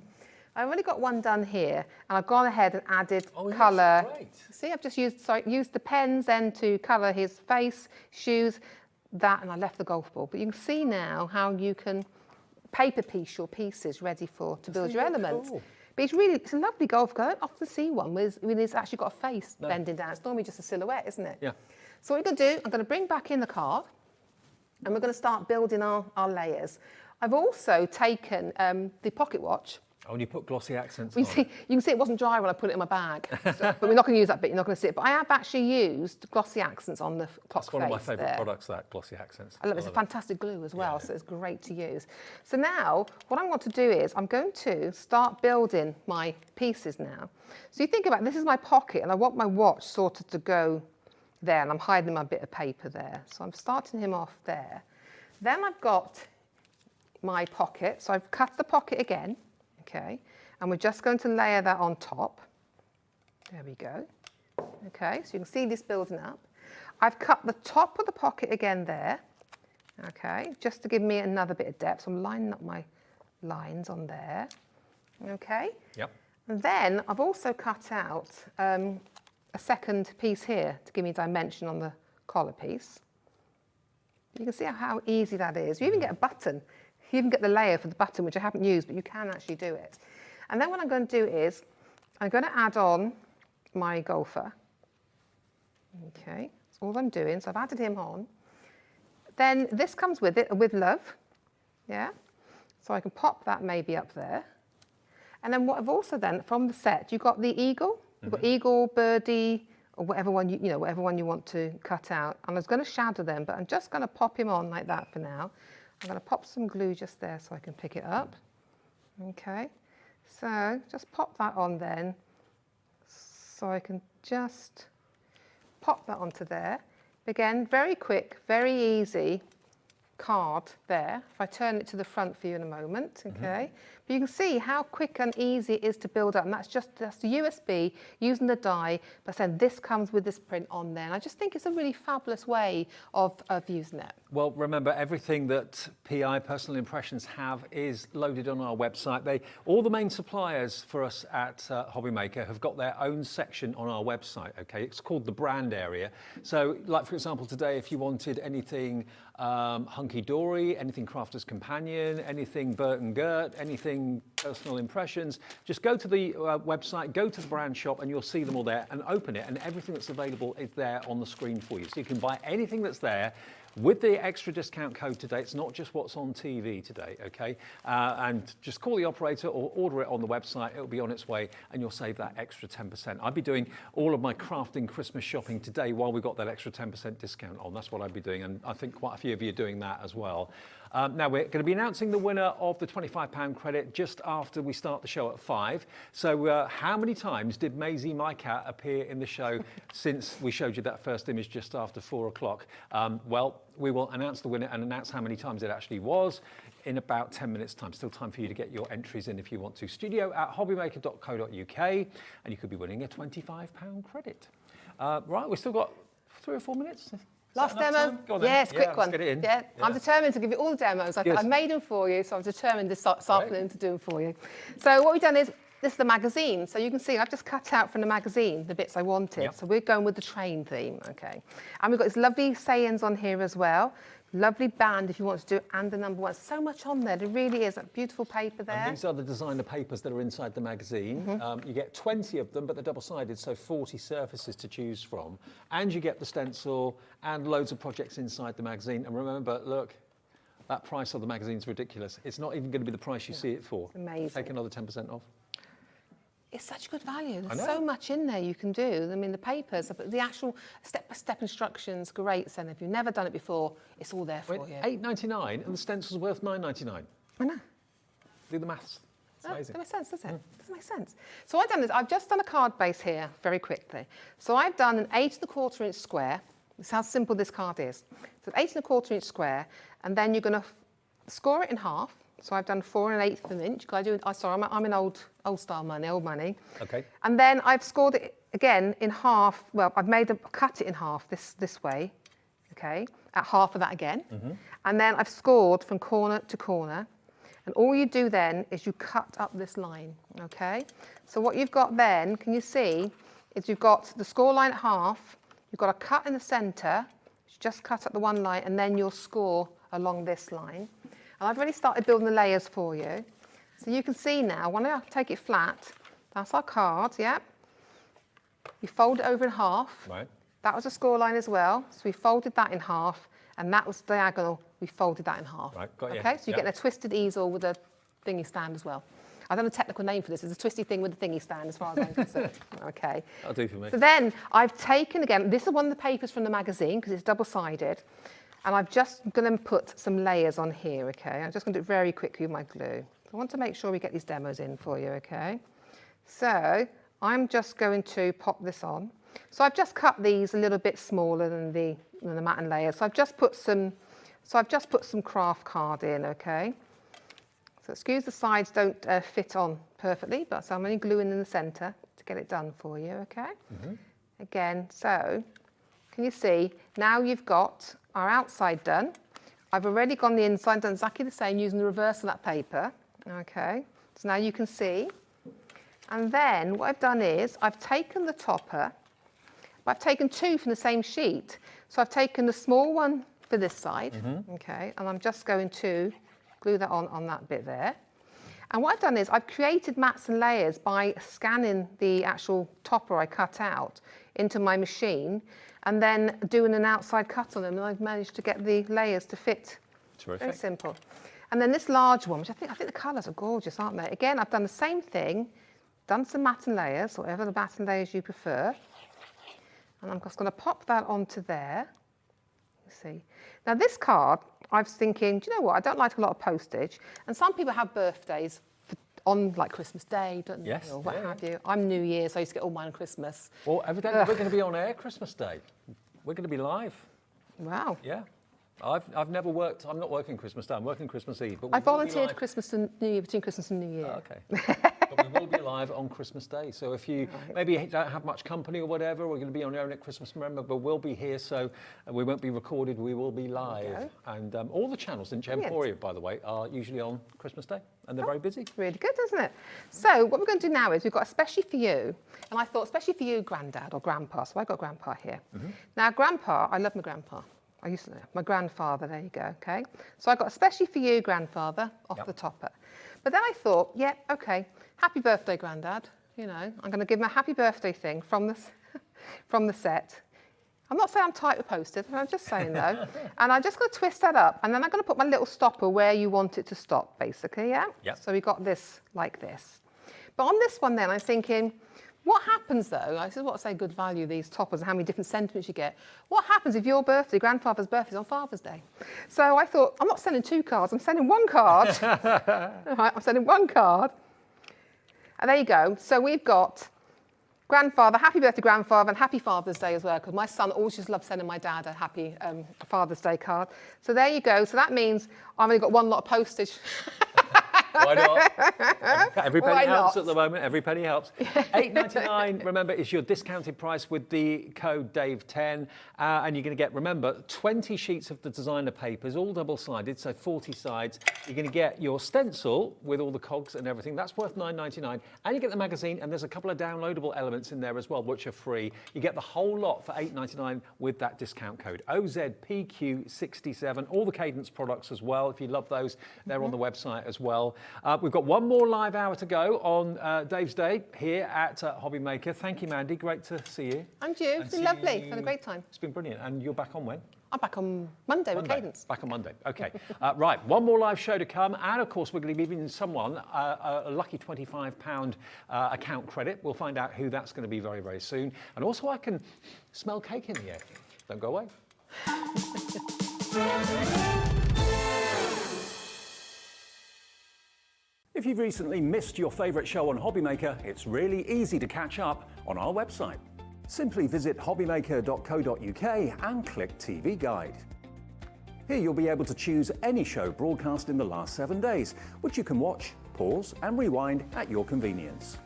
I've already got one done here, and I've gone ahead and added colour. Great. See, I've just used the pens then to colour his face, shoes, that, and I left the golf ball. But you can see now how you can paper piece your pieces ready to build your elements. Cool. But it's a lovely golf club. I don't often see one with it's actually got a face bending down. It's normally just a silhouette, isn't it? Yeah. So what we're going to do, I'm going to bring back in the card, and we're going to start building our layers. I've also taken the pocket watch. Oh, and you put glossy accents You on. can see it wasn't dry when I put it in my bag. But we're not going to use that bit, you're not going to see it. But I have actually used glossy accents on the top That's one of my face favourite there. products, that glossy accents. I love it. It's a fantastic glue as well, so it's great to use. So now, what I want to do is I'm going to start building my pieces now. So you think about, this is my pocket, and I want my watch sort of to go there, and I'm hiding my bit of paper there. So I'm starting him off there. Then I've got my pocket, so I've cut the pocket again. Okay, and we're just going to layer that on top. There we go. Okay, so you can see this building up. I've cut the top of the pocket again there. Okay, just to give me another bit of depth. So I'm lining up my lines on there. Okay. Yep. And then I've also cut out a second piece here to give me dimension on the collar piece. You can see how easy that is. You even get a button. You even get the layer for the button, which I haven't used, but you can actually do it. And then what I'm going to do is I'm going to add on my golfer. Okay, that's all I'm doing. So I've added him on. Then this comes with it, with love. Yeah. So I can pop that maybe up there. And then what I've also done from the set, you've got the eagle. You've got eagle, birdie, or whatever one whatever one you want to cut out. And I was going to shadow them, but I'm just going to pop him on like that for now. I'm going to pop some glue just there so I can pick it up. Okay, so just pop that on then, so I can just pop that onto there. Again, very quick, very easy card there. If I turn it to the front for you in a moment, okay? But you can see how quick and easy it is to build up, and that's the USB using the die, but then this comes with this print on there. And I just think it's a really fabulous way of using it. Well, remember, everything that PI, Personal Impressions, have is loaded on our website. All the main suppliers for us at Hobbymaker have got their own section on our website, okay? It's called the brand area. So, like, for example, today, if you wanted anything Hunky Dory, anything Crafter's Companion, anything Bert and Gert, anything Personal Impressions, just go to the website, go to the brand shop, and you'll see them all there, and open it, and everything that's available is there on the screen for you. So you can buy anything that's there with the extra discount code today. It's not just what's on TV today, okay? And just call the operator or order it on the website. It'll be on its way, and you'll save that extra 10%. I'd be doing all of my crafting Christmas shopping today while we got that extra 10% discount on. That's what I'd be doing, and I think quite a few of you are doing that as well. Now, we're going to be announcing the winner of the £25 credit just after we start the show at 5. So how many times did Maisie, my cat, appear in the show since we showed you that first image just after 4 o'clock? Well, we will announce the winner and announce how many times it actually was in about 10 minutes' time. Still time for you to get your entries in if you want to. studio@hobbymaker.co.uk, and you could be winning a £25 credit. Right, we've still got 3 or 4 minutes. Last demo? Yes, quick one. Get it in. Yeah. I'm determined to give you all the demos. I made them for you, so I'm determined this afternoon to do them for you. So what we've done is, this is the magazine. So you can see I've just cut out from the magazine the bits I wanted. Yep. So we're going with the train theme, okay? And we've got this lovely sayings on here as well. Lovely band if you want to do it, and the number 1. So much on there. There really is a beautiful paper there. And these are the designer papers that are inside the magazine. You get 20 of them, but they're double-sided, so 40 surfaces to choose from. And you get the stencil and loads of projects inside the magazine. And remember, look, that price of the magazine's ridiculous. It's not even going to be the price you see it for. Amazing. Take another 10% off. It's such good value. There's so much in there you can do. I mean, the papers, the actual step-by-step instructions, great. So if you've never done it before, it's all there for you. £8.99 and the stencil's worth £9.99. I know. Do the maths. It's amazing. That makes sense, doesn't it? Doesn't make sense. So I've done this. I've just done a card base here very quickly. So I've done an 8¼ inch square. This is how simple this card is. So 8¼ inch square, and then you're going to score it in half. So I've done 4 1/8 of an inch. I'm in old style money, old money. Okay. And then I've scored it again in half. Well, I've cut it in half this way, okay, at half of that again. And then I've scored from corner to corner. And all you do then is you cut up this line, okay? So what you've got then, can you see, is you've got the score line at half, you've got a cut in the centre, just cut up the one line, and then you'll score along this line. And I've already started building the layers for you. So you can see now, when I take it flat, that's our card, yeah? We fold it over in half. Right. That was a score line as well. So we folded that in half, and that was diagonal. We folded that in half. Right, got you. Okay, so you're getting a twisted easel with a thingy stand as well. I don't know the technical name for this. It's a twisty thing with a thingy stand as far as I'm concerned. Okay. That'll do for me. So then I've taken, again, this is one of the papers from the magazine because it's double-sided. And I'm just going to put some layers on here, okay? I'm just going to do it very quickly with my glue. I want to make sure we get these demos in for you, okay? So I'm just going to pop this on. So I've just cut these a little bit smaller than the matte layer. So I've just put some craft card in, okay? So excuse the sides don't fit on perfectly, but so I'm only gluing in the centre to get it done for you, okay? Again, so can you see, now you've got our outside done. I've already gone the inside, done exactly the same using the reverse of that paper, okay? So now you can see. And then what I've done is I've taken the topper, but I've taken 2 from the same sheet. So I've taken the small one for this side, okay? And I'm just going to glue that on that bit there. And what I've done is I've created mats and layers by scanning the actual topper I cut out into my machine and then doing an outside cut on them, and I've managed to get the layers to fit. Terrific. Very simple. And then this large one, which I think the colours are gorgeous, aren't they? Again, I've done the same thing, done some matte and layers, whatever the matte and layers you prefer. And I'm just going to pop that onto there. You see. Now this card, I was thinking, do you know what? I don't like a lot of postage. And some people have birthdays on like Christmas Day, don't they? Yes, Or what have you. I'm New Year, so I used to get all mine on Christmas. Well, evidently we're going to be on air Christmas Day. We're going to be live. Wow. Yeah. I've never worked, I'm not working Christmas Day, I'm working Christmas Eve. But I we will be volunteered live- Christmas and New Year, between Christmas and New Year. Okay. But we will be live on Christmas Day. So if you maybe don't have much company or whatever, we're going to be on your own at Christmas, remember, but we'll be here, so we won't be recorded, we will be live. And all the channels in Gemporia, by the way, are usually on Christmas Day, and they're very busy. Really good, isn't it? So what we're going to do now is we've got especially for you, and I thought especially for you, Grandad or Grandpa, so I've got Grandpa here. Now, Grandpa, I love my Grandpa. I used to know my grandfather, there you go, okay? So I got especially for you, Grandfather, off the topper. But then I thought, yeah, okay, happy birthday, Grandad. You know, I'm going to give him a happy birthday thing from the set. I'm not saying I'm tight with post-it, I'm just saying though. And I'm just going to twist that up, and then I'm going to put my little stopper where you want it to stop, basically, yeah? Yep. So we got this like this. But on this one then, I'm thinking, what happens though, this is what I say good value, these toppers, and how many different sentiments you get. What happens if your birthday, grandfather's birthday, is on Father's Day? So I thought, I'm not sending 2 cards, I'm sending 1 card. All right, I'm sending 1 card. And there you go. So we've got Grandfather, happy birthday, Grandfather, and happy Father's Day as well, because my son always just loves sending my dad a happy Father's Day card. So there you go. So that means I've only got 1 lot of postage. Why not? Every penny Why helps not? at the moment. Every penny helps. $8.99, remember, is your discounted price with the code Dave10. And you're going to get, remember, 20 sheets of the designer papers, all double-sided, so 40 sides. You're going to get your stencil with all the cogs and everything. That's worth $9.99. And you get the magazine, and there's a couple of downloadable elements in there as well, which are free. You get the whole lot for $8.99 with that discount code. OZPQ67. All the Cadence products as well. If you love those, they're on the website as well. We've got 1 more live hour to go on Dave's Day here at Hobby Maker. Thank you, Mandy. Great to see you. And you. It's been lovely. It's had a great time. It's been brilliant. And you're back on when? I'm back on Monday with Cadence. Back on Monday. Okay. Right. 1 more live show to come. And of course, we're going to be giving someone a lucky £25 account credit. We'll find out who that's going to be very, very soon. And also, I can smell cake in the air. Don't go away. If you've recently missed your favourite show on Hobby Maker, it's really easy to catch up on our website. Simply visit hobbymaker.co.uk and click TV Guide. Here you'll be able to choose any show broadcast in the last 7 days, which you can watch, pause and rewind at your convenience.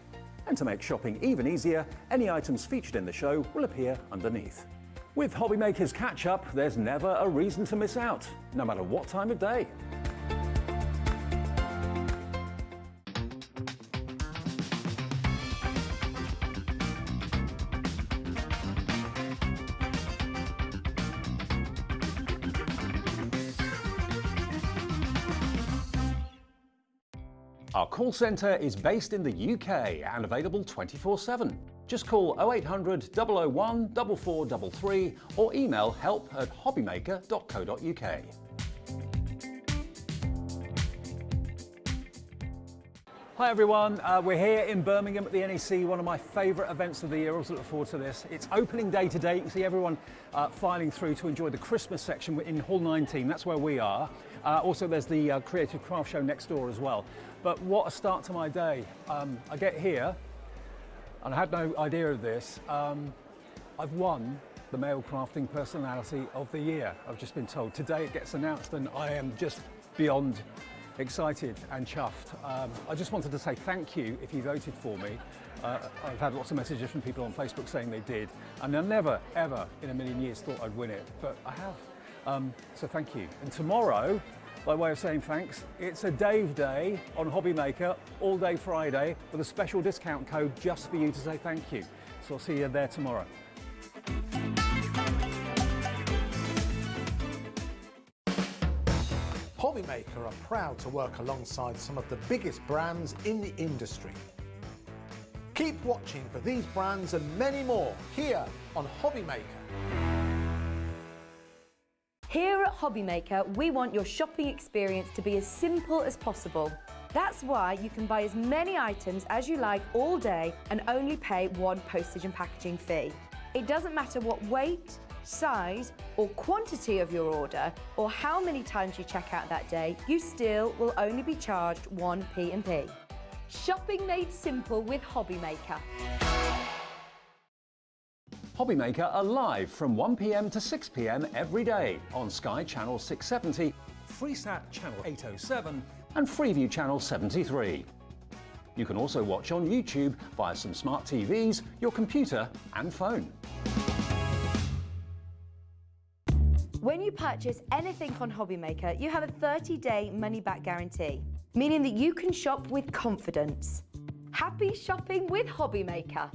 And to make shopping even easier, any items featured in the show will appear underneath. With Hobby Maker's Catch Up, there's never a reason to miss out, no matter what time of day. Our call centre is based in the UK and available 24/7. Just call 0800 001 4433 or email help@hobbymaker.co.uk. Hi everyone, we're here in Birmingham at the NEC, one of my favourite events of the year. I also look forward to this. It's opening day today. You can see everyone filing through to enjoy the Christmas section in Hall 19. That's where we are. Also, there's the Creative Craft Show next door as well. But what a start to my day. I get here, and I had no idea of this. I've won the Male Crafting Personality of the Year. I've just been told. Today it gets announced, and I am just beyond excited and chuffed. I just wanted to say thank you if you voted for me. I've had lots of messages from people on Facebook saying they did, and I never, ever in a million years thought I'd win it, but I have. So thank you. And tomorrow, by way of saying thanks, it's a Dave Day on Hobby Maker, all day Friday, with a special discount code just for you to say thank you. So I'll see you there tomorrow. Hobby Maker are proud to work alongside some of the biggest brands in the industry. Keep watching for these brands and many more here on Hobby Maker. Here at Hobby Maker, we want your shopping experience to be as simple as possible. That's why you can buy as many items as you like all day and only pay 1 postage and packaging fee. It doesn't matter what weight, size or quantity of your order or how many times you check out that day, you still will only be charged 1 P&P. Shopping made simple with Hobby Maker. Hobby Maker are live from 1 p.m. to 6 p.m. every day on Sky Channel 670, Freesat Channel 807 and Freeview Channel 73. You can also watch on YouTube via some smart TVs, your computer and phone. When you purchase anything on Hobby Maker, you have a 30-day money-back guarantee, meaning that you can shop with confidence. Happy shopping with Hobby Maker.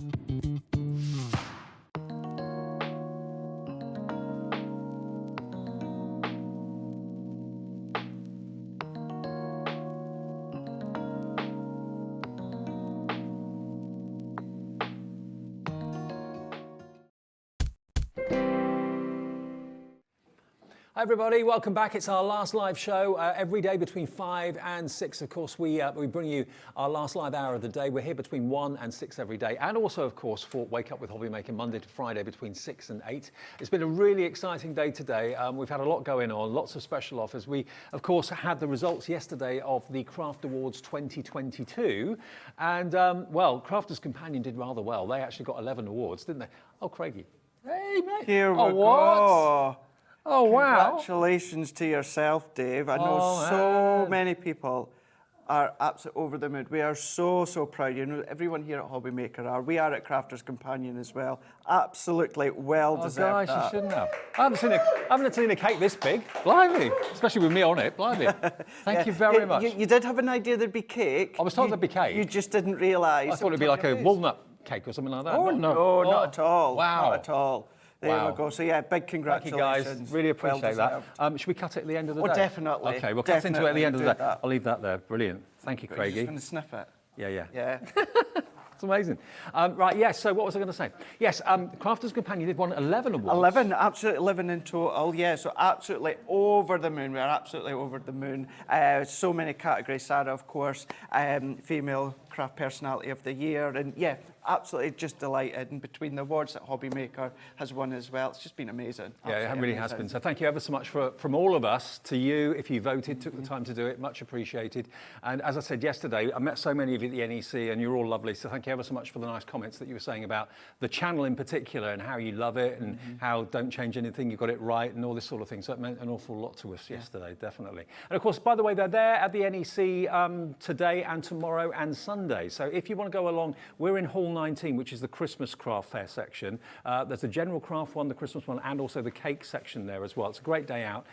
Hi everybody, welcome back. It's our last live show every day between 5 and 6. Of course, we bring you our last live hour of the day. We're here between 1 and 6 every day. And also, of course, for Wake Up with Hobby Maker Monday to Friday between 6 and 8. It's been a really exciting day today. We've had a lot going on, lots of special offers. We, of course, had the results yesterday of the Craft Awards 2022. And, well, Crafter's Companion did rather well. They actually got 11 awards, didn't they? Oh, Craigie. Hey, mate. Here we what? go. Oh, wow. Congratulations to yourself, Dave. I know so many people are absolutely over the moon. We are so, so proud. You know, everyone here at Hobby Maker are. We are at Crafter's Companion as well. Absolutely well deserved. Guys, you that. shouldn't have. I haven't seen a cake this big. Blimey. Especially with me on it. Blimey. Thank you very much. You did have an idea there'd be cake. I was told there'd be cake. You just didn't realise. I thought it'd be like a walnut cake or something like that. Oh, no, not at all. Wow. Not at all. There Wow. we go. So yeah, big Thank you congratulations. guys, really appreciate Well that. Should we cut it at the end of the day? Oh, definitely. Okay, we'll cut into it at the end of the day. Definitely do that. I'll leave that there. Brilliant. Thank you, You're just Craigie. going to sniff it. Yeah. Yeah. It's amazing. Right, yes, so what was I going to say? Yes, Crafter's Companion did won 11 awards. 11, absolutely 11 in total, yeah, so absolutely over the moon. We are absolutely over the moon. So many categories, Sarah, of course, female craft personality of the year, and yeah, absolutely just delighted. And between the awards that Hobby Maker has won as well, it's just been amazing. Yeah, it really has been. So thank you ever so much from all of us to you. If you voted, took the time to do it, much appreciated. And as I said yesterday, I met so many of you at the NEC and you're all lovely. So thank you ever so much for the nice comments that you were saying about the channel in particular and how you love it and how don't change anything, you got it right and all this sort of thing. So it meant an awful lot to us yesterday, definitely. And of course, by the way, they're there at the NEC today and tomorrow and Sunday. So if you want to go along, we're in Hall 19, which is the Christmas craft fair section. There's the general craft one, the Christmas one, and also the cake section there as well. It's a great day out.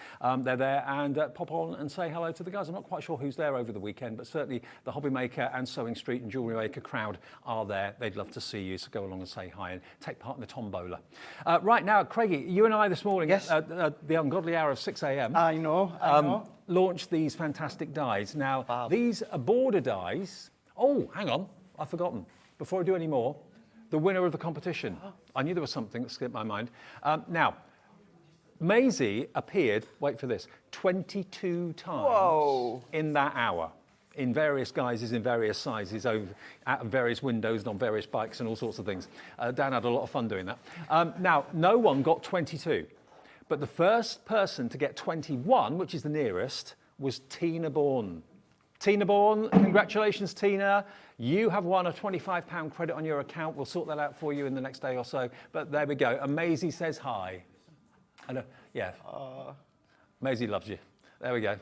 They're there, and pop on and say hello to the guys. I'm not quite sure who's there over the weekend, but certainly the Hobby Maker and Sewing Street and Jewellery Maker crowd are there. They'd love to see you, so go along and say hi and take part in the tombola. Right now, Craigie, you and I this morning, Yes. the ungodly hour of 6 a.m. I know. Launched these fantastic dies. Now, Fab. these are border dies. Oh, hang on, I've forgotten. Before I do any more, the winner of the competition. I knew there was something that slipped my mind. Now, Maisie appeared, wait for this, 22 times in that hour, in various guises, in various sizes, out of various windows and on various bikes and all sorts of things. Dan had a lot of fun doing that. Now, no one got 22, but the first person to get 21, which is the nearest, was Tina Bourne. Tina Bourne, congratulations, Tina. You have won a £25 credit on your account. We'll sort that out for you in the next day or so. But there we go. And Maisie says hi. And yeah, Maisie loves you. There we go.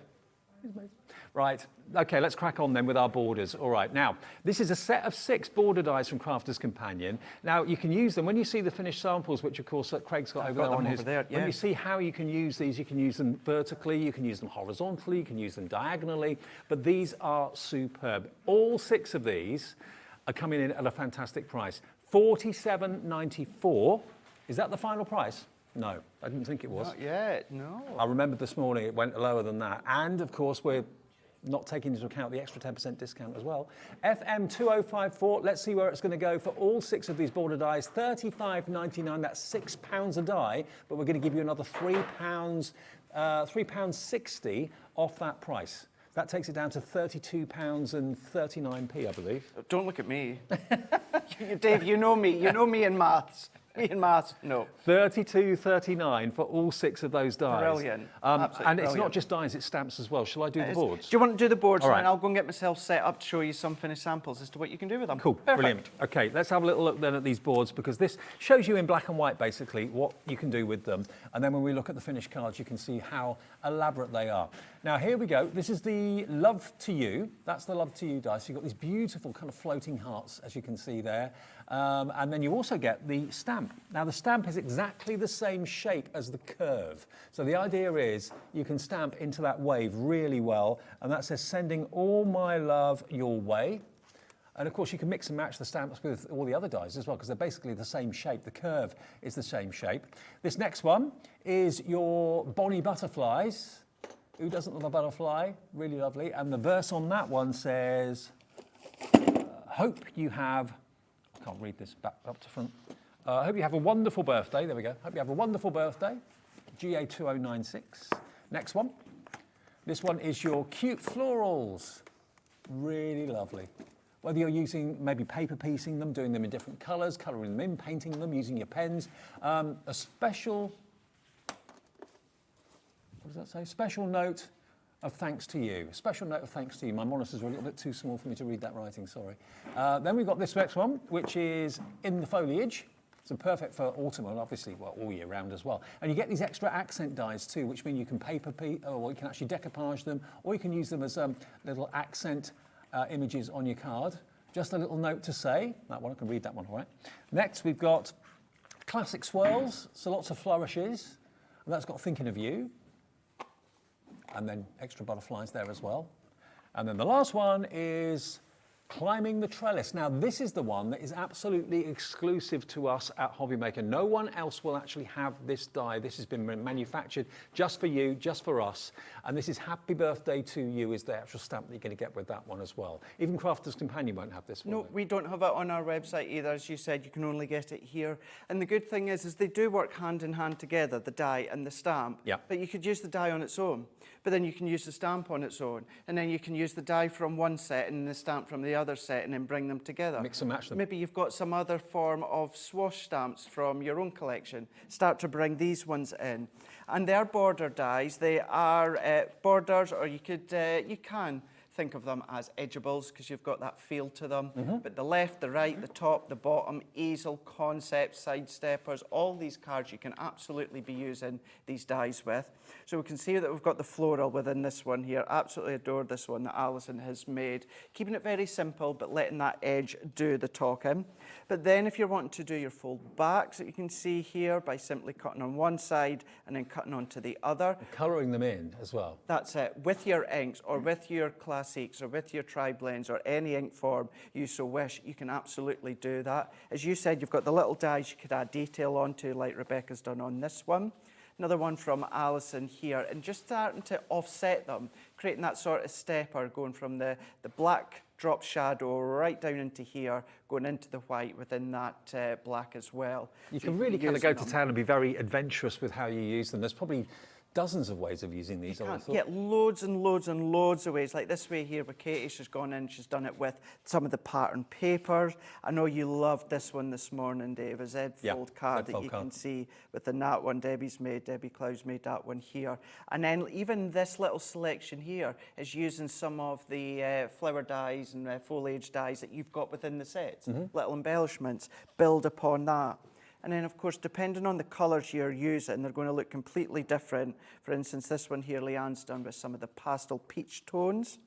Right, okay, let's crack on then with our borders. All right, now, this is a set of 6 border dies from Crafter's Companion. Now, you can use them when you see the finished samples, which, of course, Craig's got over there on his. When you see how you can use these, you can use them vertically, you can use them horizontally, you can use them diagonally, but these are superb. All 6 of these are coming in at a fantastic price. $47.94. Is that the final price? No, I didn't think it was. Not yet, no. I remember this morning it went lower than that. And, of course, we're not taking into account the extra 10% discount as well. FM 2054, let's see where it's going to go for all 6 of these border dies. £35.99, that's £6 a die, but we're going to give you another £3.60 off that price. That takes it down to £32.39, I believe. Don't look at me. Dave, you know me in maths. In maths, no. 32.39 for all 6 of those dies. Brilliant. And Absolutely it's not brilliant. just dies, it's stamps as well. Shall I do the boards? Do you want to do the boards? All right. And I'll go and get myself set up to show you some finished samples as to what you can do with them. Cool, Perfect. brilliant. Okay, let's have a little look then at these boards, because this shows you in black and white basically what you can do with them. And then when we look at the finished cards, you can see how elaborate they are. Now here we go. This is the Love to You. That's the Love to You dice. You've got these beautiful kind of floating hearts, as you can see there. And then you also get the stamp. Now the stamp is exactly the same shape as the curve. So the idea is you can stamp into that wave really well. And that says, sending all my love your way. And of course you can mix and match the stamps with all the other dies as well, because they're basically the same shape. The curve is the same shape. This next one is your Bonnie Butterflies. Who doesn't love a butterfly? Really lovely. And the verse on that one says, hope you have, I can't read this back up to front. Hope you have a wonderful birthday. There we go. Hope you have a wonderful birthday. GA2096. Next one. This one is your cute florals. Really lovely. Whether you're using maybe paper piecing them, doing them in different colours, colouring them in, painting them, using your pens. A special, what does that say? Special note of thanks to you. Special note of thanks to you. My monitors are a little bit too small for me to read that writing, sorry. Then we've got this next one, which is in the foliage. So perfect for autumn and obviously, well, all year round as well. And you get these extra accent dies too, which mean you can or you can actually decoupage them, or you can use them as little accent images on your card. Just a little note to say, that one, I can read that one, all right. Next, we've got classic swirls, so lots of flourishes. And that's got thinking of you. And then extra butterflies there as well. And then the last one is climbing the trellis. Now this is the one that is absolutely exclusive to us at Hobbymaker. No one else will actually have this die. This has been manufactured just for you, just for us. And this is Happy Birthday to You is the actual stamp that you're going to get with that one as well. Even Crafter's Companion won't have this one. No, we don't have it on our website either. As you said, you can only get it here. And the good thing is they do work hand in hand together, the die and the stamp. Yeah. But you could use the die on its own. But then you can use the stamp on its own. And then you can use the die from one set and the stamp from the other set and then bring them together. Mix and match them. Maybe you've got some other form of swash stamps from your own collection. Start to bring these ones in. And they're border dies. They are borders, or you can think of them as edgeables because you've got that feel to them. But the left, the right, the top, the bottom, easel, concept, sidesteppers, all these cards you can absolutely be using these dies with. So we can see that we've got the floral within this one here. Absolutely adore this one that Alison has made. Keeping it very simple, but letting that edge do the talking. But then if you're wanting to do your fold backs that you can see here by simply cutting on one side and then cutting onto the other. Colouring them in as well. That's it. With your inks or with your classics or with your tri-blends or any ink form you so wish, you can absolutely do that. As you said, you've got the little dies you could add detail onto like Rebecca's done on this one. Another one from Alison here, and just starting to offset them, creating that sort of stepper going from the black drop shadow right down into here, going into the white within that black as well. You So can really kind of using go to them. town and be very adventurous with how you use them. There's probably dozens of ways of using these. I would have thought. Get loads and loads and loads of ways. Like this way here with Katie, she's gone in, she's done it with some of the pattern papers. I know you loved this one this morning, Dave, a Z fold card that Z-fold you card. can see within that one. Debbie Clouds made that one here. And then even this little selection here is using some of the flower dies and foliage dies that you've got within the sets. Little embellishments, build upon that. And then, of course, depending on the colours you're using, they're going to look completely different. For instance, this one here, Leanne's done with some of the pastel peach tones.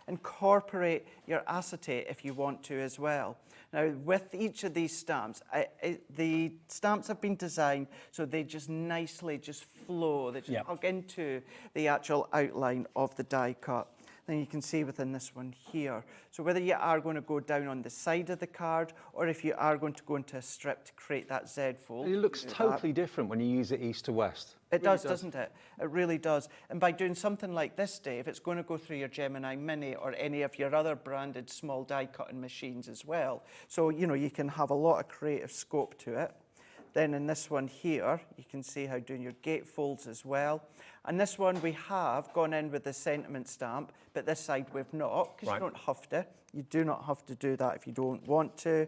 Incorporate your acetate if you want to as well. Now, with each of these stamps, the stamps have been designed so they just nicely just flow. They just hug into the actual outline of the die cut. Then you can see within this one here. So whether you are going to go down on the side of the card or if you are going to go into a strip to create that Z fold. It looks totally different when you use it east to west. It does, doesn't it? It really does. And by doing something like this, Dave, it's going to go through your Gemini Mini or any of your other branded small die cutting machines as well. So, you know, you can have a lot of creative scope to it. Then in this one here, you can see how doing your gatefolds as well. And this one we have gone in with the sentiment stamp, but this side we've not, because you don't have to. You do not have to do that if you don't want to.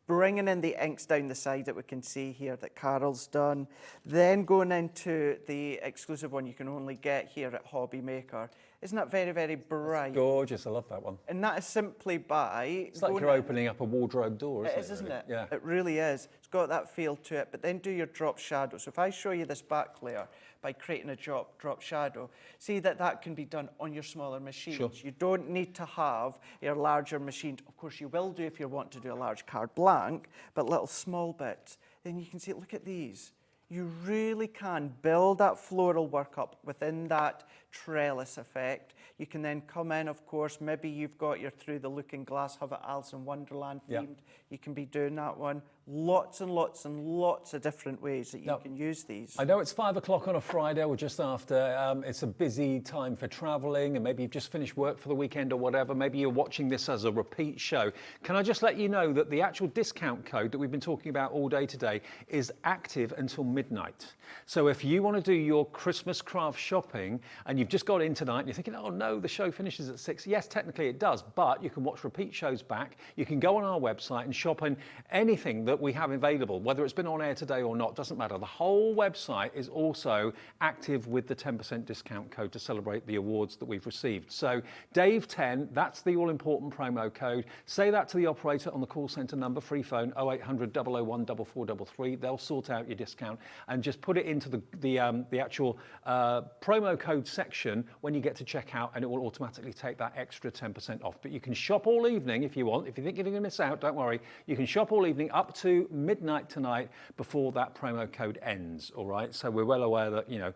bringing in the inks down the side that we can see here that Carol's done, then going into the exclusive one you can only get here at Hobby Maker. Isn't that very, very bright? It's gorgeous, I love that one. And that is simply by... It's like you're opening up a wardrobe door, isn't it? It is, isn't it? Yeah. It really is. It's got that feel to it, but then do your drop shadow. So if I show you this back layer by creating a drop shadow, see that that can be done on your smaller machines. Sure. You don't need to have your larger machines. Of course, you will do if you want to do a large card blank, but little small bits. Then you can see, look at these. You really can build that floral work up within that trellis effect. You can then come in, of course, maybe you've got your Through the Looking Glass, have it Alice in Wonderland themed. Yep. You can be doing that one. Lots and lots and lots of different ways that you can use these. I know it's 5 o'clock on a Friday or just after. It's a busy time for travelling, and maybe you've just finished work for the weekend or whatever. Maybe you're watching this as a repeat show. Can I just let you know that the actual discount code that we've been talking about all day today is active until midnight. So if you want to do your Christmas craft shopping and you've just got in tonight and you're thinking, oh no, the show finishes at 6. Yes, technically it does, but you can watch repeat shows back. You can go on our website and shop on anything that we have available, whether it's been on air today or not, doesn't matter. The whole website is also active with the 10% discount code to celebrate the awards that we've received. So Dave10, that's the all-important promo code. Say that to the operator on the call centre number, free phone 0800 001 4433. They'll sort out your discount and just put it into the actual promo code section when you get to checkout, and it will automatically take that extra 10% off. But you can shop all evening if you want. If you think you're going to miss out, don't worry. You can shop all evening up to midnight tonight before that promo code ends, all right? So we're well aware that, you know,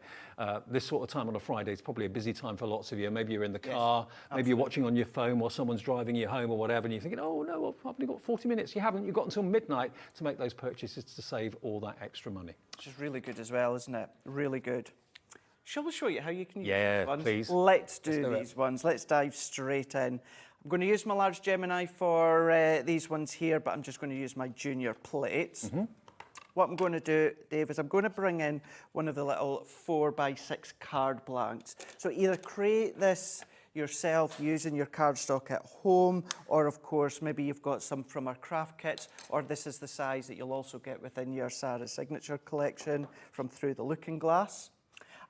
this sort of time on a Friday is probably a busy time for lots of you. Maybe you're in the car, maybe you're watching on your phone while someone's driving you home or whatever, and you're thinking, oh no, I've only got 40 minutes. You haven't. You've got until midnight to make those purchases to save all that extra money. Which is really good as well, isn't it? Really good. Shall we show you how you can use these ones? Please. Let's do these ones. Let's dive straight in. I'm going to use my large Gemini for these ones here, but I'm just going to use my junior plates. What I'm going to do, Dave, is I'm going to bring in one of the little 4x6 card blanks. So either create this yourself using your cardstock at home, or of course maybe you've got some from our craft kits, or this is the size that you'll also get within your Sara Signature collection from Through the Looking Glass.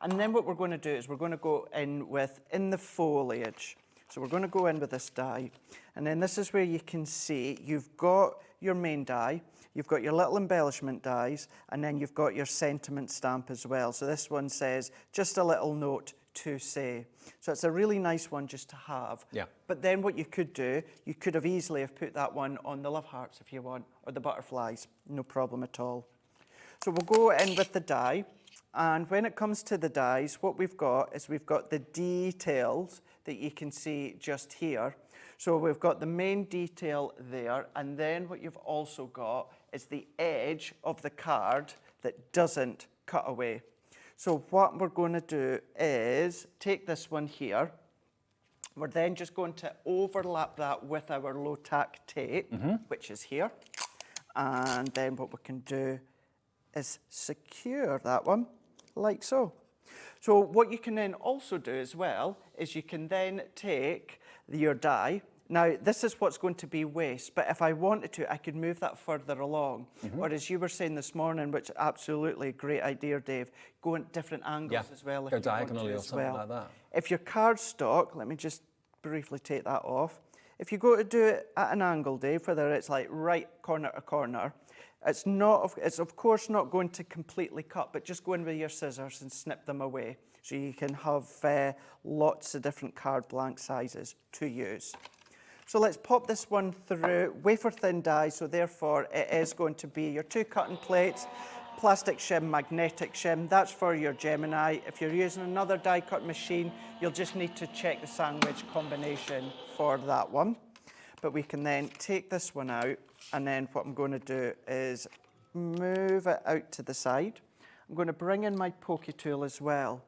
And then what we're going to do is we're going to go in with in the foliage. So we're going to go in with this die, and then this is where you can see you've got your main die, you've got your little embellishment dies, and then you've got your sentiment stamp as well. So this one says, just a little note to say. So it's a really nice one just to have. Yeah. But then what you could do, you could have easily have put that one on the love hearts if you want, or the butterflies, no problem at all. So we'll go in with the die, and when it comes to the dies, what we've got is we've got the details that you can see just here. So we've got the main detail there, and then what you've also got is the edge of the card that doesn't cut away. So what we're going to do is take this one here. We're then just going to overlap that with our low tack tape, which is here. And then what we can do is secure that one like so. So what you can then also do as well is you can then take your die. Now, this is what's going to be waste, but if I wanted to, I could move that further along. Or as you were saying this morning, which absolutely great idea, Dave, go in different angles as well. If Go you diagonally want to or something like that. If your cardstock, let me just briefly take that off. If you go to do it at an angle, Dave, whether it's like right corner to corner, it's of course not going to completely cut, but just go in with your scissors and snip them away. So you can have lots of different card blank sizes to use. So let's pop this one through, wafer thin die, so therefore it is going to be your 2 cutting plates, plastic shim, magnetic shim. That's for your Gemini. If you're using another die cut machine, you'll just need to check the sandwich combination for that one. But we can then take this one out, and then what I'm going to do is move it out to the side. I'm going to bring in my pokey tool as well.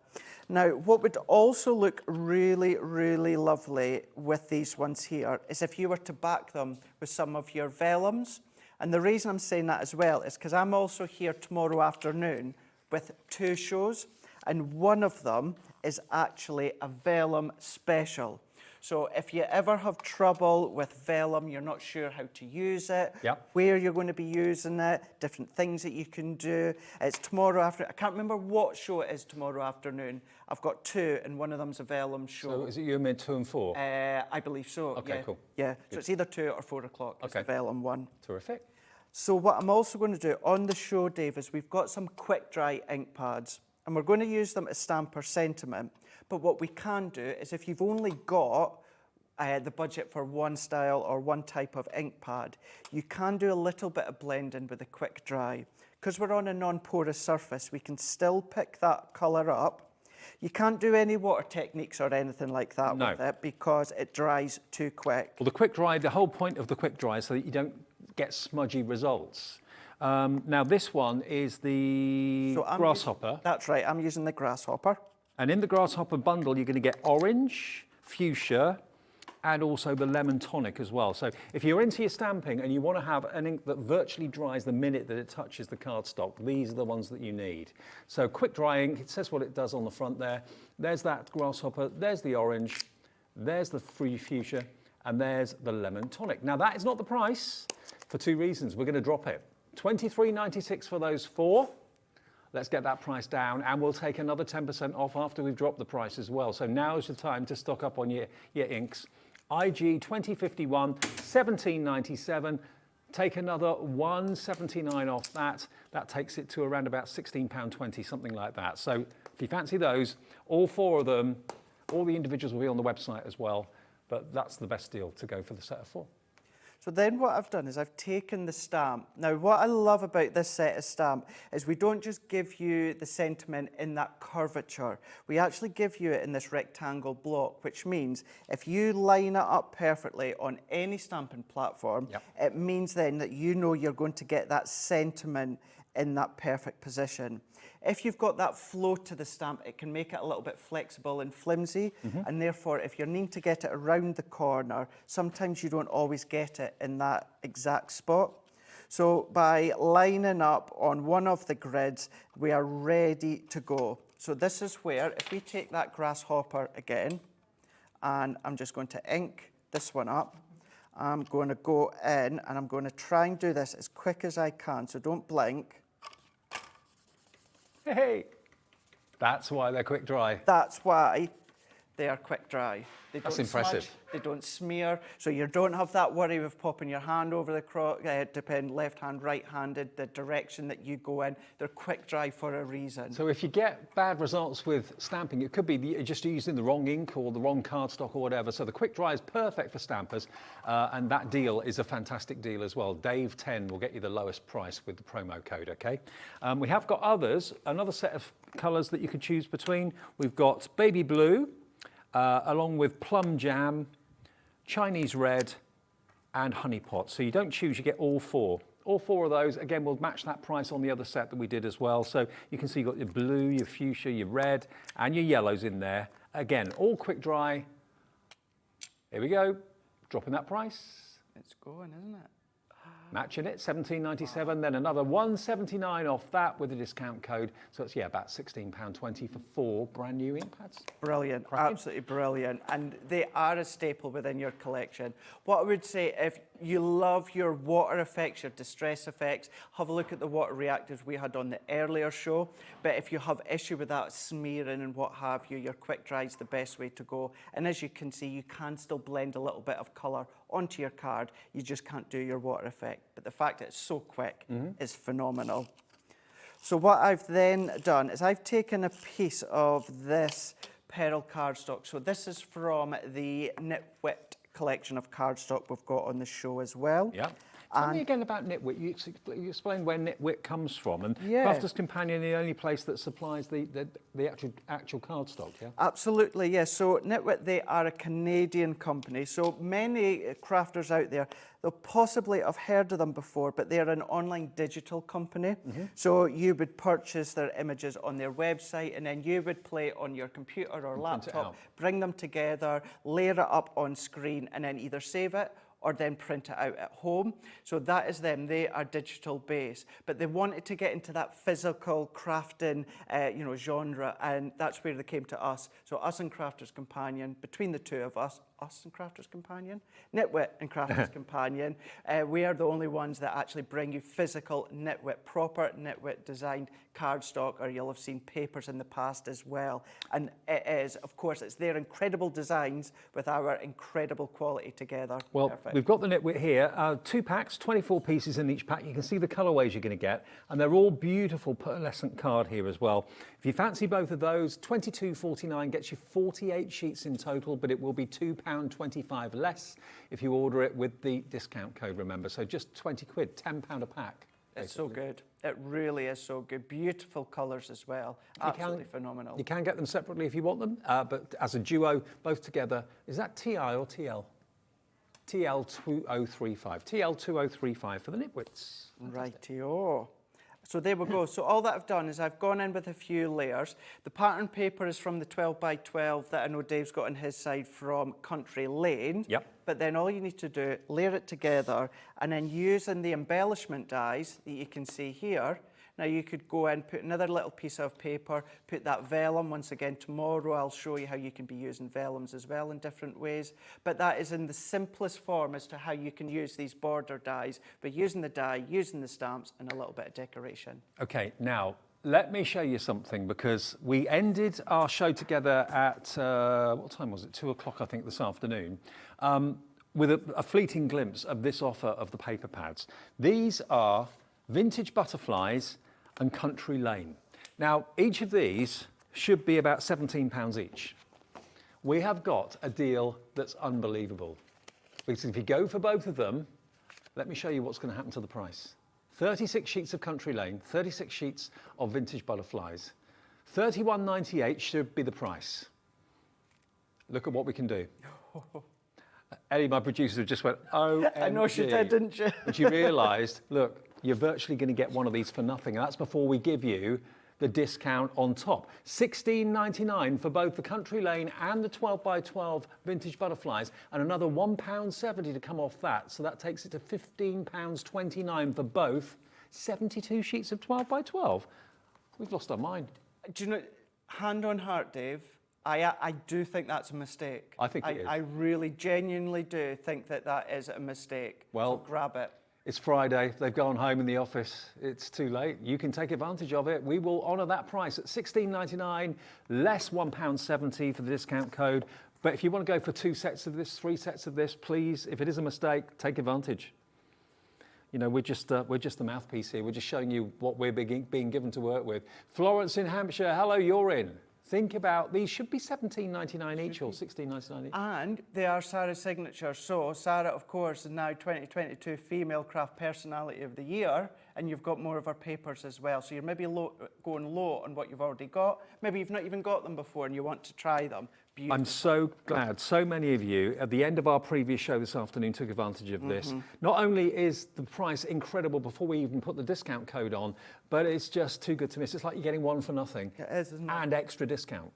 Now, what would also look really, really lovely with these ones here is if you were to back them with some of your vellums. And the reason I'm saying that as well is because I'm also here tomorrow afternoon with 2 shows, and one of them is actually a vellum special. So if you ever have trouble with vellum, you're not sure how to use it, Yep. where you're going to be using it, different things that you can do. It's tomorrow afternoon. I can't remember what show it is tomorrow afternoon. I've got 2, and one of them's a vellum show. So is it you made 2 and 4? I believe so. Okay, yeah. cool. Yeah, so it's either 2 or 4 o'clock. It's the Okay. vellum one. Terrific. So what I'm also going to do on the show, Dave, is we've got some quick dry ink pads, and we're going to use them to stamp our sentiment. But what we can do is if you've only got the budget for one style or one type of ink pad, you can do a little bit of blending with a quick dry. Because we're on a non-porous surface, we can still pick that colour up. You can't do any water techniques or anything like that No. with it because it dries too quick. Well, the quick dry, the whole point of the quick dry is so that you don't get smudgy results. Now, this one is the So I'm grasshopper. That's right, I'm using the grasshopper. And in the grasshopper bundle, you're going to get orange, fuchsia, and also the lemon tonic as well. So if you're into your stamping and you want to have an ink that virtually dries the minute that it touches the cardstock, these are the ones that you need. So quick dry ink, it says what it does on the front there. There's that grasshopper, there's the orange, there's the free fuchsia, and there's the lemon tonic. Now that is not the price for 2 reasons. We're going to drop it. $23.96 for those 4. Let's get that price down, and we'll take another 10% off after we've dropped the price as well. So now's the time to stock up on your inks. IG 2051, $17.97. Take another $1.79 off that. That takes it to around about £16.20, something like that. So if you fancy those, all 4 of them, all the individuals will be on the website as well. But that's the best deal to go for the set of 4. So then what I've done is I've taken the stamp. Now what I love about this set of stamp is we don't just give you the sentiment in that curvature. We actually give you it in this rectangle block, which means if you line it up perfectly on any stamping platform, Yep. it means then that you know you're going to get that sentiment in that perfect position. If you've got that flow to the stamp, it can make it a little bit flexible and flimsy, and therefore if you're needing to get it around the corner, sometimes you don't always get it in that exact spot. So by lining up on one of the grids, we are ready to go. So this is where, if we take that grasshopper again, and I'm just going to ink this one up, I'm going to go in and I'm going to try and do this as quick as I can, so don't blink. Hey, that's why they're quick dry. That's why they are quick dry. They That's don't impressive. smudge, they don't smear, so you don't have that worry of popping your hand over the depend left hand, right handed, the direction that you go in. They're quick dry for a reason. So if you get bad results with stamping, it could be you're just using the wrong ink or the wrong cardstock or whatever. So the quick dry is perfect for stampers, and that deal is a fantastic deal as well. Dave 10 will get you the lowest price with the promo code, okay? We have got others, another set of colours that you could choose between. We've got baby blue, along with plum jam, Chinese red, and honey pot. So you don't choose, you get all 4. All 4 of those, again, will match that price on the other set that we did as well. So you can see you've got your blue, your fuchsia, your red, and your yellows in there. Again, all quick dry. Here we go, dropping that price. It's going, isn't it? Matching it, $17.97, then another $1.79 off that with a discount code. So it's, yeah, about £16.20 for 4 brand new ink pads. Brilliant, Cracking. absolutely brilliant. And they are a staple within your collection. What I would say, if you love your water effects, your distress effects, have a look at the water reactives we had on the earlier show. But if you have issue with that smearing and what have you, your quick dry is the best way to go. And as you can see, you can still blend a little bit of colour onto your card. You just can't do your water effect. But the fact that it's so quick is phenomenal. So what I've then done is I've taken a piece of this pearl cardstock. So this is from the Nitwit collection of cardstock we've got on the show as well. Yeah. Tell me again about Nitwit. You explained where Nitwit comes from, and Yeah. Crafter's Companion, the only place that supplies the actual cardstock, yeah? Absolutely, yes. So Nitwit, they are a Canadian company. So many crafters out there, they'll possibly have heard of them before, but they're an online digital company. So you would purchase their images on their website, and then you would play on your computer or print it laptop, out. bring them together, layer it up on screen, and then either save it or then print it out at home. So that is them, they are digital based, but they wanted to get into that physical crafting genre, and that's where they came to us. So us and Crafter's Companion, between the two of us, us and Crafters Companion, Knitwit and Crafters Companion, we are the only ones that actually bring you physical Knitwit, proper Knitwit designed cardstock, or you'll have seen papers in the past as well. And it is, of course, it's their incredible designs with our incredible quality together. Well, Perfect. we've got the Knitwit here, 2 packs, 24 pieces in each pack. You can see the colourways you're going to get, and they're all beautiful pearlescent card here as well. If you fancy both of those, £22.49 gets you 48 sheets in total, but it will be £2.25 less if you order it with the discount code, remember. So just 20 quid, £10 a pack. It's so good. It really is so good. Beautiful colours as well. Absolutely phenomenal. You can get them separately if you want them, but as a duo, both together. Is that TI or TL? TL2035. TL2035 for the Knitwits. Righty-o. So there we go. So all that I've done is I've gone in with a few layers. The pattern paper is from the 12 by 12 that I know Dave's got on his side from Country Lane. Yep. But then all you need to do, layer it together, and then using the embellishment dies that you can see here. Now you could go in, put another little piece of paper, put that vellum. Once again, tomorrow I'll show you how you can be using vellums as well in different ways. But that is in the simplest form as to how you can use these border dies, by using the die, using the stamps, and a little bit of decoration. Okay, now let me show you something, because we ended our show together at, what time was it? 2 o'clock, I think, this afternoon, with a fleeting glimpse of this offer of the paper pads. These are Vintage Butterflies and Country Lane. Now, each of these should be about £17 each. We have got a deal that's unbelievable, because if you go for both of them, let me show you what's going to happen to the price. 36 sheets of Country Lane, 36 sheets of Vintage Butterflies. £31.98 should be the price. Look at what we can do. Ellie, my producer, just went, OMG. I know she did, didn't she? And she realised, look, you're virtually going to get one of these for nothing. And that's before we give you the discount on top. £16.99 for both the Country Lane and the 12 by 12 Vintage Butterflies, and another £1.70 to come off that. So that takes it to £15.29 for both. 72 sheets of 12 by 12. We've lost our mind. Do you know, hand on heart, Dave, I do think that's a mistake. I think it is. I really genuinely do think that that is a mistake. Well, so grab it. It's Friday, they've gone home in the office, it's too late. You can take advantage of it. We will honour that price at £16.99, less £1.70 for the discount code. But if you want to go for 2 sets of this, 3 sets of this, please, if it is a mistake, take advantage. You know, we're just the mouthpiece here. We're just showing you what we're being given to work with. Florence in Hampshire, hello, you're in. Think about, these should be £17.99 each or £16.99 each. And they are Sara Signature. So Sara, of course, is now 2022 Female Craft Personality of the Year, and you've got more of her papers as well. So you're maybe going low on what you've already got. Maybe you've not even got them before and you want to try them. Beautiful. I'm so glad so many of you at the end of our previous show this afternoon took advantage of this. Not only is the price incredible before we even put the discount code on, but it's just too good to miss. It's like you're getting one for nothing. It is, isn't it? And extra discount.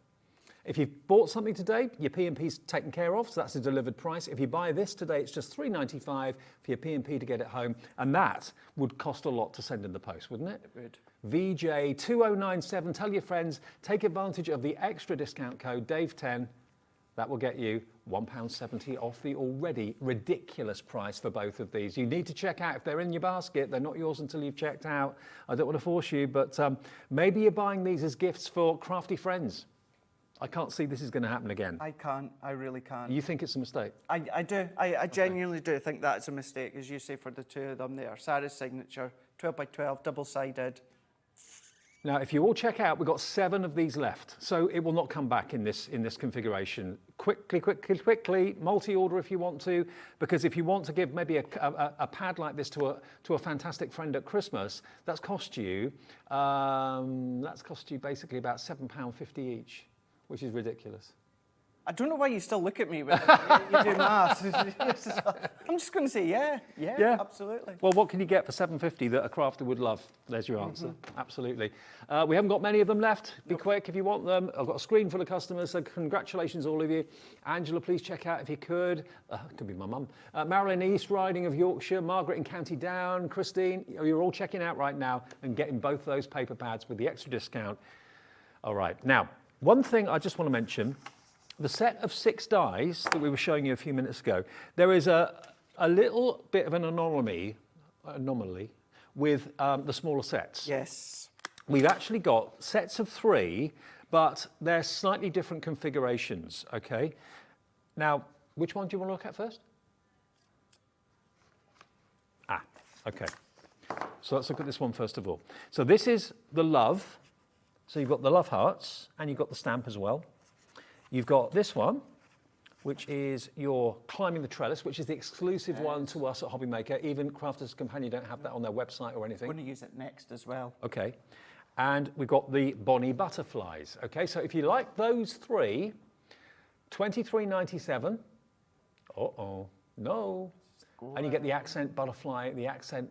If you've bought something today, your P&P's taken care of, so that's a delivered price. If you buy this today, it's just £3.95 for your P&P to get it home, and that would cost a lot to send in the post, wouldn't it? It would. VJ2097, tell your friends, take advantage of the extra discount code, Dave10. That will get you £1.70 off the already ridiculous price for both of these. You need to check out if they're in your basket. They're not yours until you've checked out. I don't want to force you, but maybe you're buying these as gifts for crafty friends. I can't see this is going to happen again. I can't. I really can't. You think it's a mistake? I do. I genuinely do think that's a mistake, as you say, for the two of them there. Sara's Signature, 12 by 12, double-sided. Now, if you all check out, we've got 7 of these left, so it will not come back in this configuration. Quickly, multi-order if you want to, because if you want to give maybe a pad like this to a fantastic friend at Christmas, that's cost you basically about £7.50 each, which is ridiculous. I don't know why you still look at me when you do maths. I'm just going to say yeah, absolutely. Well, what can you get for £7.50 that a crafter would love? There's your answer. Absolutely. We haven't got many of them left. Be quick if you want them. I've got a screen full of customers, so congratulations all of you. Angela, please check out if you could. Could be my mum. Marilyn East Riding of Yorkshire, Margaret in County Down, Christine, you're all checking out right now and getting both those paper pads with the extra discount. All right. Now, one thing I just want to mention. the set of 6 dies that we were showing you a few minutes ago, there is a little bit of an anomaly with the smaller sets. Yes. We've actually got sets of 3, but they're slightly different configurations, okay? Now, which one do you want to look at first? Okay. So let's look at this one first of all. So this is the love. So you've got the love hearts, and you've got the stamp as well. You've got this one, which is your climbing the trellis, which is the exclusive one to us at Hobby Maker. Even Crafters Companion don't have that on their website or anything. I'm going to use it next as well. Okay. And we've got the Bonnie butterflies. Okay, so if you like those 3, $23.97. Uh-oh, no. And you get the accent butterfly, the accent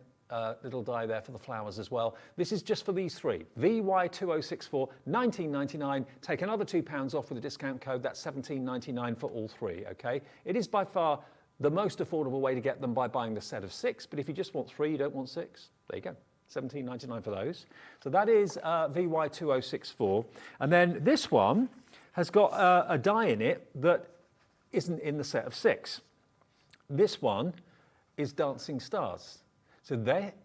little die there for the flowers as well. This is just for these 3. VY2064, $19.99. Take another £2 off with a discount code. That's $17.99 for all 3, okay? It is by far the most affordable way to get them by buying the set of 6, but if you just want 3, you don't want 6, there you go. $17.99 for those. So that is VY2064. And then this one has got a die in it that isn't in the set of 6. This one is Dancing Stars. So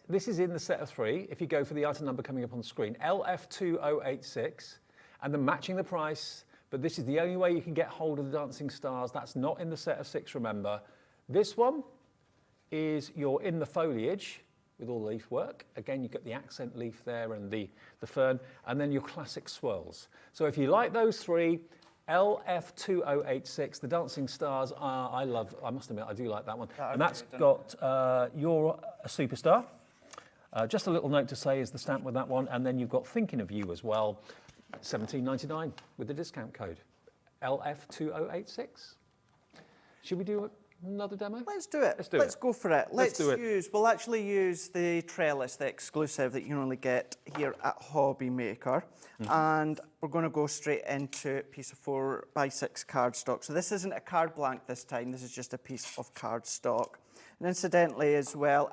this is in the set of 3. If you go for the item number coming up on the screen, LF2086, and then matching the price, but this is the only way you can get hold of the Dancing Stars. That's not in the set of 6, remember. This one is your in the foliage with all the leaf work. Again, you've got the accent leaf there and the fern, and then your classic swirls. So if you like those 3, LF2086, the Dancing Stars, I must admit, I do like that one. And that's got You're a Superstar. Just a little note to say is the stamp with that one, and then you've got Thinking of You as well, $17.99 with the discount code, LF2086. Should we do another demo? Let's do it. Let's go for it. We'll actually use the trellis, the exclusive that you only get here at Hobby Maker. And we're going to go straight into a piece of 4x6 cardstock. So this isn't a card blank this time, this is just a piece of cardstock. And incidentally as well,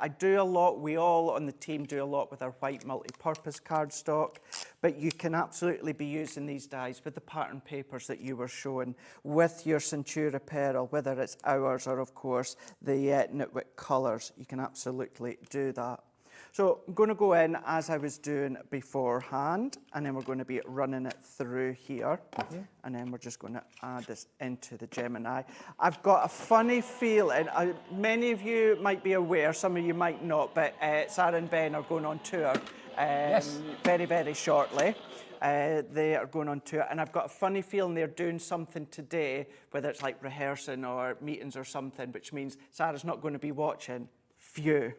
we all on the team do a lot with our white multi-purpose cardstock, but you can absolutely be using these dies with the pattern papers that you were showing, with your Centura apparel, whether it's ours or of course the Knitwick colours. You can absolutely do that. So I'm going to go in as I was doing beforehand, and then we're going to be running it through here. And then we're just going to add this into the Gemini. I've got a funny feeling, many of you might be aware, some of you might not, but Sara and Ben are going on tour very, very shortly. They are going on tour, and I've got a funny feeling they're doing something today, whether it's like rehearsing or meetings or something, which means Sara's not going to be watching. Phew.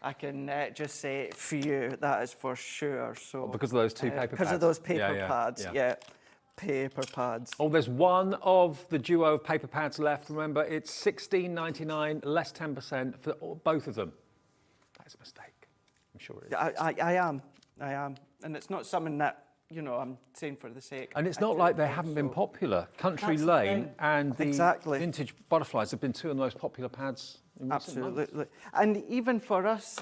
I can just say phew, that is for sure. So because of those 2 paper pads? Because of those paper pads, paper pads. Oh, there's one of the duo of paper pads left. Remember, it's $16.99, less 10% for both of them. That is a mistake. I'm sure it is. I am. And it's not something that, you know, I'm saying for the sake. And it's not like they haven't been popular. Country Lane and the Vintage Butterflies have been 2 of the most popular pads in recent months. Absolutely. And even for us,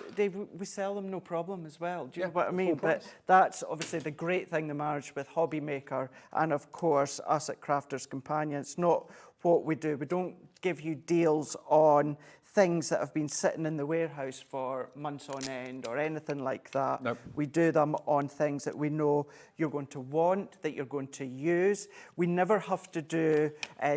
we sell them no problem as well. Do you know what I mean? But that's obviously the great thing, the marriage with Hobby Maker and, of course, us at Crafters Companion. It's not what we do. We don't give you deals on things that have been sitting in the warehouse for months on end or anything like that. Nope. We do them on things that we know you're going to want, that you're going to use. We never have to do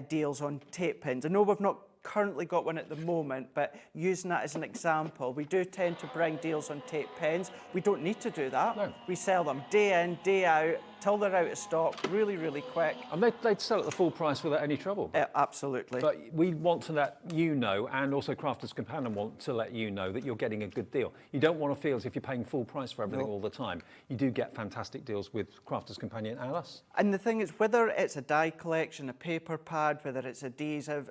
deals on tape pins. I know we've not currently got one at the moment, but using that as an example, we do tend to bring deals on tape pens. We don't need to do that. No. We sell them day in, day out, till they're out of stock, really, really quick. And they'd sell at the full price without any trouble. Absolutely. But we want to let you know, and also Crafters Companion want to let you know that you're getting a good deal. You don't want to feel as if you're paying full price for everything all the time. You do get fantastic deals with Crafters Companion and us. And the thing is, whether it's a die collection, a paper pad, whether it's adhesive,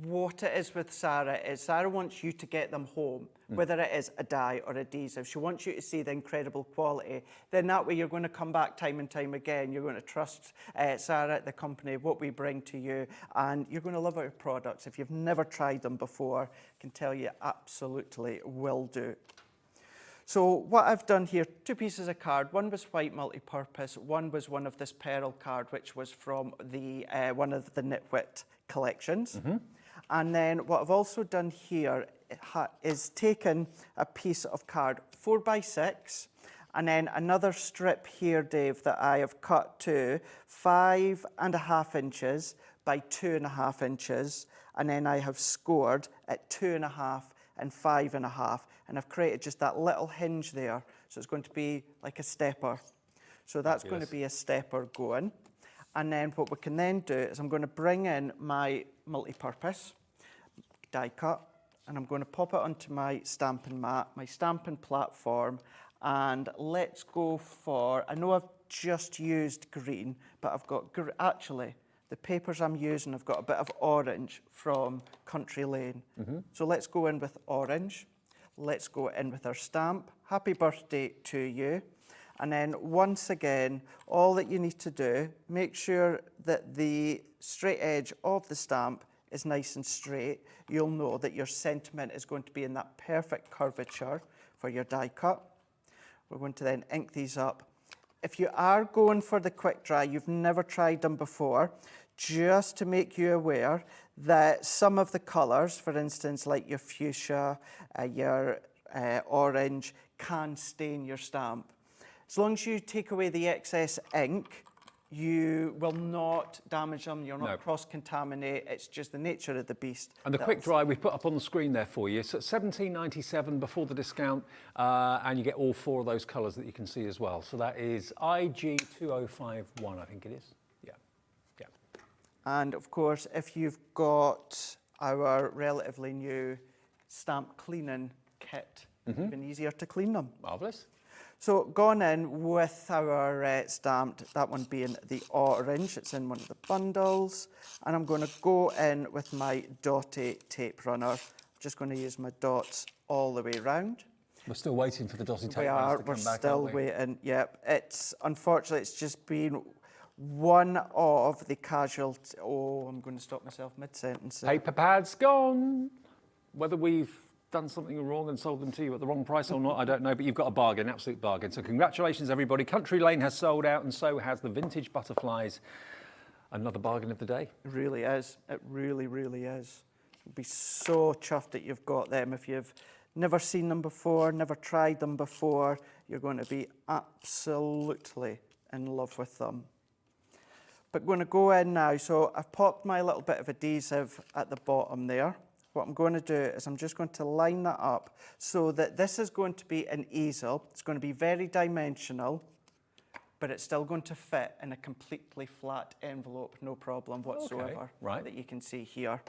what it is with Sara is Sara wants you to get them home, whether it is a die or adhesive. She wants you to see the incredible quality. Then that way you're going to come back time and time again. You're going to trust Sara, the company, what we bring to you, and you're going to love our products. If you've never tried them before, I can tell you absolutely will do. So what I've done here, 2 pieces of card. One was white multi-purpose. One was one of this pearl card, which was from the one of the Knitwit collections. And then what I've also done here is taken a piece of card 4x6, and then another strip here, Dave, that I have cut to 5.5 inches by 2.5 inches, and then I have scored at 2.5 and 5.5, and I've created just that little hinge there, so it's going to be like a stepper. So that's going to be a stepper going. And then what we can then do is I'm going to bring in my multi-purpose die cut, and I'm going to pop it onto my stamping mat, my stamping platform, and let's go for, I know I've just used green, but I've got, actually, the papers I'm using, I've got a bit of orange from Country Lane. So let's go in with orange. Let's go in with our stamp. Happy birthday to you. And then once again, all that you need to do, make sure that the straight edge of the stamp is nice and straight. You'll know that your sentiment is going to be in that perfect curvature for your die cut. We're going to then ink these up. If you are going for the quick dry, you've never tried them before, just to make you aware that some of the colours, for instance, like your fuchsia, your orange, can stain your stamp. As long as you take away the excess ink, you will not damage them, you'll not cross-contaminate, it's just the nature of the beast. And the quick dry we've put up on the screen there for you. So it's $17.97 before the discount, and you get all 4 of those colours that you can see as well. So that is IG2051, I think it is. Yeah, yeah. And of course, if you've got our relatively new stamp cleaning kit, even easier to clean them. Marvellous. So gone in with our stamped, that one being the orange, it's in one of the bundles, and I'm going to go in with my dotty tape runner. I'm just going to use my dots all the way round. We're still waiting for the dotty tape We are, to come we're back, still aren't we? waiting, yep. It's, unfortunately, it's just been one of the casualties. Oh, I'm going to stop myself mid-sentence. Paper pads gone. Whether we've done something wrong and sold them to you at the wrong price or not, I don't know, but you've got a bargain, absolute bargain. So congratulations, everybody. Country Lane has sold out, and so has the Vintage Butterflies. Another bargain of the day. It really is. It really, really is. You'll be so chuffed that you've got them. If you've never seen them before, never tried them before, you're going to be absolutely in love with them. But going to go in now. So I've popped my little bit of adhesive at the bottom there. What I'm going to do is I'm just going to line that up so that this is going to be an easel. It's going to be very dimensional, but it's still going to fit in a completely flat envelope, no problem whatsoever, that you can see here.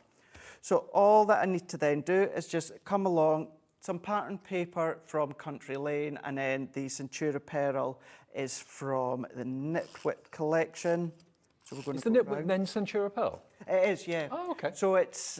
So all that I need to then do is just come along, some pattern paper from Country Lane, and then the Centura Pearl is from the Knitwit collection. So we're going Is to the Knitwit then Centura Pearl? It is, yeah. Oh, okay. So it's,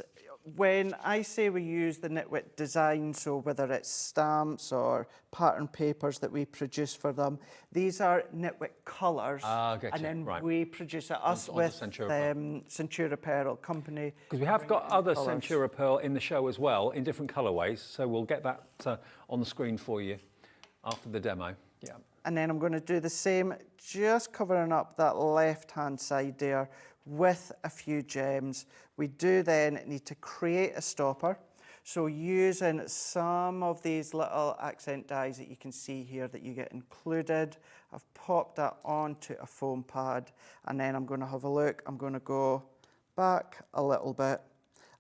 when I say we use the Knitwit design, so whether it's stamps or pattern papers that we produce for them, these are Knitwit colours, and then we produce it, us with Centura Pearl Company. Because we have got other Centura Pearl in the show as well, in different colourways, so we'll get that on the screen for you after the demo. Yeah. And then I'm going to do the same, just covering up that left-hand side there with a few gems. We do then need to create a stopper. So using some of these little accent dies that you can see here that you get included, I've popped that onto a foam pad, and then I'm going to have a look. I'm going to go back a little bit,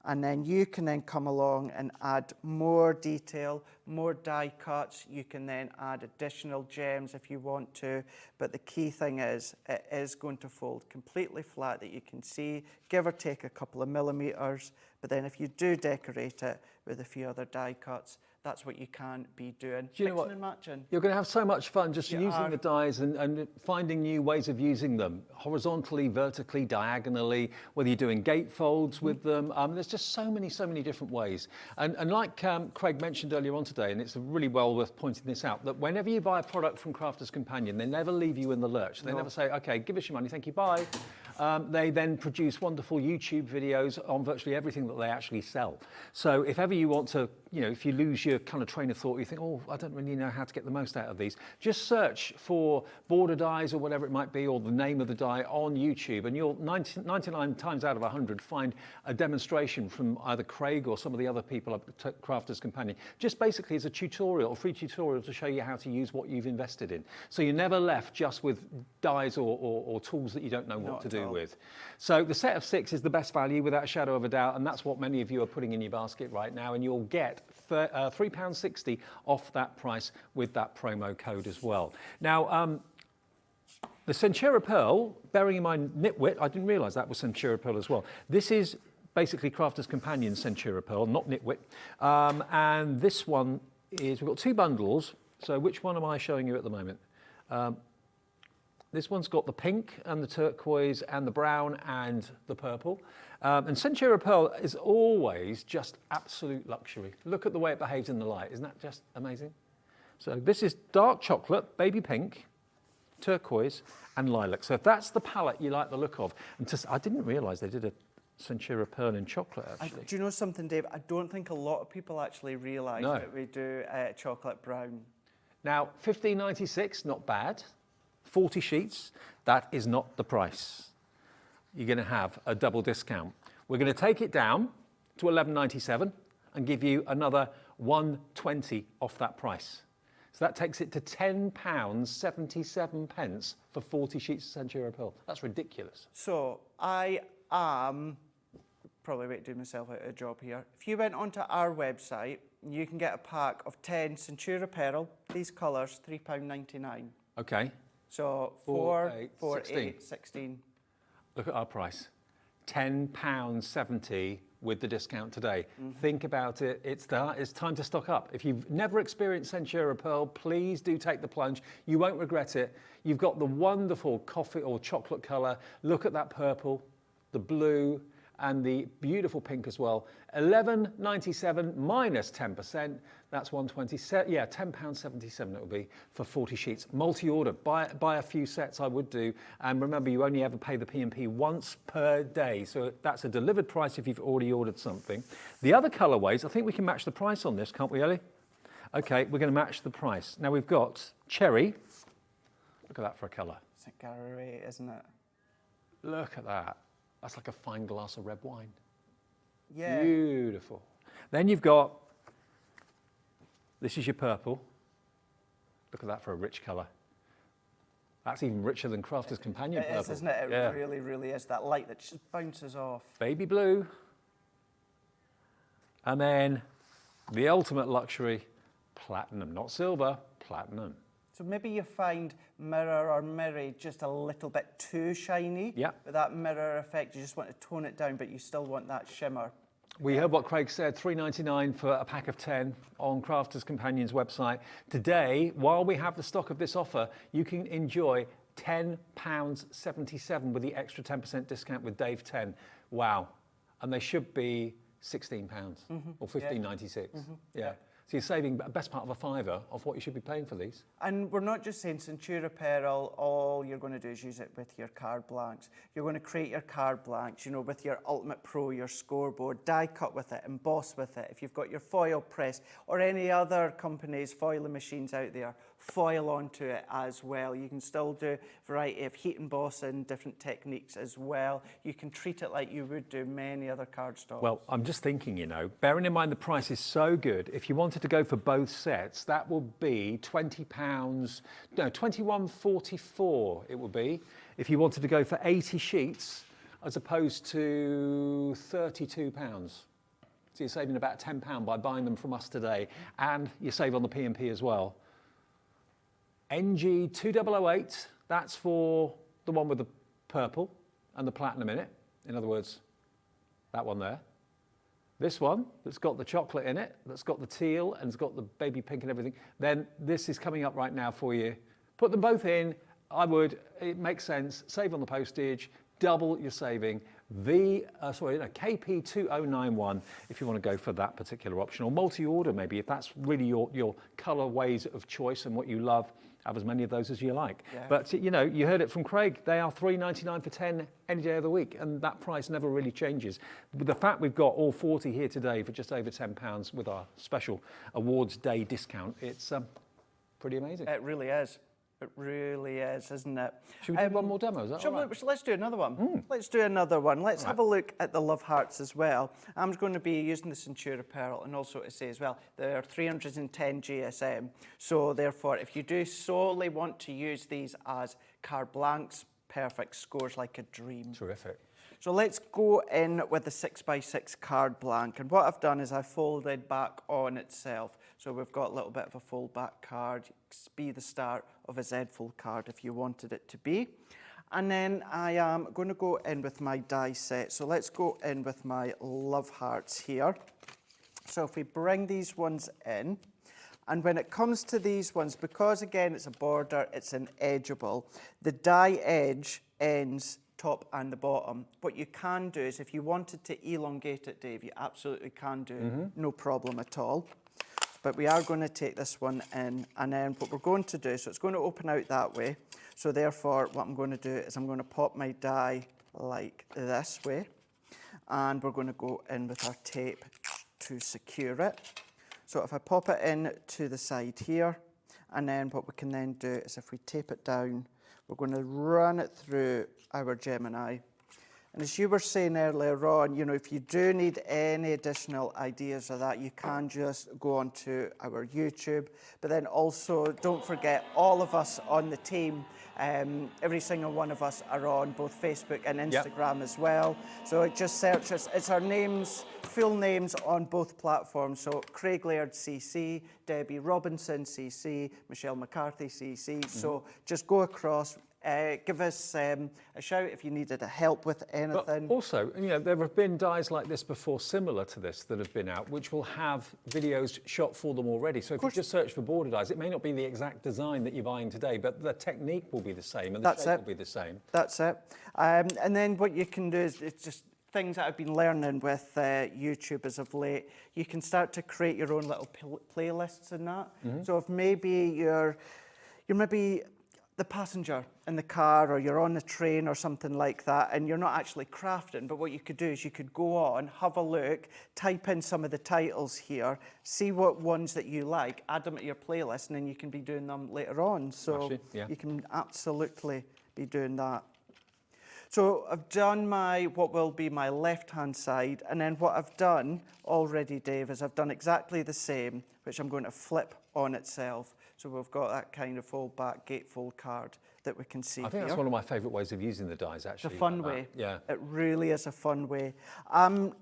and then you can then come along and add more detail, more die cuts. You can then add additional gems if you want to, but the key thing is it is going to fold completely flat that you can see, give or take a couple of millimeters, but then if you do decorate it with a few other die cuts, that's what you can be doing. Do you know what? And matching. You're going to have so much fun just using the dies and finding new ways of using them, horizontally, vertically, diagonally, whether you're doing gatefolds with them. There's just so many different ways. And like Craig mentioned earlier on today, and it's really well worth pointing this out, that whenever you buy a product from Crafters Companion, they never leave you in the lurch. They never say, okay, give us your money, thank you, bye. they then produce wonderful YouTube videos on virtually everything that they actually sell. So if ever you want to, if you lose your kind of train of thought, you think, oh, I don't really know how to get the most out of these, just search for Border Dies or whatever it might be, or the name of the die on YouTube, and you'll 99 times out of 100 find a demonstration from either Craig or some of the other people at Crafters Companion, just basically as a tutorial, a free tutorial to show you how to use what you've invested in. So you're never left just with dies or tools that you don't know what to do with. So the set of 6 is the best value without a shadow of a doubt, and that's what many of you are putting in your basket right now, and you'll get £3.60 off that price with that promo code as well. Now, the Centura Pearl, bearing in mind Nitwit, I didn't realise that was Centura Pearl as well. This is basically Crafters Companion Centura Pearl, not Nitwit. And this one is, we've got 2 bundles. So which one am I showing you at the moment? This one's got the pink and the turquoise and the brown and the purple. And Centura Pearl is always just absolute luxury. Look at the way it behaves in the light. Isn't that just amazing? So this is dark chocolate, baby pink, turquoise and lilac. So if that's the palette you like the look of, and I didn't realise they did a Centura Pearl in chocolate, actually. Do you know something, Dave? I don't think a lot of people actually realise that we do chocolate brown. Now, $15.96, not bad. 40 sheets, that is not the price. You're going to have a double discount. We're going to take it down to $11.97 and give you another $1.20 off that price. So that takes it to £10.77 for 40 sheets of Centura Pearl. That's ridiculous. So I am probably about to do myself out of a job here. If you went onto our website, you can get a pack of 10 Centura Pearl, these colours, £3.99. Okay. So 4, 4, 8, 8, 16. Look at our price. £10.70 with the discount today. Think about it. It's time to stock up. If you've never experienced Centura Pearl, please do take the plunge. You won't regret it. You've got the wonderful coffee or chocolate colour. Look at that purple, the blue, and the beautiful pink as well. $11.97 minus 10%. That's £1.27. Yeah, £10.77 it will be for 40 sheets. Multi-order. Buy a few sets, I would do. And remember, you only ever pay the P&P once per day. So that's a delivered price if you've already ordered something. The other colourways, I think we can match the price on this, can't we, Ellie? Okay, we're going to match the price. Now we've got cherry. Look at that for a colour. It's a Garrett, isn't it? Look at that. That's like a fine glass of red wine. Yeah. Beautiful. Then you've got, this is your purple. Look at that for a rich colour. That's even richer than Crafters Companion purple. It is, isn't it? It really, really is. That light that just bounces off. Baby blue. And then the ultimate luxury, platinum. Not silver, platinum. So maybe you find mirror or mirror just a little bit too shiny. Yeah. With that mirror effect, you just want to tone it down, but you still want that shimmer. We heard what Craig said, $3.99 for a pack of 10 on Crafters Companion's website. Today, while we have the stock of this offer, you can enjoy £10.77 with the extra 10% discount with Dave 10. Wow. And they should be £16 or $15.96. Yeah. So you're saving the best part of a £5 of what you should be paying for these. And we're not just saying Centura Pearl, all you're going to do is use it with your card blanks. You're going to create your card blanks, with your Ultimate Pro, your scoreboard, die cut with it, emboss with it. If you've got your foil press or any other company's foiling machines out there, foil onto it as well. You can still do a variety of heat embossing, different techniques as well. You can treat it like you would do many other cardstocks. Well, I'm just thinking, bearing in mind the price is so good, if you wanted to go for both sets, that will be £21.44 it will be. If you wanted to go for 80 sheets, as opposed to £32. So you're saving about £10 by buying them from us today, and you save on the P&P as well. NG2008, that's for the one with the purple and the platinum in it. In other words, that one there. This one that's got the chocolate in it, that's got the teal and it's got the baby pink and everything, then this is coming up right now for you. Put them both in, it makes sense, save on the postage, double your saving KP2091 if you want to go for that particular option, or multi-order maybe if that's really your colorways of choice and what you love. Have as many of those as you like. Yeah. But you know, you heard it from Craig. They are $3.99 for 10 any day of the week, and that price never really changes. With the fact we've got all 40 here today for just over £10 with our special awards day discount, it's pretty amazing. It really is. It really is, isn't it? Should we do one more demo? Is that all right? Let's do another one. Let's do another one. Let's have a look at the love hearts as well. I'm going to be using the Signature Pearl, and also to say as well, they're 310 GSM. So therefore, if you do solely want to use these as carte blancs, perfect, scores like a dream. Terrific. So let's go in with the 6x6 card blank. And what I've done is I folded back on itself. So we've got a little bit of a fold back card, be the start of a Z fold card if you wanted it to be. And then I am going to go in with my die set. So let's go in with my love hearts here. So if we bring these ones in, and when it comes to these ones, because again it's a border, it's an edgeable, the die edge ends top and the bottom. What you can do is if you wanted to elongate it, Dave, you absolutely can do, no problem at all. But we are going to take this one in, and then what we're going to do, so it's going to open out that way. So therefore, what I'm going to do is I'm going to pop my die like this way, and we're going to go in with our tape to secure it. So if I pop it in to the side here, and then what we can then do is if we tape it down, we're going to run it through our Gemini. And as you were saying earlier on, you know, if you do need any additional ideas of that, you can just go onto our YouTube. But then also, don't forget, all of us on the team, every single one of us are on both Facebook and Instagram as well. So just search us. It's our names, full names on both platforms. So Craig Laird CC, Debbie Robinson CC, Michelle McCarthy CC. So just go across. Give us a shout if you needed help with anything. But also, you know, there have been dies like this before, similar to this, that have been out, which will have videos shot for them already. So if you just search for border dies, it may not be the exact design that you're buying today, but the technique will be the same and the shape will be the same. That's it. And then what you can do is it's just things that I've been learning with YouTube as of late. You can start to create your own little playlists in that. So if maybe you're maybe the passenger in the car, or you're on the train or something like that, and you're not actually crafting, but what you could do is you could go on, have a look, type in some of the titles here, see what ones that you like, add them to your playlist, and then you can be doing them later on. So you can absolutely be doing that. So I've done what will be my left-hand side, and then what I've done already, Dave, is I've done exactly the same, which I'm going to flip on itself. So we've got that kind of fold-back gatefold card that we can see here. I think that's one of my favourite ways of using the dies, actually. It's a fun way. Yeah. It really is a fun way. I'm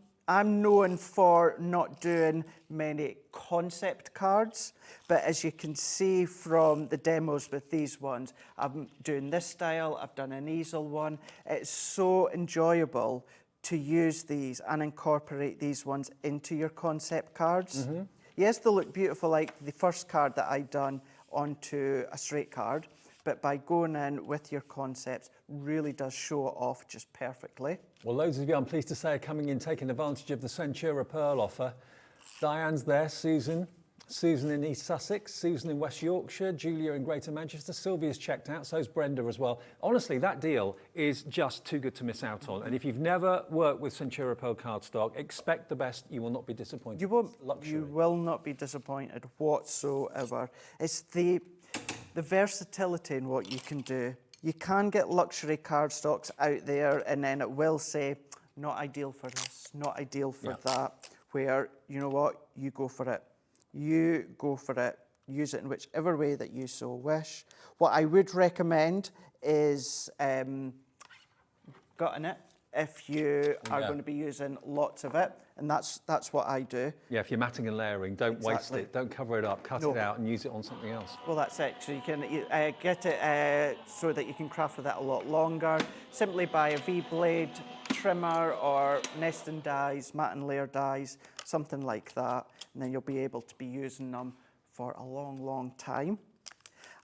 known for not doing many concept cards, but as you can see from the demos with these ones, I'm doing this style, I've done an easel one. It's so enjoyable to use these and incorporate these ones into your concept cards. Yes, they look beautiful like the first card that I'd done onto a straight card, but by going in with your concepts really does show it off just perfectly. Well, loads of you, I'm pleased to say, are coming in, taking advantage of the Signature Pearl offer. Diane's there, Susan in East Sussex, Susan in West Yorkshire, Julia in Greater Manchester, Sylvia's checked out, so's Brenda as well. Honestly, that deal is just too good to miss out on. And if you've never worked with Signature Pearl cardstock, expect the best, you will not be disappointed. You will not be disappointed whatsoever. It's the versatility in what you can do. You can get luxury cardstocks out there, and then it will say, not ideal for this, not ideal for that, where, you know what, you go for it. You go for it. Use it in whichever way that you so wish. What I would recommend is gutting it if you are going to be using lots of it, and that's what I do. Yeah, if you're matting and layering, don't waste it, don't cover it up, cut it out and use it on something else. Well, that's it. So you can get it so that you can craft with it a lot longer, simply by a V-blade trimmer or nesting dies, mat and layer dies, something like that, and then you'll be able to be using them for a long, long time.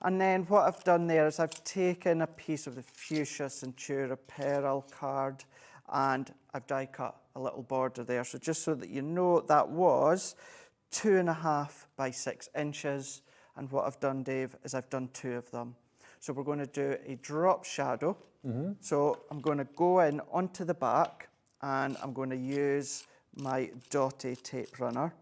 And then what I've done there is I've taken a piece of the Fuchsia Signature Pearl card, and I've die cut a little border there. So just so that you know, that was 2.5 by 6 inches. And what I've done, Dave, is I've done 2 of them. So we're going to do a drop shadow. So I'm going to go in onto the back, and I'm going to use my dotty tape runner.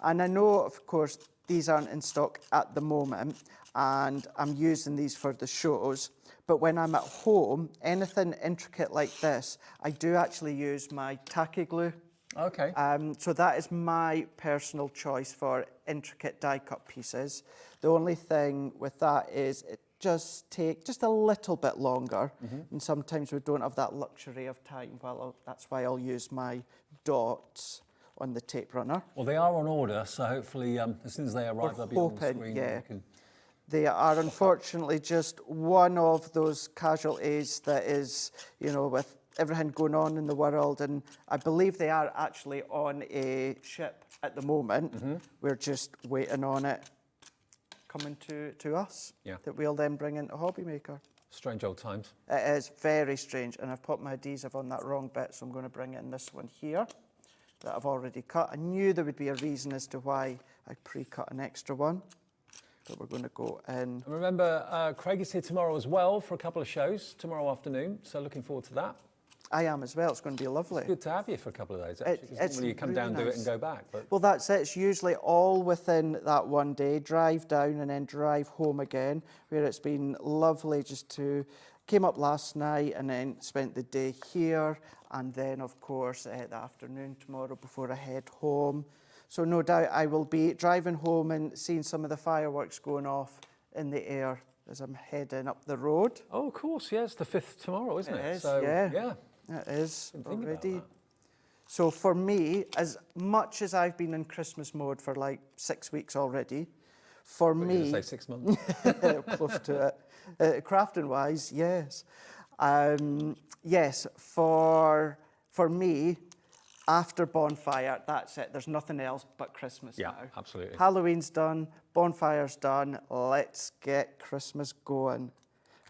And I know, of course, these aren't in stock at the moment, and I'm using these for the shows. But when I'm at home, anything intricate like this, I do actually use my tacky glue. Okay. So that is my personal choice for intricate die cut pieces. The only thing with that is it just takes just a little bit longer, and sometimes we don't have that luxury of time. Well, that's why I'll use my dots on the tape runner. Well, they are on order, so hopefully as soon as they arrive, they'll be on the screen. Yeah. We can... They are unfortunately just one of those casualties that is, you know, with everything going on in the world, and I believe they are actually on a ship at the moment. We're just waiting on it coming to us, that we'll then bring into Hobby Maker. Strange old times. It is very strange, and I've put my adhesive on that wrong bit, so I'm going to bring in this one here that I've already cut. I knew there would be a reason as to why I pre-cut an extra one, but we're going to go in. And remember, Craig is here tomorrow as well for a couple of shows tomorrow afternoon, so looking forward to that. I am as well. It's going to be lovely. It's good to have you for a couple of days, actually, because normally you come really down, do it and go back. But well, that's it. It's usually all within that one day, drive down and then drive home again, where it's been lovely just to... Came up last night and then spent the day here, and then, of course, the afternoon tomorrow before I head home. So no doubt I will be driving home and seeing some of the fireworks going off in the air as I'm heading up the road. oh, of course, yeah, it's the 5th tomorrow, isn't it? It is, so, yeah. It is Didn't think about already. that. So for me, as much as I've been in Christmas mode for like 6 weeks already, for You're me, going to say 6 months. close to it, crafting wise, yes. Yes, for me, after bonfire, that's it. There's nothing else but Christmas Yeah, now. absolutely. Halloween's done, bonfire's done. Let's get Christmas going.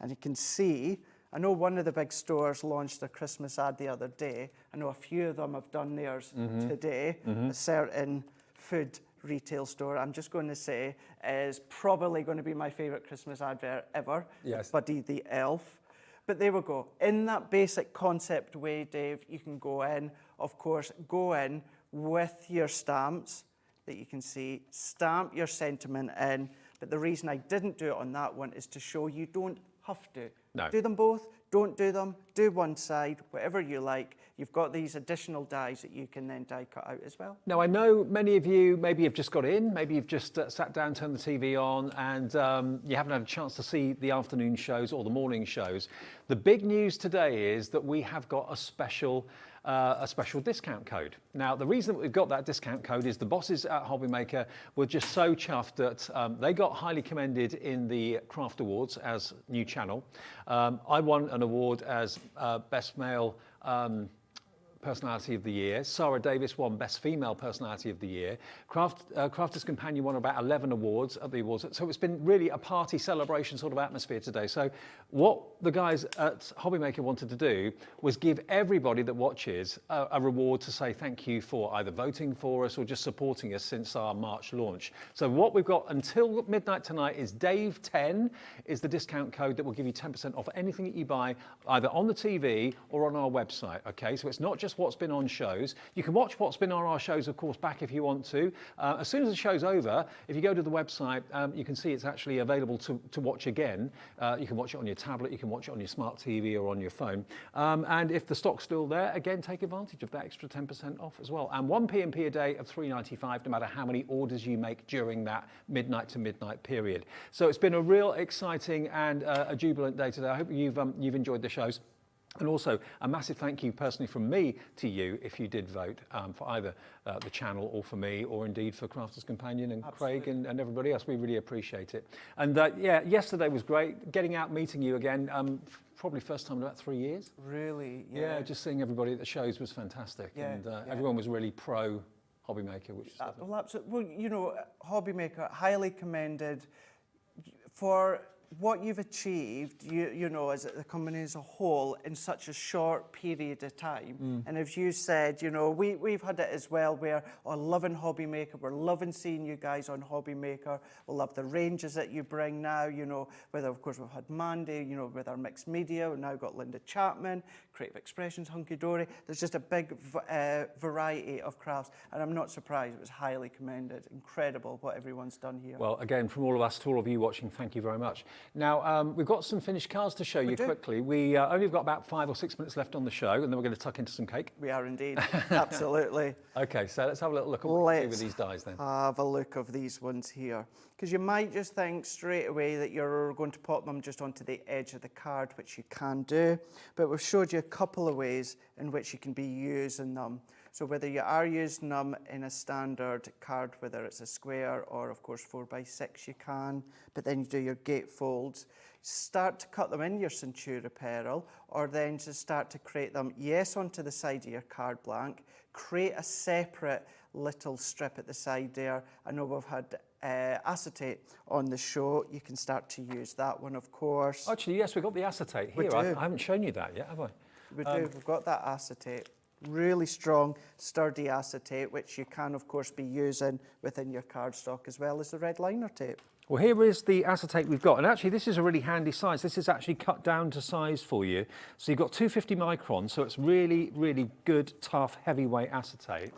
And you can see, I know one of the big stores launched a Christmas ad the other day. I know a few of them have done theirs today. A certain food retail store, I'm just going to say, is probably going to be my favourite Christmas advert ever. Yes. Buddy the Elf. But there we go. In that basic concept way, Dave, you can go in, of course, go in with your stamps that you can see, stamp your sentiment in. But the reason I didn't do it on that one is to show you don't have to. No. Do them both, don't do them, do one side, whatever you like. You've got these additional dies that you can then die cut out as well. Now, I know many of you, maybe you've just got in, maybe you've just sat down, turned the TV on, and you haven't had a chance to see the afternoon shows or the morning shows. The big news today is that we have got a special discount code. Now, the reason that we've got that discount code is the bosses at Hobby Maker were just so chuffed that they got highly commended in the Craft Awards as new channel. I won an award as Best Male Personality of the Year. Sarah Davis won Best Female Personality of the Year. Crafters Companion won about 11 awards at the awards. So it's been really a party celebration sort of atmosphere today. So what the guys at Hobby Maker wanted to do was give everybody that watches a reward to say thank you for either voting for us or just supporting us since our March launch. So what we've got until midnight tonight is Dave10 is the discount code that will give you 10% off anything that you buy either on the TV or on our website. Okay, so it's not just what's been on shows. You can watch what's been on our shows, of course, back if you want to. As soon as the show's over, if you go to the website, you can see it's actually available to watch again. You can watch it on your tablet, you can watch it on your smart TV or on your phone. And if the stock's still there, again, take advantage of that extra 10% off as well. And one P&P a day of $3.95, no matter how many orders you make during that midnight to midnight period. So it's been a real exciting and a jubilant day today. I hope you've enjoyed the shows. And also a massive thank you personally from me to you if you did vote for either the channel or for me or indeed for Crafters Companion and Craig and everybody else. We really appreciate it. And yeah, yesterday was great. Getting out, meeting you again, probably first time in about 3 years. Really? Yeah, just seeing everybody at the shows was fantastic. Yeah, and everyone was really pro Hobby Maker, which is well, absolutely. Well, you know, Hobby Maker, highly commended for what you've achieved, you know, as the company as a whole in such a short period of time. And as you said, you know, we've had it as well where we're loving Hobby Maker, we're loving seeing you guys on Hobby Maker, we love the ranges that you bring now, you know, whether of course we've had Mandy, you know, with our mixed media, we've now got Linda Chapman, Creative Expressions, Hunky Dory. There's just a big variety of crafts, and I'm not surprised. It was highly commended. Incredible what everyone's done here. Well, again, from all of us to all of you watching, thank you very much. Now, we've got some finished cards to show you quickly. We only have got about 5 or 6 minutes left on the show, and then we're going to tuck into some cake. We are indeed. Absolutely. Okay, so let's have a little look at what we do with these dies then. Have a look of these ones here. Because you might just think straight away that you're going to pop them just onto the edge of the card, which you can do. But we've showed you a couple of ways in which you can be using them. So whether you are using them in a standard card, whether it's a square or of course 4x6, you can, but then you do your gatefolds, start to cut them in your Signature Apparel, or then just start to create them, yes, onto the side of your card blank, create a separate little strip at the side there. I know we've had acetate on the show. You can start to use that one, of course. Actually, yes, we've got the acetate here. I haven't shown you that yet, have I? We do. We've got that acetate. Really strong, sturdy acetate, which you can, of course, be using within your cardstock as well as the red liner tape. Well, here is the acetate we've got. And actually, this is a really handy size. This is actually cut down to size for you. So you've got 250 microns, so it's really, really good, tough, heavyweight acetate.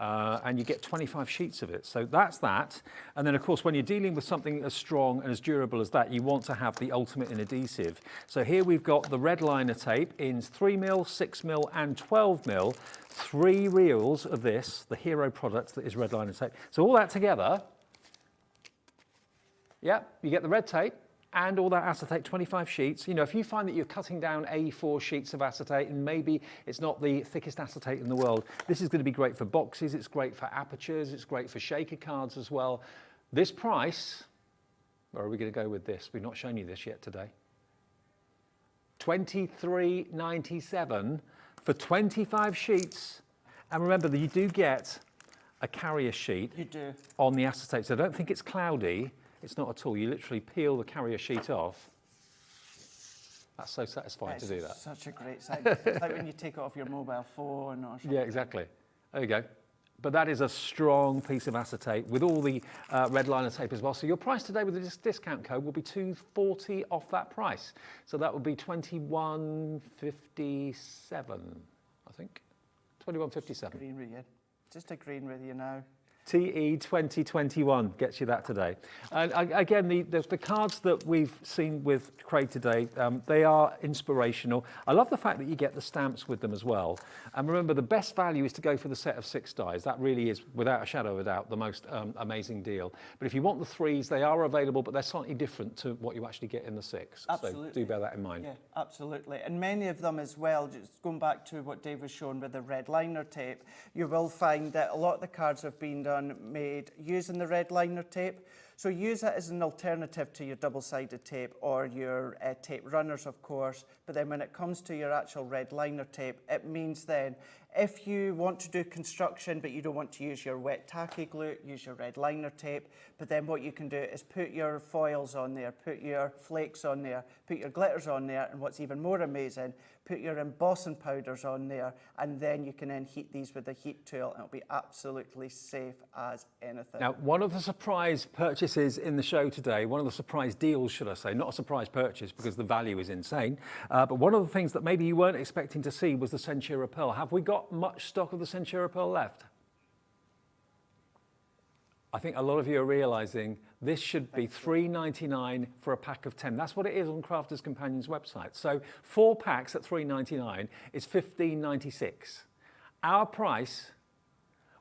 And you get 25 sheets of it. So that's that. And then, of course, when you're dealing with something as strong and as durable as that, you want to have the ultimate in adhesive. So here we've got the red liner tape in 3mm, 6mm and 12mm. 3 reels of this, the hero product that is red liner tape. So all that together, yeah, you get the red tape and all that acetate, 25 sheets. You know, if you find that you're cutting down A4 sheets of acetate and maybe it's not the thickest acetate in the world, this is going to be great for boxes, it's great for apertures, it's great for shaker cards as well. This price, where are we going to go with this? We've not shown you this yet today. $23.97 for 25 sheets. And remember that you do get a carrier sheet on the acetate, so don't think it's cloudy. It's not at all. You literally peel the carrier sheet off. That's so satisfying to do that. Such a great sight. It's like when you take it off your mobile phone or something. Yeah, exactly. There you go. But that is a strong piece of acetate with all the red liner tape as well. So your price today with this discount code will be $240 off that price. So that would be $21.57, I think. $21.57. Green with you. Just agreeing with you now. TE 2021 gets you that today. And again, the cards that we've seen with Craig today, they are inspirational. I love the fact that you get the stamps with them as well. And remember, the best value is to go for the set of 6 dies. That really is, without a shadow of a doubt, the most amazing deal. But if you want the 3s, they are available, but they're slightly different to what you actually get in the 6. Absolutely. So do bear that in mind. Yeah, absolutely. And many of them as well, just going back to what Dave was showing with the red liner tape, you will find that a lot of the cards have been made using the red liner tape. So use it as an alternative to your double-sided tape or your tape runners, of course. But then when it comes to your actual red liner tape, it means then if you want to do construction but you don't want to use your wet tacky glue, use your red liner tape. But then what you can do is put your foils on there, put your flakes on there, put your glitters on there, and what's even more amazing, put your embossing powders on there, and then you can then heat these with a heat tool, and it'll be absolutely safe as anything. Now, one of the surprise purchases in the show today, one of the surprise deals, should I say, not a surprise purchase because the value is insane, but one of the things that maybe you weren't expecting to see was the Signature Pearl. Have we got much stock of the Signature Pearl left? I think a lot of you are realising this should be $3.99 for a pack of 10. That's what it is on Crafters Companion's website. So 4 packs at $3.99 is $15.96. Our price,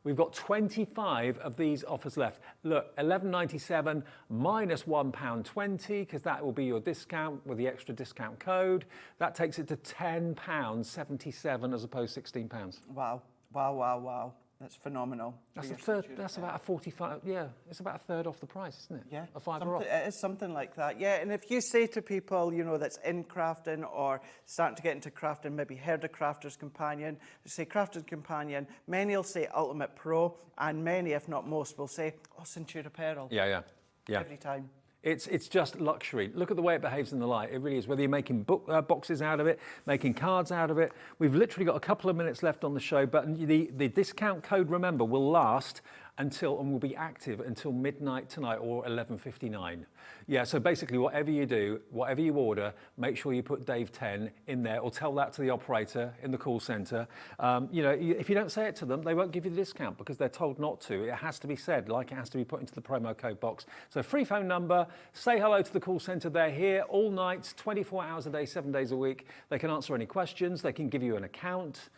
we've got 25 of these offers left. Look, $11.97 minus £1.20, because that will be your discount with the extra discount code. That takes it to £10.77 as opposed to £16. Wow, wow, wow, wow. That's phenomenal. That's a third. That's about a 45. Yeah, it's about a third off the price, isn't it? Yeah, a fiver off. It is something like that. Yeah, and if you say to people, you know, that's in crafting or starting to get into crafting, maybe heard of Crafters Companion, say Crafters Companion. Many will say Ultimate Pro, and many, if not most, will say, "Oh, Signature Apparel." Yeah. Every time. It's just luxury. Look at the way it behaves in the light. It really is. Whether you're making boxes out of it, making cards out of it. We've literally got a couple of minutes left on the show, but the discount code, remember, will last until and will be active until midnight tonight or 11:59. Yeah, so basically whatever you do, whatever you order, make sure you put Dave 10 in there or tell that to the operator in the call centre. You know, if you don't say it to them, they won't give you the discount because they're told not to. It has to be said, like it has to be put into the promo code box. So free phone number, say hello to the call centre. They're here all night, 24 hours a day, 7 days a week. They can answer any questions. They can give you an account,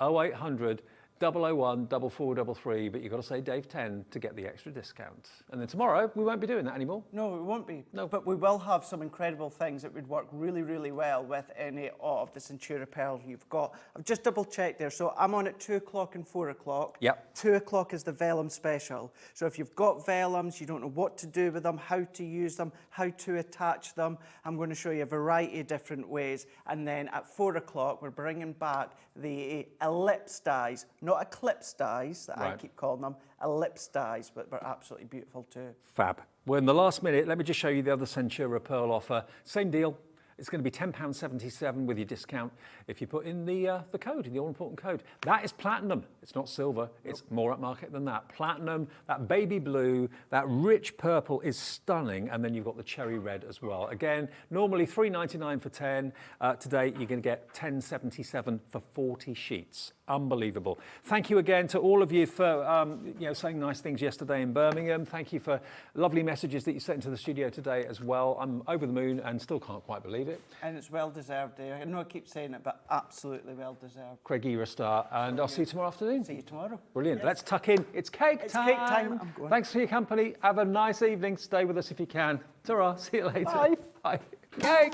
0800 001 4433, but you've got to say Dave 10 to get the extra discount. And then tomorrow, we won't be doing that anymore. No, it won't be. No. But we will have some incredible things that would work really, really well with any of the Centura pearl you've got. I've just double checked there. So I'm on at 2 o'clock and 4 o'clock. Yep. 2 o'clock is the vellum special. So if you've got vellums, you don't know what to do with them, how to use them, how to attach them, I'm going to show you a variety of different ways. And then at 4 o'clock, we're bringing back the ellipse dies, not eclipse dies that I keep calling them, ellipse dies, but they're absolutely beautiful too. Fab. Well, in the last minute, let me just show you the other Centura pearl offer. Same deal. It's going to be £10.77 with your discount if you put in the code, the all-important code. That is platinum. It's not silver. It's more upmarket than that. Platinum, that baby blue, that rich purple is stunning, and then you've got the cherry red as well. Again, normally $3.99 for 10. Today, you're going to get $10.77 for 40 sheets. Unbelievable. Thank you again to all of you for saying nice things yesterday in Birmingham. Thank you for lovely messages that you sent into the studio today as well. I'm over the moon and still can't quite believe it. And it's well deserved, dear. I know I keep saying it, but absolutely well deserved. Craig, you're a star, and I'll see you tomorrow afternoon. See you tomorrow. Brilliant. Yes. Let's tuck in. It's cake time. It's cake time. I'm going. Thanks for your company. Have a nice evening. Stay with us if you can. Ta-ra. See you later. Bye. Bye. Cake.